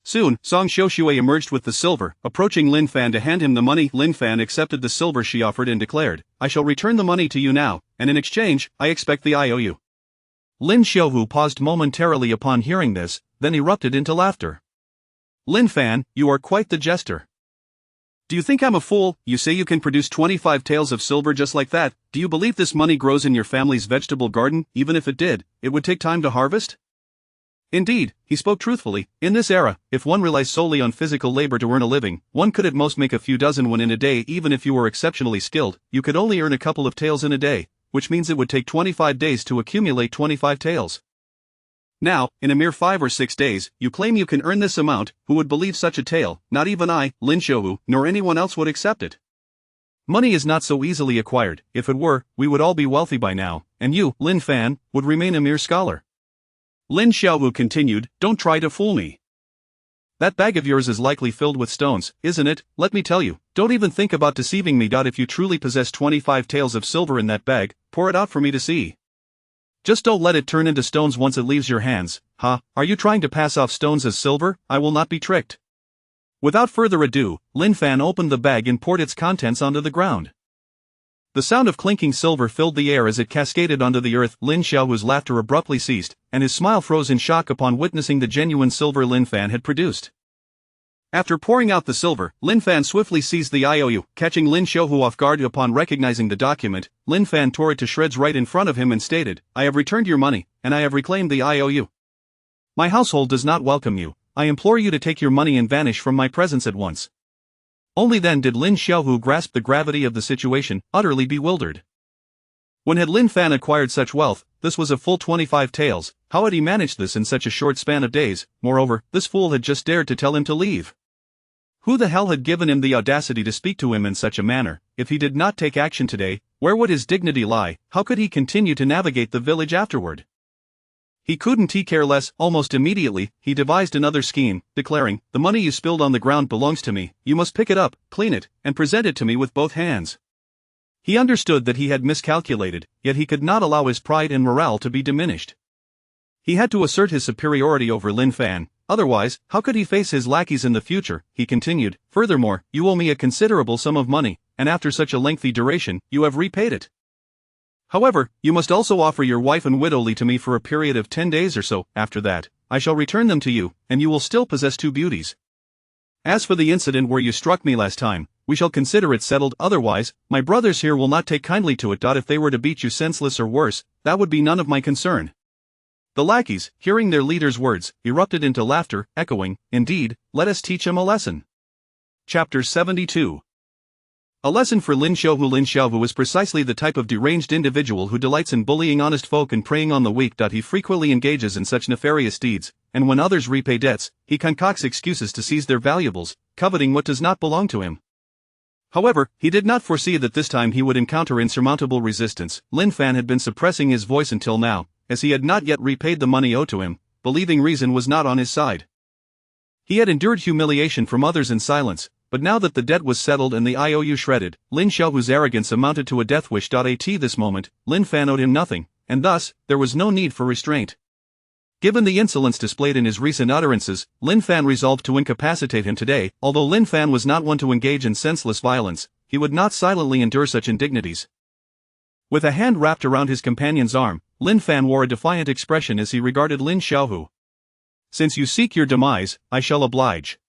Soon, Song Xiuxue emerged with the silver, approaching Lin Fan to hand him the money. Lin Fan accepted the silver she offered and declared, "I shall return the money to you now, and in exchange, I expect the IOU." Lin Xiuhu paused momentarily upon hearing this, then erupted into laughter. "Lin Fan, you are quite the jester. Do you think I'm a fool? You say you can produce 25 taels of silver just like that. Do you believe this money grows in your family's vegetable garden? Even if it did, it would take time to harvest?" Indeed, he spoke truthfully. In this era, if one relies solely on physical labor to earn a living, one could at most make a few dozen in a day. Even if you were exceptionally skilled, you could only earn a couple of taels in a day, which means it would take 25 days to accumulate 25 taels. Now, in a mere 5 or 6 days, you claim you can earn this amount. Who would believe such a tale? Not even I, Lin Xiuhu, nor anyone else would accept it. Money is not so easily acquired. If it were, we would all be wealthy by now, and you, Lin Fan, would remain a mere scholar. Lin Xiaowu continued, "Don't try to fool me. That bag of yours is likely filled with stones, isn't it? Let me tell you, don't even think about deceiving me. If you truly possess 25 taels of silver in that bag, pour it out for me to see. Just don't let it turn into stones once it leaves your hands. Are you trying to pass off stones as silver? I will not be tricked." Without further ado, Lin Fan opened the bag and poured its contents onto the ground. The sound of clinking silver filled the air as it cascaded onto the earth. Lin Xiaohu's laughter abruptly ceased, and his smile froze in shock upon witnessing the genuine silver Lin Fan had produced. After pouring out the silver, Lin Fan swiftly seized the IOU, catching Lin Xiaohu off guard. Upon recognizing the document, Lin Fan tore it to shreds right in front of him and stated, "I have returned your money, and I have reclaimed the IOU. My household does not welcome you. I implore you to take your money and vanish from my presence at once." Only then did Lin Xiaohu grasp the gravity of the situation, utterly bewildered. When had Lin Fan acquired such wealth? This was a full 25 taels. How had he managed this in such a short span of days? Moreover, this fool had just dared to tell him to leave. Who the hell had given him the audacity to speak to him in such a manner? If he did not take action today, where would his dignity lie? How could he continue to navigate the village afterward? He couldn't care less. Almost immediately, he devised another scheme, declaring, "The money you spilled on the ground belongs to me. You must pick it up, clean it, and present it to me with both hands." He understood that he had miscalculated, yet he could not allow his pride and morale to be diminished. He had to assert his superiority over Lin Fan, otherwise, how could he face his lackeys in the future? He continued, "Furthermore, you owe me a considerable sum of money, and after such a lengthy duration, you have repaid it. However, you must also offer your wife and widow Li to me for a period of 10 days or so. After that, I shall return them to you, and you will still possess 2 beauties. As for the incident where you struck me last time, we shall consider it settled. Otherwise, my brothers here will not take kindly to it. If they were to beat you senseless or worse, that would be none of my concern." The lackeys, hearing their leader's words, erupted into laughter, echoing, "Indeed, let us teach him a lesson." Chapter 72. A lesson for Lin Xiaohu. Lin Xiaohu is precisely the type of deranged individual who delights in bullying honest folk and preying on the weak. He frequently engages in such nefarious deeds, and when others repay debts, he concocts excuses to seize their valuables, coveting what does not belong to him. However, he did not foresee that this time he would encounter insurmountable resistance. Lin Fan had been suppressing his voice until now, as he had not yet repaid the money owed to him, believing reason was not on his side. He had endured humiliation from others in silence, but now that the debt was settled and the IOU shredded, Lin Xiaohu's arrogance amounted to a death wish. At this moment, Lin Fan owed him nothing, and thus, there was no need for restraint. Given the insolence displayed in his recent utterances, Lin Fan resolved to incapacitate him today. Although Lin Fan was not one to engage in senseless violence, he would not silently endure such indignities. With a hand wrapped around his companion's arm, Lin Fan wore a defiant expression as he regarded Lin Xiaohu. "Since you seek your demise, I shall oblige."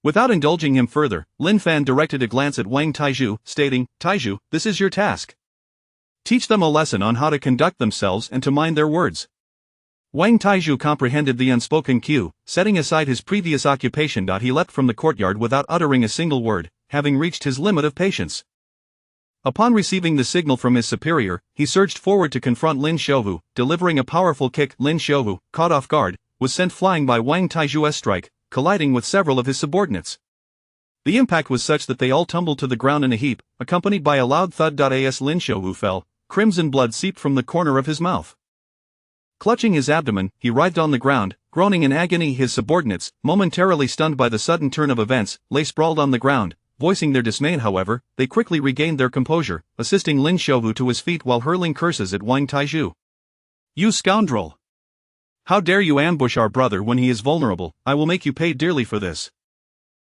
Without indulging him further, Lin Fan directed a glance at Wang Taizhu, stating, "Taizhu, this is your task. Teach them a lesson on how to conduct themselves and to mind their words." Wang Taizhu comprehended the unspoken cue. Setting aside his previous occupation. He leapt from the courtyard without uttering a single word, having reached his limit of patience. Upon receiving the signal from his superior, he surged forward to confront Lin Xiaohu, delivering a powerful kick. Lin Xiaohu, caught off guard, was sent flying by Wang Taizhu's strike, colliding with several of his subordinates. The impact was such that they all tumbled to the ground in a heap, accompanied by a loud thud. As Lin Xiaohu fell, crimson blood seeped from the corner of his mouth. Clutching his abdomen, he writhed on the ground, groaning in agony. His subordinates, momentarily stunned by the sudden turn of events, lay sprawled on the ground, voicing their dismay. However, they quickly regained their composure, assisting Lin Xiaohu to his feet while hurling curses at Wang Taizhu. "You scoundrel! How dare you ambush our brother when he is vulnerable? I will make you pay dearly for this."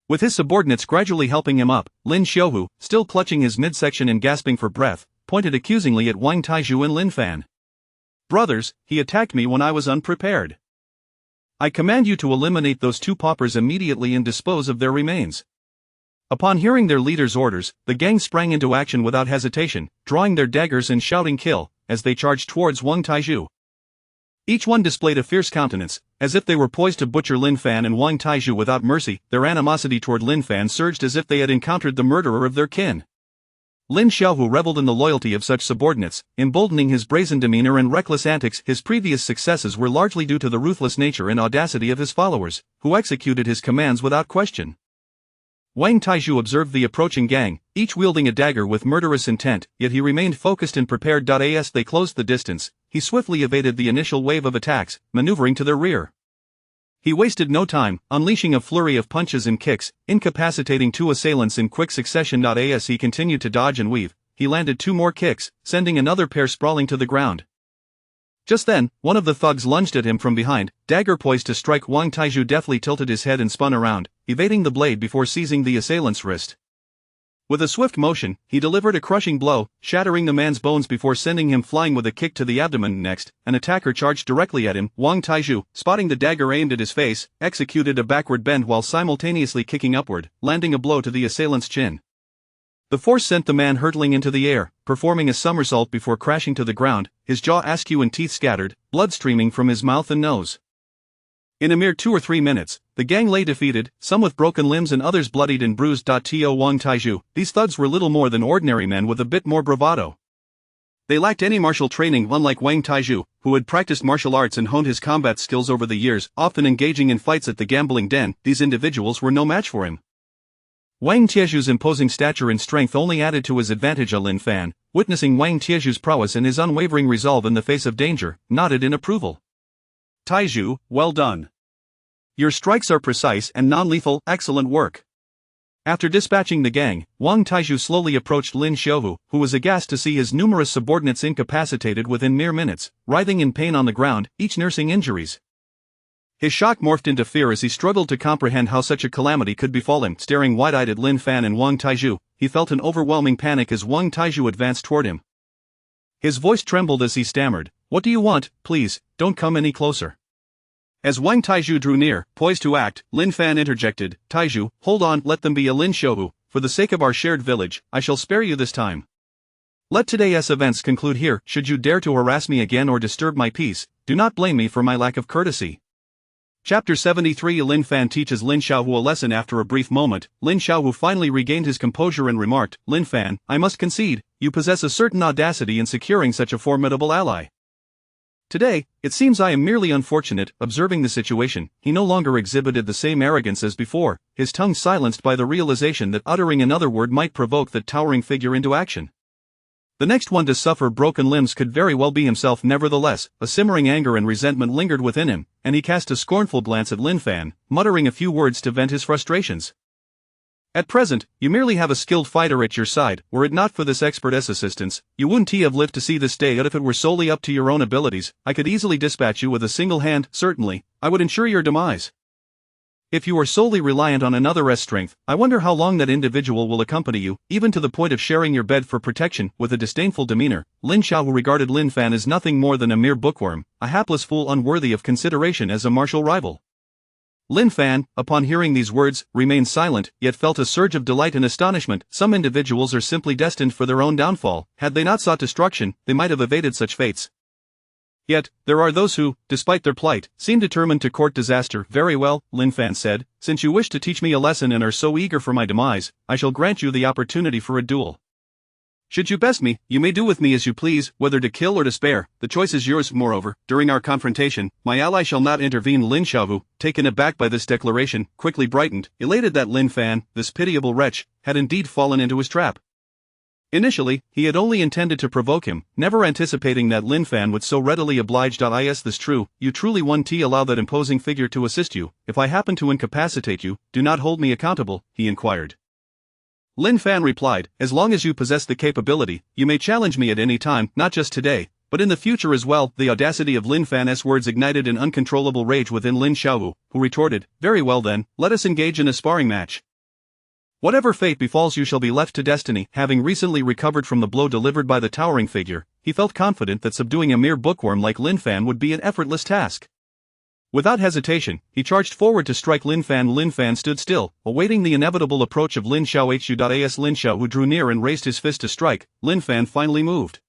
With his subordinates gradually helping him up, Lin Xiaohu, still clutching his midsection and gasping for breath, pointed accusingly at Wang Taizhu and Lin Fan. "Brothers, he attacked me when I was unprepared. I command you to eliminate those two paupers immediately and dispose of their remains." Upon hearing their leader's orders, the gang sprang into action without hesitation, drawing their daggers and shouting "kill," as they charged towards Wang Taizhu. Each one displayed a fierce countenance, as if they were poised to butcher Lin Fan and Wang Taizhu without mercy. Their animosity toward Lin Fan surged as if they had encountered the murderer of their kin. Lin Xiaohu reveled in the loyalty of such subordinates, emboldening his brazen demeanor and reckless antics. His previous successes were largely due to the ruthless nature and audacity of his followers, who executed his commands without question. Wang Taizhu observed the approaching gang, each wielding a dagger with murderous intent, yet he remained focused and prepared. As they closed the distance, he swiftly evaded the initial wave of attacks, maneuvering to their rear. He wasted no time, unleashing a flurry of punches and kicks, incapacitating two assailants in quick succession. As he continued to dodge and weave, he landed two more kicks, sending another pair sprawling to the ground. Just then, one of the thugs lunged at him from behind, dagger poised to strike. Wang Taizhu deftly tilted his head and spun around, evading the blade before seizing the assailant's wrist. With a swift motion, he delivered a crushing blow, shattering the man's bones before sending him flying with a kick to the abdomen. Next, an attacker charged directly at him. Wang Taizhu, spotting the dagger aimed at his face, executed a backward bend while simultaneously kicking upward, landing a blow to the assailant's chin. The force sent the man hurtling into the air, performing a somersault before crashing to the ground, his jaw askew and teeth scattered, blood streaming from his mouth and nose. In a mere 2 or 3 minutes, the gang lay defeated, some with broken limbs and others bloodied and bruised. To Wang Taizhu, these thugs were little more than ordinary men with a bit more bravado. They lacked any martial training, unlike Wang Taizhu, who had practiced martial arts and honed his combat skills over the years, often engaging in fights at the gambling den. These individuals were no match for him. Wang Taizhu's imposing stature and strength only added to his advantage. Lin Fan, witnessing Wang Taizhu's prowess and his unwavering resolve in the face of danger, nodded in approval. "Taizhu, well done. Your strikes are precise and non-lethal. Excellent work." After dispatching the gang, Wang Taizhu slowly approached Lin Xiaohu, who was aghast to see his numerous subordinates incapacitated within mere minutes, writhing in pain on the ground, each nursing injuries. His shock morphed into fear as he struggled to comprehend how such a calamity could befall him. Staring wide-eyed at Lin Fan and Wang Taizhu, he felt an overwhelming panic as Wang Taizhu advanced toward him. His voice trembled as he stammered, "What do you want? Please, don't come any closer." As Wang Taizhu drew near, poised to act, Lin Fan interjected, "Taizhu, hold on, let them be." Lin Xiaohu, "For the sake of our shared village, I shall spare you this time. Let today's events conclude here. Should you dare to harass me again or disturb my peace, do not blame me for my lack of courtesy." Chapter 73 Lin Fan teaches Lin Xiaohu a lesson. After a brief moment, Lin Xiaohu finally regained his composure and remarked, Lin Fan, I must concede, you possess a certain audacity in securing such a formidable ally. Today, it seems I am merely unfortunate. Observing the situation, he no longer exhibited the same arrogance as before, his tongue silenced by the realization that uttering another word might provoke that towering figure into action. The next one to suffer broken limbs could very well be himself. Nevertheless, a simmering anger and resentment lingered within him, and he cast a scornful glance at Lin Fan, muttering a few words to vent his frustrations. At present, you merely have a skilled fighter at your side. Were it not for this expert's assistance, you wouldn't have lived to see this day. But if it were solely up to your own abilities, I could easily dispatch you with a single hand. Certainly, I would ensure your demise. If you are solely reliant on another's strength, I wonder how long that individual will accompany you, even to the point of sharing your bed for protection. With a disdainful demeanor, Lin Xiaohu regarded Lin Fan as nothing more than a mere bookworm, a hapless fool unworthy of consideration as a martial rival. Lin Fan, upon hearing these words, remained silent, yet felt a surge of delight and astonishment. Some individuals are simply destined for their own downfall. Had they not sought destruction, they might have evaded such fates. Yet, there are those who, despite their plight, seem determined to court disaster. Very well, Lin Fan said, since you wish to teach me a lesson and are so eager for my demise, I shall grant you the opportunity for a duel. Should you best me, you may do with me as you please, whether to kill or to spare, the choice is yours. Moreover, during our confrontation, my ally shall not intervene. Lin Xiaohu, taken aback by this declaration, quickly brightened, elated that Lin Fan, this pitiable wretch, had indeed fallen into his trap. Initially, he had only intended to provoke him, never anticipating that Lin Fan would so readily oblige. Is this true? You truly won't allow that imposing figure to assist you? If I happen to incapacitate you, do not hold me accountable, he inquired. Lin Fan replied, as long as you possess the capability, you may challenge me at any time, not just today, but in the future as well. The audacity of Lin Fan's words ignited an uncontrollable rage within Lin Xiaohu, who retorted, very well then, let us engage in a sparring match. Whatever fate befalls you shall be left to destiny. Having recently recovered from the blow delivered by the towering figure, he felt confident that subduing a mere bookworm like Lin Fan would be an effortless task. Without hesitation, he charged forward to strike Lin Fan. Lin Fan stood still, awaiting the inevitable approach of Lin Xiaohu. As Lin Xiaohu drew near and raised his fist to strike, Lin Fan finally moved.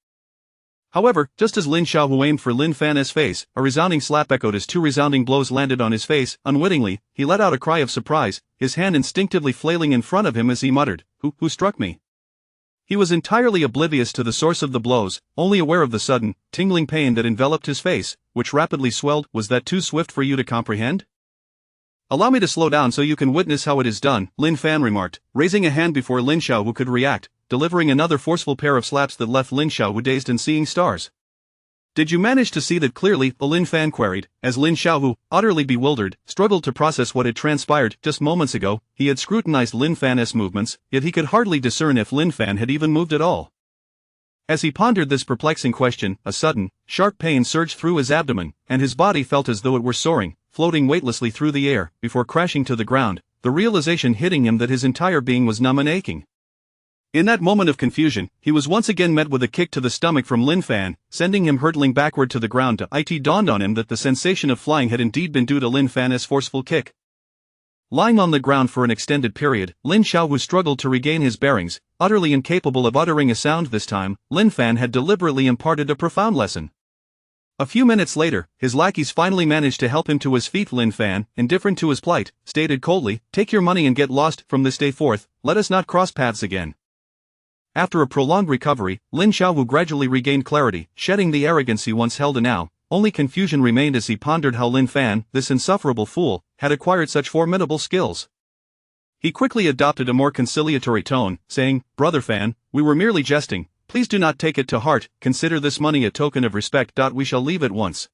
However, just as Lin Xiaohu aimed for Lin Fan's face, a resounding slap echoed as two resounding blows landed on his face. Unwittingly, he let out a cry of surprise, his hand instinctively flailing in front of him as he muttered, Who struck me? He was entirely oblivious to the source of the blows, only aware of the sudden, tingling pain that enveloped his face, which rapidly swelled. Was that too swift for you to comprehend? Allow me to slow down so you can witness how it is done, Lin Fan remarked, raising a hand before Lin Xiaohu could react, delivering another forceful pair of slaps that left Lin Xiaohu dazed and seeing stars. Did you manage to see that clearly? Lin Fan queried, as Lin Xiaohu, utterly bewildered, struggled to process what had transpired. Just moments ago, he had scrutinized Lin Fan's movements, yet he could hardly discern if Lin Fan had even moved at all. As he pondered this perplexing question, a sudden, sharp pain surged through his abdomen, and his body felt as though it were soaring, floating weightlessly through the air, before crashing to the ground, the realization hitting him that his entire being was numb and aching. In that moment of confusion, he was once again met with a kick to the stomach from Lin Fan, sending him hurtling backward to the ground. It dawned on him that the sensation of flying had indeed been due to Lin Fan's forceful kick. Lying on the ground for an extended period, Lin Xiaohu struggled to regain his bearings, utterly incapable of uttering a sound this time. Lin Fan had deliberately imparted a profound lesson. A few minutes later, his lackeys finally managed to help him to his feet. Lin Fan, indifferent to his plight, stated coldly, Take your money and get lost. From this day forth, let us not cross paths again. After a prolonged recovery, Lin Xiaohu gradually regained clarity, shedding the arrogance he once held, and now, only confusion remained as he pondered how Lin Fan, this insufferable fool, had acquired such formidable skills. He quickly adopted a more conciliatory tone, saying, Brother Fan, we were merely jesting, please do not take it to heart, consider this money a token of respect. We shall leave at once.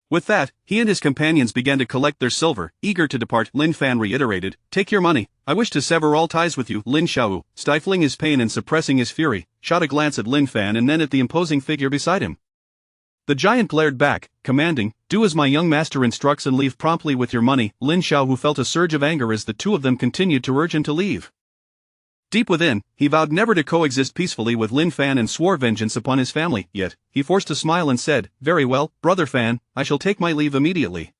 With that, he and his companions began to collect their silver. Eager to depart, Lin Fan reiterated, Take your money, I wish to sever all ties with you. Lin Xiaohu, stifling his pain and suppressing his fury, shot a glance at Lin Fan and then at the imposing figure beside him. The giant glared back, commanding, Do as my young master instructs and leave promptly with your money. Lin Xiaohu felt a surge of anger as the two of them continued to urge him to leave. Deep within, he vowed never to coexist peacefully with Lin Fan and swore vengeance upon his family. Yet, he forced a smile and said, Very well, Brother Fan, I shall take my leave immediately.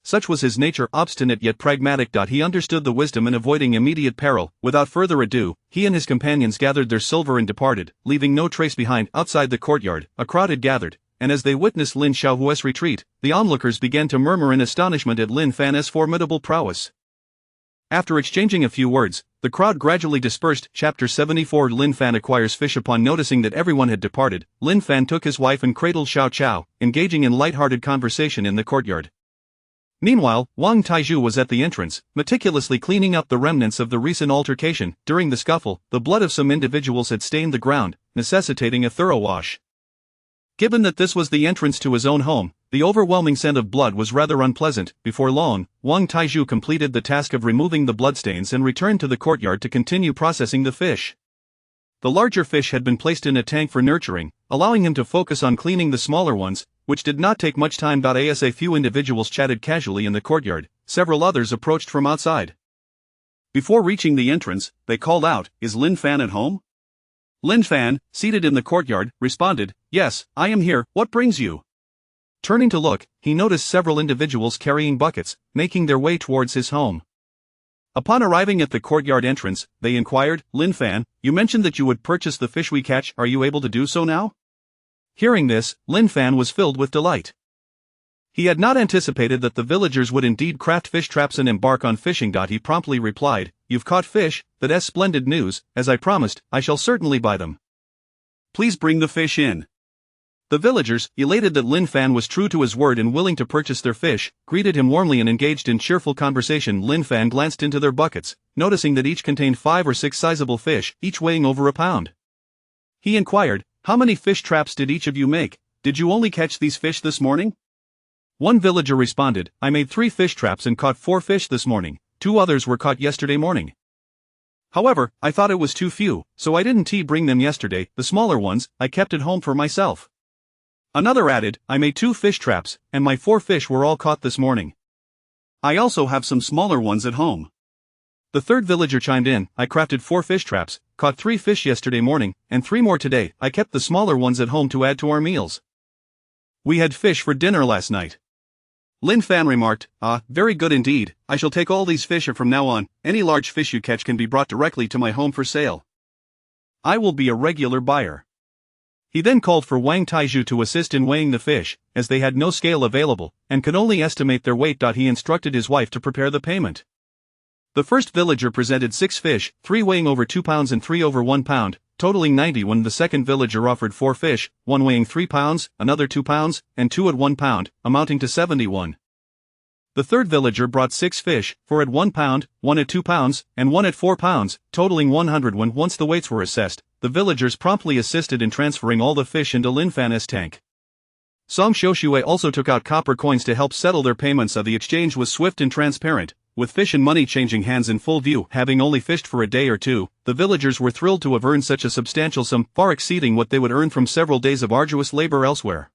Such was his nature, obstinate yet pragmatic. He understood the wisdom in avoiding immediate peril. Without further ado, he and his companions gathered their silver and departed, leaving no trace behind. Outside the courtyard, a crowd had gathered, and as they witnessed Lin Xiaohue's retreat, the onlookers began to murmur in astonishment at Lin Fan's formidable prowess. After exchanging a few words, the crowd gradually dispersed. Chapter 74 Lin Fan acquires fish. Upon noticing that everyone had departed, Lin Fan took his wife and cradled Xiao Chao, engaging in light-hearted conversation in the courtyard. Meanwhile, Wang Taizhu was at the entrance, meticulously cleaning up the remnants of the recent altercation. During the scuffle, the blood of some individuals had stained the ground, necessitating a thorough wash. Given that this was the entrance to his own home, the overwhelming scent of blood was rather unpleasant. Before long, Wang Taizhu completed the task of removing the bloodstains and returned to the courtyard to continue processing the fish. The larger fish had been placed in a tank for nurturing, allowing him to focus on cleaning the smaller ones, which did not take much time. As a few individuals chatted casually in the courtyard, several others approached from outside. Before reaching the entrance, they called out, "Is Lin Fan at home?" Lin Fan, seated in the courtyard, responded, "Yes, I am here, what brings you?" Turning to look, he noticed several individuals carrying buckets, making their way towards his home. Upon arriving at the courtyard entrance, they inquired, "Lin Fan, you mentioned that you would purchase the fish we catch, are you able to do so now?" Hearing this, Lin Fan was filled with delight. He had not anticipated that the villagers would indeed craft fish traps and embark on fishing. He promptly replied, "You've caught fish, that's splendid news, as I promised, I shall certainly buy them. Please bring the fish in." The villagers, elated that Lin Fan was true to his word and willing to purchase their fish, greeted him warmly and engaged in cheerful conversation. Lin Fan glanced into their buckets, noticing that each contained 5 or 6 sizable fish, each weighing over a pound. He inquired, "How many fish traps did each of you make? Did you only catch these fish this morning?" One villager responded, "I made 3 fish traps and caught 4 fish this morning, 2 others were caught yesterday morning. However, I thought it was too few, so I didn't bring them yesterday, the smaller ones, I kept at home for myself." Another added, "I made 2 fish traps, and my 4 fish were all caught this morning. I also have some smaller ones at home." The third villager chimed in, "I crafted 4 fish traps, caught 3 fish yesterday morning, and 3 more today, I kept the smaller ones at home to add to our meals. We had fish for dinner last night." Lin Fan remarked, "Ah, very good indeed, I shall take all these fish from now on, any large fish you catch can be brought directly to my home for sale. I will be a regular buyer." He then called for Wang Taizhu to assist in weighing the fish, as they had no scale available, and could only estimate their weight. He instructed his wife to prepare the payment. The first villager presented 6 fish, 3 weighing over 2 pounds and 3 over 1 pound, totaling 90. When the second villager offered 4 fish, 1 weighing 3 pounds, another 2 pounds, and 2 at 1 pound, amounting to 71. The third villager brought 6 fish, 4 at 1 pound, 1 at 2 pounds, and 1 at 4 pounds, totaling 100. Once the weights were assessed, the villagers promptly assisted in transferring all the fish into Lin Fan's tank. Song Xiuxue also took out copper coins to help settle their payments. The exchange was swift and transparent, with fish and money changing hands in full view. Having only fished for a day or two, the villagers were thrilled to have earned such a substantial sum, far exceeding what they would earn from several days of arduous labor elsewhere.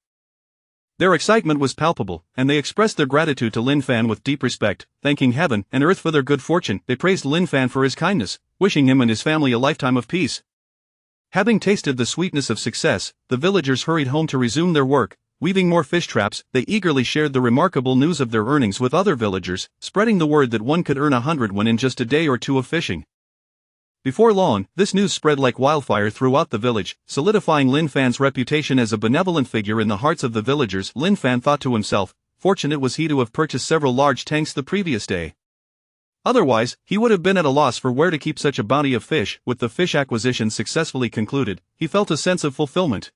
Their excitement was palpable, and they expressed their gratitude to Lin Fan with deep respect, thanking heaven and earth for their good fortune. They praised Lin Fan for his kindness, wishing him and his family a lifetime of peace. Having tasted the sweetness of success, the villagers hurried home to resume their work. Weaving more fish traps, they eagerly shared the remarkable news of their earnings with other villagers, spreading the word that one could earn 100 in just a day or two of fishing. Before long, this news spread like wildfire throughout the village, solidifying Lin Fan's reputation as a benevolent figure in the hearts of the villagers. Lin Fan thought to himself, fortunate was he to have purchased several large tanks the previous day. Otherwise, he would have been at a loss for where to keep such a bounty of fish. With the fish acquisition successfully concluded, he felt a sense of fulfillment.